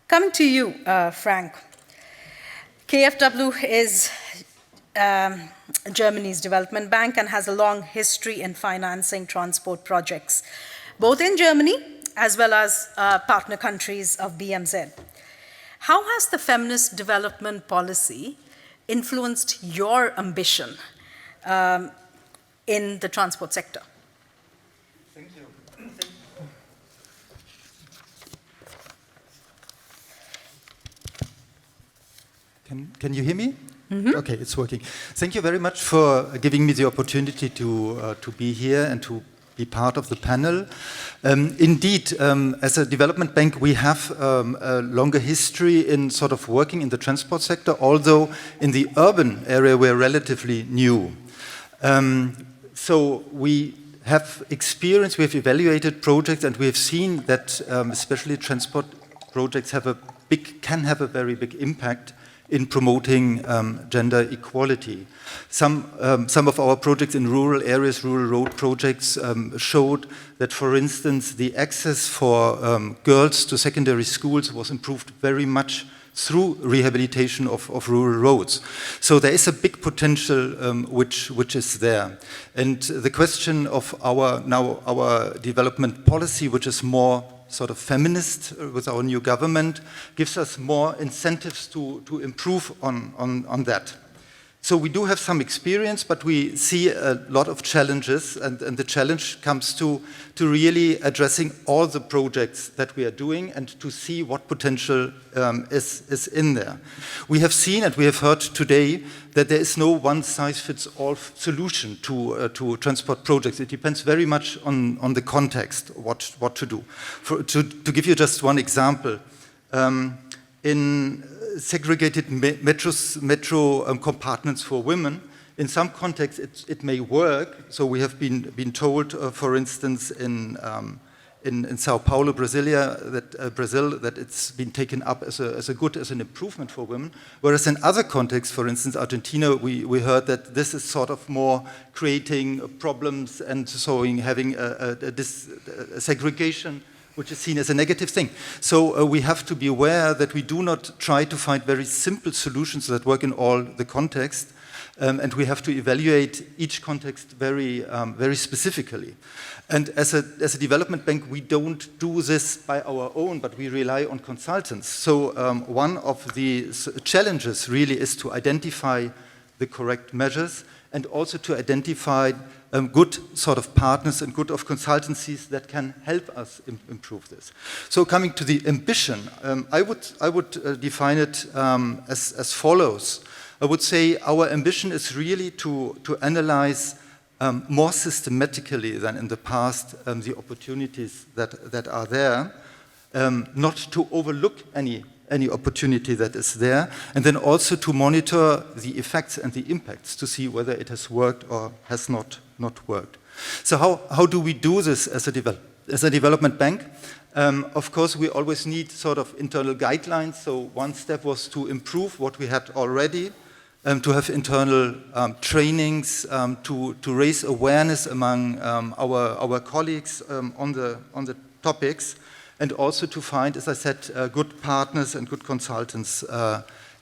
Coming to you, Frank. KfW is Germany's development bank and has a long history in financing transport projects, both in Germany as well as partner countries of BMZ. How has the feminist development policy influenced your ambition in the transport sector? Thank you. Can you hear me? Mm-hmm. Okay, it's working. Thank you very much for giving me the opportunity to be here and to be part of the panel. Indeed, as a development bank, we have a longer history in sort of working in the transport sector, although in the urban area we're relatively new. So we have experience, we have evaluated projects, and we have seen that especially transport projects can have a very big impact in promoting gender equality. Some of our projects in rural areas, rural road projects, showed that, for instance, the access for girls to secondary schools was improved very much through rehabilitation of rural roads. So there is a big potential which is there. And the question of our development policy, which is more sort of feminist with our new government, gives us more incentives to improve on that. So we do have some experience, but we see a lot of challenges, and the challenge comes to really addressing all the projects that we are doing and to see what potential is in there. We have seen and we have heard today that there is no one-size-fits-all solution to transport projects. It depends very much on the context, what to do. To give you just one example, in segregated metro compartments for women. In some contexts, it may work. So we have been told, for instance, in Sao Paulo, Brazil, that it's been taken up as an improvement for women. Whereas in other contexts, for instance, Argentina, we heard that this is sort of more creating problems and so having a segregation, which is seen as a negative thing. So we have to be aware that we do not try to find very simple solutions that work in all the contexts, and we have to evaluate each context very specifically. And as a development bank, we don't do this by our own, but we rely on consultants. So one of the challenges really is to identify the correct measures and also to identify good sort of partners and good of consultancies that can help us improve this. So coming to the ambition, I would define it as follows. I would say our ambition is really to analyze more systematically than in the past the opportunities that are there, not to overlook any opportunity that is there, and then also to monitor the effects and the impacts to see whether it has worked or has not worked. So how do we do this as a development bank? Of course, we always need sort of internal guidelines. So one step was to improve what we had already, to have internal trainings, to raise awareness among our colleagues on the topics, and also to find, as I said, good partners and good consultants,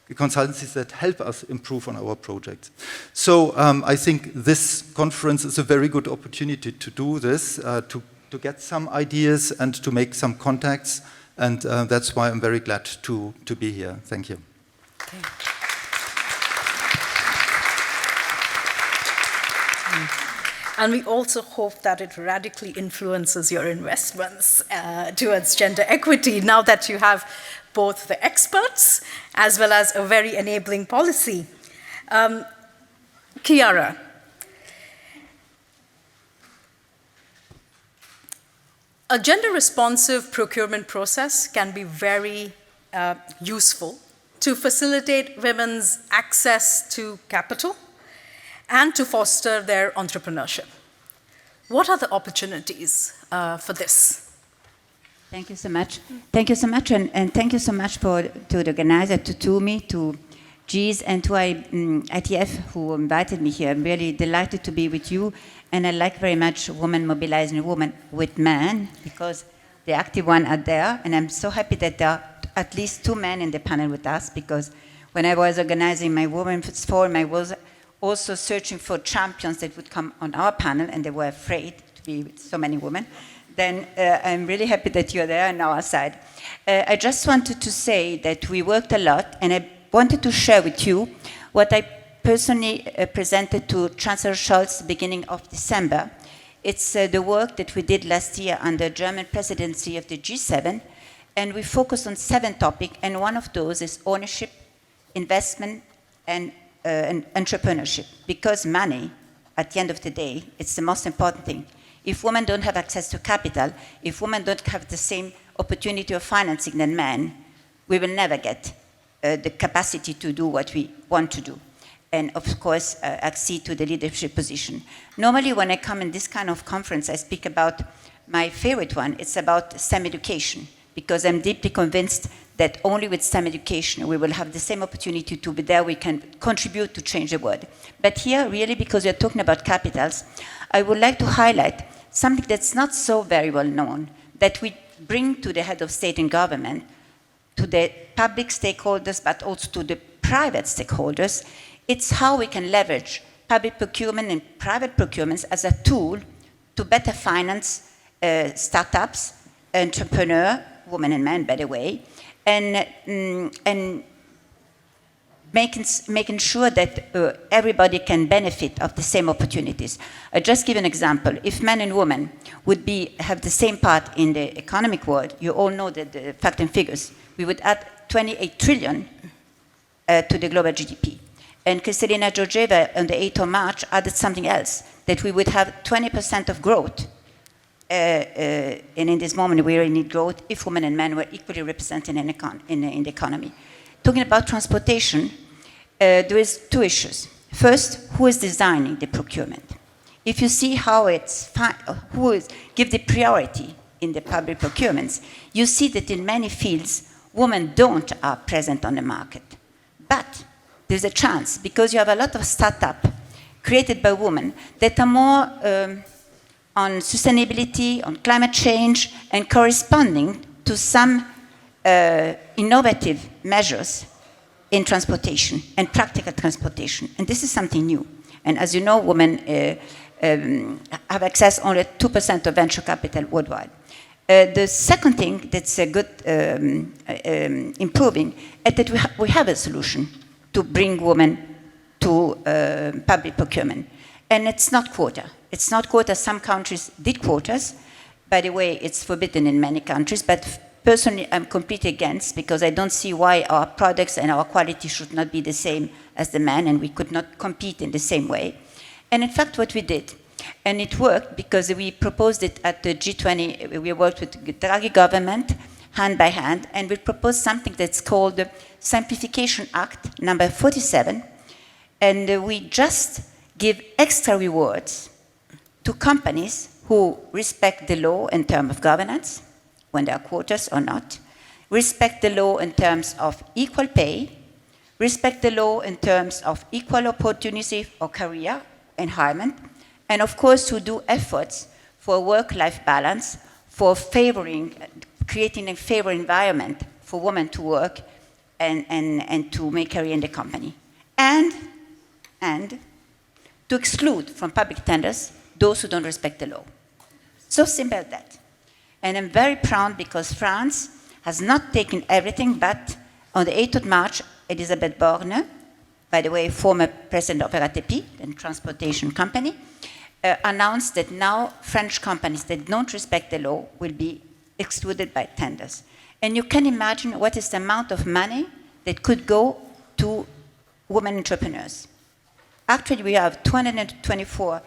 consultancies that help us improve on our projects. So I think this conference is a very good opportunity to do this, to get some ideas and to make some contacts, and that's why I'm very glad to be here. Thank you. Okay. And we also hope that it radically influences your investments towards gender equity now that you have both the experts as well as a very enabling policy. Chiara, a gender-responsive procurement process can be very useful to facilitate women's access to capital and to foster their entrepreneurship. What are the opportunities for this? Thank you so much. Thank you so much, and thank you so much to the organizer, to TUMI, to GIS, and to ITF who invited me here. I'm really delighted to be with you, and I like very much Women Mobilize Women with men, because the active ones are there, and I'm so happy that there are at least 2 men in the panel with us, because when I was organizing my Women's Forum, I was also searching for champions that would come on our panel, and they were afraid to be with so many women. Then I'm really happy that you're there on our side. I just wanted to say that we worked a lot, and I wanted to share with you what I personally presented to Chancellor Scholz beginning of December. It's the work that we did last year under German presidency of the G7, and we focused on 7 topics, and one of those is ownership, investment, and entrepreneurship, because money, at the end of the day, it's the most important thing. If women don't have access to capital, if women don't have the same opportunity of financing than men, we will never get the capacity to do what we want to do, and of course accede to the leadership position. Normally when I come in this kind of conference, I speak about my favorite one. It's about STEM education, because I'm deeply convinced that only with STEM education we will have the same opportunity to be there, we can contribute to change the world. But here, really, because we're talking about capitals, I would like to highlight something that's not so very well known, that we bring to the head of state and government, to the public stakeholders, but also to the private stakeholders. It's how we can leverage public procurement and private procurements as a tool to better finance startups, entrepreneurs, women and men, by the way, and making sure that everybody can benefit of the same opportunities. I just give an example. If men and women would have the same part in the economic world, you all know that the fact and figures, we would add 28 trillion to the global GDP. And Kristalina Georgieva on the 8th of March added something else, that we would have 20% of growth and in this moment we really need growth if women and men were equally represented in the economy. Talking about transportation, there is two issues. First, who is designing the procurement? If you see how give the priority in the public procurements, you see that in many fields, women are present on the market. But there's a chance, because you have a lot of startups created by women that are more on sustainability, on climate change, and corresponding to some innovative measures in transportation and practical transportation. And this is something new. And as you know, women have access only to 2% of venture capital worldwide. The second thing that's a good improving is that we have a solution to bring women to public procurement. And it's not quota. It's not quota. Some countries did quotas. By the way, it's forbidden in many countries, but personally, I'm completely against, because I don't see why our products and our quality should not be the same as the men, and we could not compete in the same way. And in fact, what we did, and it worked because we proposed it at the G20, we worked with the Draghi government, hand by hand, and we proposed something that's called the Simplification Act, number 47, and we just give extra rewards to companies who respect the law in terms of governance, when there are quotas or not, respect the law in terms of equal pay, respect the law in terms of equal opportunity or career environment, and of course to do efforts for work-life balance, for creating a favorable environment for women to work and to make career in the company. And to exclude from public tenders those who don't respect the law. So simple as that. And I'm very proud because France has not taken everything, but on the 8th of March, Elisabeth Borne, by the way, former president of RATP, the transportation company, announced that now French companies that don't respect the law will be excluded by tenders. And you can imagine what is the amount of money that could go to women entrepreneurs. Actually, we have 224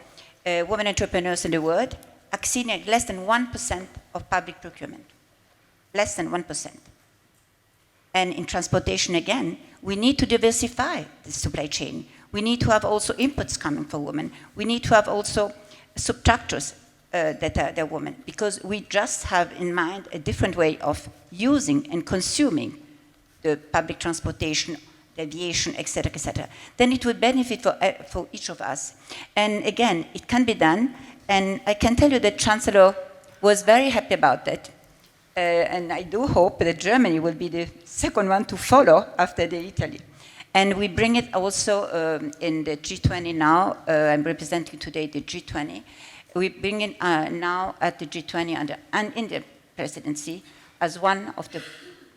women entrepreneurs in the world, exceeding less than 1% of public procurement. Less than 1%. And in transportation, again, we need to diversify the supply chain. We need to have also inputs coming for women. We need to have also subtractors that are women, because we just have in mind a different way of using and consuming the public transportation, the aviation, etc., etc. Then it would benefit for each of us. And again, it can be done. And I can tell you that Chancellor was very happy about that. And I do hope that Germany will be the second one to follow after the Italy. And we bring it also in the G20 now. I'm representing today the G20. We bring it now at the G20 under an Indian presidency as one of the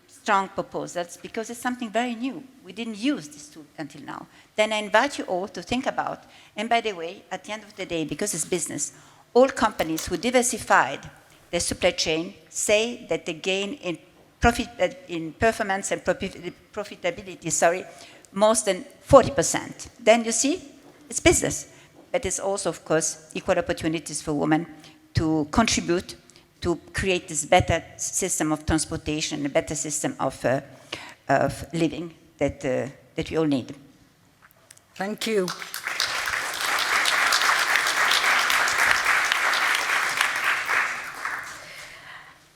strong proposals, because it's something very new. We didn't use this tool until now. Then I invite you all to think about, and by the way, at the end of the day, because it's business, all companies who diversified their supply chain say that they gain in performance and profitability, more than 40%. Then you see, it's business. But it's also, of course, equal opportunities for women to contribute to create this better system of transportation, a better system of living that we all need. Thank you.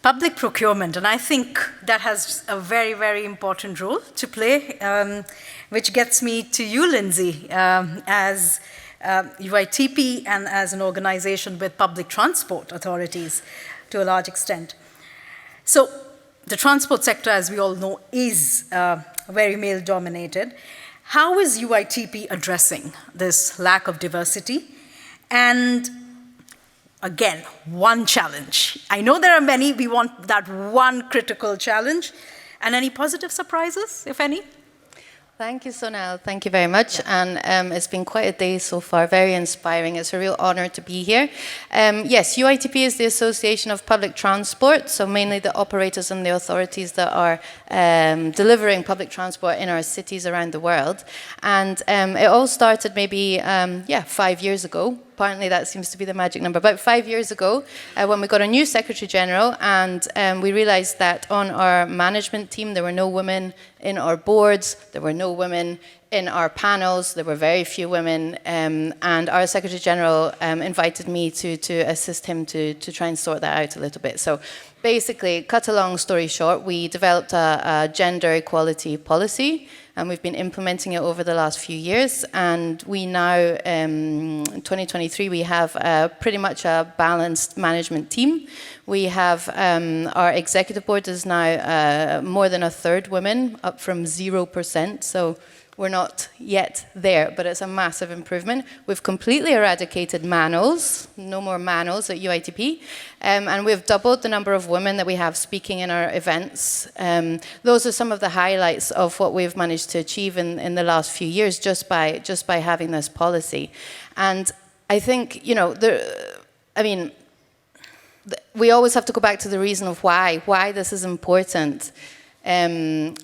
Public procurement, and I think that has a very, very important role to play, which gets me to you, Lindsay, as UITP and as an organization with public transport authorities to a large extent. So the transport sector, as we all know, is very male-dominated. How is UITP addressing this lack of diversity? And again, one challenge. I know there are many. We want that one critical challenge. And any positive surprises, if any? Thank you, Sonal. Thank you very much. And it's been quite a day so far, very inspiring. It's a real honor to be here. Yes, UITP is the Association of Public Transport, so mainly the operators and the authorities that are delivering public transport in our cities around the world. And it all started maybe, 5 years ago. Apparently that seems to be the magic number. About 5 years ago, when we got a new Secretary General, and we realized that on our management team there were no women, in our boards there were no women, in our panels there were very few women, and our Secretary General invited me to assist him to try and sort that out a little bit. So basically, cut a long story short, we developed a gender equality policy, and we've been implementing it over the last few years. And we now, in 2023, we have pretty much a balanced management team. We have, our executive board is now more than a third women, up from 0%. So we're not yet there, but it's a massive improvement. We've completely eradicated manuals, no more manuals at UITP, and we've doubled the number of women that we have speaking in our events. Those are some of the highlights of what we've managed to achieve in the last few years just by having this policy. And I think, you know, we always have to go back to the reason of why this is important. And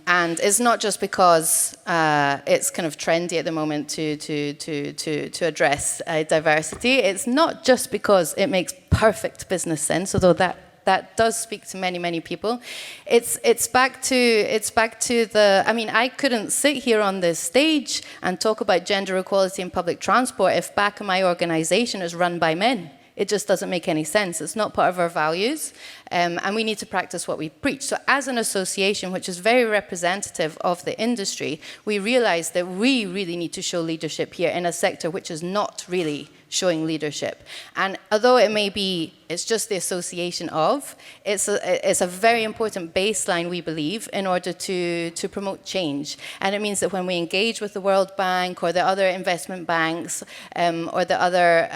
it's not just because it's kind of trendy at the moment to address diversity. It's not just because it makes perfect business sense, although that does speak to many people. It's back to the. I mean, I couldn't sit here on this stage and talk about gender equality in public transport if back of my organisation is run by men. It just doesn't make any sense. It's not part of our values, and we need to practice what we preach. So as an association, which is very representative of the industry, we realize that we really need to show leadership here in a sector which is not really showing leadership. And although it may be, it's just the association of, it's a very important baseline, we believe, in order to promote change. And it means that when we engage with the World Bank or the other investment banks or the other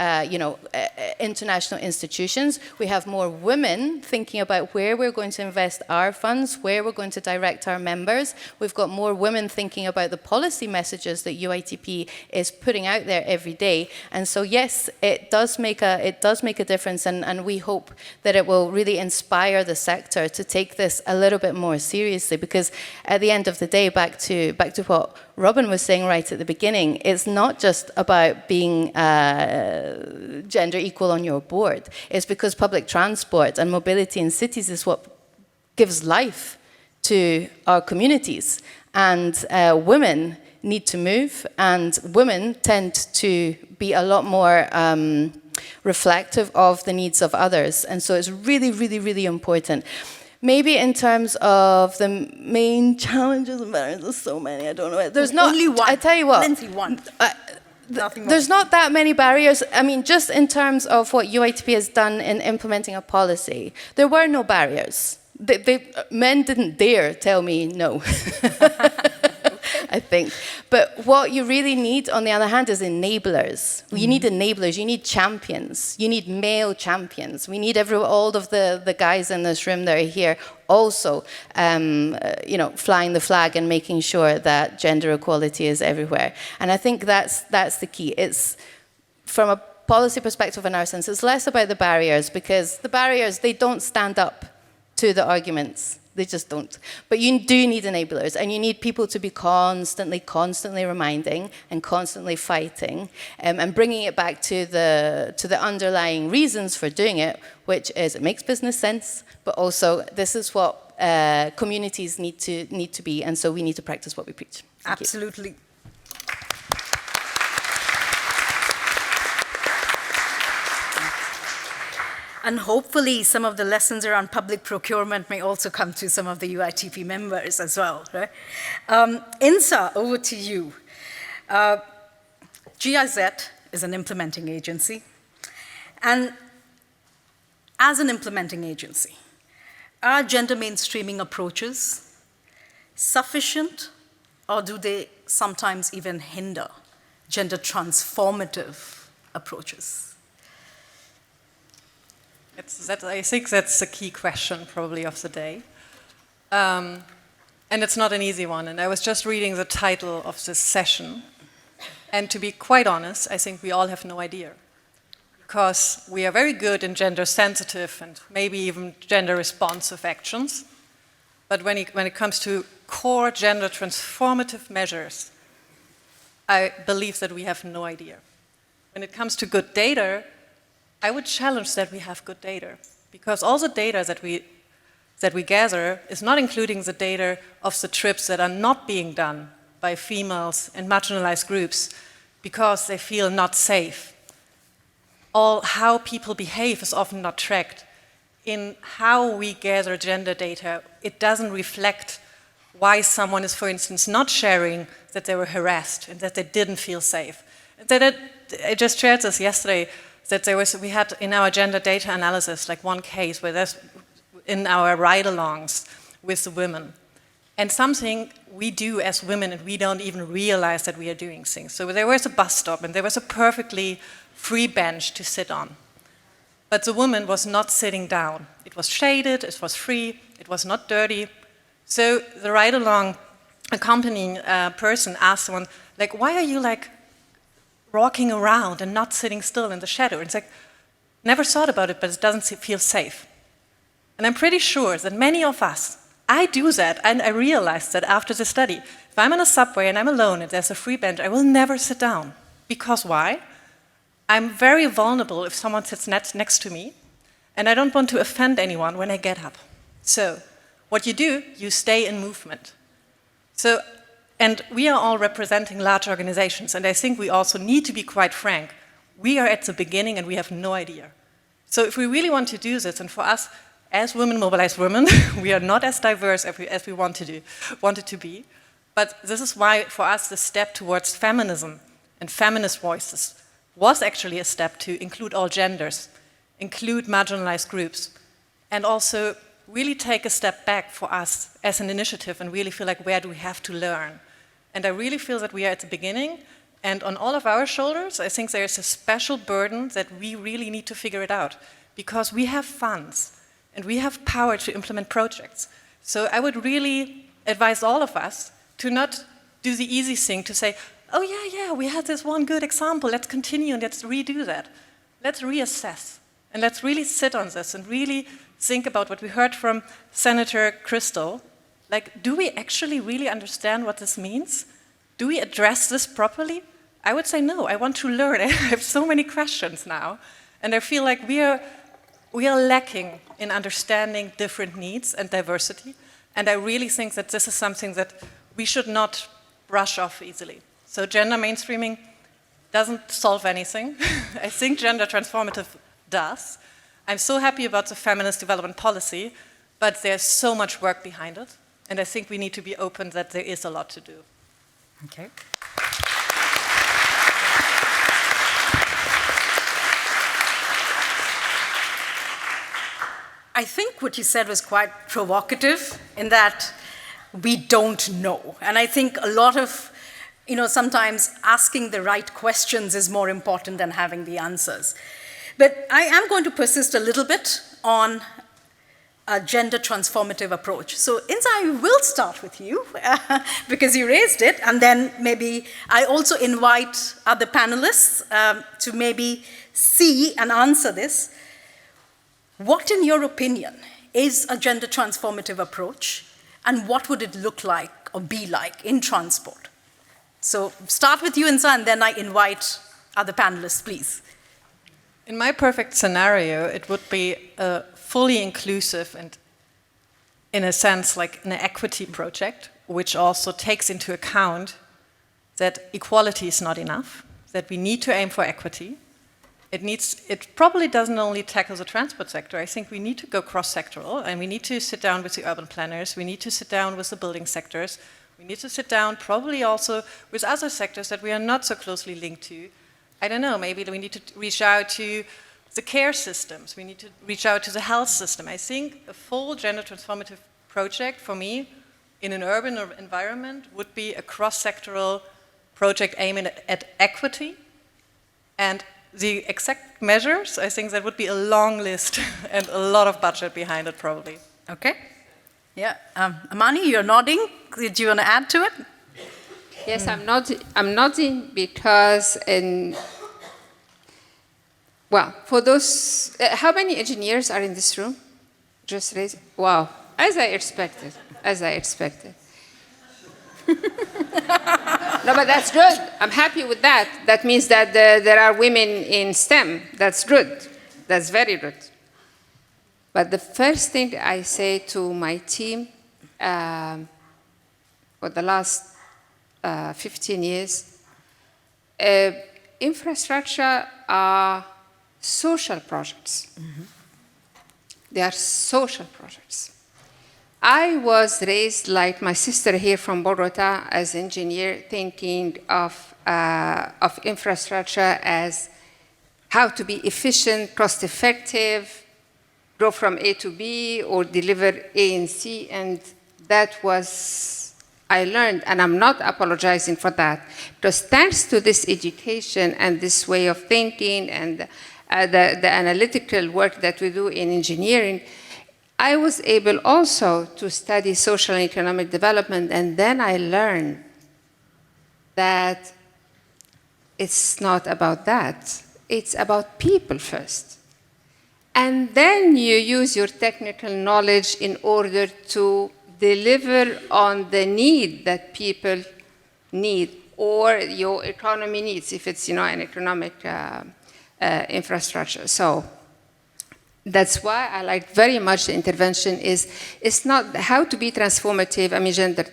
international institutions, we have more women thinking about where we're going to invest our funds, where we're going to direct our members. We've got more women thinking about the policy messages that UITP is putting out there every day. And so yes, it does make a difference, and we hope that it will really inspire the sector to take this a little bit more seriously, because at the end of the day, back to what Robin was saying right at the beginning, it's not just about being gender equal on your board. It's because public transport and mobility in cities is what gives life to our communities, and women need to move, and women tend to be a lot more reflective of the needs of others. And so it's really important. Maybe in terms of the main challenges and barriers, there's so many, I don't know. There's not, only one. I tell you what. Lindsay, one. There's not that many barriers. I mean, just in terms of what UITP has done in implementing a policy, there were no barriers. Men didn't dare tell me no. I think. But what you really need, on the other hand, is enablers. You need enablers. You need champions. You need male champions. We need all of the guys in this room that are here also, flying the flag and making sure that gender equality is everywhere. And I think that's the key. It's from a policy perspective, in our sense, it's less about the barriers, because the barriers, they don't stand up to the arguments. They just don't. But you do need enablers, and you need people to be constantly reminding and constantly fighting, and bringing it back to the underlying reasons for doing it, which is it makes business sense, but also this is what communities need to be, and so we need to practice what we preach. Thank Absolutely. You. And hopefully some of the lessons around public procurement may also come to some of the UITP members as well. Right? Insa, over to you. GIZ is an implementing agency. And as an implementing agency, are gender mainstreaming approaches sufficient, or do they sometimes even hinder gender transformative approaches? I think that's the key question probably of the day. And it's not an easy one. And I was just reading the title of this session. And to be quite honest, I think we all have no idea. Because we are very good in gender sensitive and maybe even gender responsive actions. But when it comes to core gender transformative measures, I believe that we have no idea. when it comes to good data, I would challenge that we have good data. Because all the data that we gather is not including the data of the trips that are not being done by females and marginalized groups because they feel not safe. All how people behave is often not tracked. In how we gather gender data, it doesn't reflect why someone is, for instance, not sharing that they were harassed and that they didn't feel safe. I just shared this yesterday, that we had in our gender data analysis, like one case where there's in our ride-alongs with the women. And something we do as women and we don't even realize that we are doing things. So there was a bus stop and there was a perfectly free bench to sit on. But the woman was not sitting down. It was shaded, it was free, it was not dirty. So the ride-along accompanying person asked someone, like, why are you like walking around and not sitting still in the shadow? And it's like, never thought about it, but it doesn't feel safe. And I'm pretty sure that many of us, I do that, and I realized that after the study. If I'm in a subway and I'm alone and there's a free bench, I will never sit down. Because why? I'm very vulnerable if someone sits next to me, and I don't want to offend anyone when I get up. So, what you do, you stay in movement. So, and we are all representing large organizations, and I think we also need to be quite frank. We are at the beginning and we have no idea. So if we really want to do this, and for us, as Women Mobilize Women, we are not as diverse as we want it to be, but this is why, for us, the step towards feminism and feminist voices was actually a step to include all genders, include marginalized groups, and also really take a step back for us as an initiative and really feel like, where do we have to learn? And I really feel that we are at the beginning, and on all of our shoulders, I think there is a special burden that we really need to figure it out, because we have funds and we have power to implement projects. So I would really advise all of us to not do the easy thing to say, oh yeah, we had this one good example, let's continue and let's redo that. Let's reassess and let's really sit on this and really think about what we heard from Senator Crystal. Like, do we actually really understand what this means? Do we address this properly? I would say no, I want to learn. I have so many questions now. And I feel like we are lacking in understanding different needs and diversity. And I really think that this is something that we should not brush off easily. So gender mainstreaming doesn't solve anything. I think gender transformative does. I'm so happy about the feminist development policy, but there's so much work behind it. And I think we need to be open that there is a lot to do. Okay. I think what you said was quite provocative in that we don't know. And I think a lot of, sometimes asking the right questions is more important than having the answers. But I am going to persist a little bit on a gender transformative approach. So Insa, I will start with you because you raised it, and then maybe I also invite other panelists to maybe see and answer this. What, in your opinion, is a gender transformative approach, and what would it look like or be like in transport? So start with you, Insa, and then I invite other panelists, please. In my perfect scenario, it would be a fully inclusive and, in a sense, like an equity project, which also takes into account that equality is not enough, that we need to aim for equity. It probably doesn't only tackle the transport sector. I think we need to go cross-sectoral, and we need to sit down with the urban planners, we need to sit down with the building sectors, we need to sit down probably also with other sectors that we are not so closely linked to. I don't know, maybe we need to reach out to the care systems, we need to reach out to the health system. I think a full gender transformative project for me in an urban environment would be a cross-sectoral project aiming at equity, and the exact measures, I think that would be a long list and a lot of budget behind it probably. Okay. Yeah, Amani, you're nodding. Did you want to add to it? Yes, I'm nodding because, well, for those, how many engineers are in this room? Just raise, wow, as I expected. No, but that's good. I'm happy with that. That means that there are women in STEM. That's good. That's very good. But the first thing I say to my team for the last 15 years, infrastructure are social projects. Mm-hmm. They are social projects. I was raised like my sister here from Bogota as an engineer, thinking of infrastructure as how to be efficient, cost-effective, go from A to B or deliver A and C, and that was, I learned, and I'm not apologizing for that, because thanks to this education and this way of thinking and the analytical work that we do in engineering, I was able also to study social and economic development, and then I learned that it's not about that. It's about people first. And then you use your technical knowledge in order to deliver on the need that people need or your economy needs, if it's an economic infrastructure. So that's why I like very much the intervention it's not how to be transformative, gender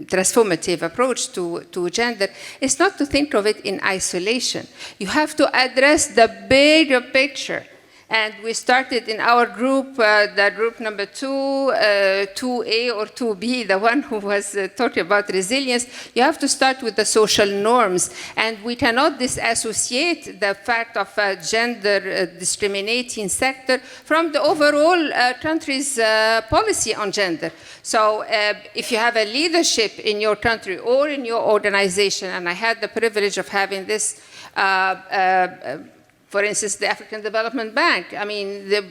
transformative approach to gender. It's not to think of it in isolation. You have to address the bigger picture. And we started in our group, the group number 2, 2A or 2B, the one who was talking about resilience. You have to start with the social norms. And we cannot disassociate the fact of a gender discriminating sector from the overall country's policy on gender. So if you have a leadership in your country or in your organization, and I had the privilege of having this for instance, the African Development Bank. The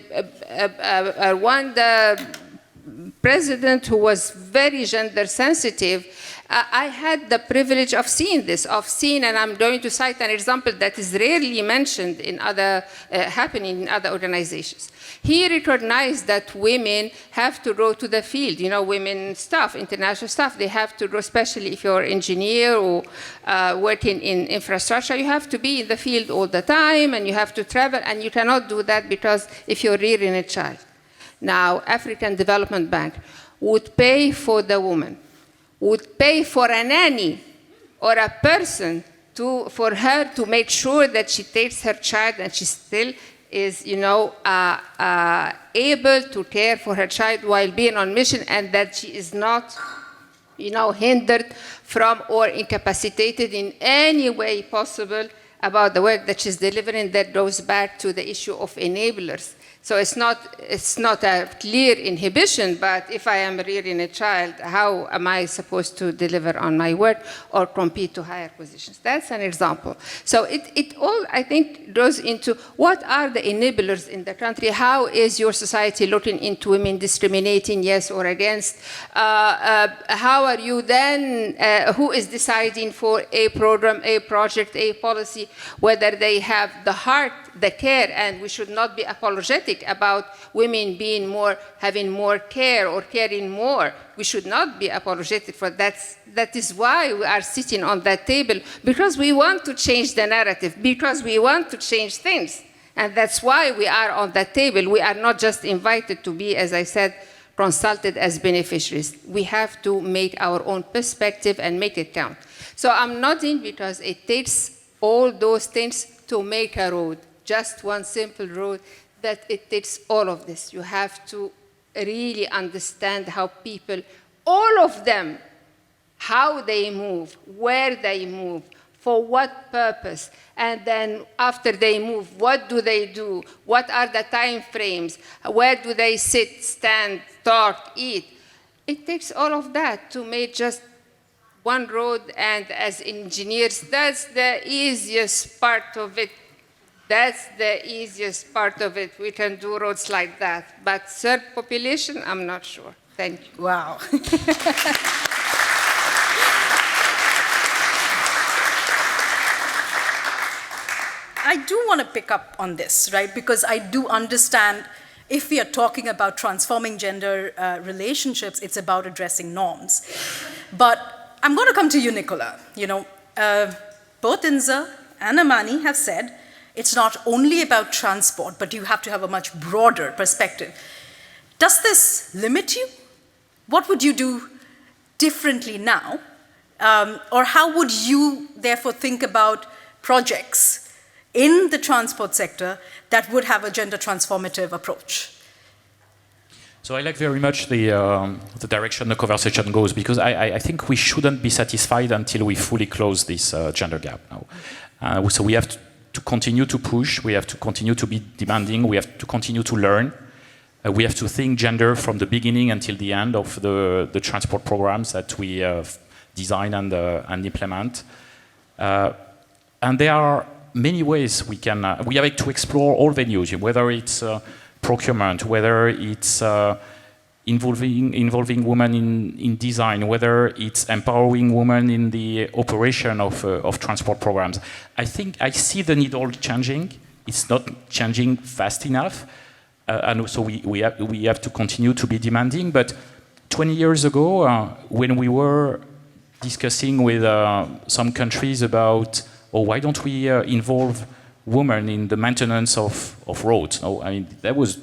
president who was very gender sensitive, I had the privilege of seeing this, and I'm going to cite an example that is rarely mentioned in happening in other organizations. He recognized that women have to go to the field, women staff, international staff, they have to go, especially if you're an engineer or working in infrastructure, you have to be in the field all the time and you have to travel, and you cannot do that because if you're rearing a child. Now, African Development Bank would pay for the woman, would pay for a nanny or a person for her to make sure that she takes her child and she still is, able to care for her child while being on mission, and that she is not, hindered from or incapacitated in any way possible about the work that she's delivering. That goes back to the issue of enablers. So it's not a clear inhibition, but if I am rearing a child, how am I supposed to deliver on my work or compete to higher positions? That's an example. So it all, I think, goes into what are the enablers in the country? How is your society looking into women discriminating, yes or against? How are you then, who is deciding for a program, a project, a policy, whether they have the heart, the care, and we should not be apologetic about women having more care or caring more. We should not be apologetic for that. That is why we are sitting on that table, because we want to change the narrative, because we want to change things. And that's why we are on that table. We are not just invited to be, as I said, consulted as beneficiaries. We have to make our own perspective and make it count. So I'm nodding because it takes all those things to make a road. Just one simple road, that it takes all of this. You have to really understand how people, all of them, how they move, where they move, for what purpose, and then after they move, what do they do? What are the time frames? Where do they sit, stand, talk, eat? It takes all of that to make just one road, and as engineers, that's the easiest part of it. That's the easiest part of it. We can do roads like that. But third population, I'm not sure. Thank you. Wow. I do want to pick up on this, right? Because I do understand if we are talking about transforming gender relationships, it's about addressing norms. But I'm going to come to you, Nicola. Both Inza and Amani have said it's not only about transport, but you have to have a much broader perspective. Does this limit you? What would you do differently now? Or how would you therefore think about projects in the transport sector that would have a gender transformative approach? So I like very much the direction the conversation goes, because I think we shouldn't be satisfied until we fully close this gender gap now. So we have to continue to push, we have to continue to be demanding, we have to continue to learn. We have to think gender from the beginning until the end of the transport programs that we design and implement. And there are many ways we have to explore all venues, whether it's procurement, whether it's involving women in design, whether it's empowering women in the operation of transport programs. I think I see the needle changing. It's not changing fast enough. And so we have to continue to be demanding. But 20 years ago, when we were discussing with some countries about, why don't we involve women in the maintenance of roads? I mean, that was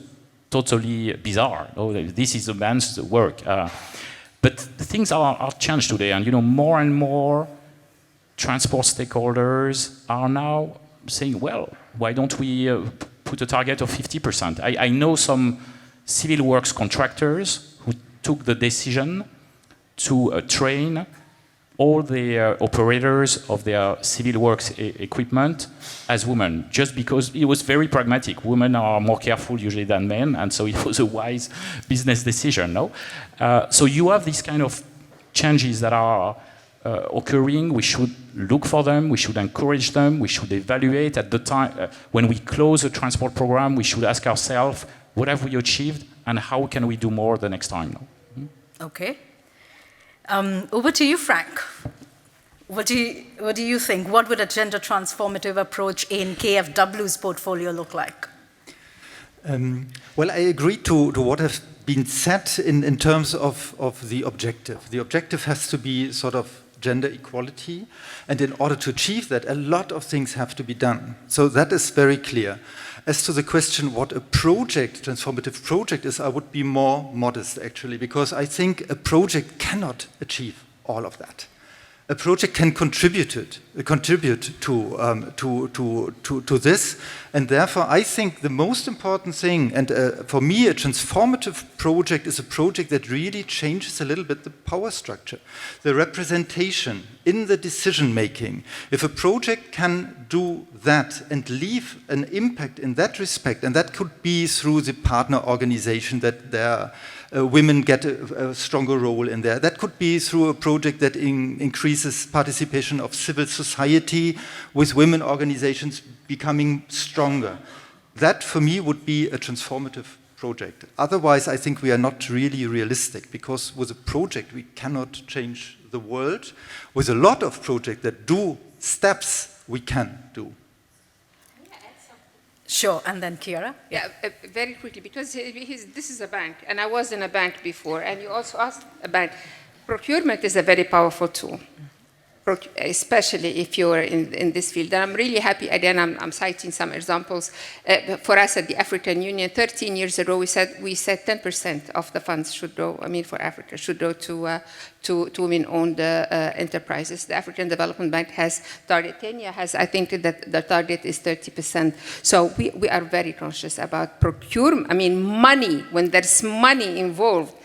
totally bizarre. This is a man's work. But things are changed today, and more and more transport stakeholders are now saying, well, why don't we put a target of 50%? I know some civil works contractors who took the decision to train all the operators of their civil works equipment as women, just because it was very pragmatic. Women are more careful usually than men, and so it was a wise business decision, no? So you have these kind of changes that are occurring. We should look for them, we should encourage them, we should evaluate at the time. When we close a transport program, we should ask ourselves, what have we achieved, and how can we do more the next time? No? Okay. Over to you, Frank. What do you think? What would a gender transformative approach in KFW's portfolio look like? Well, I agree to what has been said in terms of the objective. The objective has to be sort of gender equality, and in order to achieve that, a lot of things have to be done. So that is very clear. As to the question what a transformative project is, I would be more modest actually, because I think a project cannot achieve all of that. A project can contribute to this, and therefore I think the most important thing, and for me a transformative project is a project that really changes a little bit the power structure, the representation in the decision making. If a project can do that and leave an impact in that respect, and that could be through the partner organization that there women get a stronger role in there. That could be through a project that increases participation of civil society with women organizations becoming stronger. That, for me, would be a transformative project. Otherwise, I think we are not really realistic, because with a project, we cannot change the world. With a lot of projects that do steps, we can do. Sure, and then Chiara? Yeah, very quickly, because this is a bank, and I was in a bank before, and you also asked a bank. Procurement is a very powerful tool, especially if you're in this field. And I'm really happy, again, I'm citing some examples. For us at the African Union, 13 years ago, we said 10% of the funds should go, for Africa, should go to women-owned enterprises. The African Development Bank has target, Kenya has, I think that the target is 30%. So we are very conscious about procurement. Money, when there's money involved,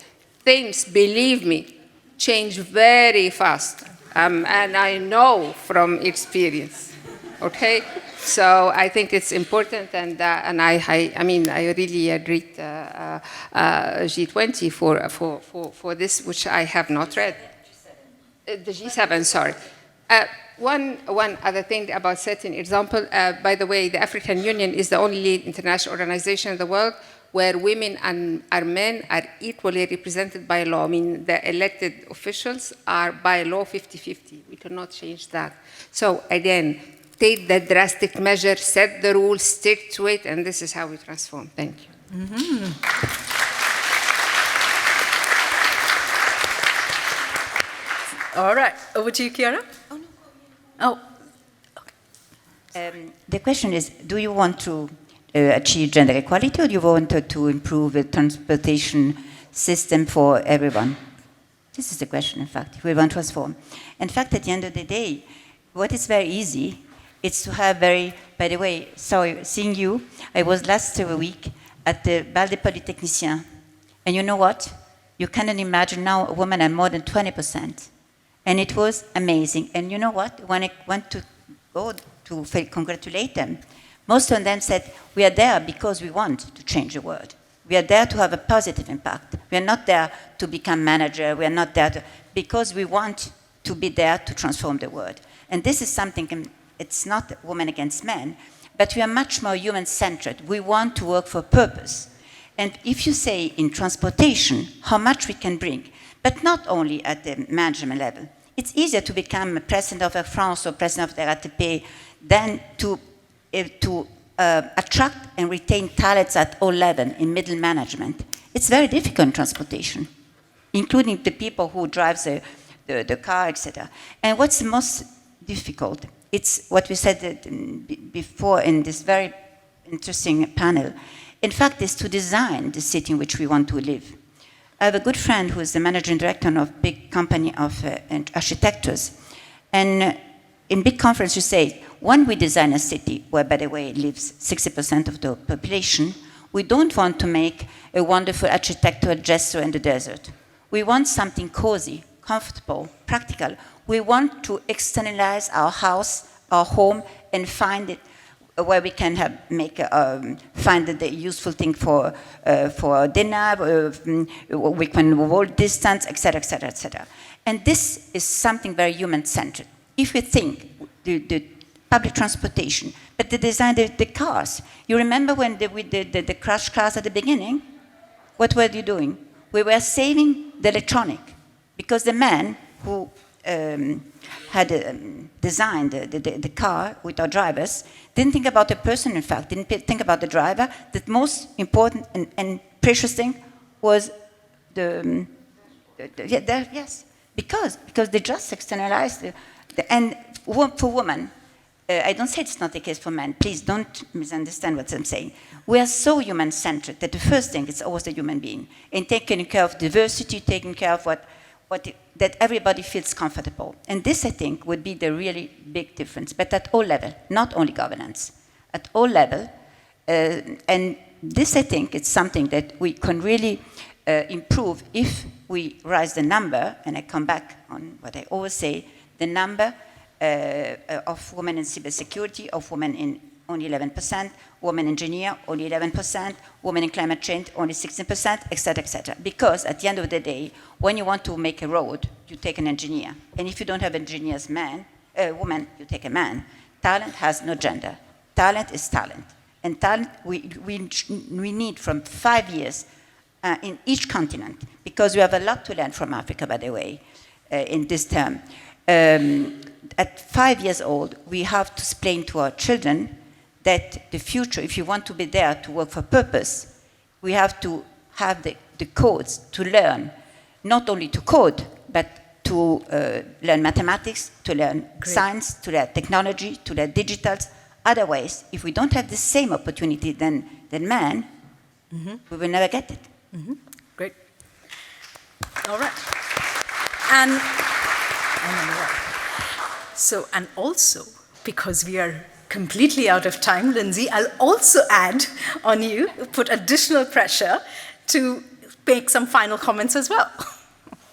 things, believe me, change very fast. And I know from experience, okay? So I think it's important, and I really agree G20 for this, which I have not read. The G7, sorry. One other thing about setting example, by the way, the African Union is the only international organization in the world where women and men are equally represented by law. The elected officials are by law 50-50. We cannot change that. So again, take the drastic measure, set the rules, stick to it, and this is how we transform. Thank you. All right, over to you, Chiara. Oh, the question is, do you want to achieve gender equality, or do you want to improve the transportation system for everyone? This is the question, in fact, if we want to transform. In fact, at the end of the day, what is very easy, it's to have very, by the way, sorry, seeing you, I was last week at the Bal des Polytechniciens, and you know what? You cannot imagine now a woman at more than 20%. And it was amazing. And you know what? When I went to go to congratulate them, most of them said, we are there because we want to change the world. We are there to have a positive impact. We are not there to become manager. We are not there to, because we want to be there to transform the world. And this is something, it's not women against men, but we are much more human-centered. We want to work for purpose. And if you say in transportation, how much we can bring, but not only at the management level. It's easier to become president of Air France or president of the RATP than to attract and retain talents at all levels in middle management. It's very difficult in transportation, including the people who drive the car, etc. And what's the most difficult? It's what we said before in this very interesting panel. In fact, is to design the city in which we want to live. I have a good friend who is the managing director of a big company of architects. And in big conference, you say, when we design a city, where, by the way, lives 60% of the population, we don't want to make a wonderful architectural gesture in the desert. We want something cozy, comfortable, practical. We want to externalize our house, our home, and find it where we can find the useful thing for dinner, we can hold distance, etc., etc., etc. And this is something very human-centered. If we think the public transportation, but the design of the cars. You remember when we did the crash cars at the beginning? What were you doing? We were saving the electronic, because the man who had designed the car with our drivers didn't think about the person, in fact, didn't think about the driver. The most important and precious thing was yes, because they just externalized and for women, I don't say it's not the case for men. Please don't misunderstand what I'm saying. We are so human-centered that the first thing is always the human being, and taking care of diversity, taking care of that everybody feels comfortable. And this, I think, would be the really big difference, but at all levels, not only governance, at all levels. And this, I think, is something that we can really improve if we raise the number, and I come back on what I always say, the number of women in cybersecurity, of women in only 11%, women engineer, only 11%, women in climate change, only 16%, etc., etc. Because at the end of the day, when you want to make a road, you take an engineer. And if you don't have engineers, woman, you take a man. Talent has no gender. Talent is talent. And talent, we need from 5 years in each continent, because we have a lot to learn from Africa, by the way, in this term. At 5 years old, we have to explain to our children that the future, if you want to be there to work for purpose, we have to have the codes to learn, not only to code, but to learn mathematics, to learn science, to learn technology, to learn digitals. Otherwise, if we don't have the same opportunity than men, we will never get it. Great. All right. And so, and also, because we are completely out of time, Lindsay, I'll also add on you, put additional pressure to make some final comments as well.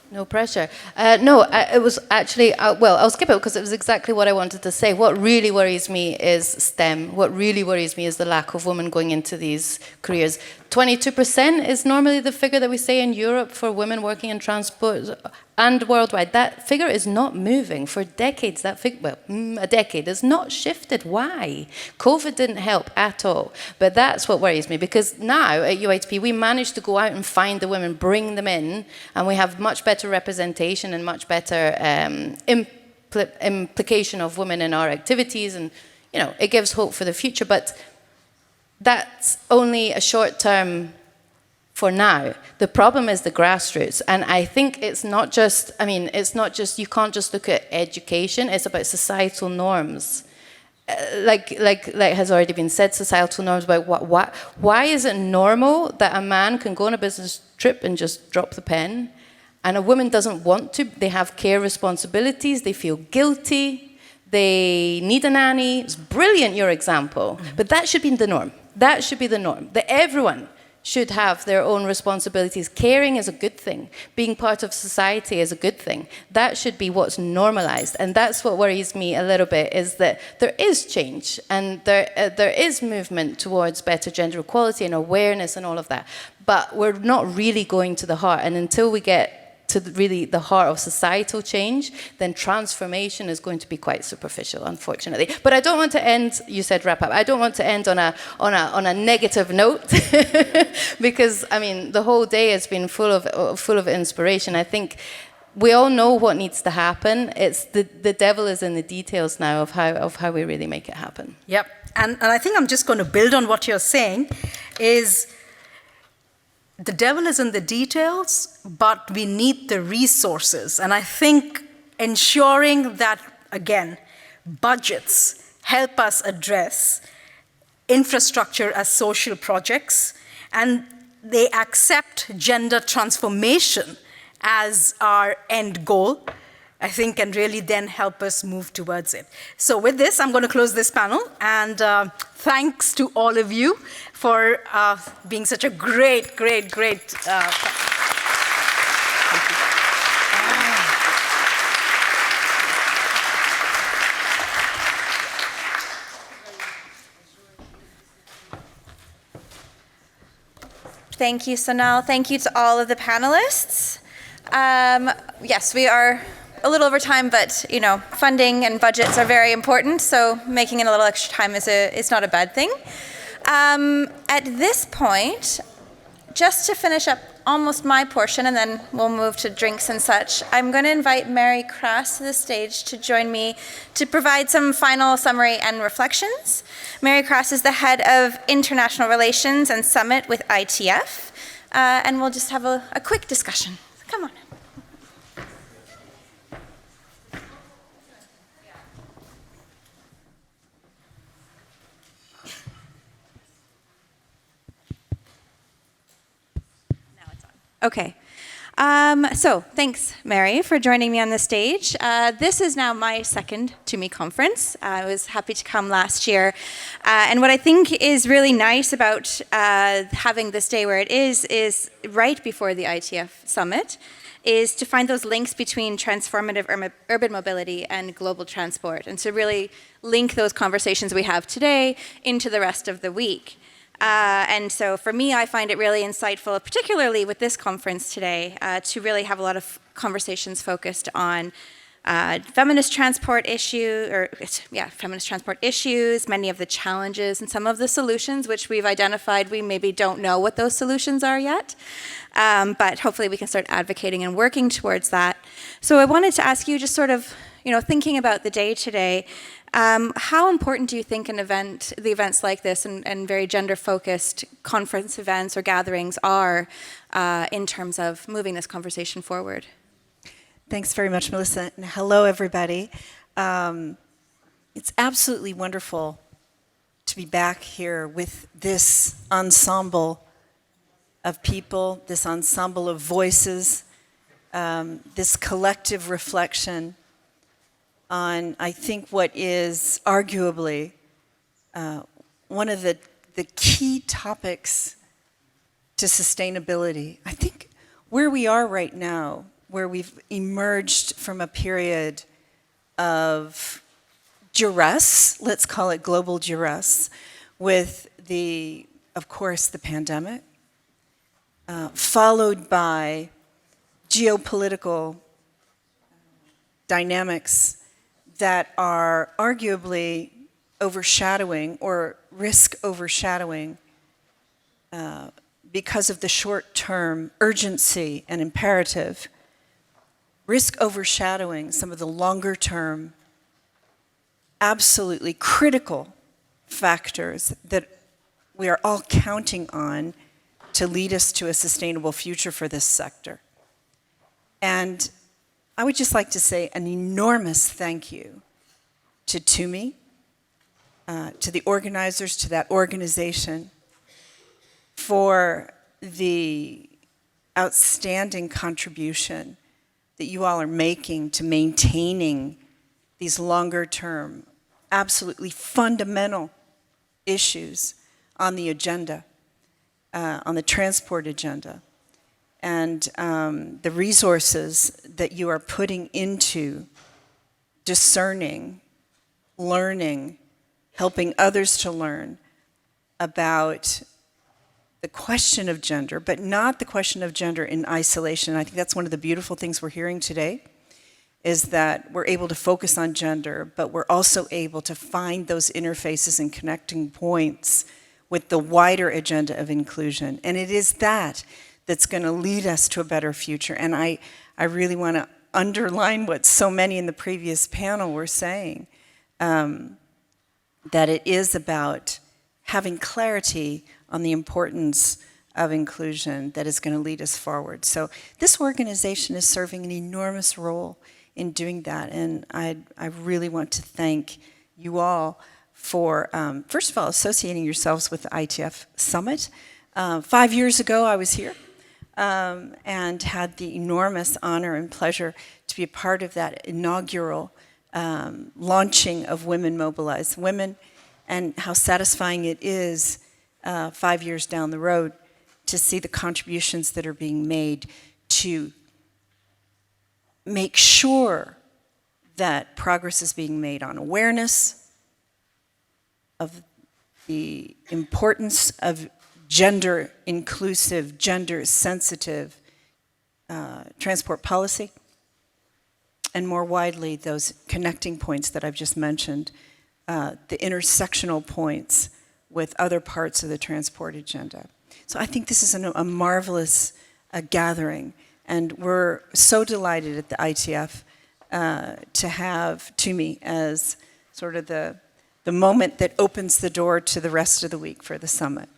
No pressure. No, it was actually, well, I'll skip it because it was exactly what I wanted to say. What really worries me is STEM. What really worries me is the lack of women going into these careers. 22% is normally the figure that we say in Europe for women working in transport and worldwide. That figure is not moving for decades. That figure, well, a decade has not shifted. Why? COVID didn't help at all. But that's what worries me, because now at UITP we managed to go out and find the women, bring them in, and we have much better representation and much better implication of women in our activities, and you know, it gives hope for the future. But that's only a short-term for now. The problem is the grassroots. And I think it's not just, you can't just look at education, it's about societal norms. Like has already been said, societal norms about why is it normal that a man can go on a business trip and just drop the pen, and a woman doesn't want to? They have care responsibilities, they feel guilty, they need a nanny. It's brilliant, your example, but that should be the norm. That should be the norm, that everyone should have their own responsibilities. Caring is a good thing. Being part of society is a good thing. That should be what's normalized. And that's what worries me a little bit, is that there is change and there is movement towards better gender equality and awareness and all of that. But we're not really going to the heart. And until we get to really the heart of societal change, then transformation is going to be quite superficial, unfortunately. But I don't want to end, you said wrap up, I don't want to end on a negative note, because I mean, the whole day has been full of inspiration. I think we all know what needs to happen. It's the devil is in the details now of how we really make it happen. Yep, and I think I'm just going to build on what you're saying, is the devil is in the details, but we need the resources. And I think ensuring that, again, budgets help us address infrastructure as social projects, and they accept gender transformation as our end goal, I think can really then help us move towards it. So with this, I'm going to close this panel, and thanks to all of you for being such a great thank you. Thank you, Sonal. Thank you to all of the panelists. Yes, we are a little over time, but you know, funding and budgets are very important, so making it a little extra time is not a bad thing. At this point, just to finish up almost my portion, and then we'll move to drinks and such, I'm going to invite Mary Cross to the stage to join me to provide some final summary and reflections. Mary Cross is the head of International Relations and Summit with ITF, and we'll just have a quick discussion. Come on. Okay. So thanks, Mary, for joining me on the stage. This is now my second TUMI conference. I was happy to come last year. And what I think is really nice about having this day where it is right before the ITF summit, is to find those links between transformative urban mobility and global transport, and to really link those conversations we have today into the rest of the week. And so for me, I find it really insightful, particularly with this conference today, to really have a lot of conversations focused on feminist transport issues, many of the challenges and some of the solutions which we've identified. We maybe don't know what those solutions are yet, but hopefully we can start advocating and working towards that. So I wanted to ask you, just sort of, thinking about the day today, how important do you think the events like this and very gender-focused conference events or gatherings are in terms of moving this conversation forward? Thanks very much, Melissa, and hello, everybody. It's absolutely wonderful to be back here with this ensemble of people, this ensemble of voices, this collective reflection on, I think, what is arguably one of the key topics to sustainability. I think where we are right now, where we've emerged from a period of duress, let's call it global duress, with of course, the pandemic, followed by geopolitical dynamics that are arguably overshadowing or risk overshadowing because of the short-term urgency and imperative, risk overshadowing some of the longer-term, absolutely critical factors that we are all counting on to lead us to a sustainable future for this sector. And I would just like to say an enormous thank you to TUMI, to the organizers, to that organization, for the outstanding contribution that you all are making to maintaining these longer-term, absolutely fundamental issues on the agenda, on the transport agenda, and the resources that you are putting into discerning, learning, helping others to learn about the question of gender, but not the question of gender in isolation. I think that's one of the beautiful things we're hearing today, is that we're able to focus on gender, but we're also able to find those interfaces and connecting points with the wider agenda of inclusion. And it is that that's going to lead us to a better future. And I really want to underline what so many in the previous panel were saying, that it is about having clarity on the importance of inclusion that is going to lead us forward. So this organization is serving an enormous role in doing that, and I really want to thank you all for, first of all, associating yourselves with the ITF Summit. 5 years ago, I was here and had the enormous honor and pleasure to be a part of that inaugural launching of Women Mobilize Women, and how satisfying it is 5 years down the road to see the contributions that are being made to make sure that progress is being made on awareness of the importance of gender inclusive, gender sensitive transport policy, and more widely those connecting points that I've just mentioned, the intersectional points with other parts of the transport agenda. So I think this is a marvelous gathering, and we're so delighted at the ITF to have TUMI as sort of the moment that opens the door to the rest of the week for the summit.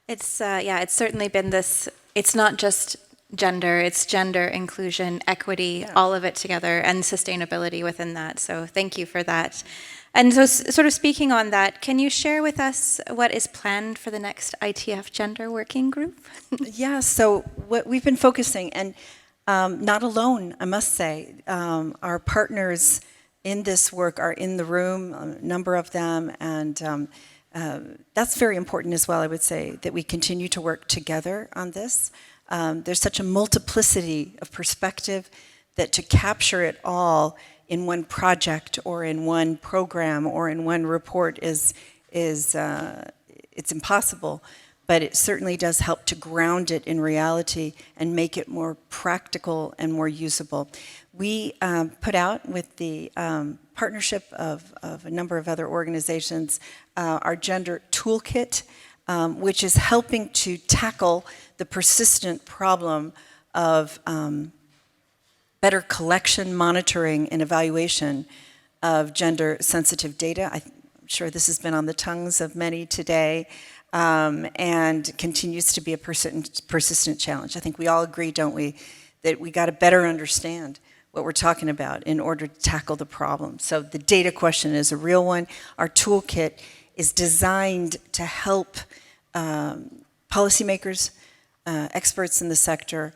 It's, yeah, it's certainly been this, it's not just gender, it's gender, inclusion, equity, all of it together, and sustainability within that. So thank you for that. And so sort of speaking on that, can you share with us what is planned for the next ITF Gender Working Group? Yeah, so what we've been focusing, and not alone, I must say, our partners in this work are in the room, a number of them, and that's very important as well, I would say, that we continue to work together on this. There's such a multiplicity of perspective that to capture it all in one project or in one program or in one report is it's impossible, but it certainly does help to ground it in reality and make it more practical and more usable. We put out with the partnership of a number of other organizations our gender toolkit, which is helping to tackle the persistent problem of better collection, monitoring, and evaluation of gender-sensitive data. I'm sure this has been on the tongues of many today, and continues to be a persistent challenge. I think we all agree, don't we, that we got to better understand what we're talking about in order to tackle the problem. So the data question is a real one. Our toolkit is designed to help policymakers, experts in the sector,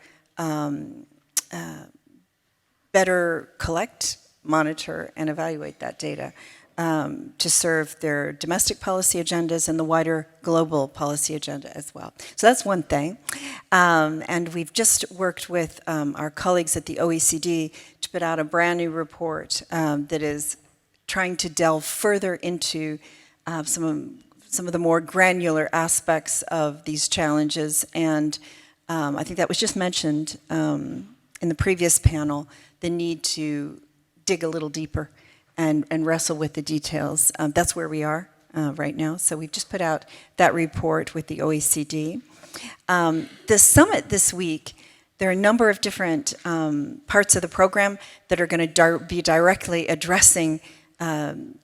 better collect, monitor, and evaluate that data to serve their domestic policy agendas and the wider global policy agenda as well. So that's one thing. And we've just worked with our colleagues at the OECD to put out a brand new report that is trying to delve further into some of the more granular aspects of these challenges. And I think that was just mentioned in the previous panel, the need to dig a little deeper and wrestle with the details. That's where we are right now. So we've just put out that report with the OECD. The summit this week, there are a number of different parts of the program that are going to be directly addressing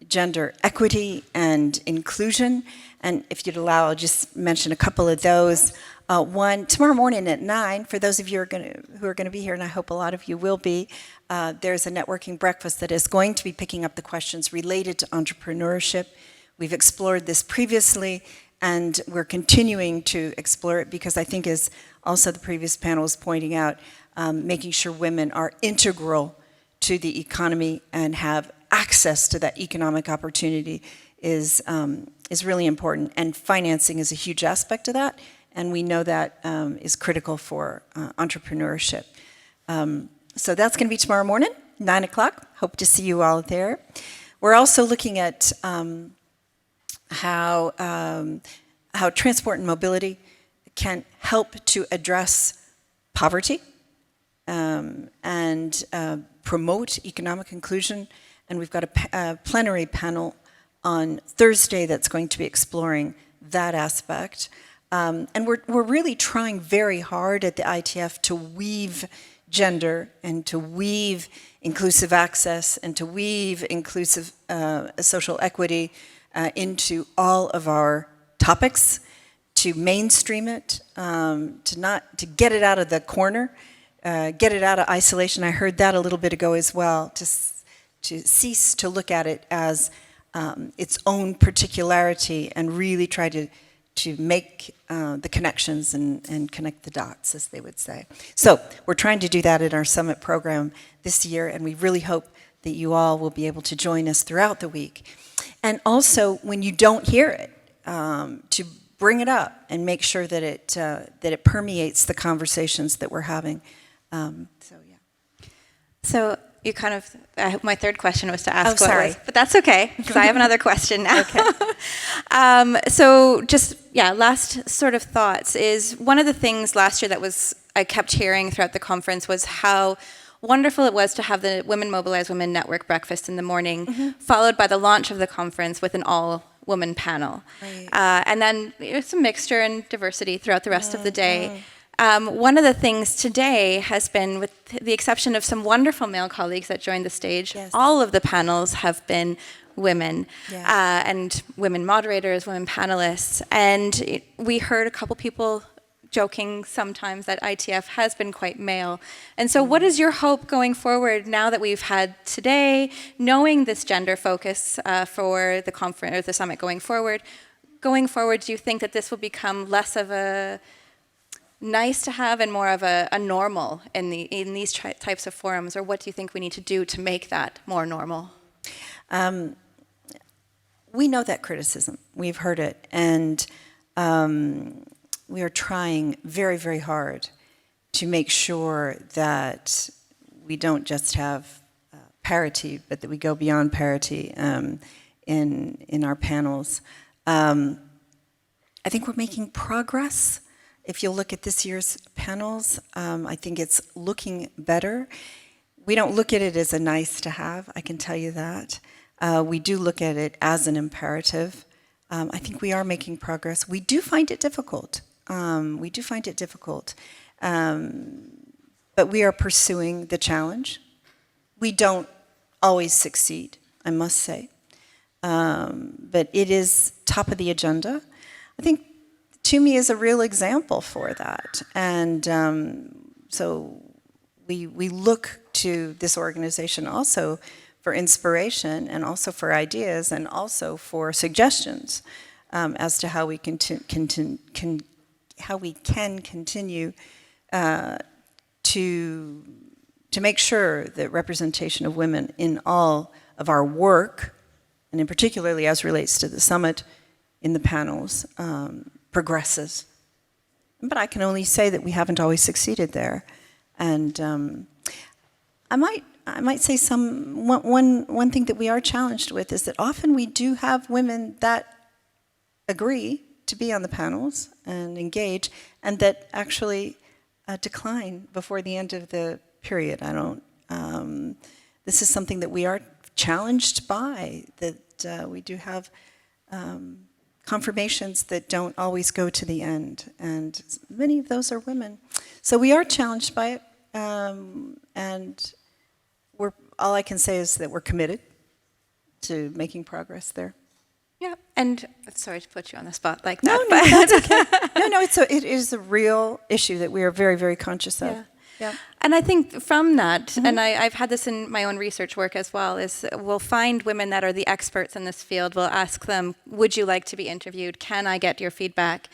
gender equity and inclusion, And if you'd allow, I'll just mention a couple of those. One, tomorrow morning at 9, for those of you who are going to be here, and I hope a lot of you will be, there's a networking breakfast that is going to be picking up the questions related to entrepreneurship. We've explored this previously, and we're continuing to explore it because I think, as also the previous panel is pointing out, making sure women are integral to the economy and have access to that economic opportunity is really important. And financing is a huge aspect of that, and we know that is critical for entrepreneurship. So that's going to be tomorrow morning, 9 o'clock. Hope to see you all there. We're also looking at how transport and mobility can help to address poverty and promote economic inclusion. And we've got a plenary panel on Thursday that's going to be exploring that aspect. And we're really trying very hard at the ITF to weave gender and to weave inclusive access and to weave inclusive social equity into all of our topics, to mainstream it, to get it out of the corner, get it out of isolation. I heard that a little bit ago as well, to cease to look at it as its own particularity and really try to make the connections and connect the dots, as they would say. So we're trying to do that in our summit program this year, and we really hope that you all will be able to join us throughout the week. And also, when you don't hear it, to bring it up and make sure that it permeates the conversations that we're having. So you kind of, my third question was to ask what sorry. was, but that's okay, because I have another question now. Okay. So just, last sort of thoughts is, one of the things last year that I kept hearing throughout the conference was how wonderful it was to have the Women Mobilize Women network breakfast in the morning, followed by the launch of the conference with an all-woman panel. Right. And then some mixture and diversity throughout the rest of the day. One of the things today has been, with the exception of some wonderful male colleagues that joined the stage, all of the panels have been women, and women moderators, women panelists. And we heard a couple people joking sometimes that ITF has been quite male. And so what is your hope going forward now that we've had today, knowing this gender focus for the conference or the summit going forward? Going forward, do you think that this will become less of a nice to have and more of a normal in these types of forums, or what do you think we need to do to make that more normal? We know that criticism. We've heard it, and we are trying very, very hard to make sure that we don't just have parity, but that we go beyond parity in our panels. I think we're making progress. If you look at this year's panels, I think it's looking better. We don't look at it as a nice to have, I can tell you that. We do look at it as an imperative. I think we are making progress. We do find it difficult. But we are pursuing the challenge. We don't always succeed, I must say. But it is top of the agenda. I think TUMI is a real example for that. And so we look to this organization also for inspiration and also for ideas and also for suggestions as to how we can continue to make sure that representation of women in all of our work, and in particularly as relates to the summit in the panels, progresses. But I can only say that we haven't always succeeded there. And I might say one thing that we are challenged with is that often we do have women that agree to be on the panels and engage, and that actually decline before the end of the period. This is something that we are challenged by, that we do have confirmations that don't always go to the end, and many of those are women. So we are challenged by it, and all I can say is that we're committed to making progress there. Yeah, and sorry to put you on the spot like No, that. no, but that's okay. No, it is a real issue that we are very, very conscious of. Yeah. Yeah. And I think from that, and I've had this in my own research work as well, is we'll find women that are the experts in this field. We'll ask them, would you like to be interviewed? Can I get your feedback?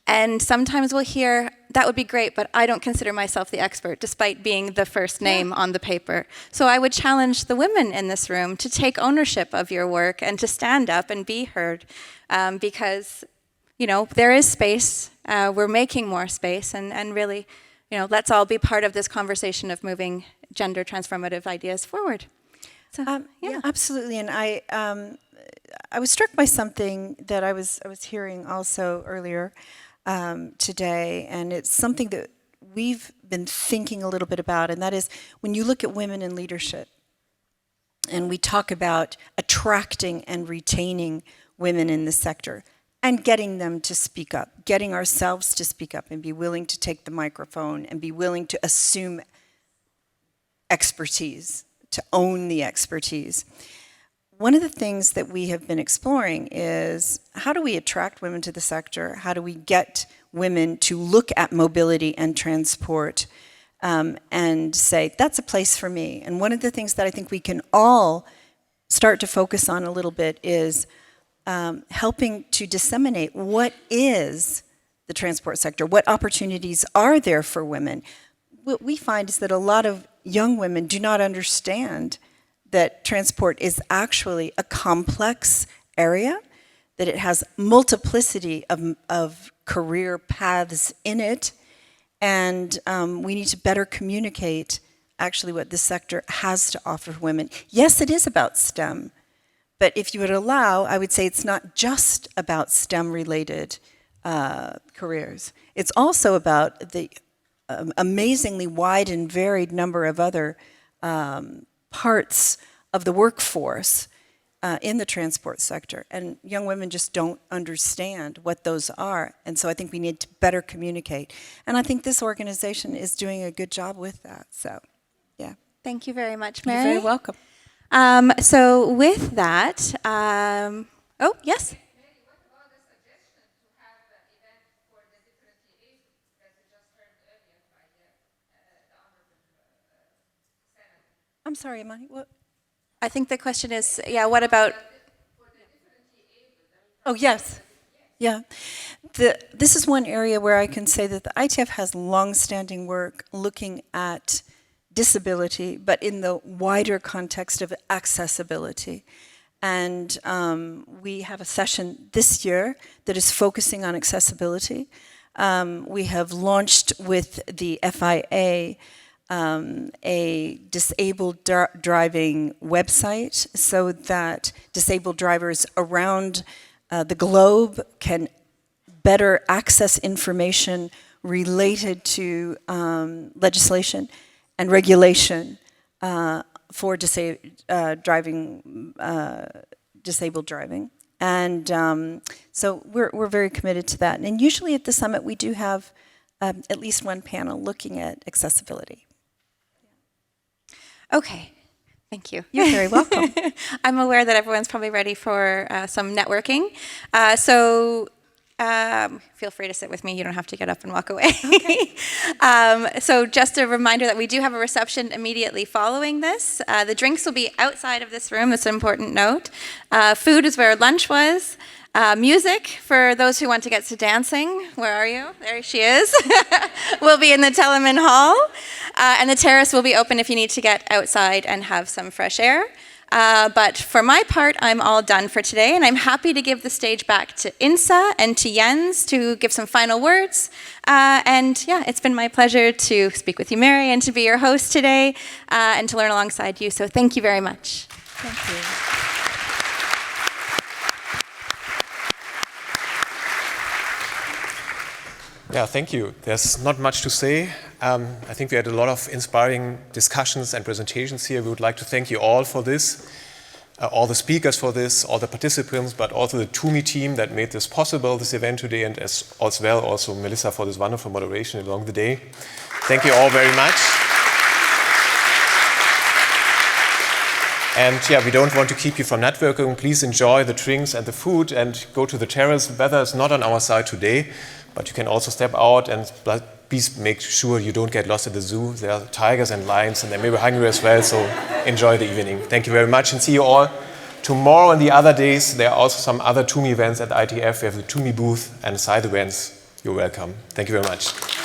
And sometimes we'll hear, that would be great, but I don't consider myself the expert, despite being the first name on the paper. So I would challenge the women in this room to take ownership of your work and to stand up and be heard, because, you know, there is space. We're making more space, and really, you know, let's all be part of this conversation of moving gender transformative ideas forward. So, yeah, absolutely. And I was struck by something that I was hearing also earlier today, and it's something that we've been thinking a little bit about, and that is when you look at women in leadership, and we talk about attracting and retaining women in the sector, and getting them to speak up, getting ourselves to speak up and be willing to take the microphone and be willing to assume expertise, to own the expertise. One of the things that we have been exploring is how do we attract women to the sector? How do we get women to look at mobility and transport and say, that's a place for me? And one of the things that I think we can all start to focus on a little bit is helping to disseminate what is the transport sector, what opportunities are there for women. What we find is that a lot of young women do not understand that transport is actually a complex area, that it has multiplicity of career paths in it, and we need to better communicate actually what this sector has to offer women. Yes, it is about STEM, but if you would allow, I would say it's not just about STEM-related careers. It's also about the amazingly wide and varied number of other parts of the workforce in the transport sector. And young women just don't understand what those are. And so I think we need to better communicate. And I think this organization is doing a good job with that. So, yeah. Thank you very much, Mary. You're very welcome. So with that, oh, yes? I'm sorry, Amani, what? I think the question is, yeah, what about? Oh, yes. Yeah. This is one area where I can say that the ITF has long-standing work looking at disability, but in the wider context of accessibility. And we have a session this year that is focusing on accessibility. We have launched with the FIA a disabled driving website so that disabled drivers around the globe can better access information related to legislation and regulation for disabled driving. And so we're very committed to that. And usually at the summit we do have at least one panel looking at accessibility. Okay, thank you. You're very welcome. I'm aware that everyone's probably ready for some networking. So feel free to sit with me. You don't have to get up and walk away. Okay. So just a reminder that we do have a reception immediately following this. The drinks will be outside of this room. That's an important note. Food is where lunch was. Music, for those who want to get to dancing, where are you? There she is. We'll be in the Telemann Hall. And the terrace will be open if you need to get outside and have some fresh air. But for my part, I'm all done for today, and I'm happy to give the stage back to Insa and to Jens to give some final words. And yeah, it's been my pleasure to speak with you, Mary, and to be your host today, and to learn alongside you. So thank you very much. Thank you. Yeah, thank you. There's not much to say. I think we had a lot of inspiring discussions and presentations here. We would like to thank you all for this, all the speakers for this, all the participants, but also the TUMI team that made this possible, this event today, and as well also Melissa for this wonderful moderation along the day. Thank you all very much. And yeah, we don't want to keep you from networking. Please enjoy the drinks and the food and go to the terrace. The weather is not on our side today, but you can also step out and please make sure you don't get lost at the zoo. There are tigers and lions and they may be hungry as well, so enjoy the evening. Thank you very much and see you all tomorrow and the other days. There are also some other TUMI events at ITF. We have the TUMI booth and side events. You're welcome. Thank you very much.